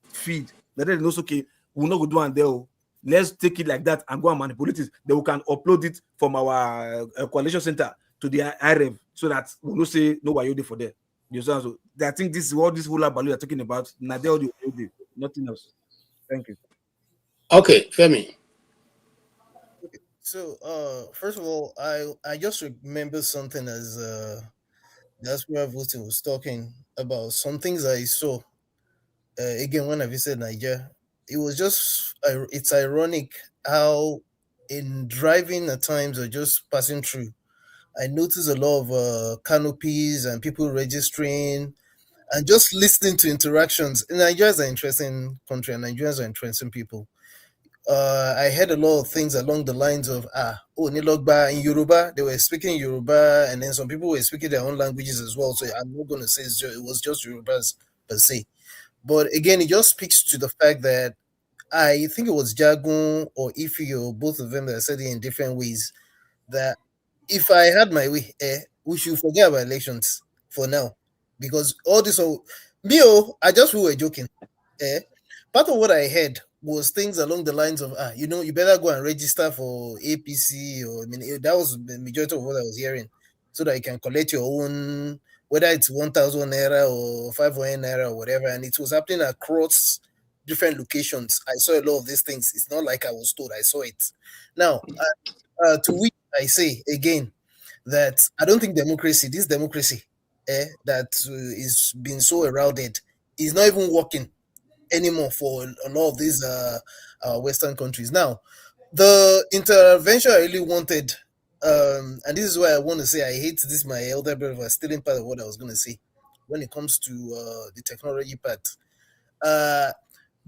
[SPEAKER 11] feed. That is also okay. We'll not go do and there. Let's take it like that and go and manipulate it. Then we can upload it from our coalition center to the RF so that we'll not say no Wayo day for there. You understand? So I think this is what this whole balloon you're talking about. Now they all the Wayo day, nothing else. Thank you.
[SPEAKER 1] Okay, Femi.
[SPEAKER 12] So, first of all, I just remember something as Diaspora Voting was talking about some things I saw. Again, when I visited Nigeria, it was just it's ironic how in driving at times or just passing through, I noticed a lot of canopies and people registering and just listening to interactions. Nigeria is an interesting country, and Nigerians are interesting people. I heard a lot of things along the lines of Nilogba in Yoruba. They were speaking Yoruba, and then some people were speaking their own languages as well. So I'm not going to say it was just Yorubas per se. But again, it just speaks to the fact that I think it was Jagun or Ifi or both of them that said it in different ways. That if I had my way, we should forget about elections for now, because all this, we were joking. Part of what I heard was things along the lines of, you better go and register for APC, or that was the majority of what I was hearing, so that you can collect your own, whether it's 1,000 naira or 500 naira or whatever. And it was happening across different locations. I saw a lot of these things. It's not like I was told, I saw it. Now, to which I say again that I don't think this democracy that is being so eroded is not even working anymore for a lot of these Western countries. Now, the intervention I really wanted, and this is why I want to say I hate this, my elder brother stealing part of what I was going to say when it comes to the technology part.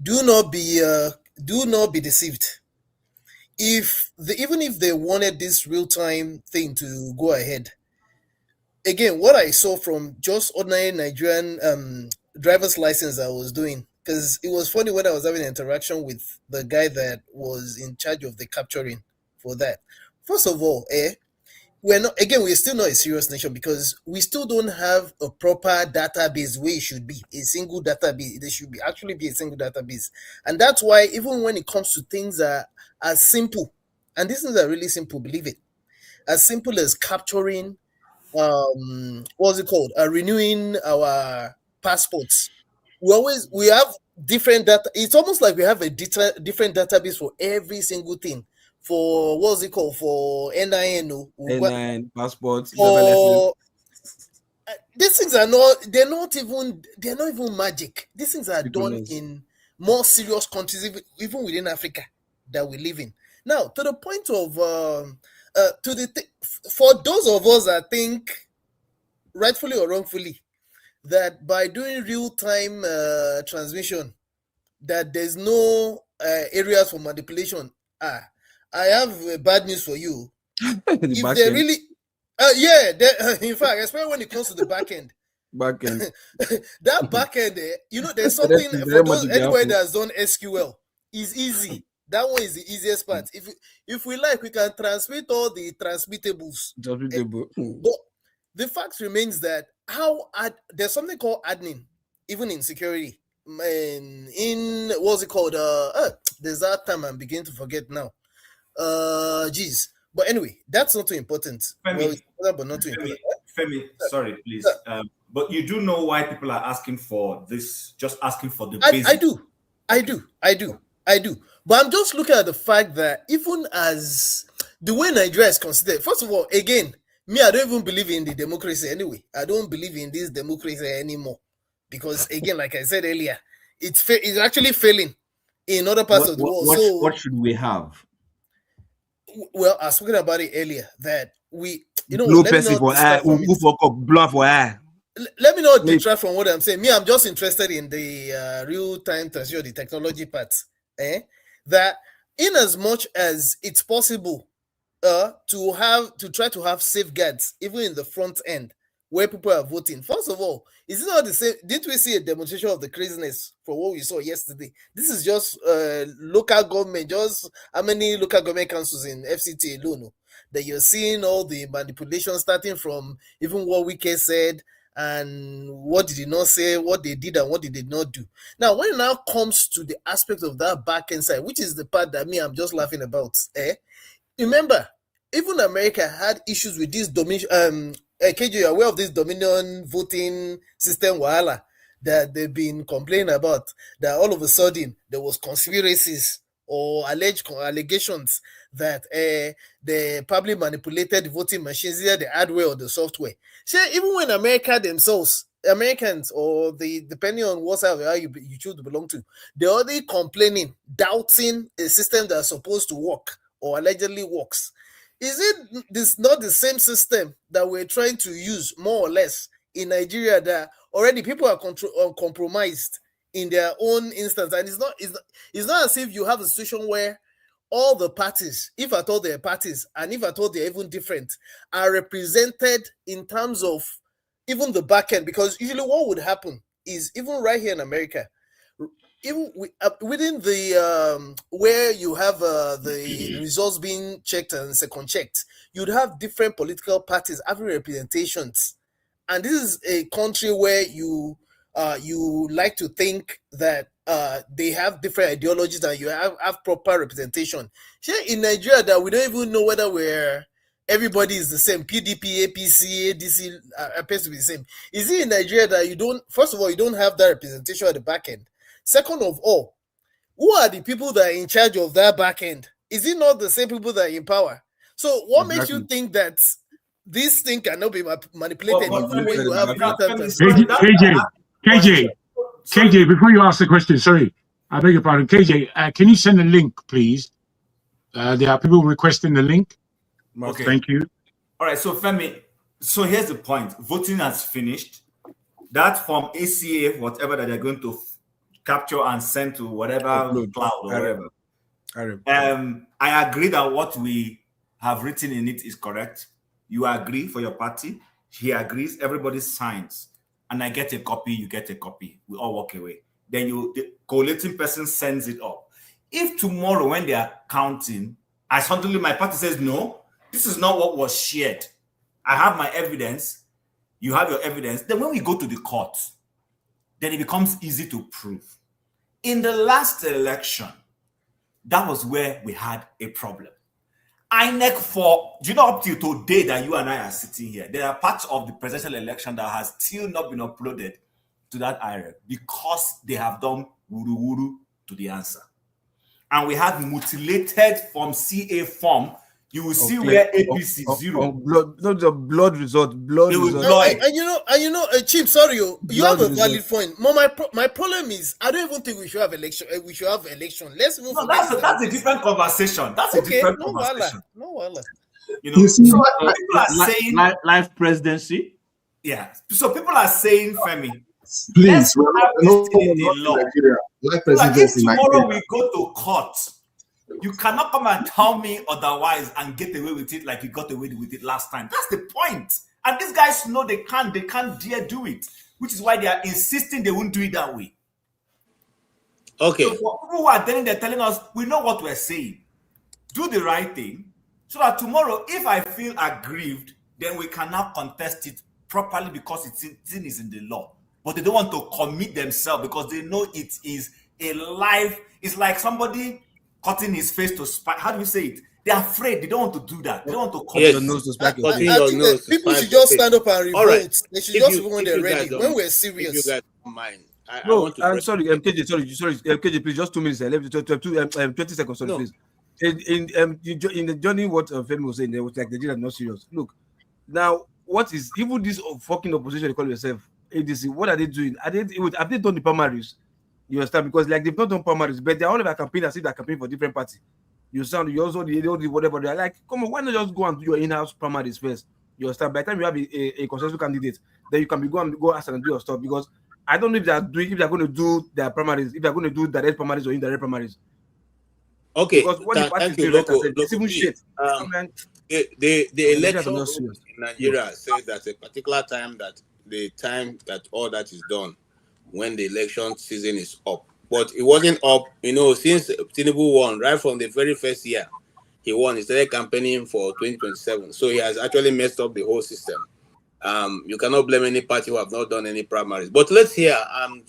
[SPEAKER 12] Do not be deceived. Even if they wanted this real-time thing to go ahead, again, what I saw from just ordinary Nigerian driver's license I was doing, because it was funny when I was having an interaction with the guy that was in charge of the capturing for that. First of all, we're still not a serious nation, because we still don't have a proper database where it should be a single database. There should actually be a single database, and that's why even when it comes to things that are simple, and these things are really simple, believe it, as simple as capturing, what's it called? Renewing our passports. We have different data. It's almost like we have a different database for every single thing. For what's it called? For NIN,
[SPEAKER 11] passports.
[SPEAKER 12] For these things they're not even magic. These things are done in more serious countries, even within Africa that we live in. Now, to the point of for those of us that think, rightfully or wrongfully, that by doing real-time transmission, that there's no areas for manipulation. I have bad news for you. If they really, in fact, especially when it comes to the back end. That back end, there's something for those anybody that's done SQL is easy. That one is the easiest part. If we like, we can transmit all the transmittables. But the fact remains that there's something called admin even in security, in what's it called? There's that time I'm beginning to forget now. Geez. But anyway, that's not too important.
[SPEAKER 3] Femi,
[SPEAKER 12] Well, it's important, but not too important.
[SPEAKER 3] Femi, sorry, please. But you do know why people are asking for this, just asking for the basic.
[SPEAKER 12] I do. But I'm just looking at the fact that even as the way Nigeria is considered, first of all, again, me, I don't even believe in the democracy anyway. I don't believe in this democracy anymore. Because again, like I said earlier, it's actually failing in other parts of the world.
[SPEAKER 2] What should we have?
[SPEAKER 12] Well, I was talking about it earlier that we,
[SPEAKER 11] no person for who for bluff for
[SPEAKER 12] let me not detract from what I'm saying. Me, I'm just interested in the real-time transition, the technology part. That in as much as it's possible to try to have safeguards, even in the front end, where people are voting. First of all, is it not the same? Didn't we see a demonstration of the craziness for what we saw yesterday? This is just local government, just how many local government councils in FCT alone that you're seeing all the manipulation starting from even what Wike said and what did he not say, what they did and what they did not do. Now, when it now comes to the aspect of that back end side, which is the part that me, I'm just laughing about, remember, even America had issues with this dominion. KJ, you're aware of this dominion voting system wahala that they've been complaining about, that all of a sudden there was conspiracies or allegations that they probably manipulated the voting machines, either the hardware or the software. So even when America themselves, Americans, or depending on what side you choose to belong to, they're already complaining, doubting a system that's supposed to work or allegedly works. Is it not the same system that we're trying to use more or less in Nigeria that already people are compromised in their own instance? And it's not as if you have a situation where all the parties, if at all they're parties, and if at all they're even different, are represented in terms of even the back end. Because usually what would happen is, even right here in America, even within the where you have the results being checked and second checked, you'd have different political parties having representations, and this is a country where you like to think that they have different ideologies and you have proper representation. Here in Nigeria, that we don't even know whether everybody is the same. PDP, APC, ADC appears to be the same. Is it in Nigeria that you don't? First of all, you don't have that representation at the back end. Second of all, who are the people that are in charge of that back end? Is it not the same people that are in power? So what makes you think that this thing cannot be manipulated even when you have
[SPEAKER 4] KJ, before you ask the question, sorry, I beg your pardon. KJ, can you send a link, please? There are people requesting the link.
[SPEAKER 3] Okay.
[SPEAKER 4] Thank you.
[SPEAKER 3] All right, so Femi, so here's the point. Voting has finished. That from ACA, whatever that they're going to capture and send to whatever cloud or whatever. I agree that what we have written in it is correct. You agree for your party. He agrees. Everybody signs. And I get a copy. You get a copy. We all walk away. Then the collating person sends it up. If tomorrow when they are counting, I suddenly my party says, no, this is not what was shared. I have my evidence. You have your evidence. Then when we go to the court, then it becomes easy to prove. In the last election, that was where we had a problem. INEC up till today that you and I are sitting here, there are parts of the presidential election that has still not been uploaded to that IREC because they have done wuru-wuru to the answer. And we have mutilated from CA form. You will see where APC 0.
[SPEAKER 11] Blood result.
[SPEAKER 12] Chief, sorry, you have a valid point. My problem is I don't even think we should have election. Let's move.
[SPEAKER 3] No, that's a different conversation. That's a different conversation.
[SPEAKER 12] No.
[SPEAKER 3] So people are saying
[SPEAKER 2] life presidency.
[SPEAKER 3] Yeah. So people are saying, Femi,
[SPEAKER 5] please,
[SPEAKER 3] if tomorrow we go to court, you cannot come and tell me otherwise and get away with it like you got away with it last time. That's the point. And these guys know they can't dare do it, which is why they are insisting they won't do it that way.
[SPEAKER 1] Okay.
[SPEAKER 3] So for people who are they're telling us, we know what we're saying. Do the right thing so that tomorrow, if I feel aggrieved, then we cannot contest it properly because it's in the law. but they don't want to commit themselves because they know it is a life. It's like somebody cutting his face to spite. How do you say it? They're afraid. They don't want to do that. They don't want to commit.
[SPEAKER 11] Your nose to spike your
[SPEAKER 1] Cutting
[SPEAKER 11] face.
[SPEAKER 1] your
[SPEAKER 12] think
[SPEAKER 1] nose to
[SPEAKER 12] people
[SPEAKER 1] spite
[SPEAKER 12] should
[SPEAKER 1] your
[SPEAKER 12] just
[SPEAKER 1] face.
[SPEAKER 12] stand up and revolt.
[SPEAKER 1] All right.
[SPEAKER 12] They should just revolt when they're ready.
[SPEAKER 1] If
[SPEAKER 12] When we're
[SPEAKER 1] you
[SPEAKER 12] serious.
[SPEAKER 1] guys don't mind, I
[SPEAKER 11] No,
[SPEAKER 1] want to
[SPEAKER 11] I'm
[SPEAKER 1] break.
[SPEAKER 11] sorry, MKJ, sorry, MKJ, please, just 2 minutes. 20 seconds, sorry,
[SPEAKER 1] No.
[SPEAKER 11] please. In the journey, what Femi was saying, there was like Nigeria not serious. Look, now what is even this fucking opposition they call yourself ADC? What are they doing? Have they done the primaries? You understand? Because like they've not done primaries, but they're all about campaign as if they're campaigning for different party. You also the whatever they're like. Come on, why not just go and do your in-house primaries first? You understand? By the time you have a consensus candidate, then you can go ask and do your stuff. Because I don't know if they're going to do their primaries, if they're going to do direct primaries or indirect primaries.
[SPEAKER 1] Okay,
[SPEAKER 11] Because what the party
[SPEAKER 1] thank you,
[SPEAKER 11] do,
[SPEAKER 1] Loco.
[SPEAKER 11] it's even shit.
[SPEAKER 1] The election
[SPEAKER 11] not
[SPEAKER 1] in
[SPEAKER 11] serious.
[SPEAKER 1] Nigeria says that a particular time that all that is done when the election season is up. But it wasn't up, since Tinubu won right from the very first year. He won. He started campaigning for 2027. So he has actually messed up the whole system. You cannot blame any party who have not done any primaries. But let's hear. I'm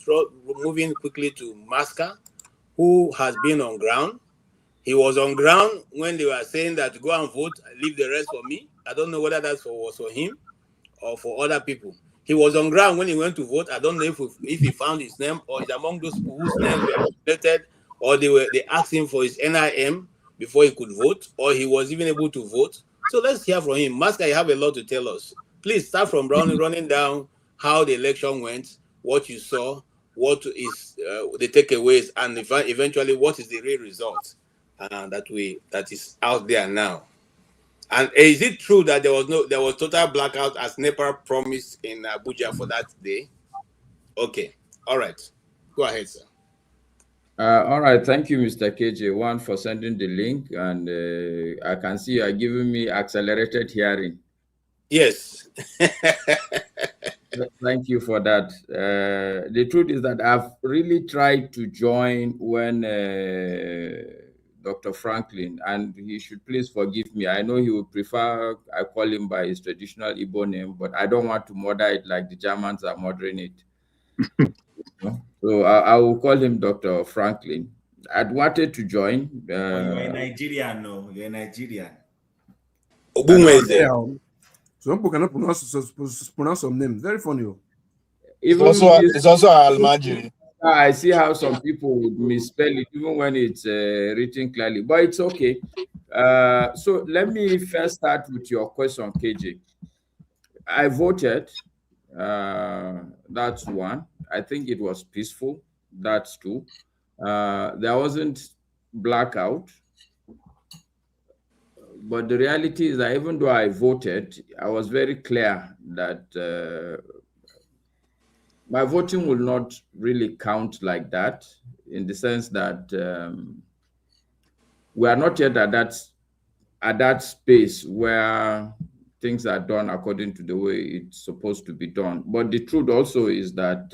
[SPEAKER 1] moving quickly to Maska, who has been on ground. He was on ground when they were saying that go and vote, leave the rest for me. I don't know whether that was for him or for other people. He was on ground when he went to vote. I don't know if he found his name or is among those whose names were manipulated, or they asked him for his NIM before he could vote, or he was even able to vote. So let's hear from him. Master, you have a lot to tell us. Please start from running down how the election went, what you saw, what is the takeaways, and eventually what is the real result that is out there now. And is it true that there was total blackout as NEPA promised in Abuja for that day? Okay, all right, go ahead, sir.
[SPEAKER 13] All right, thank you, Mr. KJ1, for sending the link, and I can see you are giving me accelerated hearing.
[SPEAKER 1] Yes.
[SPEAKER 13] Thank you for that. The truth is that I've really tried to join when Dr. Franklyne, and he should please forgive me. I know he would prefer I call him by his traditional Igbo name, but I don't want to murder it like the Germans are murdering it. So I will call him Dr. Franklyne. I'd wanted to join.
[SPEAKER 3] You're a Nigerian, no? You're a Nigerian.
[SPEAKER 1] Ogbunwezeh.
[SPEAKER 11] Some people cannot pronounce some name. Very funny.
[SPEAKER 10] It's also Almajiri.
[SPEAKER 13] I see how some people would misspell it even when it's written clearly, but it's okay. So let me first start with your question, KJ. I voted. That's one. I think it was peaceful. That's two. There wasn't blackout. But the reality is that even though I voted, I was very clear that my voting will not really count like that, in the sense that we are not yet at that space where things are done according to the way it's supposed to be done. But the truth also is that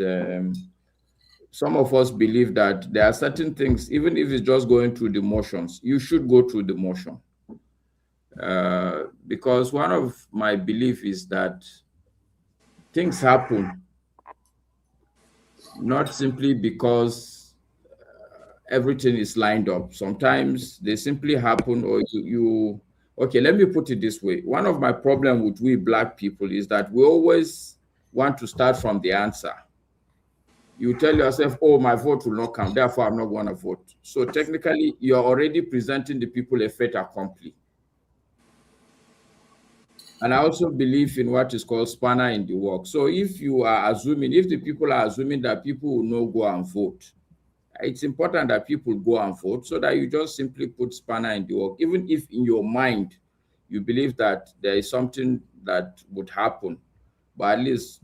[SPEAKER 13] some of us believe that there are certain things, even if it's just going through the motions, you should go through the motion. Because one of my beliefs is that things happen not simply because everything is lined up. Sometimes they simply happen, or okay, let me put it this way. One of my problems with we Black people is that we always want to start from the answer. You tell yourself, oh, my vote will not count, therefore I'm not going to vote. So technically, you're already presenting the people a fait accompli. And I also believe in what is called spanner in the work. So if the people are assuming that people will not go and vote, it's important that people go and vote, so that you just simply put spanner in the work. Even if in your mind, you believe that there is something that would happen, but at least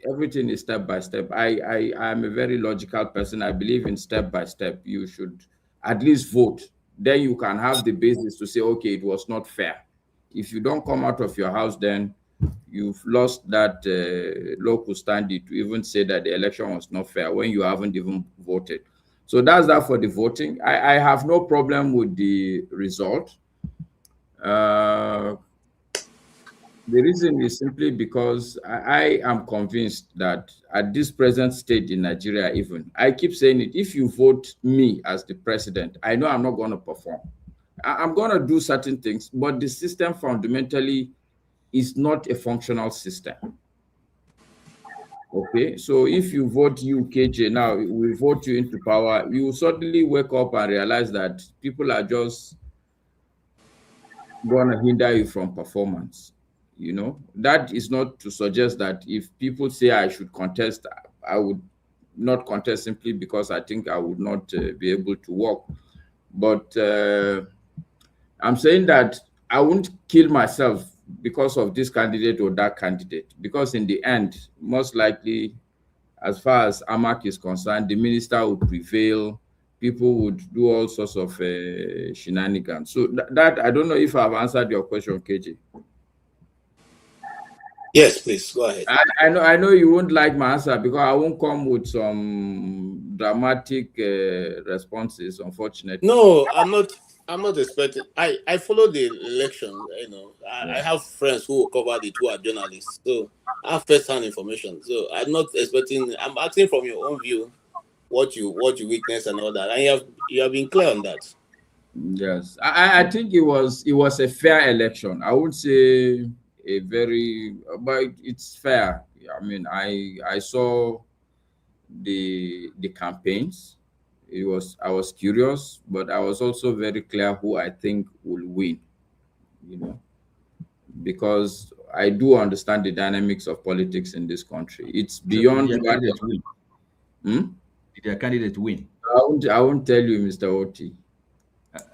[SPEAKER 13] everything is step by step. I am a very logical person. I believe in step by step. You should at least vote. Then you can have the basis to say, okay, it was not fair. If you don't come out of your house, then you've lost that locus standi to even say that the election was not fair when you haven't even voted. So that's that for the voting. I have no problem with the result. The reason is simply because I am convinced that at this present stage in Nigeria, even, I keep saying it, if you vote me as the president, I know I'm not going to perform. I'm going to do certain things, but the system fundamentally is not a functional system. Okay, so if you vote UKJ now, we vote you into power, you suddenly wake up and realize that people are just going to hinder you from performance. You know, that is not to suggest that if people say I should contest, I would not contest simply because I think I would not be able to work. But I'm saying that I won't kill myself because of this candidate or that candidate, because in the end, most likely, as far as AMAC is concerned, the minister would prevail. People would do all sorts of shenanigans. So that I don't know if I've answered your question, KJ.
[SPEAKER 1] Yes, please go ahead.
[SPEAKER 13] I know you won't like my answer because I won't come with some dramatic responses, unfortunately.
[SPEAKER 1] No, I'm not expecting. I follow the election. You know, I have friends who covered it who are journalists, so I have first-hand information. So I'm not expecting. I'm asking from your own view what you witness and all that, and you have been clear on that.
[SPEAKER 13] Yes, I think it was a fair election. I would say a very, but it's fair. I mean, I saw the campaigns. I was curious, but I was also very clear who I think will win. You know, because I do understand the dynamics of politics in this country. It's beyond.
[SPEAKER 2] Did their candidate win? Did their candidate win?
[SPEAKER 13] I won't tell you, Mr. Oti.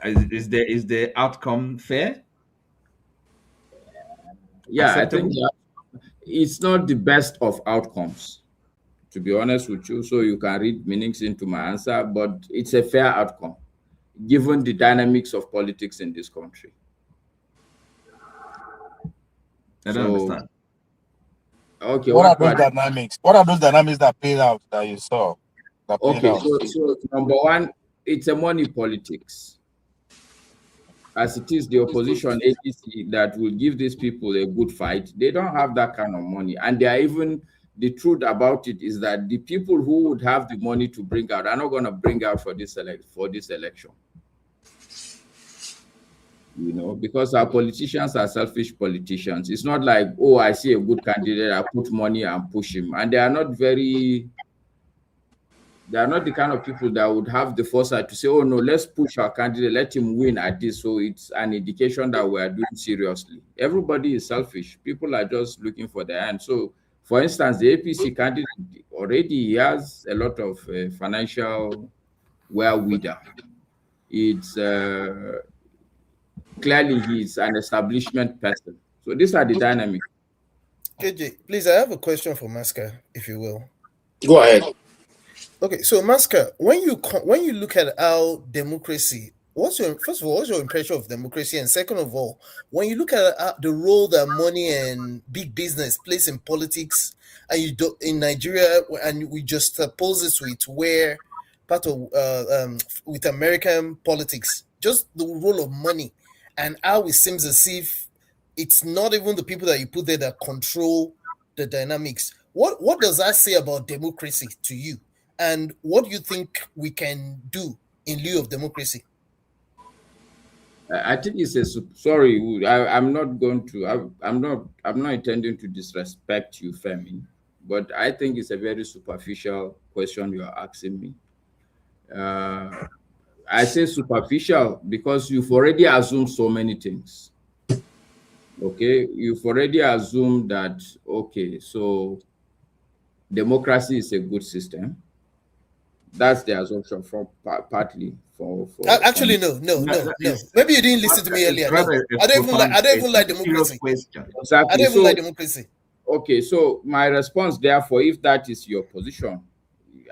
[SPEAKER 2] Is the outcome fair?
[SPEAKER 13] Yeah,
[SPEAKER 2] acceptable?
[SPEAKER 13] I think it's not the best of outcomes, to be honest with you. So you can read meanings into my answer, but it's a fair outcome given the dynamics of politics in this country.
[SPEAKER 2] I don't understand.
[SPEAKER 13] Okay,
[SPEAKER 10] what are those dynamics? What are those dynamics that played out that you saw?
[SPEAKER 13] Okay, so number one, it's a money politics. As it is the opposition APC that will give these people a good fight, they don't have that kind of money. And they are even, the truth about it is that the people who would have the money to bring out are not going to bring out for this election. You know, because our politicians are selfish politicians. It's not like, oh, I see a good candidate, I put money and push him. And they are not the kind of people that would have the foresight to say, oh no, let's push our candidate, let him win at this. So it's an indication that we are doing seriously. Everybody is selfish. People are just looking for their hand. So for instance, the APC candidate already has a lot of financial wherewithal. It's clearly he's an establishment person. So these are the dynamics.
[SPEAKER 12] KJ, please, I have a question for Masca, if you will.
[SPEAKER 1] Go ahead.
[SPEAKER 12] Okay, so Masca, when you look at how democracy, what's your impression of democracy, and second of all, when you look at the role that money and big business plays in politics, and you do in Nigeria, and we just oppose this with where part of with American politics, just the role of money and how it seems as if it's not even the people that you put there that control the dynamics. What does that say about democracy to you? And what do you think we can do in lieu of democracy?
[SPEAKER 13] I think it's sorry. I'm not going to. I'm not intending to disrespect you, Femi, but I think it's a very superficial question you are asking me. I say superficial because you've already assumed so many things. Okay, you've already assumed that. Okay, so democracy is a good system. That's the assumption from partly for
[SPEAKER 12] actually no. Maybe you didn't listen to me earlier. No. I don't even like democracy.
[SPEAKER 13] Exactly.
[SPEAKER 12] I don't even like democracy.
[SPEAKER 13] Okay, so my response, therefore, if that is your position,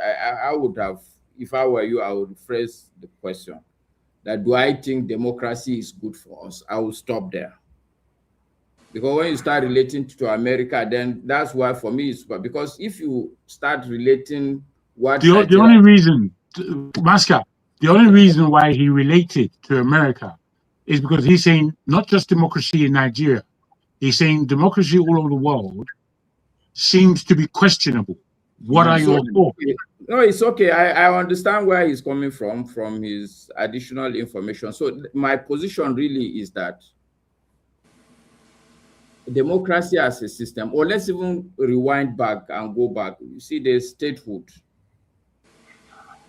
[SPEAKER 13] I would have, if I were you, I would phrase the question that do I think democracy is good for us? I will stop there. Because when you start relating to America, then that's why for me it's because if you start relating what
[SPEAKER 4] the only reason, Masca, the only reason why he related to America is because he's saying not just democracy in Nigeria, He's saying democracy all over the world seems to be questionable. What are your thoughts?
[SPEAKER 13] No, it's okay. I understand where he's coming from his additional information. So my position really is that democracy as a system, or let's even rewind back and go back. You see, there's statehood,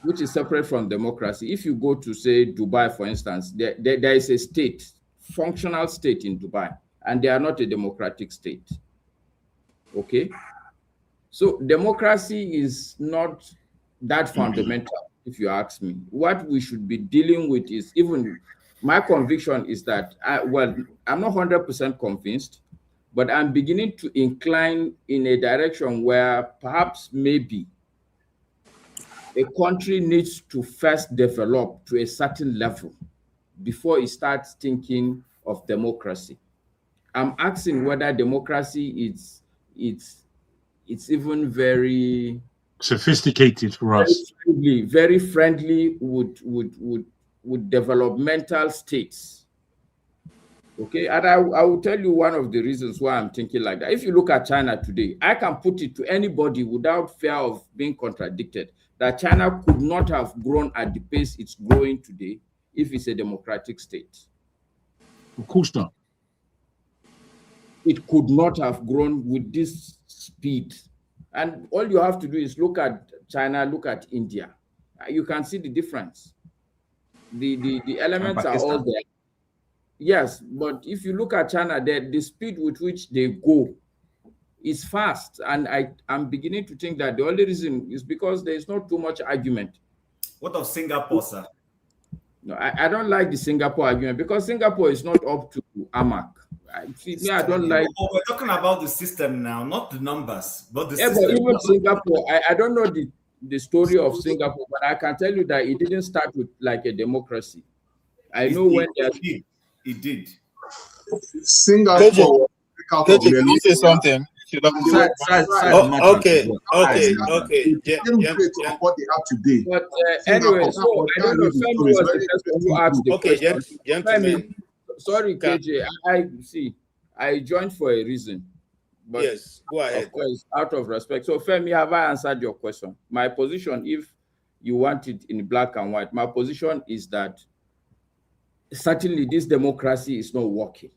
[SPEAKER 13] which is separate from democracy. If you go to, say, Dubai, for instance, there is a state, functional state in Dubai, and they are not a democratic state. Okay? So democracy is not that fundamental, if you ask me. What we should be dealing with is, even my conviction is that, well, I'm not 100% convinced, but I'm beginning to incline in a direction where perhaps maybe a country needs to first develop to a certain level before it starts thinking of democracy. I'm asking whether democracy it's even very
[SPEAKER 4] sophisticated for us.
[SPEAKER 13] Very friendly with developmental states. Okay, and I will tell you one of the reasons why I'm thinking like that. If you look at China today, I can put it to anybody without fear of being contradicted that China could not have grown at the pace it's growing today if it's a democratic state.
[SPEAKER 4] Of course not.
[SPEAKER 13] It could not have grown with this speed. And all you have to do is look at China, look at India. You can see the difference. The elements are all there. Yes, but if you look at China, the speed with which they go is fast. And I'm beginning to think that the only reason is because there is not too much argument.
[SPEAKER 3] What of Singapore, sir?
[SPEAKER 13] No, I don't like the Singapore argument because Singapore is not up to AMAC. I don't like.
[SPEAKER 3] We're talking about the system now, not the numbers, but the
[SPEAKER 13] system. But even Singapore, I don't know the story of Singapore, but I can tell you that it didn't start with like a democracy. I know when
[SPEAKER 3] it did.
[SPEAKER 5] Singapore.
[SPEAKER 10] Can you say something?
[SPEAKER 1] Okay.
[SPEAKER 5] What they have today.
[SPEAKER 13] But anyway, so I don't know. Femi was the person who asked the question.
[SPEAKER 1] Gentlemen.
[SPEAKER 13] Sorry, KJ. I joined for a reason. But
[SPEAKER 1] yes, go ahead.
[SPEAKER 13] Of course, out of respect. So, Femi, have I answered your question? My position, if you want it in black and white, my position is that certainly this democracy is not working.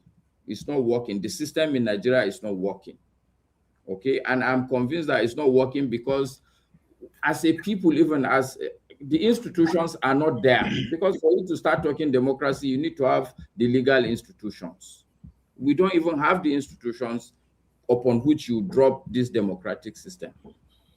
[SPEAKER 13] It's not working. The system in Nigeria is not working. Okay, and I'm convinced that it's not working because as a people, even as the institutions are not there. Because for you to start talking democracy, you need to have the legal institutions. We don't even have the institutions upon which you drop this democratic system.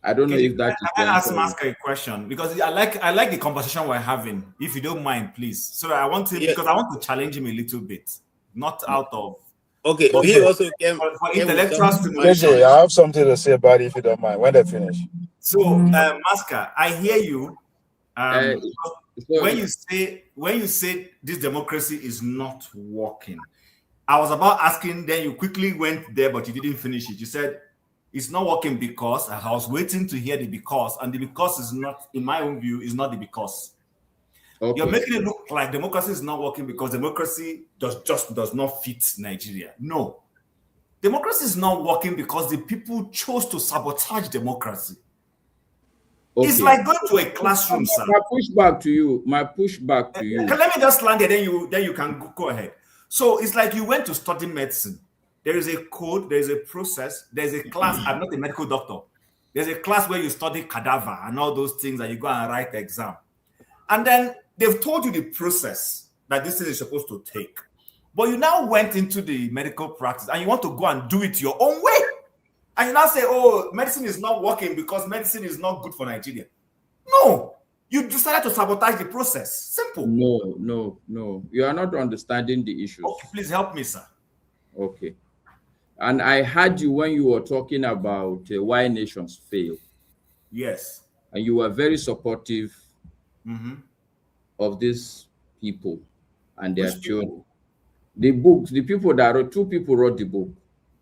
[SPEAKER 13] I don't know if that is.
[SPEAKER 3] I ask Masker a question because I like the conversation we're having. If you don't mind, please. So I want to because I want to challenge him a little bit, not out of.
[SPEAKER 1] Okay. He also came
[SPEAKER 3] for intellectual
[SPEAKER 10] stimulation. KJ, I have something to say about it if you don't mind. When they finish.
[SPEAKER 3] So, Masker, I hear you. When you say this democracy is not working, I was about asking. Then you quickly went there, but you didn't finish it. You said it's not working because I was waiting to hear the because, and the because is not, in my own view, is not the because. Okay. You're making it look like democracy is not working because democracy does not fit Nigeria. No, democracy is not working because the people chose to sabotage democracy. Okay. It's like going to a classroom, sir.
[SPEAKER 13] My pushback to you.
[SPEAKER 3] Let me just land it, then you can go ahead. So it's like you went to study medicine. There is a code, there is a process, there's a class. I'm not a medical doctor. There's a class where you study cadaver and all those things that you go and write the exam. And then they've told you the process that this thing is supposed to take. But you now went into the medical practice and you want to go and do it your own way. And you now say, oh, medicine is not working because medicine is not good for Nigeria. No, you decided to sabotage the process. Simple.
[SPEAKER 13] No. You are not understanding the issue.
[SPEAKER 3] Okay, please help me, sir.
[SPEAKER 13] Okay. And I heard you when you were talking about why nations fail.
[SPEAKER 3] Yes.
[SPEAKER 13] And you were very supportive of these people and their children. The books, the people that wrote, 2 people wrote the book.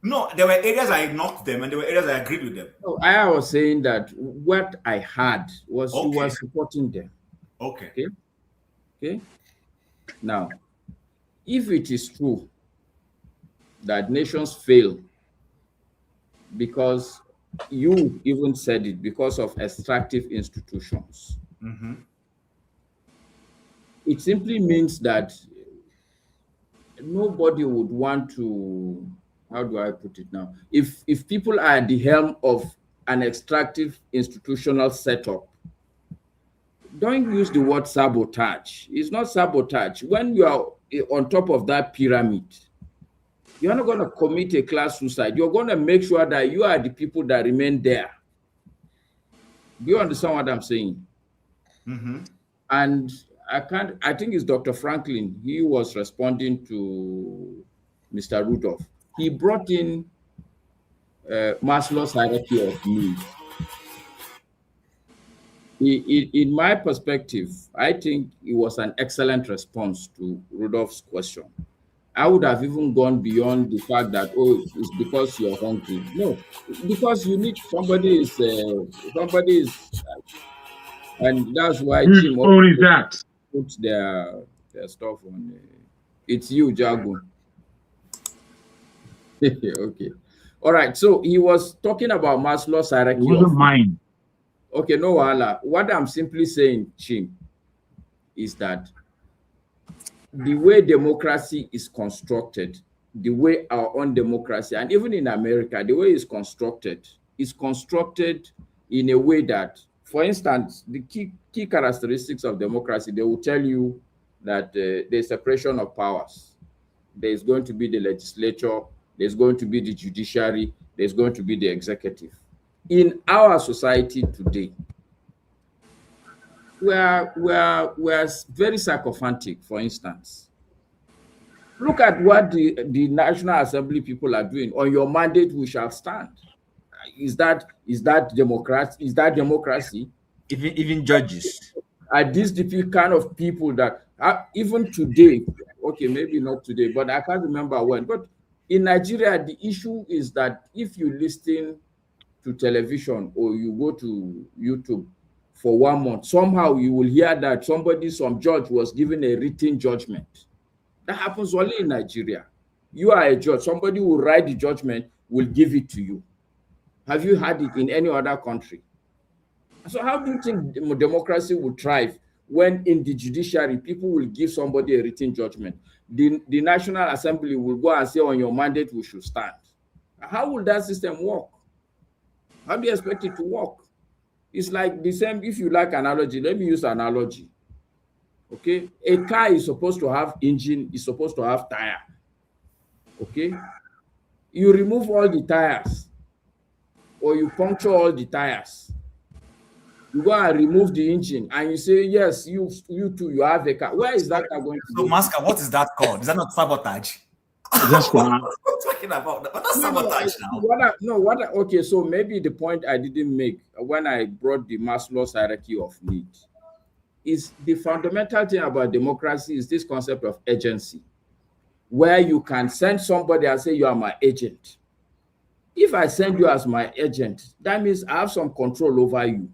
[SPEAKER 3] No, there were areas I knocked them and there were areas I agreed with them.
[SPEAKER 13] No, I was saying that what I had was you were supporting them.
[SPEAKER 3] Okay.
[SPEAKER 13] Now, if it is true that nations fail because you even said it, because of extractive institutions. It simply means that nobody would want to, how do I put it now? If people are at the helm of an extractive institutional setup, don't use the word sabotage. It's not sabotage. When you are on top of that pyramid, you're not going to commit a class suicide. You're going to make sure that you are the people that remain there. Do you understand what I'm saying? And I think it's Dr. Franklyne. He was responding to Mr. Rudolph. He brought in Maslow's hierarchy of needs. In my perspective, I think it was an excellent response to Rudolph's question. I would have even gone beyond the fact that, oh, it's because you're hungry. No, because you need somebody is, and that's why
[SPEAKER 4] Whose
[SPEAKER 13] Jim
[SPEAKER 4] phone is that?
[SPEAKER 13] puts their stuff on. It's you, Jago. Okay. All right. So he was talking about Maslow's hierarchy.
[SPEAKER 4] It wasn't mine.
[SPEAKER 13] Okay, no, Wala. What I'm simply saying, Jim, is that the way democracy is constructed, the way our own democracy, and even in America, the way it's constructed in a way that, for instance, the key characteristics of democracy, they will tell you that there's separation of powers. There's going to be the legislature, there's going to be the judiciary, there's going to be the executive. In our society today, we're very sycophantic, for instance. Look at what the National Assembly people are doing. On your mandate, we shall stand. Is that democracy? Is that democracy?
[SPEAKER 2] Even judges.
[SPEAKER 13] Are these the kind of people that even today, okay, maybe not today, but I can't remember when. But in Nigeria, the issue is that if you listen to television or you go to YouTube for 1 month, somehow you will hear that some judge was given a written judgment. That happens only in Nigeria. You are a judge. Somebody will write the judgment, will give it to you. Have you had it in any other country? So how do you think democracy will thrive when in the judiciary, people will give somebody a written judgment? The National Assembly will go and say, on your mandate, we should stand. How will that system work? How do you expect it to work? It's like the same, if you like analogy, let me use analogy. Okay, a car is supposed to have engine, is supposed to have tire. Okay, you remove all the tires or you puncture all the tires. You go and remove the engine and you say, yes, you too, you have a car. Where is that car going to go?
[SPEAKER 3] So, Masker, what is that called? Is that not sabotage?
[SPEAKER 4] That's what
[SPEAKER 3] I'm talking about. But that's sabotage now.
[SPEAKER 13] Okay, so maybe the point I didn't make when I brought the Maslow's hierarchy of needs is the fundamental thing about democracy is this concept of agency, where you can send somebody and say, you are my agent. If I send you as my agent, that means I have some control over you.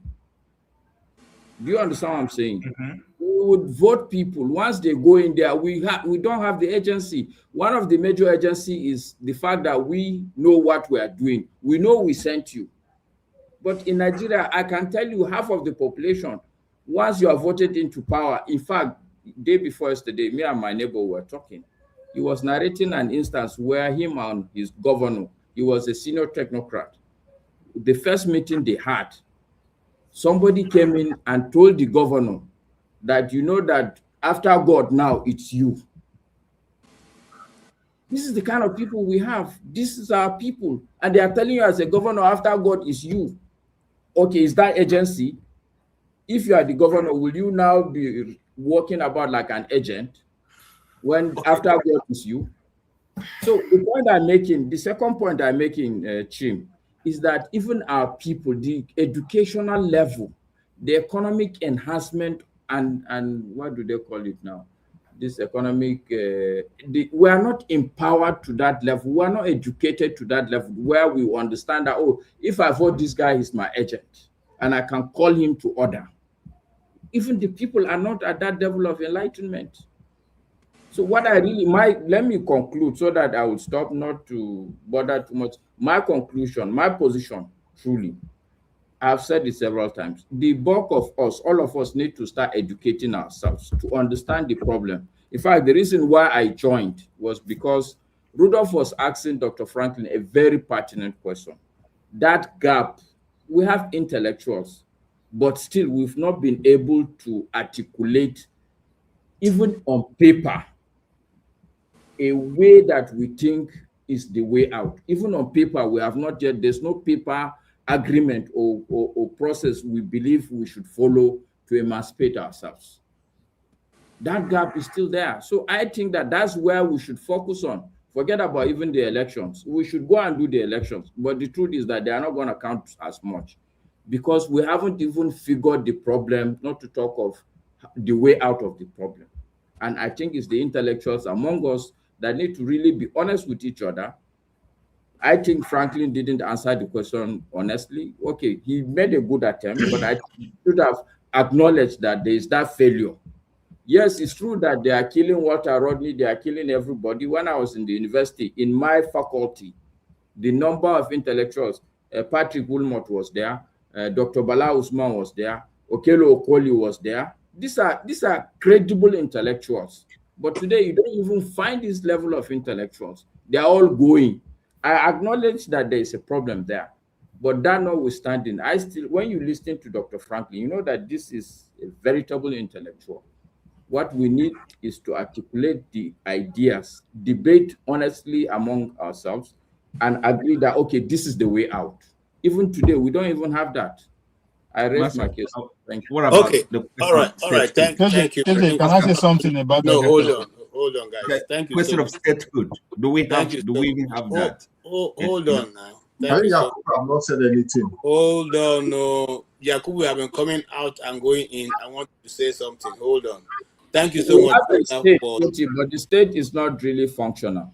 [SPEAKER 13] Do you understand what I'm saying? We would vote people. Once they go in there, we don't have the agency. One of the major agency is the fact that we know what we are doing. We know we sent you. But in Nigeria, I can tell you half of the population, once you are voted into power, in fact, day before yesterday, me and my neighbor were talking. He was narrating an instance where him and his governor, he was a senior technocrat. The first meeting they had, somebody came in and told the governor that, you know, that after God now, it's you. This is the kind of people we have. This is our people. And they are telling you as a governor, after God is you. Okay, is that agency? If you are the governor, will you now be walking about like an agent when after God is you? So the point I'm making, the second point I'm making, Chim, is that even our people, the educational level, the economic enhancement, and what do they call it now? This economic, we are not empowered to that level. We are not educated to that level where we understand that, oh, if I vote this guy, he's my agent, and I can call him to order. Even the people are not at that level of enlightenment. So what I really, let me conclude so that I will stop not to bother too much. My conclusion, my position, truly, I've said it several times. The bulk of us, all of us need to start educating ourselves to understand the problem. In fact, the reason why I joined was because Rudolph was asking Dr. Franklin a very pertinent question. That gap, we have intellectuals, but still we've not been able to articulate, even on paper, a way that we think is the way out. Even on paper, we have not yet, there's no paper agreement or process we believe we should follow to emancipate ourselves. That gap is still there. So I think that that's where we should focus on. Forget about even the elections. We should go and do the elections. But the truth is that they are not going to count as much because we haven't even figured the problem, not to talk of the way out of the problem. And I think it's the intellectuals among us that need to really be honest with each other. I think Franklin didn't answer the question honestly. Okay, he made a good attempt, but I should have acknowledged that there is that failure. Yes, it's true that they are killing Walter Rodney, they are killing everybody. When I was in the university, in my faculty, the number of intellectuals, Patrick Wilmot was there, Dr. Bala Usman was there, Okelo Okoli was there. These are credible intellectuals. But today, you don't even find this level of intellectuals. They are all going. I acknowledge that there is a problem there. But that notwithstanding, when you listen to Dr. Franklin, you know that this is a veritable intellectual. What we need is to articulate the ideas, debate honestly among ourselves, and agree that, okay, this is the way out. Even today, we don't even have that. I raise my case. Thank you.
[SPEAKER 2] What about
[SPEAKER 1] okay? All right. Thank you.
[SPEAKER 10] Can I say something about that?
[SPEAKER 1] No, hold on, guys. Thank you.
[SPEAKER 2] Question
[SPEAKER 1] so
[SPEAKER 2] of statehood. Do we even have that?
[SPEAKER 1] Hold on now.
[SPEAKER 5] I've not said anything.
[SPEAKER 1] Hold on, no. Yakubu have been coming out and going in. I want to say something. Hold on. Thank you so much.
[SPEAKER 13] But the state is not really functional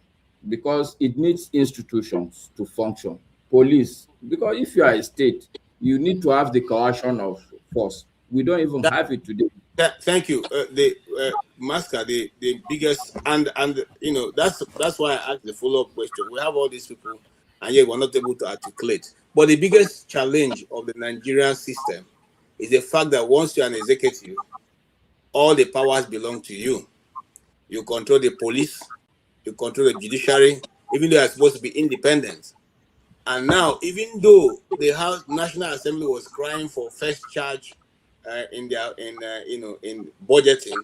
[SPEAKER 13] because it needs institutions to function. Police, because if you are a state, you need to have the coercion of force. We don't even have it today.
[SPEAKER 1] Thank you. Masker, the biggest and you know that's why I asked the follow-up question. We have all these people, and yet we're not able to articulate. But the biggest challenge of the Nigerian system is the fact that once you're an executive, all the powers belong to you. You control the police, you control the judiciary, even though you're supposed to be independent. And now, even though the House National Assembly was crying for first charge in budgeting,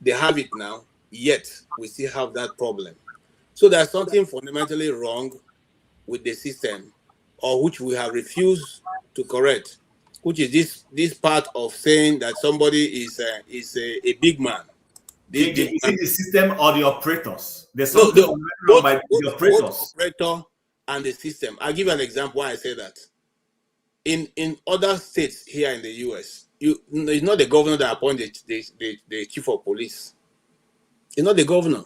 [SPEAKER 1] they have it now. Yet we still have that problem. So there's something fundamentally wrong with the system, or which we have refused to correct, which is this part of saying that somebody is a big man.
[SPEAKER 3] Is it the system or the operators? There's
[SPEAKER 1] both
[SPEAKER 3] the operators.
[SPEAKER 1] Both operator and the system. I'll give you an example why I say that. In other states here in the US, it's not the governor that appoints the chief of police. It's not the governor.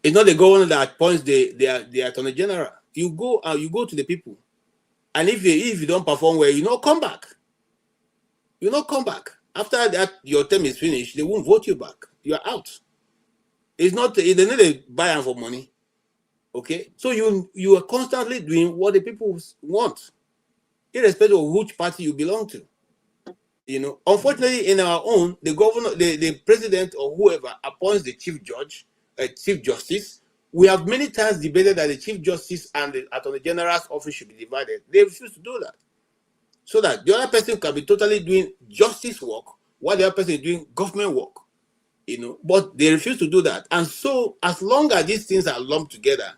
[SPEAKER 1] It's not the governor that appoints the attorney general. You go to the people, and if you don't perform well, you not come back. You not come back. After that, your term is finished. They won't vote you back. You are out. It's not. They need to buy them for money. Okay, so you are constantly doing what the people want, irrespective of which party you belong to. You know, unfortunately, in our own, the governor, the president, or whoever appoints the chief judge, chief justice. We have many times debated that the chief justice and the attorney general's office should be divided. They refuse to do that, so that the other person can be totally doing justice work while the other person is doing government work. You know, but they refuse to do that. And so, as long as these things are lumped together,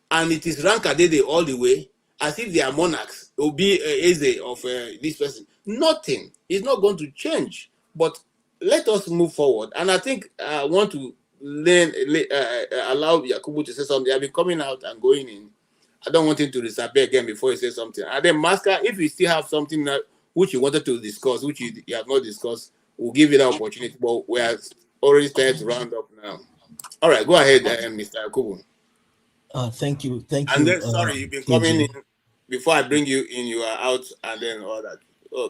[SPEAKER 1] and it is Rankadede all the way, as if they are monarchs, it will be Eze of this person. Nothing is not going to change. But let us move forward. And I think I want to allow Yakubu to say something. I've been coming out and going in. I don't want him to disappear again before he says something. And then, Masker, if you still have something that, which you wanted to discuss, which you have not discussed, we'll give you that opportunity. But we are already started to round up now. All right, go ahead, Mr. Yakubu.
[SPEAKER 12] Thank you.
[SPEAKER 1] And then, sorry, you've been coming in. Before I bring you in, you are out, and then all that.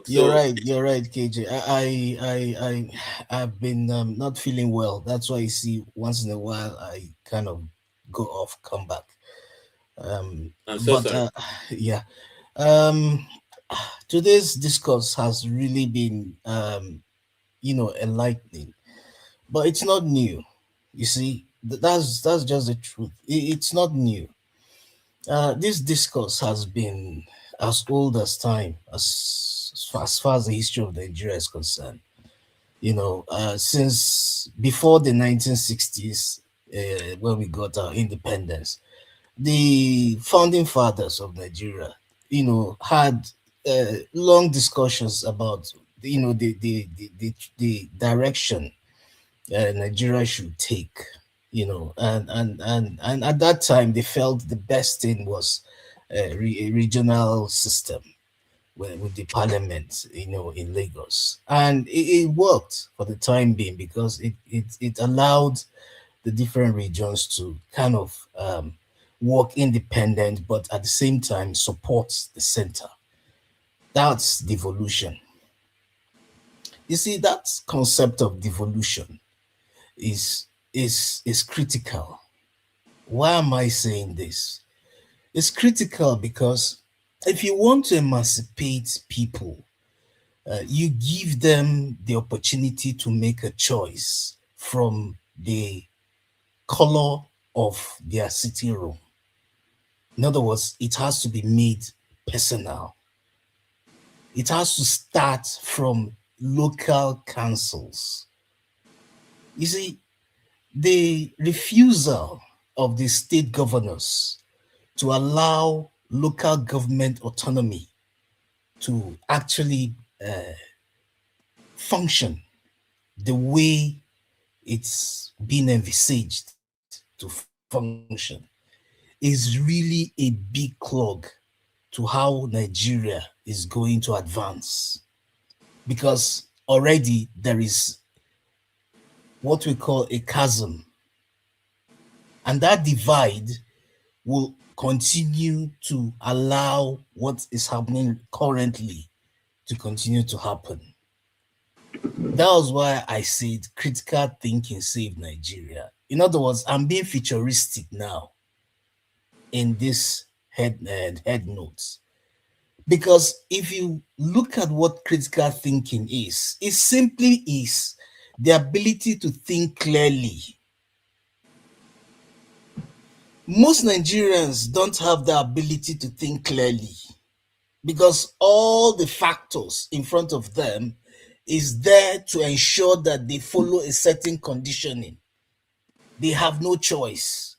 [SPEAKER 12] You're right. You're right, KJ. I've been not feeling well. That's why you see once in a while I kind of go off, come back.
[SPEAKER 1] I'm so sorry.
[SPEAKER 12] Yeah. Um, today's discourse has really been enlightening, but it's not new. You see, that's just the truth. It's not new. This discourse has been as old as time, as far as the history of Nigeria is concerned. Since before the 1960s, when we got our independence, the founding fathers of Nigeria, had long discussions about, the direction Nigeria should take, and at that time they felt the best thing was a regional system with the parliament, in Lagos, and it worked for the time being because it allowed the different regions to kind of work independent, but at the same time support the center. That's devolution. You see, that concept of devolution is critical. Why am I saying this? It's critical because if you want to emancipate people, you give them the opportunity to make a choice from the color of their city room. In other words, it has to be made personal. It has to start from local councils. You see, the refusal of the state governors to allow local government autonomy to actually function the way it's been envisaged to function is really a big clog to how Nigeria is going to advance. Because already there is what we call a chasm. And that divide will continue to allow what is happening currently to continue to happen. That was why I said critical thinking saved Nigeria. In other words, I'm being futuristic now in this head notes. Because if you look at what critical thinking is, it simply is the ability to think clearly. Most Nigerians don't have the ability to think clearly because all the factors in front of them is there to ensure that they follow a certain conditioning. They have no choice.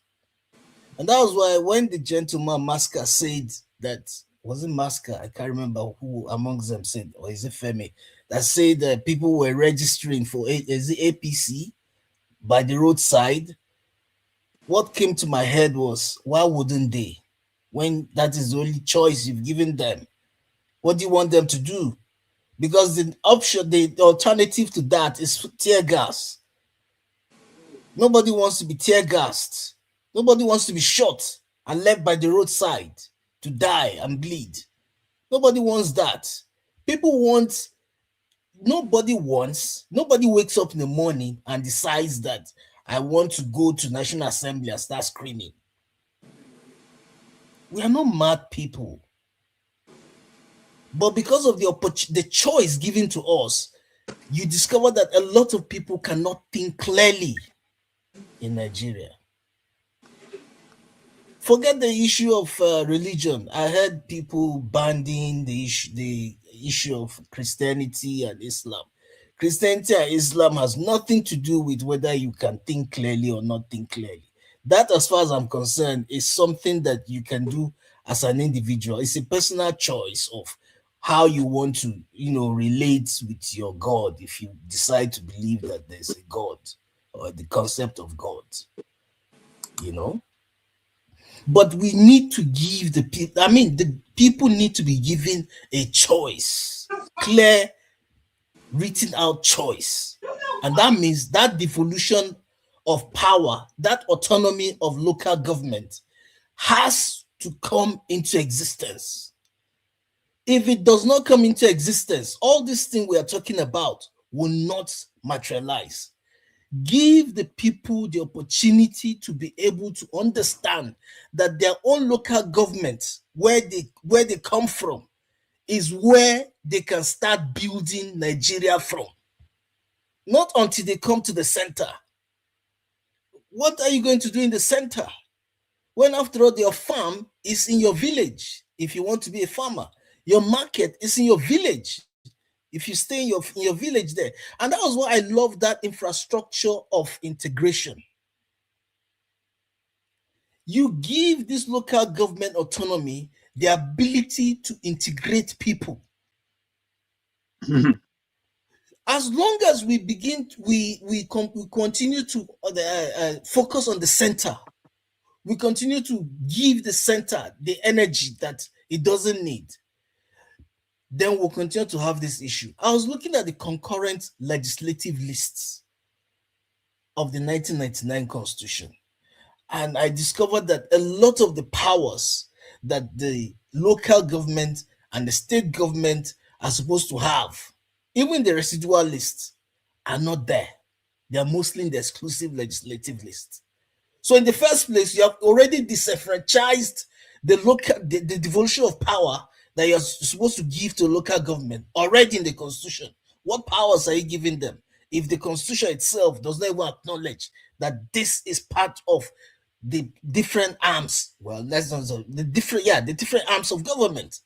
[SPEAKER 12] And that was why when the gentleman Masker said that, wasn't Masker, I can't remember who amongst them said, or is it Femi, that said that people were registering for is it APC by the roadside. What came to my head was, why wouldn't they? When that is the only choice you've given them. What do you want them to do? Because the option, the alternative to that is tear gas. Nobody wants to be tear gassed. Nobody wants to be shot and left by the roadside to die and bleed. Nobody wants that. Nobody wakes up in the morning and decides that I want to go to National Assembly and start screaming. We are not mad people. But because of the choice given to us, you discover that a lot of people cannot think clearly in Nigeria. Forget the issue of religion. I heard people banding the issue of Christianity and Islam. Christianity and Islam has nothing to do with whether you can think clearly or not think clearly. That, as far as I'm concerned, is something that you can do as an individual. It's a personal choice of how you want to, relate with your God if you decide to believe that there's a God or the concept of God, But we need to give the people need to be given a choice, clear, written out choice. And that means that devolution of power, that autonomy of local government has to come into existence. If it does not come into existence, all this thing we are talking about will not materialize. Give the people the opportunity to be able to understand that their own local government, where they come from, is where they can start building Nigeria from. Not until they come to the center. What are you going to do in the center? When after all, your farm is in your village, if you want to be a farmer. Your market is in your village, if you stay in your village there. And that was why I love that infrastructure of integration. You give this local government autonomy the ability to integrate people. As long as we begin, we continue to focus on the center. We continue to give the center the energy that it doesn't need. Then we'll continue to have this issue. I was looking at the concurrent legislative lists of the 1999 Constitution, and I discovered that a lot of the powers that the local government and the state government are supposed to have, even the residual list, are not there. They are mostly in the exclusive legislative list. So in the first place, you have already disenfranchised the devolution of power that you're supposed to give to local government already in the Constitution. What powers are you giving them if the Constitution itself does not even acknowledge that this is part of the different arms? Well, that's not the different arms of government.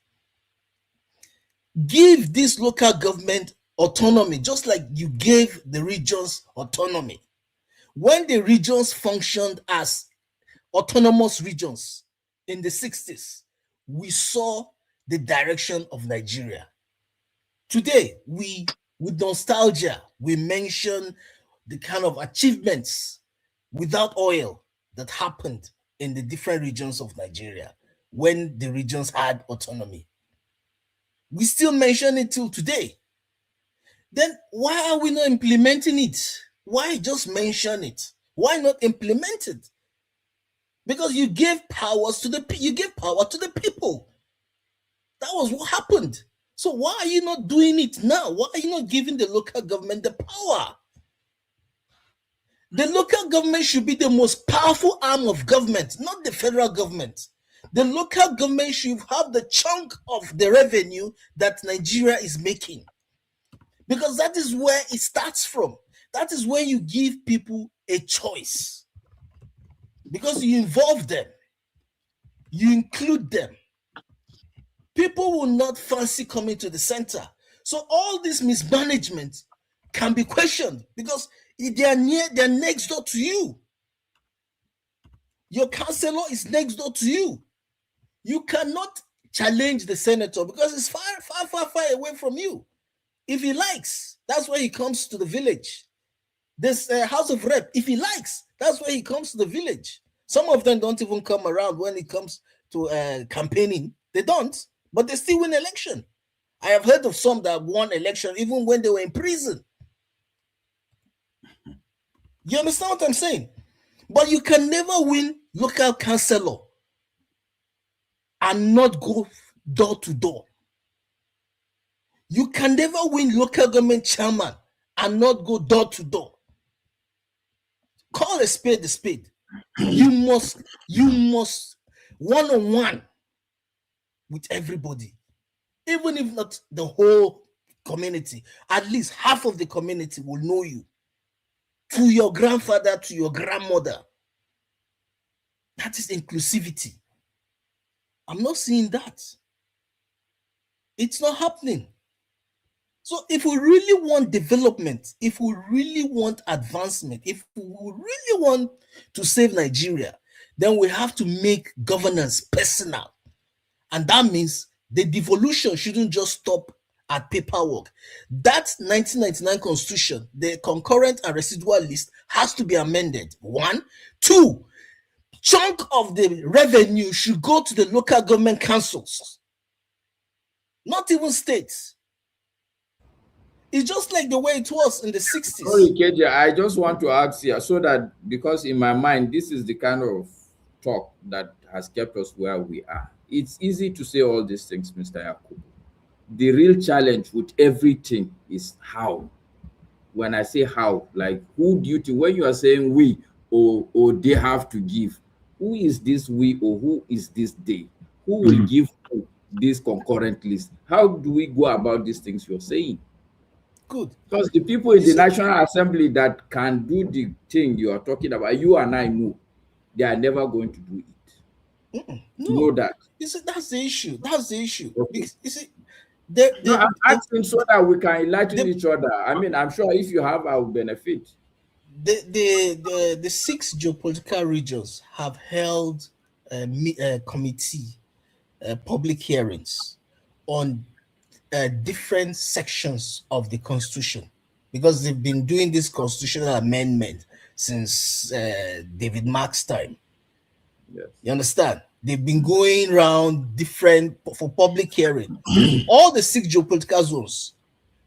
[SPEAKER 12] Give this local government autonomy, just like you gave the regions autonomy. When the regions functioned as autonomous regions in the 60s, we saw the direction of Nigeria. Today, with nostalgia, we mention the kind of achievements without oil that happened in the different regions of Nigeria when the regions had autonomy. We still mention it till today. Then why are we not implementing it? Why just mention it? Why not implement it? Because you gave power to the people. That was what happened. So why are you not doing it now? Why are you not giving the local government the power? The local government should be the most powerful arm of government, not the federal government. The local government should have the chunk of the revenue that Nigeria is making. Because that is where it starts from. That is where you give people a choice. Because you involve them. You include them. People will not fancy coming to the center. So all this mismanagement can be questioned because they're next door to you. Your councillor is next door to you. You cannot challenge the senator because it's far away from you. If he likes, that's where he comes to the village. This House of Rep, if he likes, that's where he comes to the village. Some of them don't even come around when it comes to campaigning. They don't, but they still win election. I have heard of some that won election even when they were in prison. You understand what I'm saying? But you can never win local councillor and not go door to door. You can never win local government chairman and not go door to door. Call a spade a spade. You must one-on-one with everybody. Even if not the whole community, at least half of the community will know you. To your grandfather, to your grandmother. That is inclusivity. I'm not seeing that. It's not happening. So if we really want development, if we really want advancement, if we really want to save Nigeria, then we have to make governance personal. And that means the devolution shouldn't just stop at paperwork. That 1999 Constitution, the concurrent and residual list, has to be amended. 1. 2, chunk of the revenue should go to the local government councils, not even states. It's just like the way it was in the 60s.
[SPEAKER 13] Sorry, KJ, I just want to ask here, so that, because in my mind, this is the kind of talk that has kept us where we are. It's easy to say all these things, Mr. Yakubu. the real challenge with everything is how. When I say how, like who do you think, when you are saying we or they have to give, who is this we or who is this they? Who will give this concurrent list? How do we go about these things you're saying?
[SPEAKER 12] Good.
[SPEAKER 13] Because the people in the National Assembly that can do the thing you are talking about, you and I know, they are never going to do it.
[SPEAKER 12] No,
[SPEAKER 13] you know that.
[SPEAKER 12] You see, that's the issue. That's the issue.
[SPEAKER 13] Okay.
[SPEAKER 12] Because, you see,
[SPEAKER 13] no, I'm asking so that we can enlighten each other. I mean, I'm sure if you have, I will benefit.
[SPEAKER 12] The 6 geopolitical regions have held committee public hearings on different sections of the constitution, because they've been doing this constitutional amendment since David Mark's time.
[SPEAKER 13] Yes.
[SPEAKER 12] You understand? They've been going around different for public hearing. All the 6 geopolitical zones,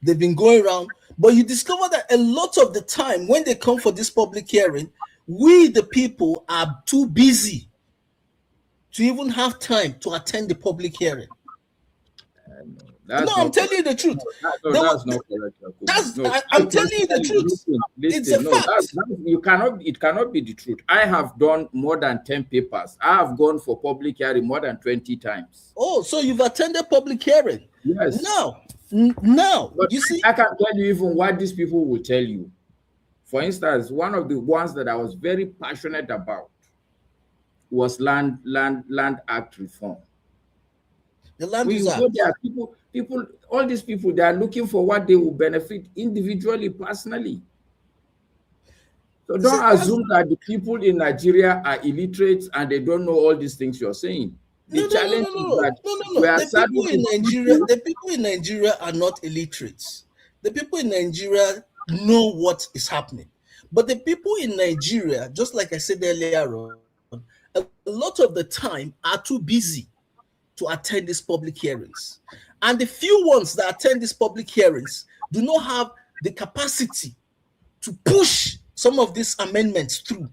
[SPEAKER 12] they've been going around. But you discover that a lot of the time when they come for this public hearing, we the people are too busy to even have time to attend the public hearing. I'm telling you the truth.
[SPEAKER 13] That's not correct.
[SPEAKER 12] I'm telling you the truth. It's a fact.
[SPEAKER 13] It cannot be the truth. I have done more than 10 papers. I have gone for public hearing more than 20 times.
[SPEAKER 12] Oh, so you've attended public hearing?
[SPEAKER 13] Yes.
[SPEAKER 12] Now,
[SPEAKER 13] but
[SPEAKER 12] you see,
[SPEAKER 13] I can tell you even what these people will tell you. For instance, one of the ones that I was very passionate about was Land Act reform.
[SPEAKER 12] The Land
[SPEAKER 13] Use Act. People, all these people, they are looking for what they will benefit individually, personally. So don't assume that the people in Nigeria are illiterate and they don't know all these things you're saying. The challenge is that
[SPEAKER 12] the people in Nigeria are not illiterates. The people in Nigeria know what is happening. But the people in Nigeria, just like I said earlier on, a lot of the time are too busy to attend these public hearings. And the few ones that attend these public hearings do not have the capacity to push some of these amendments through.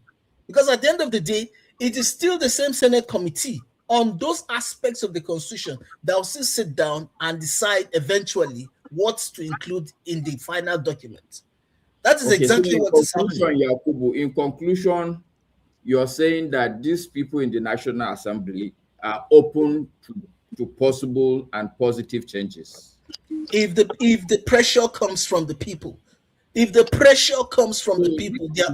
[SPEAKER 12] Because at the end of the day, it is still the same Senate committee on those aspects of the Constitution that will still sit down and decide eventually what to include in the final document. That is exactly what is happening.
[SPEAKER 13] Yakubu, in conclusion, you're saying that these people in the National Assembly are open to possible and positive changes.
[SPEAKER 12] If the pressure comes from the people, they are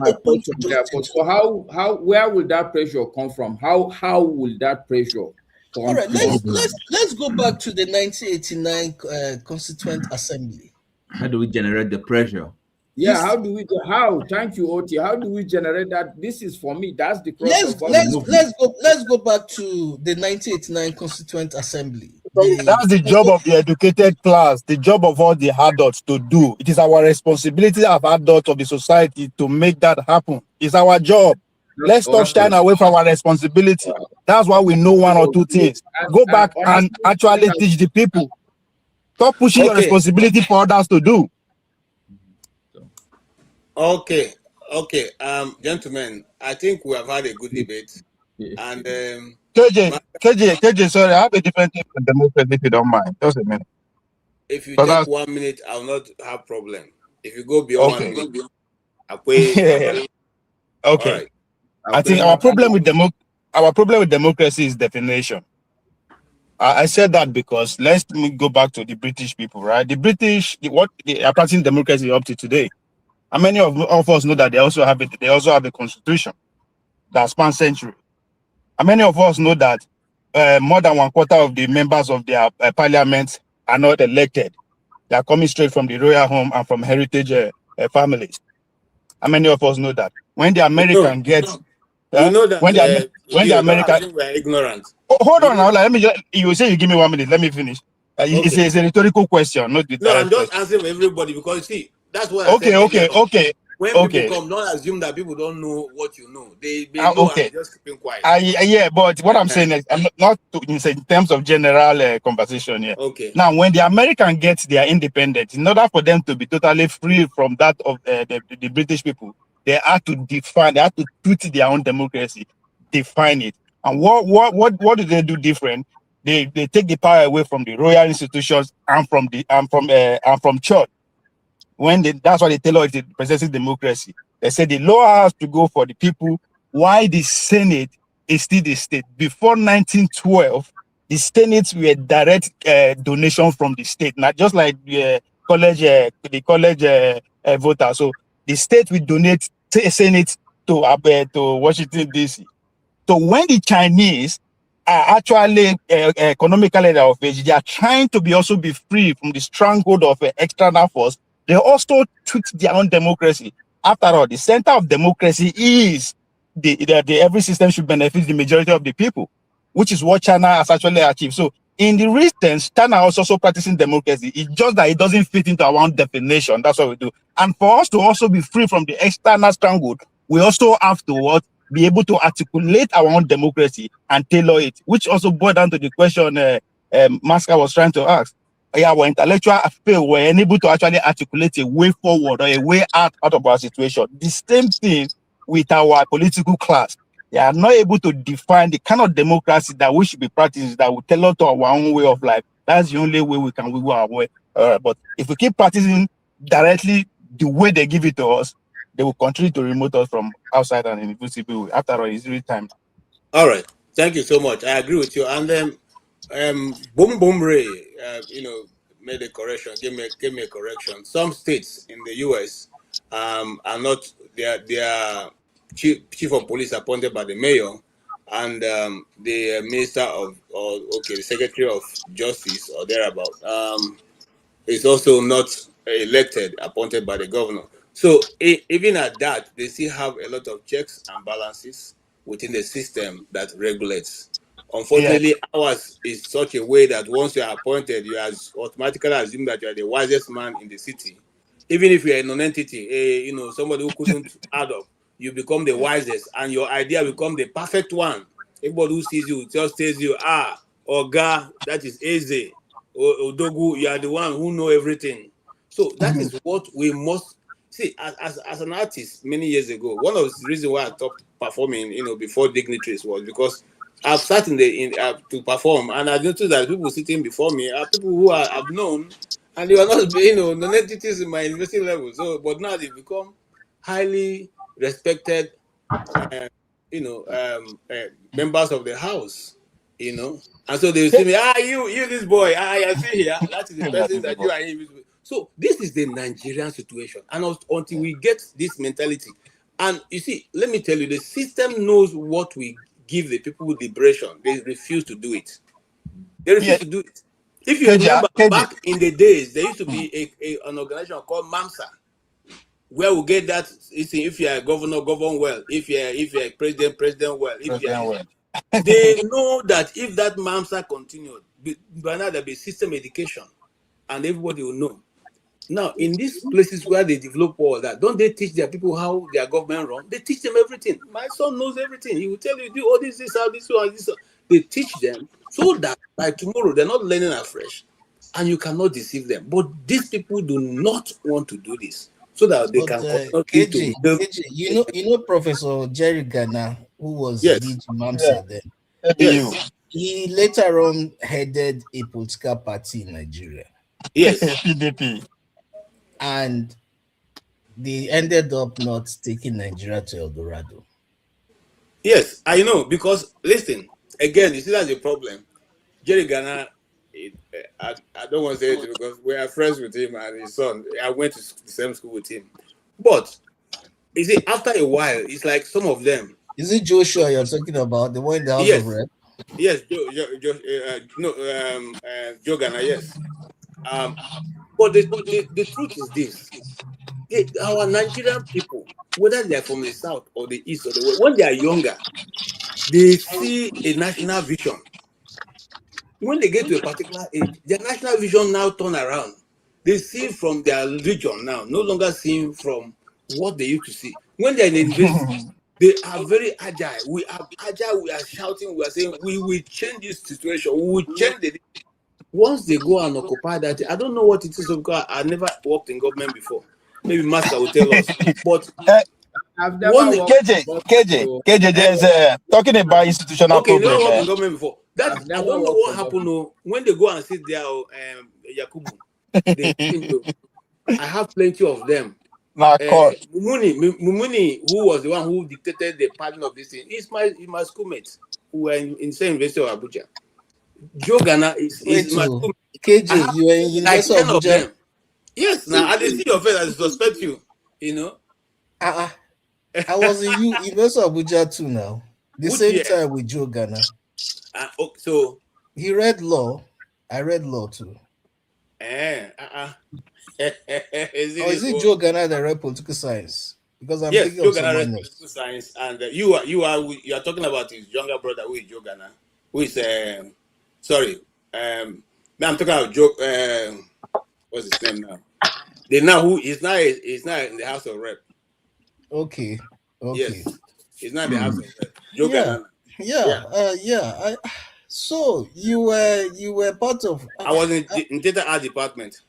[SPEAKER 12] open to do it.
[SPEAKER 13] So where will that pressure come from? How will that pressure come
[SPEAKER 12] All right,
[SPEAKER 13] from?
[SPEAKER 12] let's go back to the 1989 Constituent Assembly.
[SPEAKER 2] How do we generate the pressure?
[SPEAKER 13] Yeah, thank you, Oti. How do we generate that? This is for me. That's the
[SPEAKER 12] let's go back to the 1989 Constituent Assembly.
[SPEAKER 10] That's the job of the educated class, the job of all the adults to do. It is our responsibility as adults of the society to make that happen. It's our job. Let's stop shying away from our responsibility. That's why we know one or two things. Go back and actually teach the people. Stop pushing your responsibility for others to do.
[SPEAKER 1] Okay, gentlemen, I think we have had a good debate. And
[SPEAKER 10] KJ, sorry, I have a different thing from democracy if you don't mind. Just a minute.
[SPEAKER 1] If you take 1 minute, I'll not have problem. If you go beyond 1 minute, I'll pay.
[SPEAKER 10] Okay. Right. I think our problem with democracy is definition. I said that because let's go back to the British people, right? The British, what they are practicing democracy up to today. And many of us know that they also have a constitution that spans centuries. And many of us know that more than 1/4 of the members of their parliament are not elected. They are coming straight from the royal home and from heritage families. And many of us know that. When the American gets,
[SPEAKER 1] you know that
[SPEAKER 10] when the American,
[SPEAKER 1] we're ignorant.
[SPEAKER 10] Oh, hold on now. Let me. You say you give me 1 minute. Let me finish. It's a rhetorical question, not the.
[SPEAKER 1] No, I'm just answering everybody because see. That's what I said.
[SPEAKER 10] Okay.
[SPEAKER 1] When people come, don't assume that people don't know what you know. They know and just keeping quiet.
[SPEAKER 10] Yeah, but what I'm saying is, I'm not in terms of general conversation here.
[SPEAKER 1] Okay.
[SPEAKER 10] Now, when the American gets their independence, in order for them to be totally free from that of the British people, they have to define. They have to treat their own democracy, define it. And what do they do different? they take the power away from the royal institutions and from church. That's why they tell us it's a presidential democracy. They say the law has to go for the people. Why the Senate is still the state? Before 1912, the Senate were direct donation from the state, not just like the college voter. So the state will donate Senate to Washington D.C. So when the Chinese are actually economically of age, they are trying to also be free from the stronghold of external force. They also treat their own democracy. After all, the center of democracy is every system should benefit the majority of the people, which is what China has actually achieved. So in the recent, China is also practicing democracy. It's just that it doesn't fit into our own definition. That's what we do. And for us to also be free from the external stronghold, we also have to be able to articulate our own democracy and tailor it, which also boils down to the question Maska was trying to ask. Our intellectual fail were unable to actually articulate a way forward or a way out of our situation. The same thing with our political class. They are not able to define the kind of democracy that we should be practicing that will tailor to our own way of life. That's the only way we can wiggle our way. But if we keep practicing directly the way they give it to us, they will continue to remote us from outside and invisible. After all, it's really time.
[SPEAKER 1] All right. Thank you so much. I agree with you. And then Boom Boom Ray, made a correction, gave me a correction. Some states in the US are not, they are chief of police appointed by the mayor, and the minister the secretary of justice or thereabout is also not elected, appointed by the governor. So even at that, they still have a lot of checks and balances within the system that regulates. Unfortunately, ours is such a way that once you are appointed, you are automatically assumed that you are the wisest man in the city. Even if you are a non-entity, somebody who couldn't add up, you become the wisest, and your idea become the perfect one. Everybody who sees you just tells you, Oga, that is Eze, Odogu, you are the one who know everything. So that is what we must see as an artist. Many years ago, one of the reasons why I stopped performing, before dignitaries was because I've started to perform, and I noticed that people sitting before me are people who I've known, and they are not, non-entities in my university level. So, but now they've become highly respected, members of the house, and so they will see me, you this boy, I see here, that is the person that you are in. So this is the Nigerian situation, and until we get this mentality, and you see, let me tell you, the system knows what we give the people with liberation. They refuse to do it. They refuse to do it. If you remember, back in the days, there used to be an organization called MAMSA, where we get that. If you are a governor, govern well. If you are a president well. They know that if that MAMSA continued, by now there'll be system education, and everybody will know. Now, in these places where they develop all that, don't they teach their people how their government run? They teach them everything. My son knows everything. He will tell you, do all this, how this, how this. They teach them so that by tomorrow they're not learning afresh, and you cannot deceive them. But these people do not want to do this, so that they can
[SPEAKER 12] KG, you know Professor Jerry Gana, who was DG MAMSA then.
[SPEAKER 1] Yes.
[SPEAKER 12] He later on headed a political party in Nigeria.
[SPEAKER 1] Yes.
[SPEAKER 10] PDP.
[SPEAKER 12] And they ended up not taking Nigeria to El Dorado.
[SPEAKER 1] Yes, I know, because listen, again, you see that's the problem. Jerry Gana, I don't want to say it because we are friends with him and his son. I went to the same school with him. But you see, after a while, it's like some of them.
[SPEAKER 12] Is it Joshua you're talking about, the one in the House of Rep?
[SPEAKER 1] Yes, Joe Gana, yes. But the truth is this. Our Nigerian people, whether they are from the south or the east or the west, when they are younger, they see a national vision. When they get to a particular age, their national vision now turn around. They see from their region now, no longer seeing from what they used to see. When they're in the university, they are very agile. We are agile, we are shouting, we are saying, we will change this situation, we will change the... Once they go and occupy that, I don't know what it is because I never worked in government before. Maybe Master will tell us. But
[SPEAKER 10] KJ, there's talking about institutional
[SPEAKER 1] problem. Okay, you never worked in government before. That
[SPEAKER 13] I've
[SPEAKER 1] I
[SPEAKER 13] never
[SPEAKER 1] don't know
[SPEAKER 13] worked
[SPEAKER 1] what
[SPEAKER 13] for
[SPEAKER 1] happened.
[SPEAKER 13] government.
[SPEAKER 1] Oh, when they go and sit there, Yakubu, they I have plenty of them.
[SPEAKER 10] Now, court.
[SPEAKER 1] Mumuni, who was the one who dictated the pattern of this thing, is my schoolmate who were in same University of Abuja. Joe Ghana is
[SPEAKER 12] Wait,
[SPEAKER 1] my
[SPEAKER 12] to
[SPEAKER 1] schoolmate. I
[SPEAKER 12] KJ,
[SPEAKER 1] have
[SPEAKER 12] you were in
[SPEAKER 1] like
[SPEAKER 12] University of
[SPEAKER 1] 10 of
[SPEAKER 12] Abuja.
[SPEAKER 1] them. Yes, now I didn't see your face, I suspect you, you know.
[SPEAKER 12] I was in University of Abuja too now. The
[SPEAKER 1] Which
[SPEAKER 12] same
[SPEAKER 1] year?
[SPEAKER 12] time with Joe Ghana.
[SPEAKER 1] So
[SPEAKER 12] he read law. I read law too. Is it Joe Ghana that read political science? Because I'm
[SPEAKER 1] yes,
[SPEAKER 12] thinking
[SPEAKER 1] Joe
[SPEAKER 12] of
[SPEAKER 1] Ghana read
[SPEAKER 12] someone
[SPEAKER 1] political
[SPEAKER 12] else.
[SPEAKER 1] science, and you are talking about his younger brother, who is Joe Ghana, who is sorry, now I'm talking about Joe. What's his name now? They now who is now in the House of Rep.
[SPEAKER 12] Okay.
[SPEAKER 1] Yes, he's not in the House of Rep. Joe
[SPEAKER 12] Yeah.
[SPEAKER 1] Ghana.
[SPEAKER 12] Yeah. So you were part of.
[SPEAKER 1] I was in theater art department.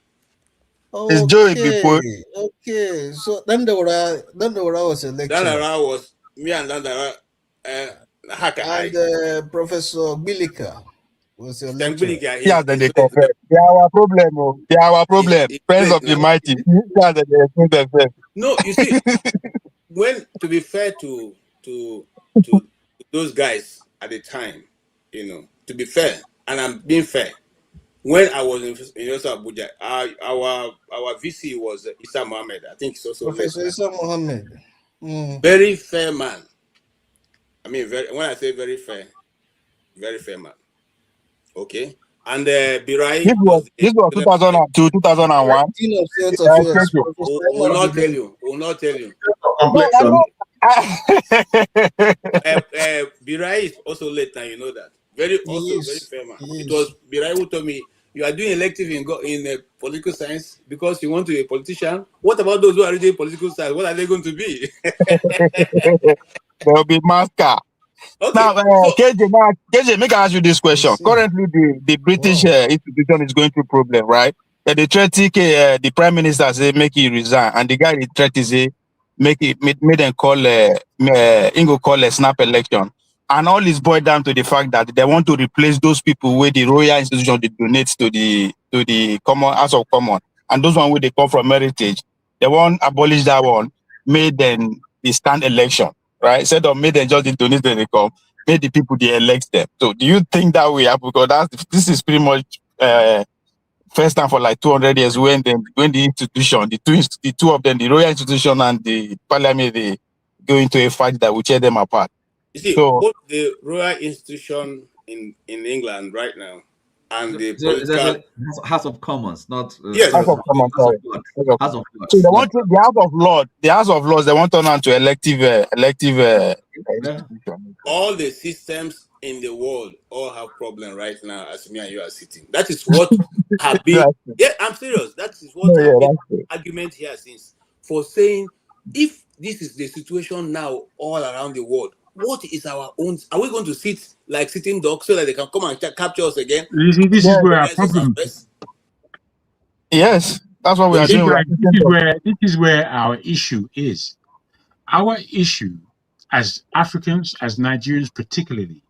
[SPEAKER 10] It's Joey before.
[SPEAKER 12] Okay. So Dandara was a lecturer.
[SPEAKER 1] Dandara was me and Dandara.
[SPEAKER 12] And Professor Bilika was a lecturer.
[SPEAKER 10] Yeah, then they confess. They are our problem. Oh. They are our problem. Friends of the mighty. Yeah, then they explain themselves.
[SPEAKER 1] No, you see, to be fair to those guys at the time, to be fair, and I'm being fair. When I was in University of Abuja, our VC was Issa Mohammed. I think it's also
[SPEAKER 12] Professor Issa Mohammed.
[SPEAKER 1] Very fair man. I mean, when I say very fair man. Okay. And Birai
[SPEAKER 10] this was 2002, 2001.
[SPEAKER 1] Will not tell you. Birai is also late now, you know that. Very fair man. It was Birai who told me, you are doing elective in political science because you want to be a politician. What about those who are reading political science? What are they going to be?
[SPEAKER 10] They'll be master.
[SPEAKER 1] Okay.
[SPEAKER 10] Now, KJ, make I ask you this question. Currently, the British institution is going through problem, right? The threat, the prime minister say make it resign, and the guy the threat is made them call call a snap election, and all is boiled down to the fact that they want to replace those people with the royal institution that donates to the common House of Common, and those one where they come from heritage, they want abolish that one, made them the stand election. Right? Instead of made them just donate when they come, made the people they elect them. So do you think that way? Because this is pretty much first time for like 200 years when the institution, the two of them, the royal institution and the parliament, they go into a fight that will tear them apart.
[SPEAKER 1] You see, both the royal institution in England right now and the political
[SPEAKER 2] House of Commons, not
[SPEAKER 1] yes,
[SPEAKER 10] House of Commons.
[SPEAKER 2] House of Lords.
[SPEAKER 10] So they want the House of Lords. The House of Lords. They want to turn on to elective institution.
[SPEAKER 1] All the systems in the world all have problem right now as me and you are sitting. That is what have been. Yeah, I'm serious. That is what have been argument here since for saying if this is the situation now all around the world. What is our own? Are we going to sit like sitting dogs so that they can come and capture us again?
[SPEAKER 4] You see, this is where our problem.
[SPEAKER 10] Yes, that's what we are doing.
[SPEAKER 4] This is where our issue is. Our issue as Africans, as Nigerians particularly,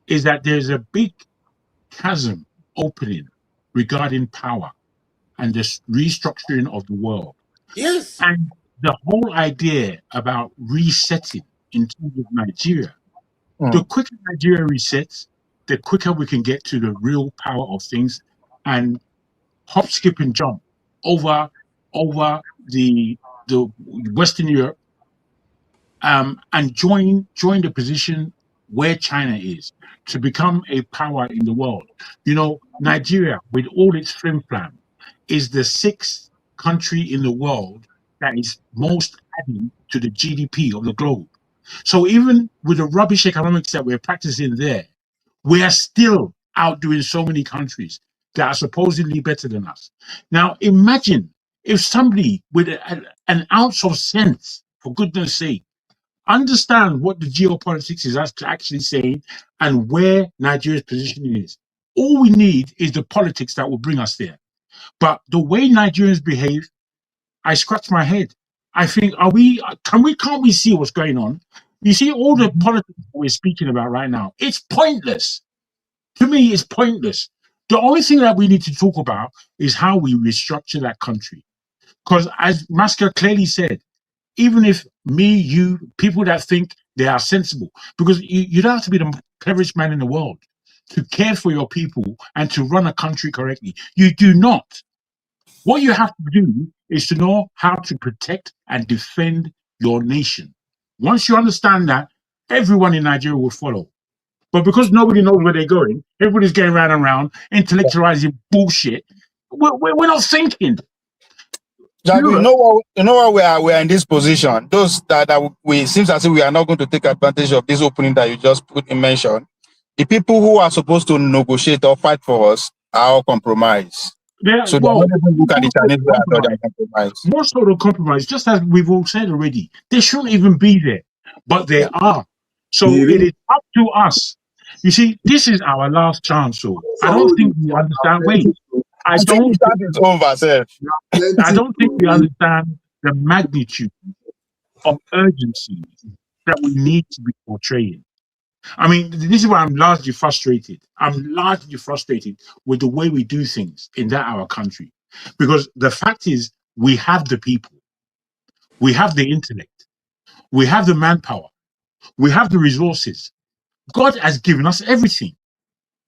[SPEAKER 4] is that there's a big chasm opening regarding power and the restructuring of the world.
[SPEAKER 1] Yes.
[SPEAKER 4] And the whole idea about resetting in terms of Nigeria, the quicker Nigeria resets, the quicker we can get to the real power of things and hop, skip, and jump over the Western Europe and join the position where China is to become a power in the world. You know, Nigeria, with all its flim flam, is the 6th country in the world that is most adding to the GDP of the globe. So even with the rubbish economics that we're practicing there, we are still outdoing so many countries that are supposedly better than us. Now, imagine if somebody with an ounce of sense, for goodness sake, understand what the geopolitics is actually saying and where Nigeria's position is. All we need is the politics that will bring us there. But the way Nigerians behave, I scratch my head. I think, can't we see what's going on? You see all the politics that we're speaking about right now, it's pointless. To me, it's pointless. The only thing that we need to talk about is how we restructure that country. Because as Masker clearly said, even if me, you, people that think they are sensible, because you don't have to be the cleverest man in the world to care for your people and to run a country correctly. You do not. What you have to do is to know how to protect and defend your nation. Once you understand that, everyone in Nigeria will follow. But because nobody knows where they're going, everybody's getting round and round, intellectualizing bullshit. We're not thinking.
[SPEAKER 10] Jago, you know what we are in this position. Those that we seems as if we are not going to take advantage of this opening that you just put in mention. The people who are supposed to negotiate or fight for us are all compromised. So they're not even look at the Chinese way at all, they're compromised.
[SPEAKER 4] Most sort of compromise, just as we've all said already, they shouldn't even be there, but they are. So it is up to us. You see, this is our last chance. So I don't think we understand. Wait, I don't think we understand the magnitude of urgency that we need to be portraying. I mean, this is why I'm largely frustrated. I'm largely frustrated with the way we do things in our country. Because the fact is, we have the people, we have the intellect, we have the manpower, we have the resources. God has given us everything.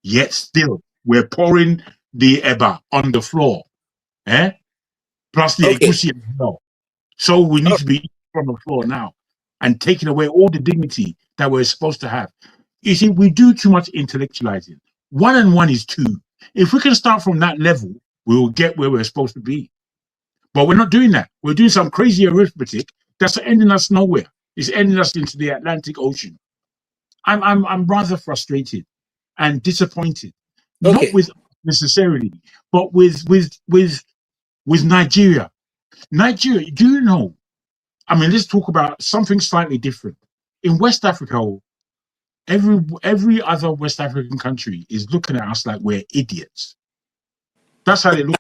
[SPEAKER 4] Yet still, we're pouring the eba on the floor. Plus the egusi as well. So we need to be from the floor now and taking away all the dignity that we're supposed to have. You see, we do too much intellectualizing. 1 and 1 is 2. If we can start from that level, we will get where we're supposed to be. But we're not doing that. We're doing some crazy arithmetic that's ending us nowhere. It's ending us into the Atlantic Ocean. I'm rather frustrated and disappointed. Not with necessarily, but with Nigeria. Nigeria, do you know? I mean, let's talk about something slightly different. In West Africa, every other West African country is looking at us like we're idiots. That's how they look.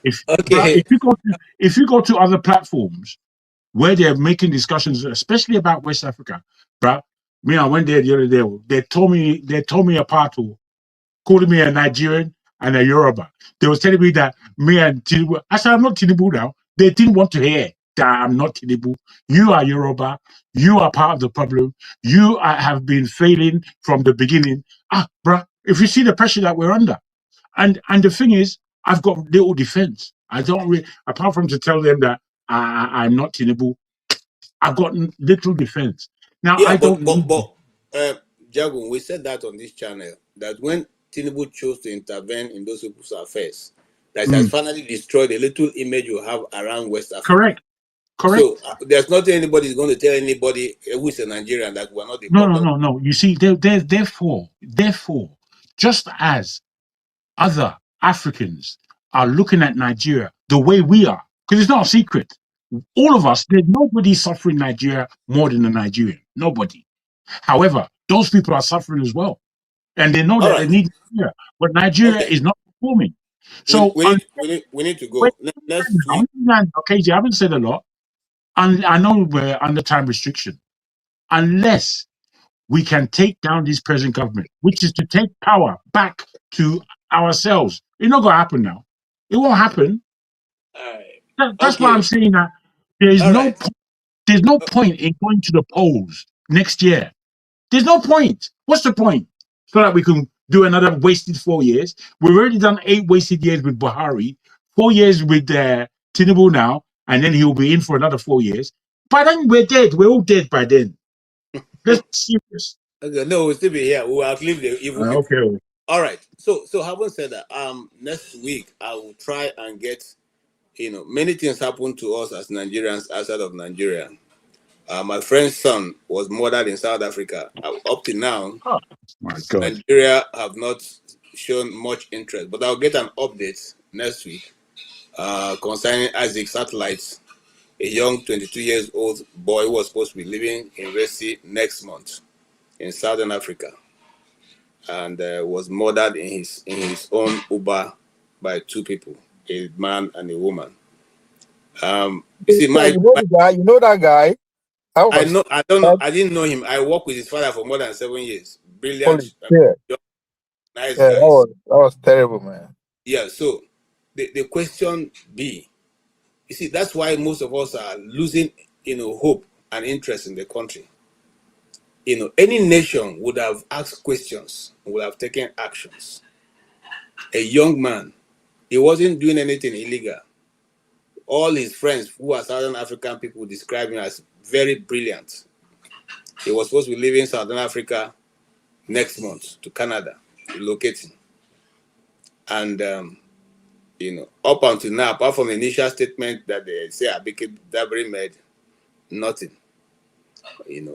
[SPEAKER 4] If you go to other platforms where they're making discussions, especially about West Africa, but me, I went there the other day. They told me apart, calling me a Nigerian and a Yoruba. They was telling me that me and Tinubu. I said I'm not Tinubu now. They didn't want to hear that I'm not Tinubu. You are Yoruba. You are part of the problem. You have been failing from the beginning. Bruh, if you see the pressure that we're under, and the thing is, I've got little defense. I don't really, apart from to tell them that I'm not Tinubu, I've got little defense. Now I don't.
[SPEAKER 1] Jagun, we said that on this channel that when Tinubu chose to intervene in those people's affairs, that has finally destroyed the little image you have around West Africa.
[SPEAKER 4] Correct.
[SPEAKER 1] So there's nothing anybody's going to tell anybody who is a Nigerian that we're not the problem.
[SPEAKER 4] No. You see, therefore, just as other Africans are looking at Nigeria the way we are, because it's not a secret. All of us, there's nobody suffering Nigeria more than a Nigerian. Nobody. However, those people are suffering as well. And they know that they need Nigeria. But Nigeria is not performing. So
[SPEAKER 1] we need to go.
[SPEAKER 4] Okay, I haven't said a lot. And I know we're under time restriction. Unless we can take down this present government, which is to take power back to ourselves. It's not going to happen now. It won't happen. That's why I'm saying that there's no point in going to the polls next year. There's no point. What's the point? So that we can do another wasted 4 years. We've already done 8 wasted years with Buhari, 4 years with Tinubu now, and then he'll be in for another 4 years. By then, we're dead. We're all dead by then. Let's be serious.
[SPEAKER 1] Okay, no, we'll still be here. We'll outlive the evil.
[SPEAKER 4] Okay.
[SPEAKER 1] All right. So having said that, next week I will try and get, many things happen to us as Nigerians outside of Nigeria. My friend's son was murdered in South Africa. Up to now,
[SPEAKER 4] my God,
[SPEAKER 1] Nigeria have not shown much interest, but I'll get an update next week concerning Isaac Satellites, a young 22 years old boy who was supposed to be leaving university next month in Southern Africa, and was murdered in his own Uber by 2 people, a man and a woman. You see,
[SPEAKER 10] you know that guy.
[SPEAKER 1] I don't know. I didn't know him. I worked with his father for more than 7 years. Brilliant. Nice
[SPEAKER 10] Yeah,
[SPEAKER 1] guys.
[SPEAKER 10] that was terrible, man.
[SPEAKER 1] Yeah, so the question be, you see, that's why most of us are losing, hope and interest in the country. Any nation would have asked questions, would have taken actions. A young man, he wasn't doing anything illegal. All his friends who are Southern African people describe him as very brilliant. He was supposed to be leaving Southern Africa next month to Canada, relocating. And, up until now, apart from the initial statement that they say Abike Dabiri made, nothing.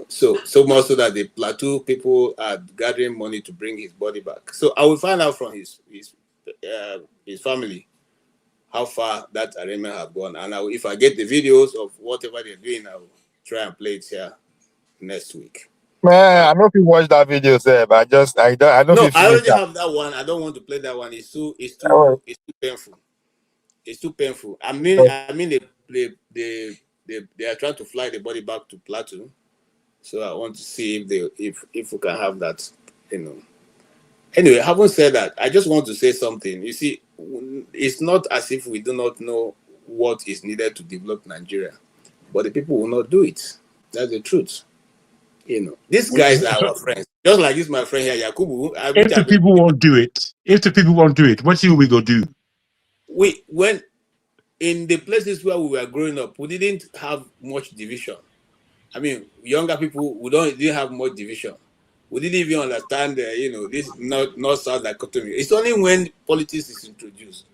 [SPEAKER 1] So much so that the plateau people are gathering money to bring his body back. So I will find out from his family how far that arrangement have gone, and if I get the videos of whatever they're doing, I will try and play it here next week.
[SPEAKER 10] Man, I know if you watch that video, sir, but I don't
[SPEAKER 1] No,
[SPEAKER 10] feel
[SPEAKER 1] I
[SPEAKER 10] finish
[SPEAKER 1] already
[SPEAKER 10] that.
[SPEAKER 1] have that one. I don't want to play that one. It's too
[SPEAKER 10] Oh,
[SPEAKER 1] painful. It's too painful.
[SPEAKER 10] oh.
[SPEAKER 1] They are trying to fly the body back to Plateau. So I want to see if we can have that, Anyway, having said that, I just want to say something. You see, it's not as if we do not know what is needed to develop Nigeria, but the people will not do it. That's the truth. These guys are
[SPEAKER 4] So
[SPEAKER 1] our friends. Just like this, my friend here, Yakubu.
[SPEAKER 4] if the people won't do it, what do we go do?
[SPEAKER 1] When in the places where we were growing up, we didn't have much division. I mean, younger people, didn't have much division. We didn't even understand, this north-south dichotomy. It's only when politics is introduced,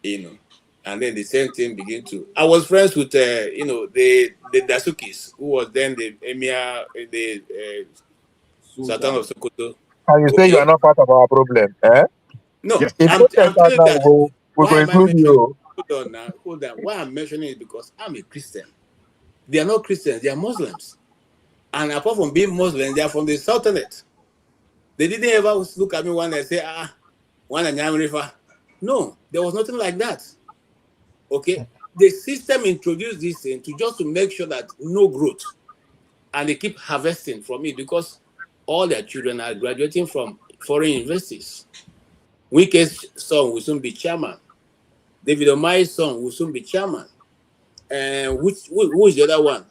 [SPEAKER 1] and then the same thing begin to. I was friends with, the Dasukis, who was then the emir, the Sultan of Sokoto.
[SPEAKER 10] And you say you
[SPEAKER 1] Okay,
[SPEAKER 10] are not part of our problem, eh?
[SPEAKER 1] no,
[SPEAKER 4] Yeah.
[SPEAKER 10] If
[SPEAKER 1] I'm
[SPEAKER 10] protest
[SPEAKER 1] telling
[SPEAKER 10] start
[SPEAKER 1] you
[SPEAKER 10] now,
[SPEAKER 1] that.
[SPEAKER 10] we
[SPEAKER 1] Why
[SPEAKER 10] go
[SPEAKER 1] am I
[SPEAKER 10] include
[SPEAKER 1] mentioning?
[SPEAKER 10] you.
[SPEAKER 1] Hold on now, hold on. Why I'm mentioning it because I'm a Christian. They are not Christians; they are Muslims. And apart from being Muslims, they are from the Sultanate. They didn't ever look at me when I say, one and River. No, there was nothing like that. Okay, the system introduced this thing to make sure that no growth, and they keep harvesting from it because all their children are graduating from foreign universities. Wike's son will soon be chairman. David Omayi's son will soon be chairman. And who is the other one?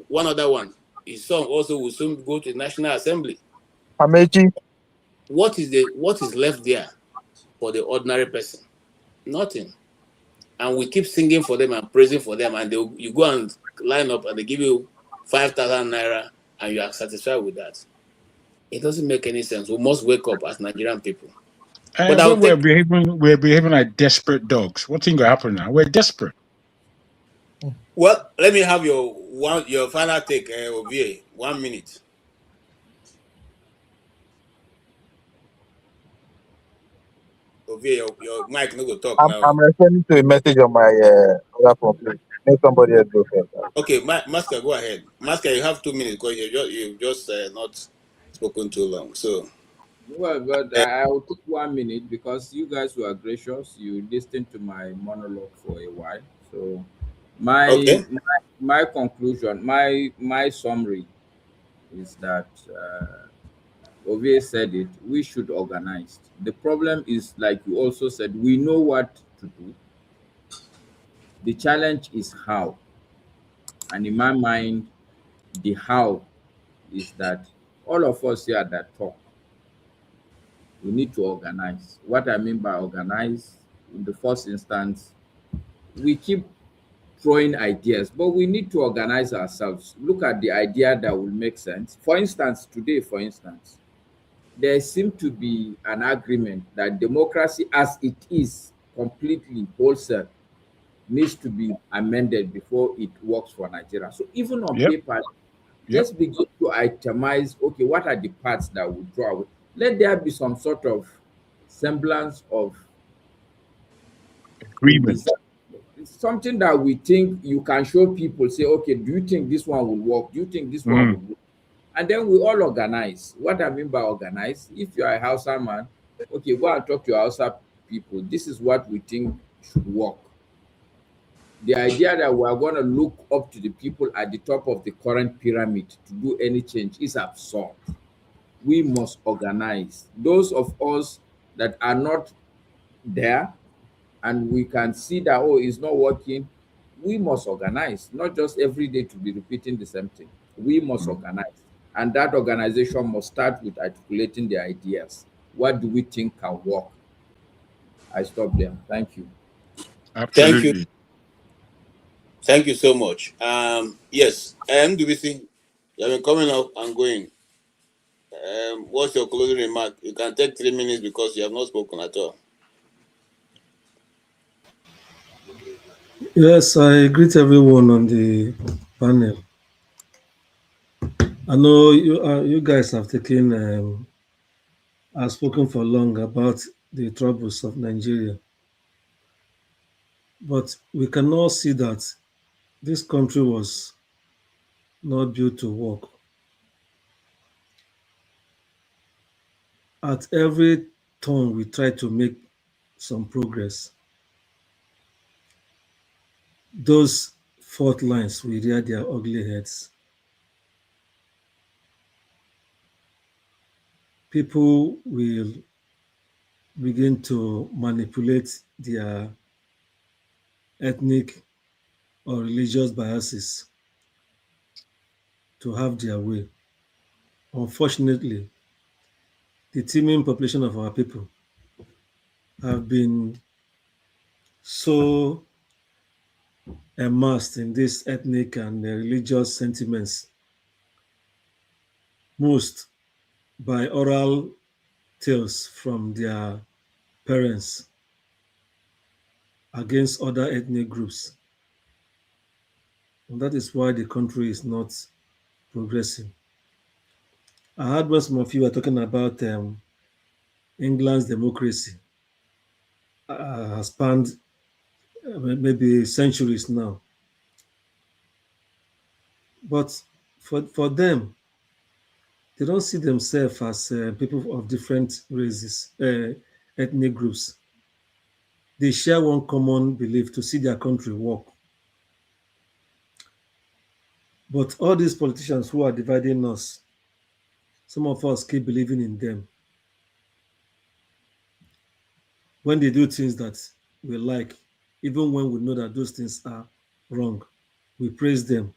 [SPEAKER 1] One other one. His son also will soon go to the National Assembly.
[SPEAKER 10] Amechi.
[SPEAKER 1] What is left there for the ordinary person? Nothing. And we keep singing for them and praising for them, and you go and line up and they give you 5,000 naira and you are satisfied with that. It doesn't make any sense. We must wake up as Nigerian people. But
[SPEAKER 4] And when we're behaving like desperate dogs, what's going to happen now? We're desperate.
[SPEAKER 1] Well, let me have your final take, Ovie. 1 minute. Ovie, your mic no go talk now.
[SPEAKER 10] I'm referring to a message on my other phone. Please. Let somebody else go first.
[SPEAKER 1] Okay, Master, go ahead. Master, you have 2 minutes because you've just not spoken too long. So,
[SPEAKER 13] Well, but I will take 1 minute because you guys were gracious. You listened to my monologue for a while. So my
[SPEAKER 1] okay.
[SPEAKER 13] my conclusion, my summary is that Ovie said it. We should organize. The problem is, like you also said, we know what to do. The challenge is how. And in my mind, the how is that all of us here that talk, we need to organize. What I mean by organize, in the first instance, we keep throwing ideas, but we need to organize ourselves. Look at the idea that will make sense. For instance, today, there seemed to be an agreement that democracy as it is, completely wholesale, needs to be amended before it works for Nigeria. So even on
[SPEAKER 4] Yep.
[SPEAKER 13] paper,
[SPEAKER 4] Yep.
[SPEAKER 13] let's begin to itemize, okay, what are the parts that we draw out? Let there be some sort of semblance of
[SPEAKER 4] Agreement.
[SPEAKER 13] something that we think you can show people, say, okay, do you think this one will work? Do you think this one will work? And then we all organize. What I mean by organize, if you are a Hausa man, okay, go and talk to your Hausa people. This is what we think should work. The idea that we are going to look up to the people at the top of the current pyramid to do any change is absurd. we must organize. Those of us that are not there and we can see that, oh, it's not working, we must organize, not just every day to be repeating the same thing. We must organize. And that organization must start with articulating the ideas. What do we think can work? I stop there. Thank you.
[SPEAKER 1] Thank you.
[SPEAKER 4] Absolutely.
[SPEAKER 1] Thank you so much. Yes, MWC, you have been coming up and going. What's your closing remark? You can take 3 minutes because you have not spoken at all.
[SPEAKER 14] Yes, I greet everyone on the panel. I know you guys have have spoken for long about the troubles of Nigeria, but we can all see that this country was not built to work. At every turn, we try to make some progress. Those fault lines will rear their ugly heads. People will begin to manipulate their ethnic or religious biases to have their way. Unfortunately, the teeming population of our people have been so immersed in these ethnic and religious sentiments, most by oral tales from their parents against other ethnic groups. And that is why the country is not progressing. I heard when some of you were talking about England's democracy has spanned maybe centuries now. But for them, they don't see themselves as people of different races, ethnic groups. They share one common belief to see their country work. But all these politicians who are dividing us, some of us keep believing in them. When they do things that we like, even when we know that those things are wrong, we praise them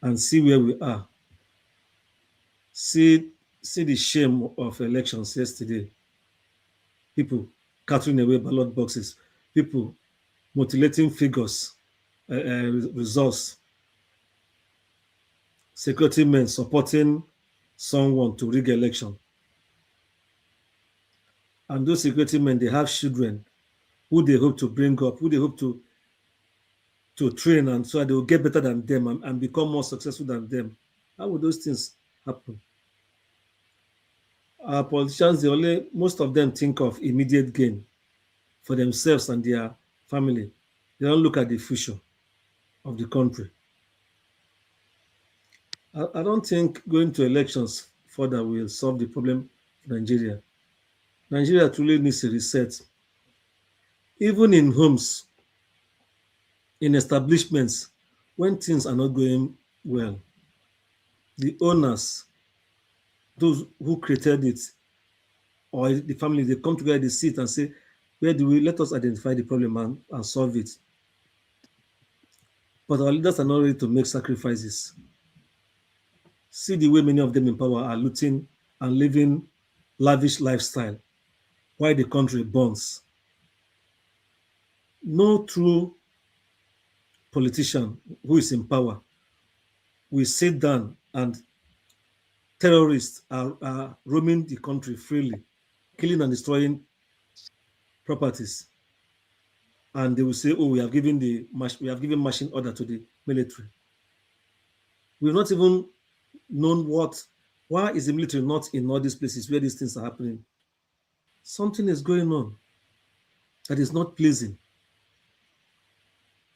[SPEAKER 14] and see where we are. See the shame of elections yesterday. People catering away ballot boxes, people mutilating figures, results, security men supporting someone to rig election. And those security men, they have children who they hope to bring up, who they hope to train, and so they will get better than them and become more successful than them. How would those things happen? Our politicians, most of them think of immediate gain for themselves and their family. They don't look at the future of the country. I don't think going to elections further will solve the problem for Nigeria. Nigeria truly needs a reset. Even in homes, in establishments, when things are not going well, the owners, those who created it, or the family, they come together, they sit and say, let us identify the problem and solve it. But our leaders are not ready to make sacrifices. See the way many of them in power are looting and living lavish lifestyle while the country burns. No true politician who is in power will sit down and terrorists are roaming the country freely, killing and destroying properties. And they will say, oh, we have given marching order to the military. We've not even known why is the military not in all these places where these things are happening? Something is going on that is not pleasing.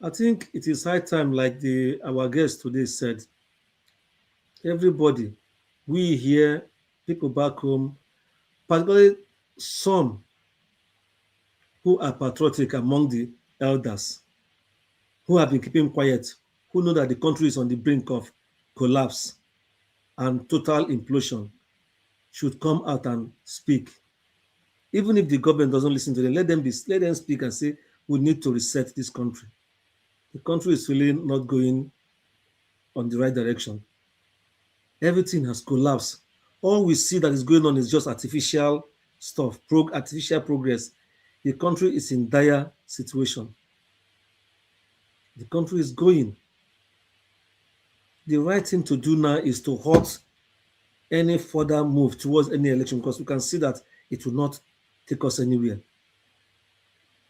[SPEAKER 14] I think it is high time, like our guest today said, everybody, we here, people back home, particularly some who are patriotic among the elders, who have been keeping quiet, who know that the country is on the brink of collapse and total implosion. should come out and speak. Even if the government doesn't listen to them, let them speak and say, we need to reset this country. The country is really not going on the right direction. Everything has collapsed. All we see that is going on is just artificial stuff, artificial progress. The country is in dire situation. The country is going. The right thing to do now is to halt any further move towards any election, because we can see that it will not take us anywhere.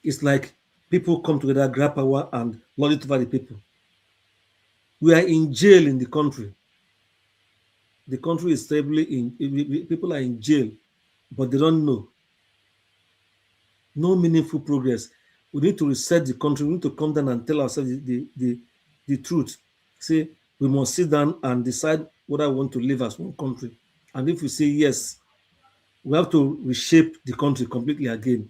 [SPEAKER 14] It's like people come together, grab power, and lord it over the people. We are in jail in the country. The country is stably people are in jail, but they don't know. No meaningful progress. We need to reset the country. We need to come down and tell ourselves the truth. Say, we must sit down and decide whether we want to live as one country. And if we say yes, we have to reshape the country completely again.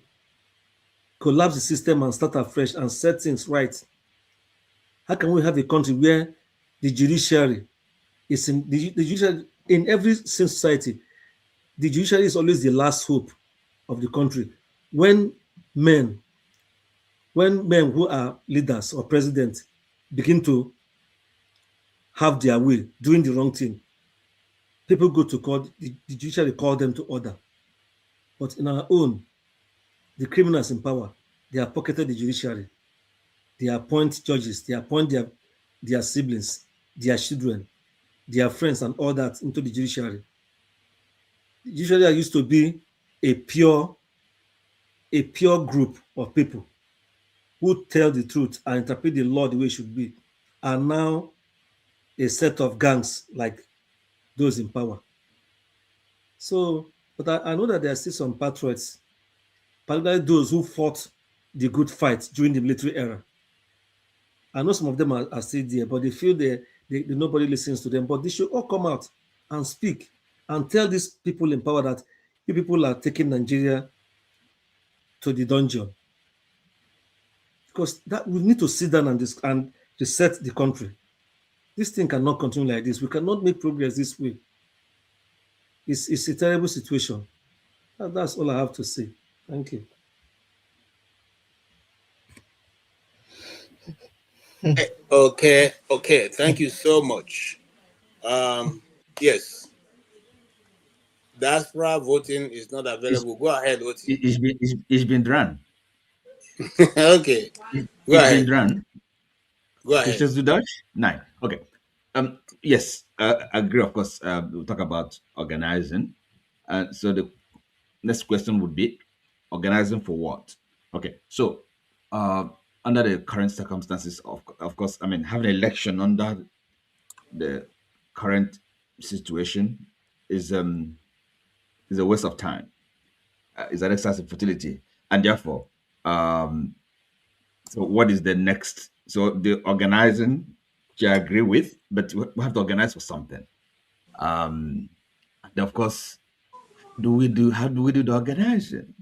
[SPEAKER 14] Collapse the system and start afresh and set things right. How can we have a country where the judiciary is the judiciary in every society? The judiciary is always the last hope of the country. When men who are leaders or presidents begin to have their way, doing the wrong thing, people go to court, the judiciary call them to order. But in our own, the criminals in power, they have pocketed the judiciary. They appoint judges, they appoint their siblings, their children, their friends, and all that into the judiciary. The judiciary used to be a pure group of people who tell the truth and interpret the law the way it should be, are now a set of gangs like those in power. So, but I know that there are still some patriots, particularly those who fought the good fight during the military era. I know some of them are still there, but they feel nobody listens to them. But they should all come out and speak and tell these people in power that you people are taking Nigeria to the dungeon. Because that we need to sit down and reset the country. This thing cannot continue like this. We cannot make progress this way. It's a terrible situation. That's all I have to say. Thank you.
[SPEAKER 1] Okay. Thank you so much. Yes. Diaspora voting is not available. Go ahead, Oti.
[SPEAKER 2] It's been run.
[SPEAKER 1] Okay. Go
[SPEAKER 2] It's
[SPEAKER 1] ahead.
[SPEAKER 2] been run.
[SPEAKER 1] Go ahead.
[SPEAKER 2] Questions to Dutch? Nine. Okay. Yes, I agree. Of course, we'll talk about organizing. So the next question would be organizing for what? Okay. So, under the current circumstances, of course, I mean, having an election under the current situation is a waste of time. Is an exercise in futility, and therefore, so what is the next? So the organizing, which I agree with, but we have to organize for something. And of course, how do we do the organizing?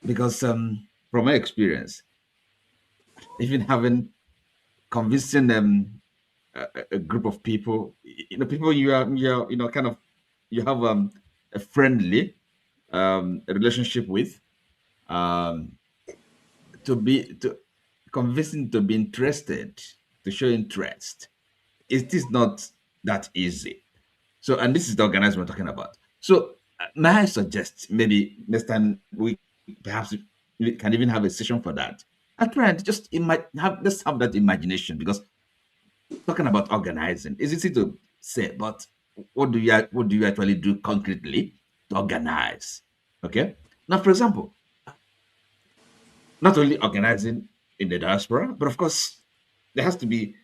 [SPEAKER 2] Because from my experience, even having convincing them a group of people, people you are kind of you have a friendly relationship with, to convincing to be interested, to show interest, it is not that easy. So, and this is the organization we're talking about. So, may I suggest maybe next time perhaps we can even have a session for that. I try and just let's have that imagination, because talking about organizing is easy to say, but what do you actually do concretely to organize? Okay. Now, for example, not only organizing in the diaspora, but of course, there has to be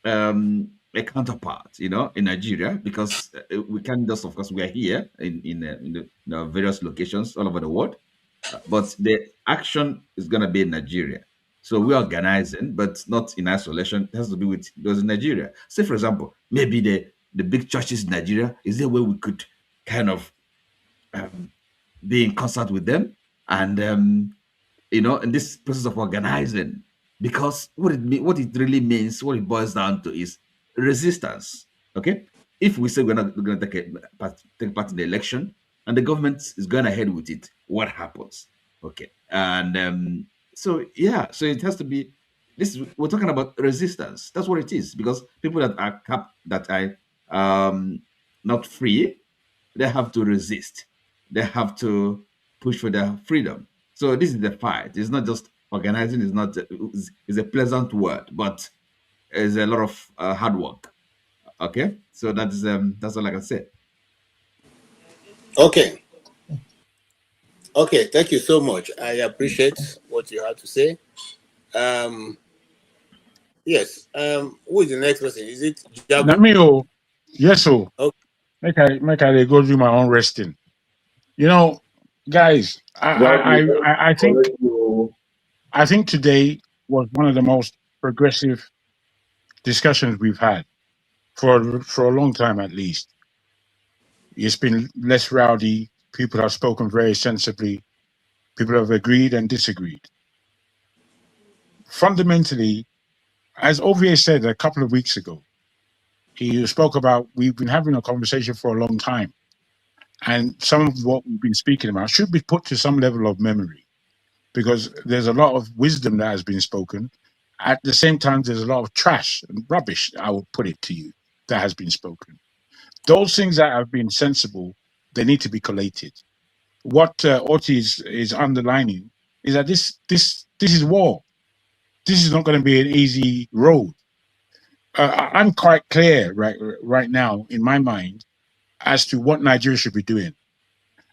[SPEAKER 2] a counterpart, in Nigeria, because we can't just, of course, we are here in the various locations all over the world, but the action is going to be in Nigeria. So we're organizing, but not in isolation. It has to be with those in Nigeria. Say, for example, maybe the big churches in Nigeria, is there a way we could kind of be in concert with them and in this process of organizing, because what it really means, what it boils down to is resistance. Okay, if we say we're not going to take part in the election, and the government is going ahead with it, what happens? Okay. And so yeah, so it has to be this we're talking about resistance. That's what it is, because people that are that are not free, they have to resist. They have to push for their freedom. So this is the fight. It's not just organizing. It's not. It's a pleasant word, but it's a lot of hard work. Okay, so that's all I can say.
[SPEAKER 1] Okay. Okay, thank you so much. I appreciate what you had to say. Yes. Who is the next person? Is it
[SPEAKER 4] Let
[SPEAKER 1] Jabu?
[SPEAKER 4] me yes, oh.
[SPEAKER 1] Okay.
[SPEAKER 4] Make I dey go do my own resting. You know, guys, I think today was one of the most progressive discussions we've had for a long time at least. It's been less rowdy. People have spoken very sensibly. People have agreed and disagreed. Fundamentally, as Ovier said a couple of weeks ago, he spoke about we've been having a conversation for a long time. And some of what we've been speaking about should be put to some level of memory, because there's a lot of wisdom that has been spoken. At the same time, there's a lot of trash and rubbish, I will put it to you, that has been spoken. Those things that have been sensible, they need to be collated. What Oti is underlining is that this is war. This is not going to be an easy road. I'm quite clear right now in my mind as to what Nigeria should be doing.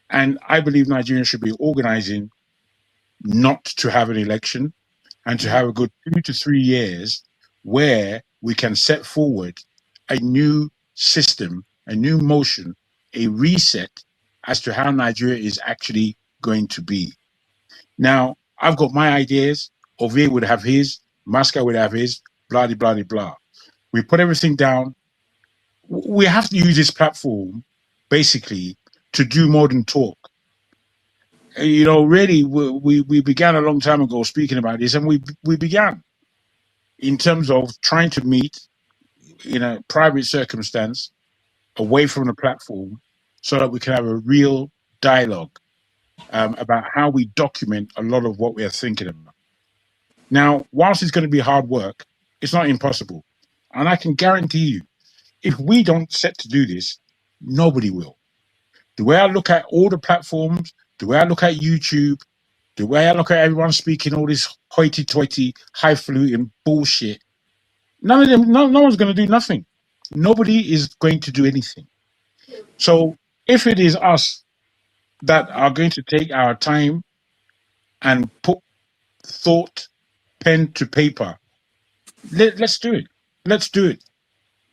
[SPEAKER 4] And I believe Nigeria should be organizing not to have an election and to have a good 2 to 3 years where we can set forward a new system, a new motion, a reset as to how Nigeria is actually going to be. Now, I've got my ideas. Ovie would have his. Masca would have his. Blah, blah, blah, blah. We put everything down. We have to use this platform, basically, to do more than talk. You know, really, we began a long time ago speaking about this, and we began in terms of trying to meet in a private circumstance away from the platform so that we can have a real dialogue about how we document a lot of what we are thinking about. Now, whilst it's going to be hard work, it's not impossible. And I can guarantee you, if we don't set to do this, nobody will. The way I look at all the platforms, the way I look at YouTube, the way I look at everyone speaking all this hoity-toity, highfalutin bullshit, none of them, no one's going to do nothing. Nobody is going to do anything. So if it is us that are going to take our time and put thought, pen to paper, let's do it. Let's do it.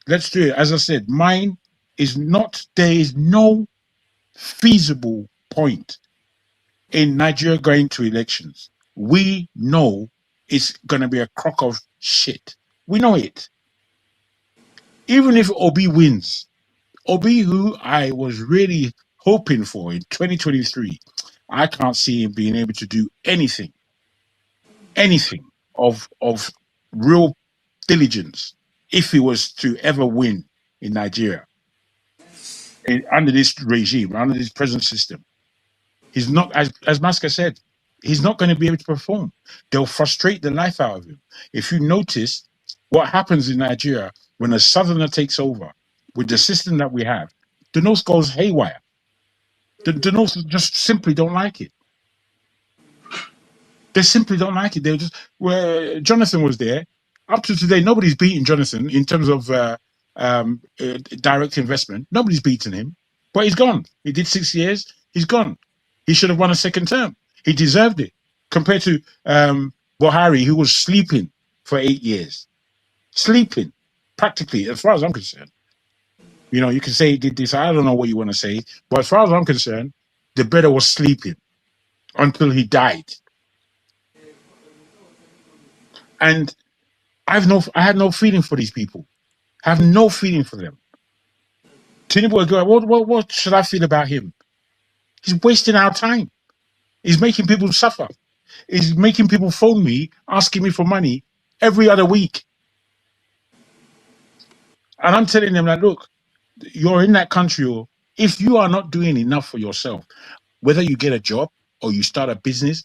[SPEAKER 4] Let's do it. As I said, mine is not, there is no feasible point in Nigeria going to elections. We know it's going to be a crock of shit. We know it. Even if Obi wins, Obi, who I was really hoping for in 2023, I can't see him being able to do anything of real diligence if he was to ever win in Nigeria under this regime, under this present system. He's not, as Masca said, he's not going to be able to perform. They'll frustrate the life out of him. If you notice what happens in Nigeria when a southerner takes over with the system that we have, the North goes haywire. The North just simply don't like it. They simply don't like it. They just, where Jonathan was there, up to today, nobody's beaten Jonathan in terms of direct investment. Nobody's beaten him, but he's gone. He did 6 years. He's gone. He should have won a second term. He deserved it. Compared to Buhari, who was sleeping for 8 years, sleeping practically, as far as I'm concerned. You know, you can say he did this. I don't know what you want to say, but as far as I'm concerned, the brother was sleeping until he died. And I had no feeling for these people. I have no feeling for them. Tinubu, what should I feel about him? He's wasting our time. He's making people suffer. He's making people phone me, asking me for money every other week. And I'm telling them, like, look, you're in that country, or If you are not doing enough for yourself, whether you get a job or you start a business,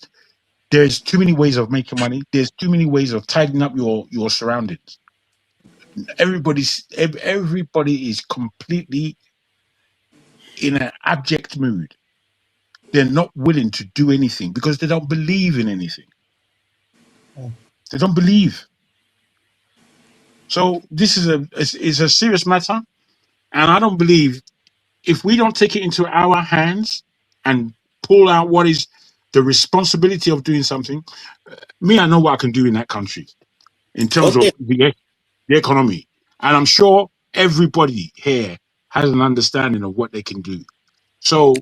[SPEAKER 4] there's too many ways of making money. There's too many ways of tidying up your surroundings. Everybody is completely in an abject mood. They're not willing to do anything because they don't believe in anything. They don't believe. So this is a serious matter, and I don't believe if we don't take it into our hands and pull out what is the responsibility of doing something. Me, I know what I can do in that country in terms of
[SPEAKER 1] Okay.
[SPEAKER 4] the economy, and I'm sure everybody here has an understanding of what they can do. So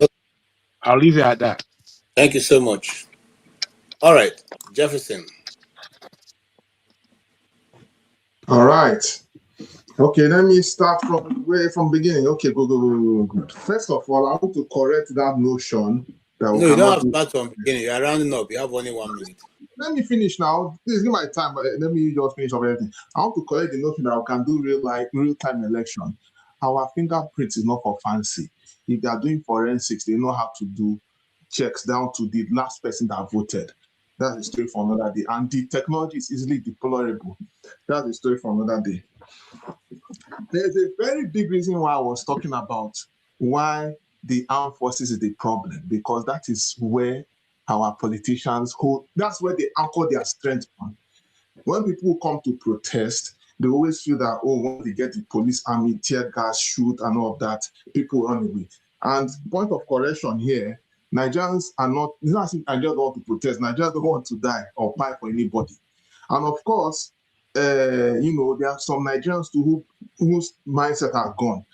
[SPEAKER 4] I'll leave it at that.
[SPEAKER 1] Thank you so much. All right, Jefferson.
[SPEAKER 5] All right. Okay, let me start from beginning. Okay, good. First of all, I want to correct that notion that
[SPEAKER 1] No, you don't have to start from beginning. You are rounding up. You have only 1 minute.
[SPEAKER 5] Let me finish now. Please give my time. Let me just finish up everything. I want to correct the notion that we can do real-time election. Our fingerprint is not for fancy. If they are doing forensics, they know how to do checks down to the last person that voted. That's a story for another day. And the technology is easily deployable. That's a story for another day. There's a very big reason why I was talking about why the armed forces is the problem, because that is where our politicians that's where they anchor their strength on. When people come to protest, they always feel that, when they get the police army, tear gas, shoot, and all of that, people run away. And point of correction here, Nigerians are not, it's not as if Nigerians don't want to protest, Nigerians don't want to die or fight for anybody. And of course, there are some Nigerians too whose mindset are gone.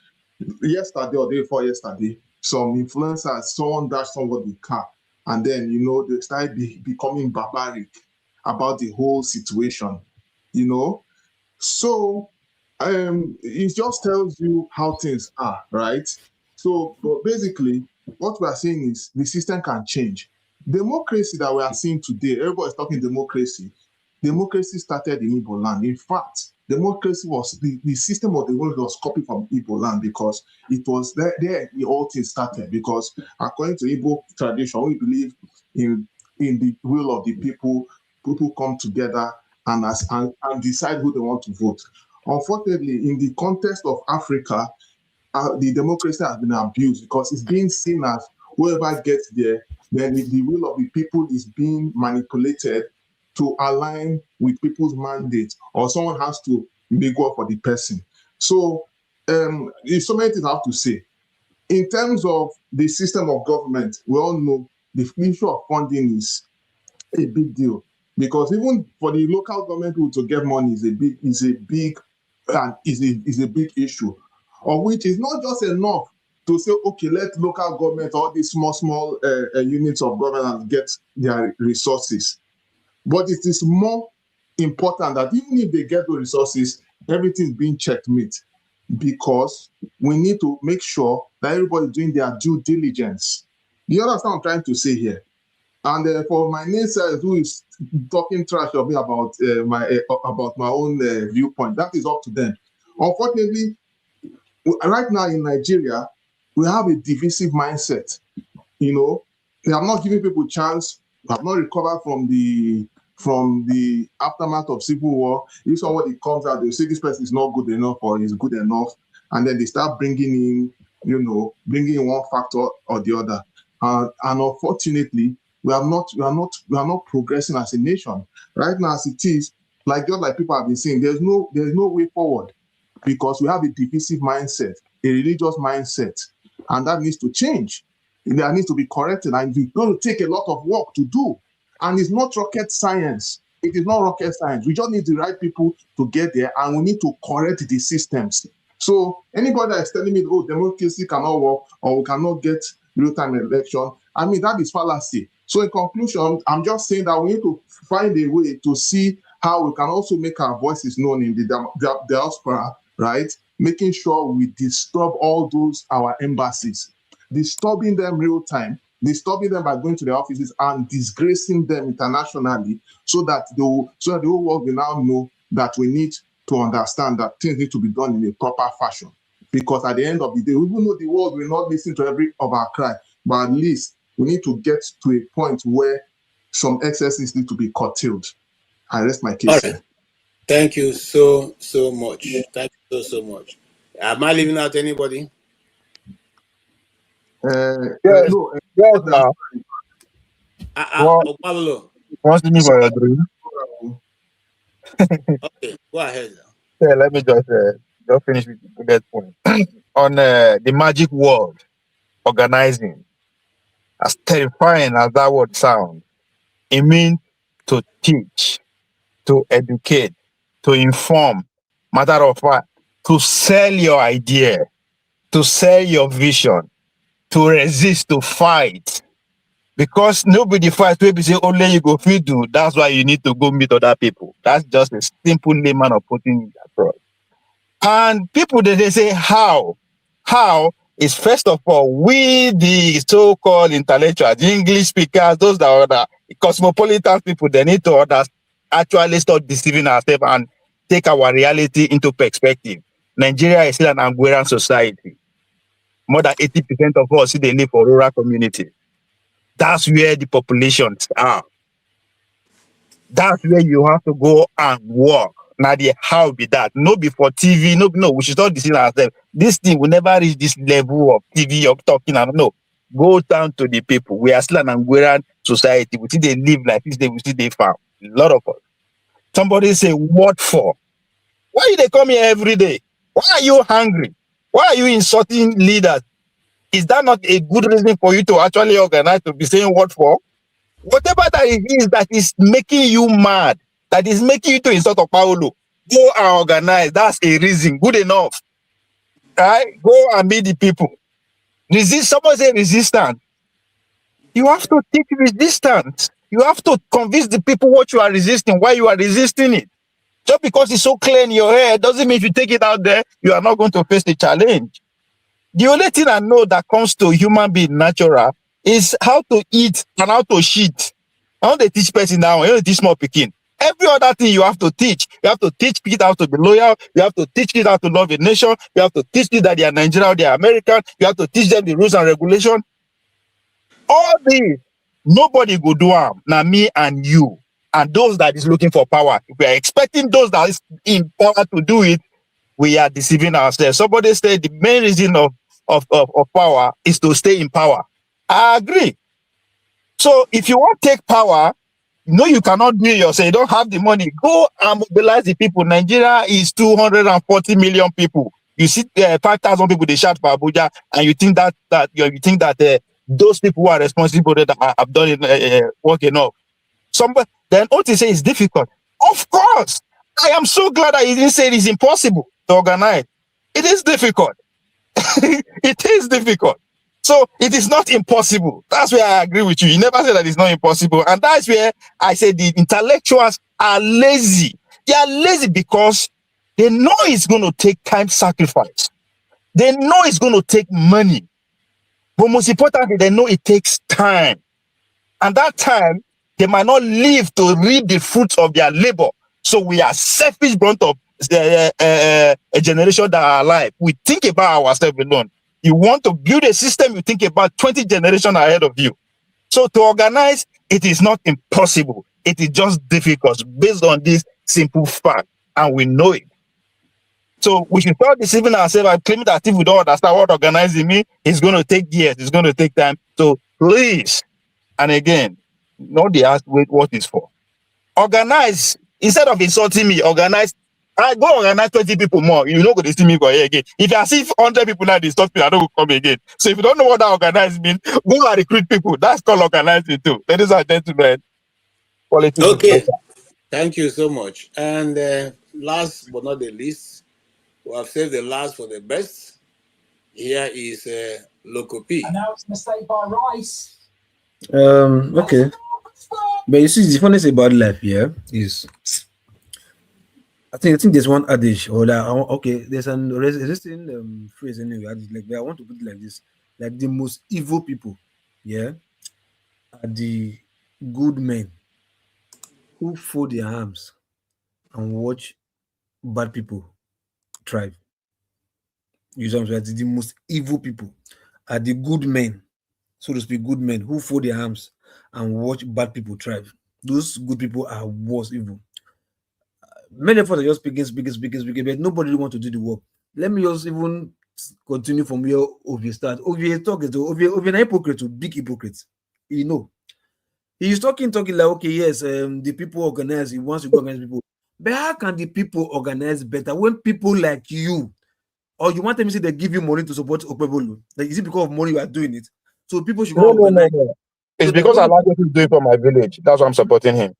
[SPEAKER 5] Yesterday or day before yesterday, some influencers, someone dashed somebody's car, and then they started becoming barbaric about the whole situation. So it just tells you how things are, right? So, but basically, what we are saying is the system can change. Democracy that we are seeing today, everybody's talking democracy. Democracy started in Igbo land. In fact, democracy was the system of the world was copied from Igbo land, because it was there the whole thing started. Because according to Igbo tradition, we believe in the will of the people. People come together and decide who they want to vote. Unfortunately, in the context of Africa, the democracy has been abused, because it's being seen as whoever gets there, then the will of the people is being manipulated to align with people's mandate, or someone has to be good for the person. So there's so many things I have to say. In terms of the system of government, we all know the issue of funding is a big deal, because even for the local government to get money is a big issue, of which is not just enough to say, okay, let local government or these small units of governance get their resources. But it is more important that even if they get the resources, everything is being checkmate, because we need to make sure that everybody is doing their due diligence. You understand what I'm trying to say here? And for my neighbor who is talking trash of me about my own viewpoint, that is up to them. Unfortunately, right now in Nigeria, we have a divisive mindset. They are not giving people a chance. We have not recovered from the aftermath of civil war. If somebody comes out, they say this person is not good enough or is good enough, and then they start bringing in one factor or the other. And unfortunately, we are not progressing as a nation right now. As it is, just like people have been saying, there's no way forward, because we have a divisive mindset, a religious mindset, and that needs to change. That needs to be corrected, and it's going to take a lot of work to do. And it's not rocket science. It is not rocket science. We just need the right people to get there, and we need to correct the systems. So anybody that is telling me, democracy cannot work or we cannot get real-time election, I mean, that is fallacy. So in conclusion, I'm just saying that we need to find a way to see how we can also make our voices known in the diaspora, right? Making sure we disturb all those, our embassies, disturbing them real time, disturbing them by going to their offices and disgracing them internationally, so that the whole world will now know that we need to understand that things need to be done in a proper fashion. Because at the end of the day, even though the world will not listen to every of our cry, but at least we need to get to a point where some excesses need to be curtailed. I rest my case here.
[SPEAKER 1] Thank you so much. Thank you so much. Am I leaving out anybody?
[SPEAKER 10] Yes,
[SPEAKER 5] No.
[SPEAKER 10] yes, now.
[SPEAKER 1] Pablo.
[SPEAKER 10] What's the mean by your dream?
[SPEAKER 1] Okay, go ahead.
[SPEAKER 10] Yeah, let me just finish with that point. On the magic word, organizing, as terrifying as that word sounds, it means to teach, to educate, to inform, matter of fact, to sell your idea, to sell your vision, to resist, to fight. Because nobody fights, maybe say only you go feed do. That's why you need to go meet other people. That's just a simple layman of putting it across. And people they say how? How is first of all, we the so-called intellectuals, the English speakers, those that are the cosmopolitan people, they need to actually start deceiving ourselves and take our reality into perspective. Nigeria is still an agrarian society. More than 80% of us they live for rural communities. That's where the populations are. That's where you have to go and work. Now, how be that? No, before TV, no, we should not deceive ourselves. This thing will never reach this level of TV of talking. And no, go down to the people. We are still an agrarian society. We see they live like this, we see they farm. A lot of us. Somebody say, what for? Why they come here every day? Why are you hungry? Why are you insulting leaders? Is that not a good reason for you to actually organize to be saying what for? Whatever that it is that is making you mad, that is making you to insult of Paulo, go and organize. That's a reason. Good enough. Right? Go and meet the people. Resist. Someone say resistance. You have to take resistance. You have to convince the people what you are resisting, why you are resisting it. Just because it's so clear in your head doesn't mean if you take it out there, you are not going to face the challenge. The only thing I know that comes to human being natural is how to eat and how to shit. I want to teach person now, I want to teach small picking. Every other thing you have to teach. You have to teach kids how to be loyal. You have to teach kids how to love a nation. You have to teach kids that they are Nigerian, they are American. You have to teach them the rules and regulations. All these, nobody go do them. Now me and you. And those that is looking for power. If we are expecting those that is in power to do it, we are deceiving ourselves. Somebody said the main reason of power is to stay in power. I agree. So if you want to take power, you cannot do it yourself. You don't have the money. Go and mobilize the people. Nigeria is 240 million people. You see 5,000 people, they shout for Abuja, and you think that those people who are responsible that have done it work enough. Then what you say is difficult. Of course. I am so glad that you didn't say it is impossible to organize. It is difficult. It is difficult. So it is not impossible. That's where I agree with you. You never said that it's not impossible. And that's where I say the intellectuals are lazy. They are lazy because they know it's going to take time sacrifice. They know it's going to take money. But most importantly, they know it takes time. And that time, they might not live to reap the fruits of their labor. So we are selfish brunt of a generation that are alive. We think about ourselves alone. You want to build a system, you think about 20 generations ahead of you. So to organize, it is not impossible. It is just difficult based on this simple fact. And we know it. So we should start deceiving ourselves and claiming that if we don't understand what organizing means, it's going to take years, it's going to take time. So please, and again, not the ask wait what is for. Organize. Instead of insulting me, organize. I go organize 20 people more. You know, go to see me go here again. If I see 100 people now, they stop me, I don't come again. So if you don't know what that organize means, go and recruit people. That's called organizing too. Ladies and gentlemen, politics.
[SPEAKER 1] Okay. Thank you so much. And last but not the least, we have saved the last for the best. Here is Loco P.
[SPEAKER 15] Announced mistake by Rice.
[SPEAKER 11] Okay. But you see, the funny thing about life here is, I think there's one adage, or that, okay, there's an existing phrase anyway. Like, I want to put it like this: like the most evil people, yeah, are the good men who fold their arms and watch bad people thrive. You know, that the most evil people are the good men, so to speak, good men who fold their arms and watch bad people thrive. Those good people are worse evil. Many of us are just speaking, but nobody want to do the work. Let me just even continue from where Ovie start. Ovie talk is Ovie an hypocrite, big hypocrite. You know, he's talking like, okay, yes, the people organize. He wants to go organize people, but how can the people organize better when people like you, or you want them to say they give you money to support Okpebolo? Like, is it because of money you are doing it? So people should go organize.
[SPEAKER 10] No. It's
[SPEAKER 11] So they're
[SPEAKER 10] because
[SPEAKER 11] going
[SPEAKER 10] Allah is doing for my village. That's why I'm supporting him.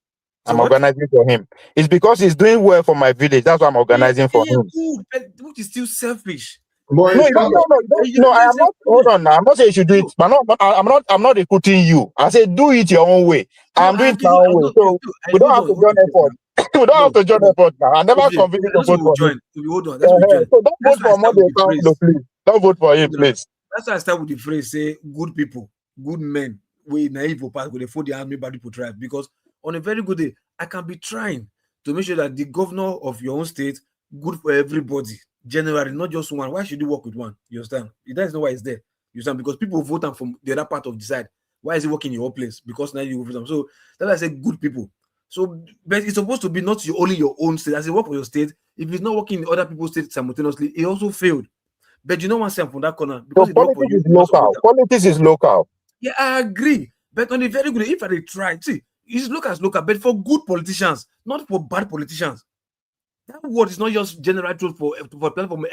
[SPEAKER 11] so
[SPEAKER 10] I'm
[SPEAKER 11] what?
[SPEAKER 10] organizing for him. It's because he's doing well for my village. That's why I'm organizing for him.
[SPEAKER 11] Good, but which is still selfish.
[SPEAKER 5] But
[SPEAKER 10] No,
[SPEAKER 5] in fact,
[SPEAKER 10] I am not. Hold on now. I'm not saying you should do it, but I'm not recruiting you. I say do it your own way.
[SPEAKER 11] No,
[SPEAKER 10] I'm doing it
[SPEAKER 11] agree.
[SPEAKER 10] my
[SPEAKER 11] No,
[SPEAKER 10] own way. So we don't have to join effort. We don't have to join effort now. I never convinced you to vote for him.
[SPEAKER 11] Hold on. That's what we join.
[SPEAKER 10] So don't
[SPEAKER 11] That's
[SPEAKER 10] vote
[SPEAKER 11] why I
[SPEAKER 10] for
[SPEAKER 11] start with
[SPEAKER 10] Monday,
[SPEAKER 11] the phrase.
[SPEAKER 10] please. Don't vote for him, please.
[SPEAKER 11] That's why I start with the phrase, say good people, good men, we naive or pass, they fold their army bad people thrive. Because on a very good day, I can be trying to make sure that the governor of your own state, good for everybody, generally, not just one. Why should you work with one? You understand? That is not why it's there. You understand? Because people vote and from the other part of the side. Why is it working in your place? Because now you vote them. So that's why I say good people. So, but it's supposed to be not only your own state. As you work for your state, if it's not working in other people's states simultaneously, it also failed. But you know one from that corner because
[SPEAKER 10] So
[SPEAKER 11] it work for
[SPEAKER 10] politics
[SPEAKER 11] you.
[SPEAKER 10] is local. Politics is local.
[SPEAKER 11] Yeah, I agree. But on a very good, if I try, see, it's local, but for good politicians, not for bad politicians. That word is not just general truth for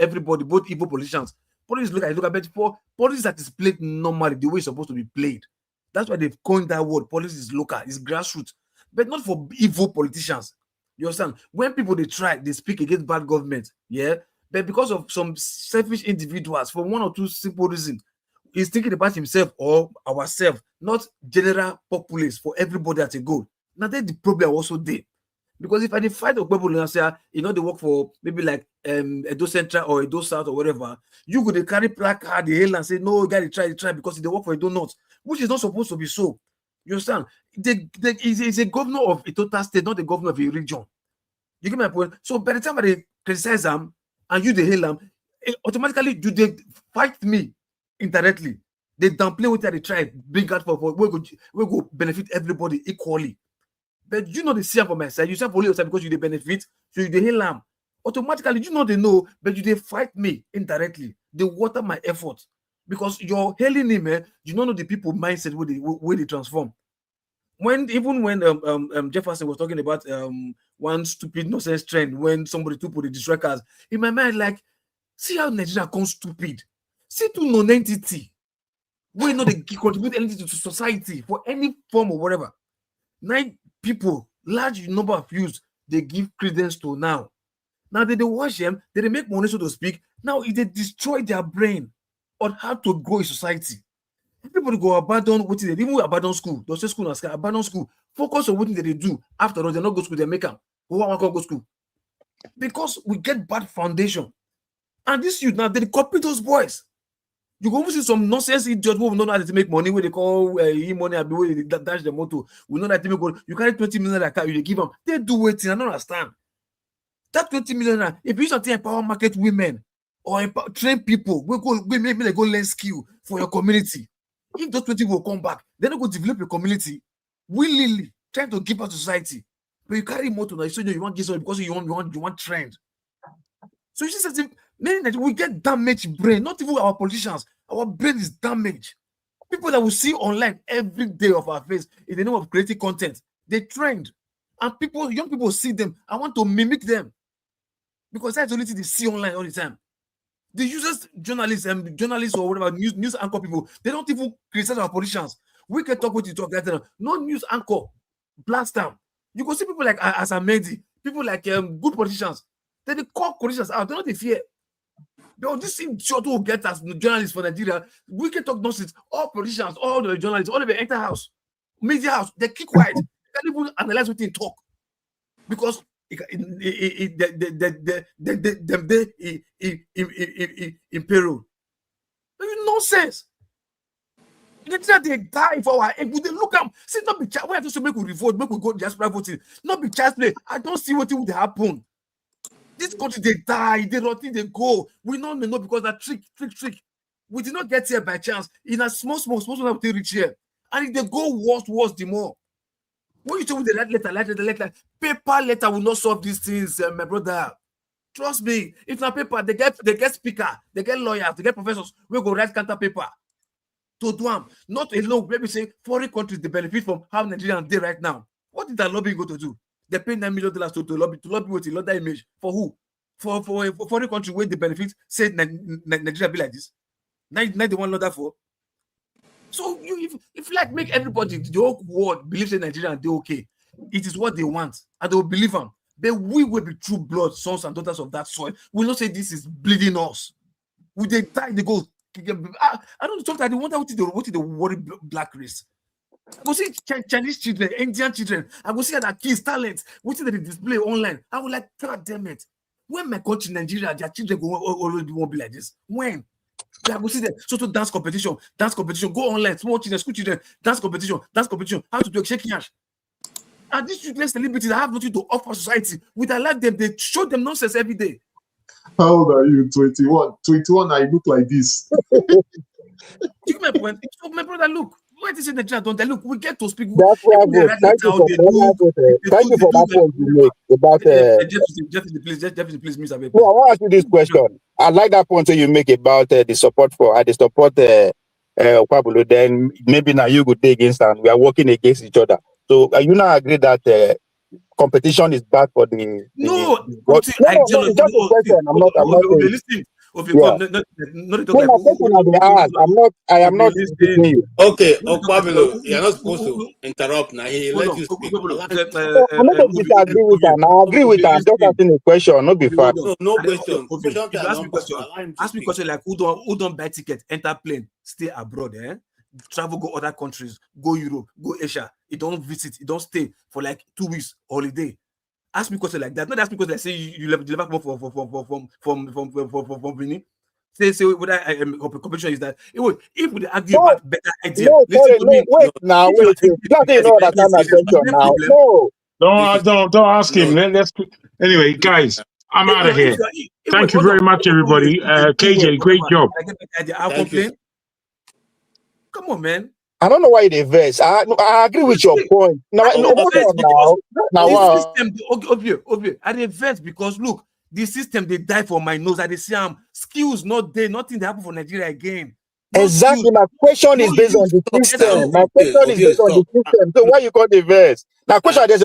[SPEAKER 11] everybody, both evil politicians. Politics local, but for politics that is played normally, the way it's supposed to be played. That's why they've coined that word. Politics is local, it's grassroots, but not for evil politicians. You understand? When people they try, they speak against bad government, yeah, but because of some selfish individuals, for one or two simple reasons, he's thinking about himself or ourselves, not general populace for everybody at a goal. Now then the problem also there. Because if I fight Okpebolo and say, they work for maybe like Edo Central or Edo South or whatever, you could carry placard the hell and say, no, you gotta try because they work for Edo North, which is not supposed to be so. You understand? He's a governor of a total state, not the governor of a region. You get my point? So by the time they criticize them and you the hell them, automatically do they fight me indirectly. They downplay what they try, bring out for we go benefit everybody equally. But you know the see for my side, you say for yourself because you they benefit, so you they hail them. Automatically, you know they know, but you they fight me indirectly. They water my effort. Because you're hailing him, you don't know the people mindset where they transform. When Jefferson was talking about one stupid nonsense trend when somebody took the destroy cars, in my mind, like, see how Nigeria comes stupid. See to non-entity. We know they contribute anything to society for any form or whatever. 9 people, large number of youths, they give credence to now. Now they watch them, they make money, so to speak. Now if they destroy their brain on how to grow in society. Everybody go abandon what they even abandon school. They'll say school and abandon school. Focus on what they do. After all, they not go to school, they make them. Who want to go to school? Because we get bad foundation. And this youth now, they copy those boys. You go see some nonsense idiots who know how to make money, where they call money, where they dash the motor. We know that they make you carry 20 million account, you give them. They do waiting. I don't understand. That 20 million, if you something empower market women or train people, maybe they go learn skill for your community. If those 20 will come back, then they go develop your community willingly, trying to give out to society. But you carry motor now, so you want give because you want trend. So you see something. Many we get damaged brain, not even our politicians. Our brain is damaged. People that we see online every day of our face in the name of creating content, they trend. And young people see them. I want to mimic them. Because that's the only thing they see online all the time. The users, journalists or whatever, news anchor people, they don't even criticize our politicians. We can talk what you talk. No news anchor, blast them. You can see people like Asamedi, people like good politicians. They call politicians out. They don't fear. But this short will get us journalists for Nigeria. We can talk nonsense. All politicians, all the journalists, all the enter house, media house, they keep quiet. They can't even analyze what they talk. Because in peril. Nonsense. They die for our egg. They look up. See, not be child. Why have to make we revolt, make we go diaspora voting? Not be child's play. I don't see what would happen. This country, they die, they rot, they go. We don't know because that trick. We did not get here by chance. In a small, they reach here. And if they go worse, the more. When you tell me the letter, paper letter will not solve these things, my brother. Trust me. If not paper, they get speaker, they get lawyers, they get professors. We go write counter paper to do them. Not alone. Maybe say foreign countries they benefit from how Nigerians they right now. What did that lobby go to do? They pay $9 million to lobby with another image for who? For foreign country where they benefit. Say Nigeria be like this. 91 lot for. So if like make everybody the whole world believe in Nigeria and they okay, it is what they want and they will believe them. But we will be true blood sons and daughters of that soil. We will not say this is bleeding us. Will they die? They go. I don't know. Sometimes they wonder what they worry black race. I go see Chinese children, Indian children. I go see that kids talents. What they display online? I will like, God damn it. When my country Nigeria, their children always won't be like this. When? Yeah, we see that social dance competition, go online, small children, school children, dance competition, how to do a shaking hands. And these useless celebrities that have nothing to offer society, we allow them, they show them nonsense every day.
[SPEAKER 5] How old are you? 21. 21, I look like this.
[SPEAKER 11] You my point. So my brother, look, why is it Nigeria don't they look? We get to speak.
[SPEAKER 16] That's why thank you for that point you make about
[SPEAKER 11] Jeff, please, Mr.
[SPEAKER 16] No, I want to ask you this question. I like that point that you make about the support for the support Okwabulo. Then maybe now you could take against and we are working against each other. So you now agree that competition is bad for the
[SPEAKER 11] no,
[SPEAKER 16] it's just a question. I'm not
[SPEAKER 11] listening.
[SPEAKER 16] I am not listening you.
[SPEAKER 1] Okay, Okwabilo, you're not supposed to interrupt now. He let you speak.
[SPEAKER 16] I'm not disagree with him. I agree with him. I'm just asking a question, not be fast.
[SPEAKER 1] No question.
[SPEAKER 11] Ask me question like who don't buy ticket, enter plane, stay abroad, travel, go other countries, go Europe, go Asia. You don't visit, you don't stay for like 2 weeks holiday. Ask me question like that. Not ask me question like say you never come from Benin. Say whether competition is that. If we argue about better idea,
[SPEAKER 16] wait. Now wait. Nothing know that kind of question now. No.
[SPEAKER 4] Don't ask him. Let's anyway, guys. I'm out of here. Thank you very much, everybody. KJ, great job.
[SPEAKER 11] Come on, man.
[SPEAKER 16] I don't know why they verse. I agree with your point. Now,
[SPEAKER 11] I dey verse because look, the system they die for my nose. I dey see skills not there, nothing they happen for Nigeria again.
[SPEAKER 16] Exactly. My question is based on the system. My question is based on the system. So why you call the verse? Now, question is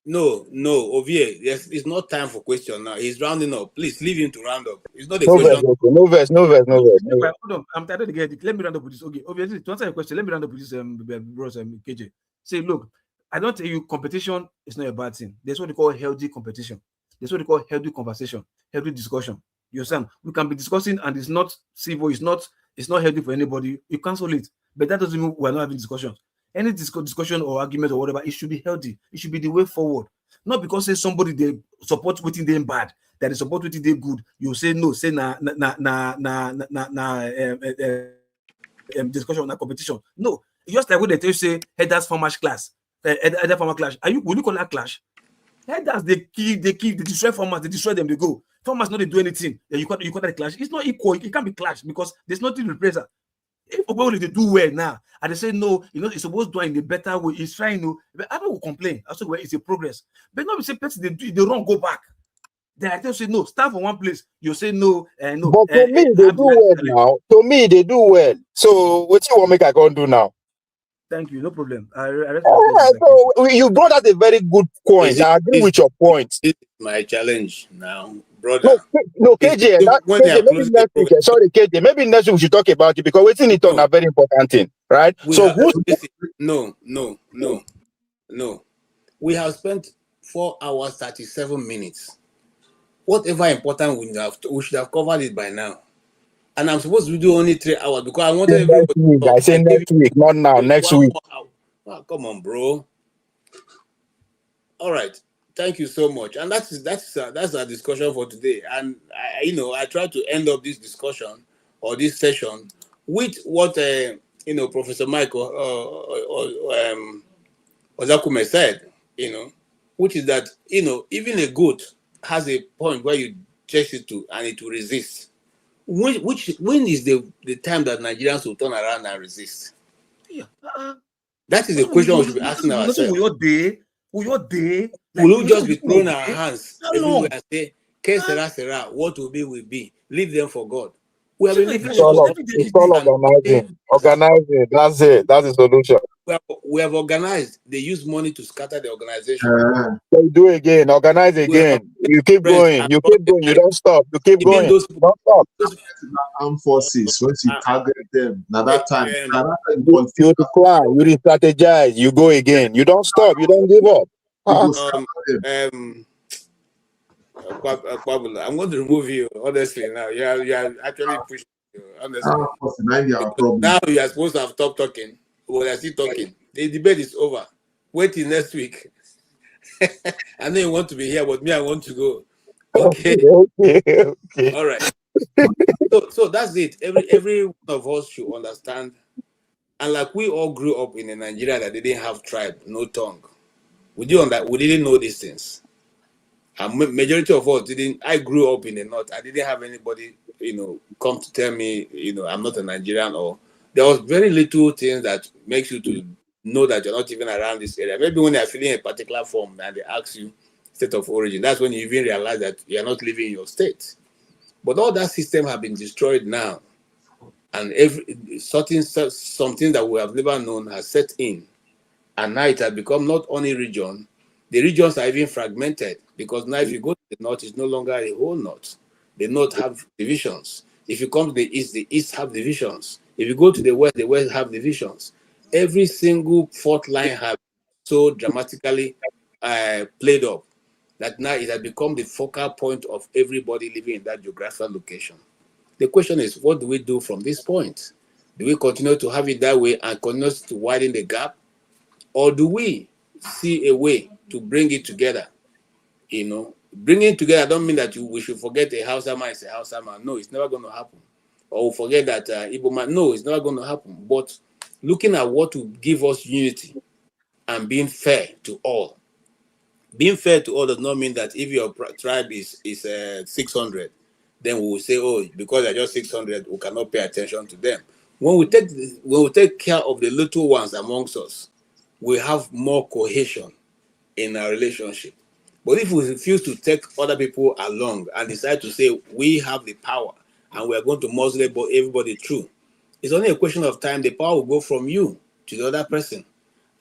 [SPEAKER 1] No, Ovie, yes, it's not time for question now. He's rounding up. Please leave him to round up. It's not a question.
[SPEAKER 16] No verse.
[SPEAKER 11] Hold on. I'm tired of getting it. Let me round up with this. Okay, obviously, to answer your question, let me round up with this, bros, KJ. Say, look, I don't tell you competition is not a bad thing. There's what they call healthy competition. There's what they call healthy conversation, healthy discussion. You understand? We can be discussing and it's not civil, it's not healthy for anybody. You cancel it. But that doesn't mean we're not having discussions. Any discussion or argument or whatever, it should be healthy. It should be the way forward. Not because say somebody they support what they bad, that they support what they good. You say no, say discussion, competition. No, just like when they tell you say headers farmers clash. Header farmer clash. Will you call that clash? Headers they destroy farmers, they destroy them, they go. Farmers not they do anything. You call that clash. It's not equal. It can't be clash because there's nothing replace that. If they do well now, and they say no, it's supposed to do in a better way. It's trying to, but I don't complain. I say well, it's a progress. But not be say person they wrong go back. Then I tell you say no, start from one place. You say no, no.
[SPEAKER 16] But to me, they do well now. To me, they do well. So what you want make I go do now?
[SPEAKER 11] Thank you, no problem.
[SPEAKER 16] So you brought out a very good point. I agree with your point.
[SPEAKER 1] This is my challenge now, brother.
[SPEAKER 16] No, KJ, maybe next week. Sorry, KJ, maybe next week we should talk about it because waiting it on a very important thing, right?
[SPEAKER 1] No. We have spent 4 hours 37 minutes. Whatever important we should have covered it by now. And I'm supposed to do only 3 hours because I wanted everybody.
[SPEAKER 16] I say next week, not now. Next week.
[SPEAKER 1] Oh, come on, bro. All right. Thank you so much. And that's our discussion for today. And I try to end up this discussion or this session with what Professor Michael Ozakume said. Which is that even a goat has a point where you chase it to and it will resist. When is the time that Nigerians will turn around and resist?
[SPEAKER 11] Yeah.
[SPEAKER 1] That is the question we should be asking ourselves. Will we just be throwing our hands everywhere and say, "Que sera, sera, what will be, leave them for God"? We have been living
[SPEAKER 16] It's all organizing. Organizing. That's it. That's the solution.
[SPEAKER 1] We have organized. They use money to scatter the organization.
[SPEAKER 16] So do again. Organize again. You keep going. You keep going. You don't stop. You keep going.
[SPEAKER 1] Those,
[SPEAKER 16] don't stop.
[SPEAKER 5] Armed forces, once you target them, now that time,
[SPEAKER 16] you decline, you re-strategize, you go again. You don't stop. You don't give up.
[SPEAKER 1] I'm going to remove you, honestly. Now you are actually pushing. Honestly, now you are supposed to have stopped talking. Well, I still talking. The debate is over. Wait till next week. I know you want to be here, but me, I want to go. Okay.
[SPEAKER 16] Okay.
[SPEAKER 1] All right. So that's it. Every one of us should understand. And like we all grew up in a Nigeria that didn't have tribe, no tongue. We didn't know these things. Majority of us didn't. I grew up in the north. I didn't have anybody, come to tell me, I'm not a Nigerian, or there was very little things that makes you to know that you're not even around this area. Maybe when you're filling a particular form and they ask you state of origin, that's when you even realize that you're not living in your state. But all that system have been destroyed now, and something that we have never known has set in, and now it has become not only region. The regions are even fragmented, because now if you go to the north, it's no longer a whole north. The north have divisions. If you come to the east have divisions. If you go to the west have divisions. Every single fault line has so dramatically played up that now it has become the focal point of everybody living in that geographical location. The question is, what do we do from this point? Do we continue to have it that way and continue to widen the gap? Or do we see a way to bring it together? Bringing it together don't mean that we should forget a Hausa man is a Hausa man. No, it's never going to happen. Or forget that Igbo man. No, it's never going to happen. But looking at what will give us unity and being fair to all. Being fair to all does not mean that if your tribe is 600, then we will say, oh, because they're just 600, we cannot pay attention to them. When we take care of the little ones amongst us, we have more cohesion in our relationship. But if we refuse to take other people along and decide to say we have the power and we are going to muzzle everybody through, it's only a question of time. The power will go from you to the other person,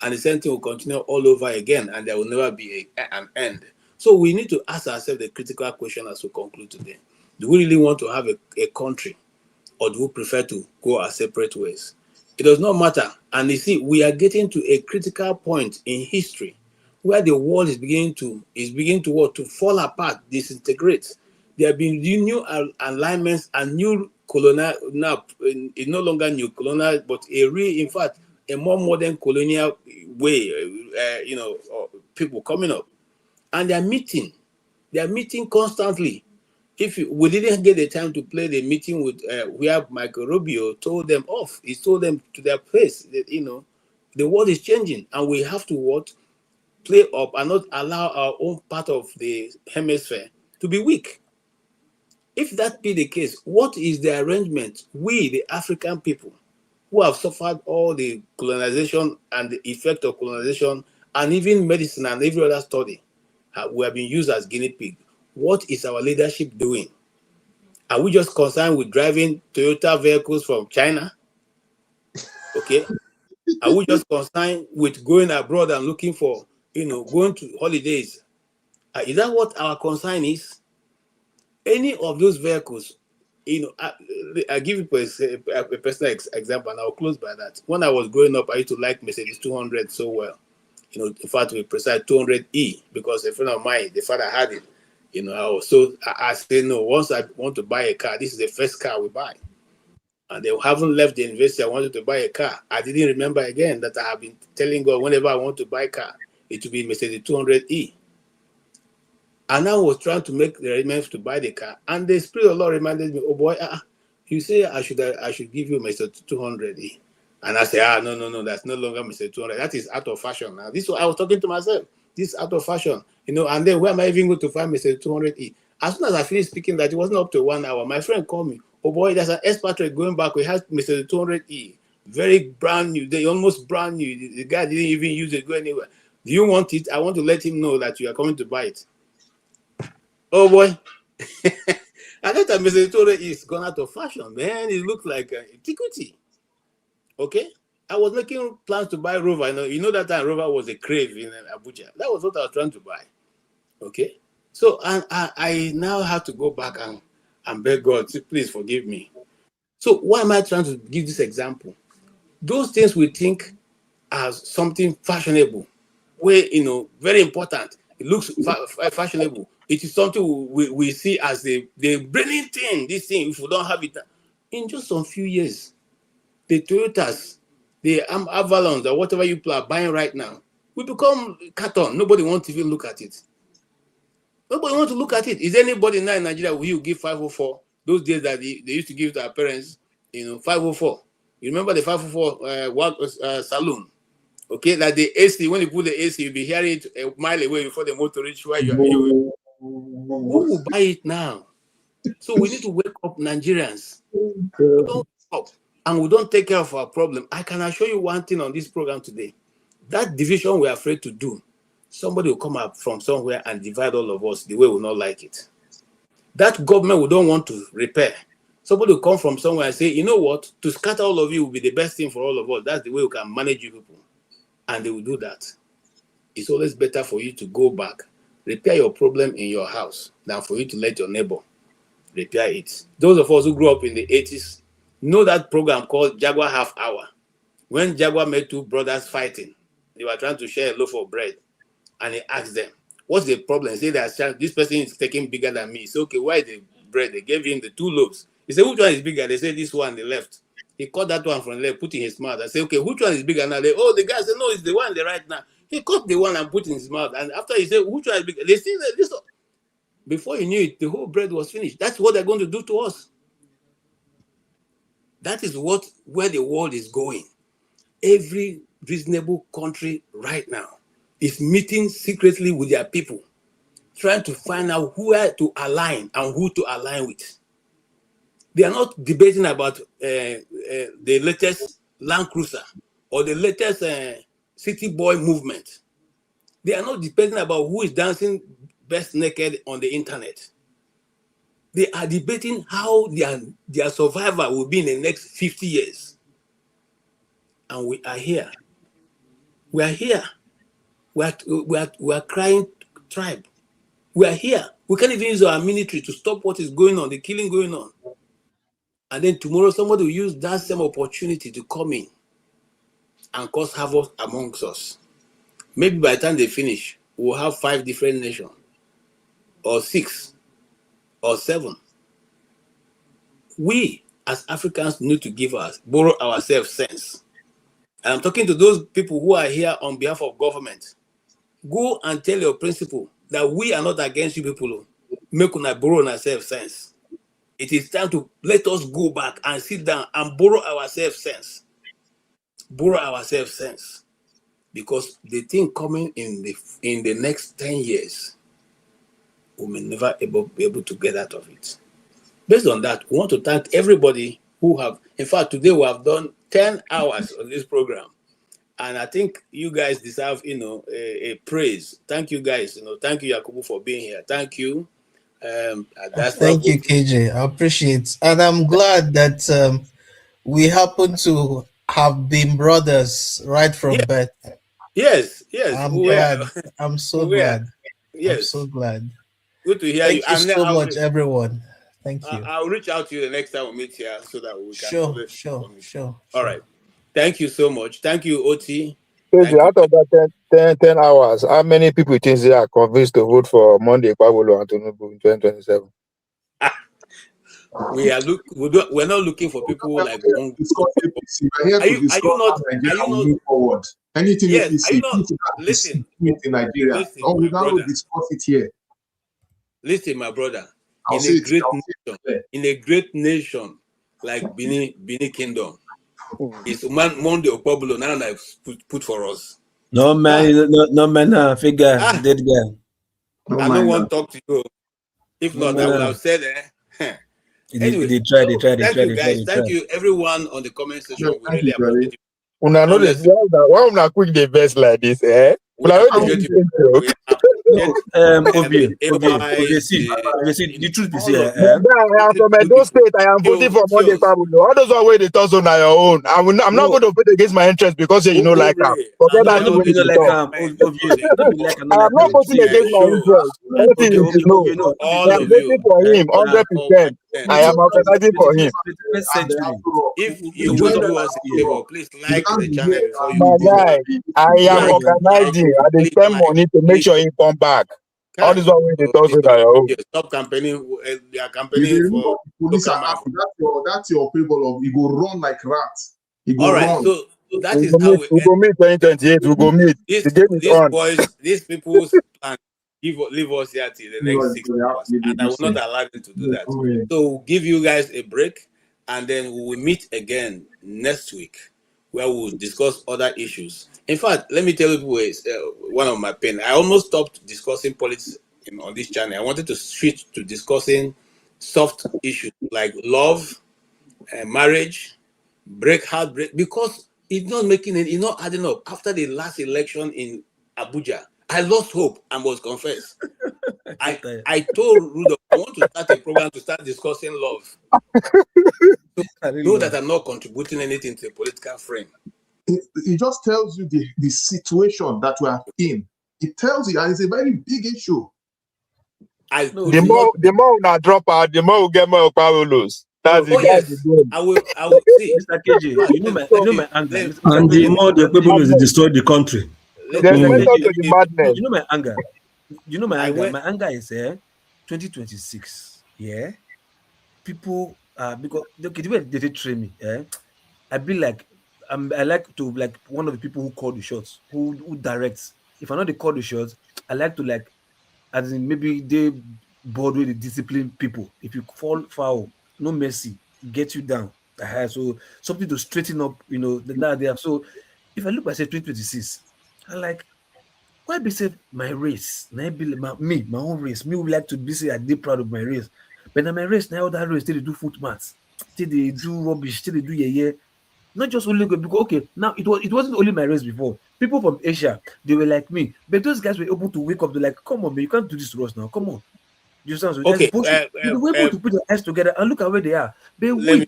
[SPEAKER 1] and the same thing will continue all over again, and there will never be an end. So we need to ask ourselves the critical question as we conclude today. Do we really want to have a country, or do we prefer to go our separate ways? It does not matter. And you see, we are getting to a critical point in history where the world is beginning to fall apart, disintegrate. There have been new alignments and new colonial, now it's no longer new colonial, but in fact, a more modern colonial way, people coming up. And they're meeting constantly. We didn't get the time to play the meeting with where Michael Rubio told them off. He told them to their face that, the world is changing and we have to play up and not allow our own part of the hemisphere to be weak. If that be the case, what is the arrangement we, the African people, who have suffered all the colonization and the effect of colonization and even medicine and every other study, we have been used as guinea pig. What is our leadership doing? Are we just concerned with driving Toyota vehicles from China? Okay. Are we just concerned with going abroad and looking for, going to holidays? Is that what our concern is? Any of those vehicles, I give you a personal example, and I'll close by that. When I was growing up, I used to like Mercedes 200 so well. In fact, we precise 200E, because a friend of mine, the father had it. I said, no, once I want to buy a car, this is the first car we buy. And they haven't left the university. I wanted to buy a car. I didn't remember again that I have been telling God whenever I want to buy a car, it will be Mercedes 200E. And I was trying to make the arrangements to buy the car. And the Spirit of the Lord reminded me, oh boy, you say I should give you Mercedes 200E. And I say, no, that's no longer Mercedes 200. That is out of fashion now. This I was talking to myself. this out of fashion, and then where am I even going to find Mr. 200E? As soon as I finished speaking that, it wasn't up to 1 hour. My friend called me. Oh boy, there's an expatriate going back. We had Mr. 200E, very brand new. They almost brand new. The guy didn't even use it, go anywhere. Do you want it? I want to let him know that you are coming to buy it. Oh boy. And that time, Mr. 200E is gone out of fashion, man. It looked like antiquity. Okay? I was making plans to buy Rover. You know that time Rover was a crave in Abuja. That was what I was trying to buy. Okay? So I now have to go back and beg God, please forgive me. So why am I trying to give this example? Those things we think as something fashionable, where, very important. It looks fashionable. It is something we see as the brilliant thing, this thing, if we don't have it. In just some few years, the Toyotas, the Avalons, or whatever you are buying right now, will become carton. Nobody wants to even look at it. Nobody wants to look at it. Is anybody now in Nigeria who you give 504? Those days that they used to give to our parents, 504. You remember the 504 saloon? Okay, like the AC, when you put the AC, you'll be hearing it a mile away before the motor reach where you are. Who will buy it now? So we need to wake up, Nigerians. We don't wake up and we don't take care of our problem. I can assure you one thing on this program today. That division we're afraid to do, somebody will come up from somewhere and divide all of us the way we not like it. That government we don't want to repair. Somebody will come from somewhere and say, you know what, to scatter all of you will be the best thing for all of us. That's the way we can manage you people. And they will do that. It's always better for you to go back, repair your problem in your house, than for you to let your neighbor repair it. Those of us who grew up in the 80s know that program called Jaguar Half Hour. When Jaguar met two brothers fighting, they were trying to share a loaf of bread, and he asked them, what's the problem? He said that this person is taking bigger than me. He said, okay, why the bread? They gave him the 2 loaves. He said, which one is bigger? They said, this one on the left. He cut that one from the left, put in his mouth. I said, okay, which one is bigger now? The guy said, no, it's the one on the right now. He cut the one and put in his mouth. And after he said, which one is bigger? They see this. Before you knew it, the whole bread was finished. That's what they're going to do to us. That is where the world is going. Every reasonable country right now is meeting secretly with their people, trying to find out where to align and who to align with. They are not debating about the latest Land Cruiser or the latest City Boy movement. They are not debating about who is dancing best naked on the internet. They are debating how their survival will be in the next 50 years. And we are here. We are here. We are crying tribe. We are here. We can't even use our military to stop what is going on, the killing going on. And then tomorrow somebody will use that same opportunity to come in and cause havoc amongst us. Maybe by the time they finish, we'll have 5 different nations, or 6, or 7. We as Africans need to borrow ourselves sense. And I'm talking to those people who are here on behalf of government. Go and tell your principal that we are not against you people. Make una borrow ourselves sense. It is time to let us go back and sit down and borrow ourselves sense. Borrow ourselves sense. Because the thing coming in the next 10 years, we may never be able to get out of it. Based on that, we want to thank everybody who have, in fact, today we have done 10 hours on this program. And I think you guys deserve, a praise. Thank you guys. Thank you, Yakubu, for being here. Thank you.
[SPEAKER 12] Thank you, KJ. I appreciate, and I'm glad that we happen to have been brothers right from birth.
[SPEAKER 1] Yes.
[SPEAKER 12] I'm glad. I'm so glad.
[SPEAKER 1] Yes.
[SPEAKER 12] I'm so glad.
[SPEAKER 1] Good to hear
[SPEAKER 12] Thank
[SPEAKER 1] you.
[SPEAKER 12] you so much, everyone. Thank you.
[SPEAKER 1] I'll reach out to you the next time we meet here so that we can.
[SPEAKER 12] Sure.
[SPEAKER 1] All right. Thank you so much. Thank you, Oti.
[SPEAKER 16] Out of that 10 hours, how many people think they are convinced to vote for Monday Pablo and Tinubu in 2027?
[SPEAKER 1] We're not looking for people like
[SPEAKER 5] Are you not moving forward? Anything
[SPEAKER 1] listen
[SPEAKER 5] in Nigeria. We will discuss it here.
[SPEAKER 1] Listen, my brother. In a great nation like Benin Kingdom, it's Monday Pablo now put for us.
[SPEAKER 11] No man, no man, figure, dead guy.
[SPEAKER 1] I don't want to talk to you. If
[SPEAKER 11] No
[SPEAKER 1] not, I would
[SPEAKER 11] man,
[SPEAKER 1] have said, Anyway,
[SPEAKER 11] they try,
[SPEAKER 1] so thank you guys. Thank you everyone on the comment section. We
[SPEAKER 5] Thank
[SPEAKER 1] really
[SPEAKER 5] you, Jerry.
[SPEAKER 1] appreciate you.
[SPEAKER 16] Una know this.
[SPEAKER 1] Honestly,
[SPEAKER 16] Why una quick the best like this, eh?
[SPEAKER 1] we
[SPEAKER 16] Una know
[SPEAKER 1] appreciate you.
[SPEAKER 16] the
[SPEAKER 1] We
[SPEAKER 11] No,
[SPEAKER 1] appreciate
[SPEAKER 11] Obie, see, the truth is here,
[SPEAKER 16] the guy, I am from Edo State. I am voting for Monday Pablo. All those are where they toss on your own. I'm not
[SPEAKER 11] no,
[SPEAKER 16] going to vote against my interest because you know like that. Forget
[SPEAKER 1] I
[SPEAKER 16] that
[SPEAKER 1] know
[SPEAKER 11] no,
[SPEAKER 16] way
[SPEAKER 11] be
[SPEAKER 16] to
[SPEAKER 11] like
[SPEAKER 16] talk.
[SPEAKER 11] Obie, no be like
[SPEAKER 16] I am not voting
[SPEAKER 11] see,
[SPEAKER 16] against my interest. Anything
[SPEAKER 11] okay,
[SPEAKER 16] you should know.
[SPEAKER 11] Obie, no,
[SPEAKER 1] all
[SPEAKER 16] I am
[SPEAKER 1] of
[SPEAKER 16] voting
[SPEAKER 1] you.
[SPEAKER 16] for him
[SPEAKER 11] uh,
[SPEAKER 16] 100%. I am organizing for him.
[SPEAKER 11] 21st century.
[SPEAKER 1] If
[SPEAKER 11] We
[SPEAKER 1] you
[SPEAKER 11] don't
[SPEAKER 1] will
[SPEAKER 11] talk
[SPEAKER 1] do
[SPEAKER 11] about
[SPEAKER 1] us a
[SPEAKER 11] here.
[SPEAKER 1] favor, please like the channel before you
[SPEAKER 16] My
[SPEAKER 1] go.
[SPEAKER 16] guy, I am
[SPEAKER 11] Like,
[SPEAKER 16] organizing. I dey
[SPEAKER 1] Please
[SPEAKER 16] spend
[SPEAKER 1] like,
[SPEAKER 16] money to make
[SPEAKER 1] please.
[SPEAKER 16] sure he come back. All
[SPEAKER 1] Kai,
[SPEAKER 16] this one way they
[SPEAKER 1] so
[SPEAKER 16] toss on your own.
[SPEAKER 1] stop campaigning. They are
[SPEAKER 5] You
[SPEAKER 1] campaigning
[SPEAKER 5] dey
[SPEAKER 1] for
[SPEAKER 5] police
[SPEAKER 1] local
[SPEAKER 5] are
[SPEAKER 1] man.
[SPEAKER 5] happy. That's your people of you go run like rats. You go
[SPEAKER 1] All right,
[SPEAKER 5] run.
[SPEAKER 1] so that
[SPEAKER 16] We
[SPEAKER 1] is
[SPEAKER 16] go
[SPEAKER 1] how
[SPEAKER 16] meet,
[SPEAKER 1] we
[SPEAKER 16] we
[SPEAKER 1] end.
[SPEAKER 16] go meet 2028. We go meet. The game is
[SPEAKER 1] These
[SPEAKER 16] on.
[SPEAKER 1] boys, these people's plan, leave us here till the next 6 hours, and I will not allow them to do that. So we'll give you guys a break, and then we will meet again next week, where we'll discuss other issues. In fact, let me tell you one of my pain. I almost stopped discussing politics on this channel. I wanted to switch to discussing soft issues like love, marriage, heartbreak, because it's not making it, it's not adding up. After the last election in Abuja, I lost hope and was confessed. I told Rudolph I want to start a program to start discussing love. So know that I'm not contributing anything to the political frame.
[SPEAKER 5] It just tells you the situation that we are in. It tells you, and it's a very big issue.
[SPEAKER 16] The more we drop out, the more we get more power lose. That's the game.
[SPEAKER 1] I will see.
[SPEAKER 11] Mr. KJ, you know my anger.
[SPEAKER 14] And the more the people is destroy the country.
[SPEAKER 16] There's a method to the madness.
[SPEAKER 11] You know my anger. You know my anger. My anger is 2026. Yeah, people because okay, the way they train me. I be like I like to like one of the people who call the shots, who directs. If I know they call the shots, I like to like, as in maybe they board with the disciplined people. If you fall foul, no mercy, get you down. So something to straighten up, that they have. So if I look at say 2026, I like, why be say my race? My own race. Me would like to be say I did proud of my race. But now my race, now that race, still they do foot mats, still they do rubbish, still they do yeah. Not just only because okay, now it wasn't only my race before. People from Asia, they were like me, but those guys were able to wake up. They're like, come on, man, you can't do this to us now. Come on. Do you sound so?
[SPEAKER 1] Okay.
[SPEAKER 11] But they were able to put their eyes together and look at where they are. But
[SPEAKER 1] let me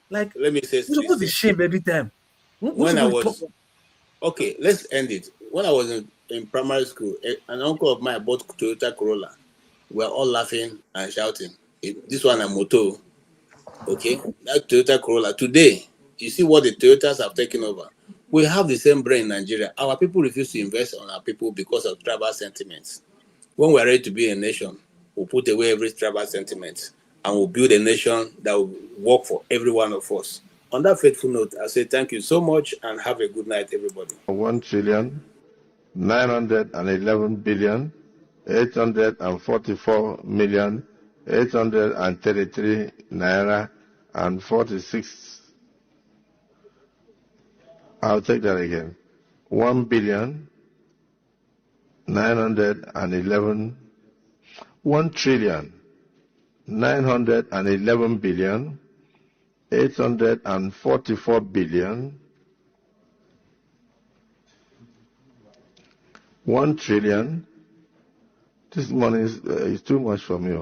[SPEAKER 11] like,
[SPEAKER 1] let me say
[SPEAKER 11] we're supposed to be shame every time.
[SPEAKER 1] When I was okay, let's end it. When I was in primary school, an uncle of mine bought Toyota Corolla. We were all laughing and shouting. This one a moto. Okay, that Toyota Corolla. Today, you see what the Toyotas have taken over. We have the same brain in Nigeria. Our people refuse to invest on our people because of tribal sentiments. When we're ready to be a nation, we'll put away every tribal sentiment and we'll build a nation that will work for every one of us. On that faithful note, I say thank you so much and have a good night, everybody.
[SPEAKER 17] 1,911,844,833 naira and 46. I'll take that again. 1,911,000,000 1,911,844,000,000 1 trillion. This money is too much for me.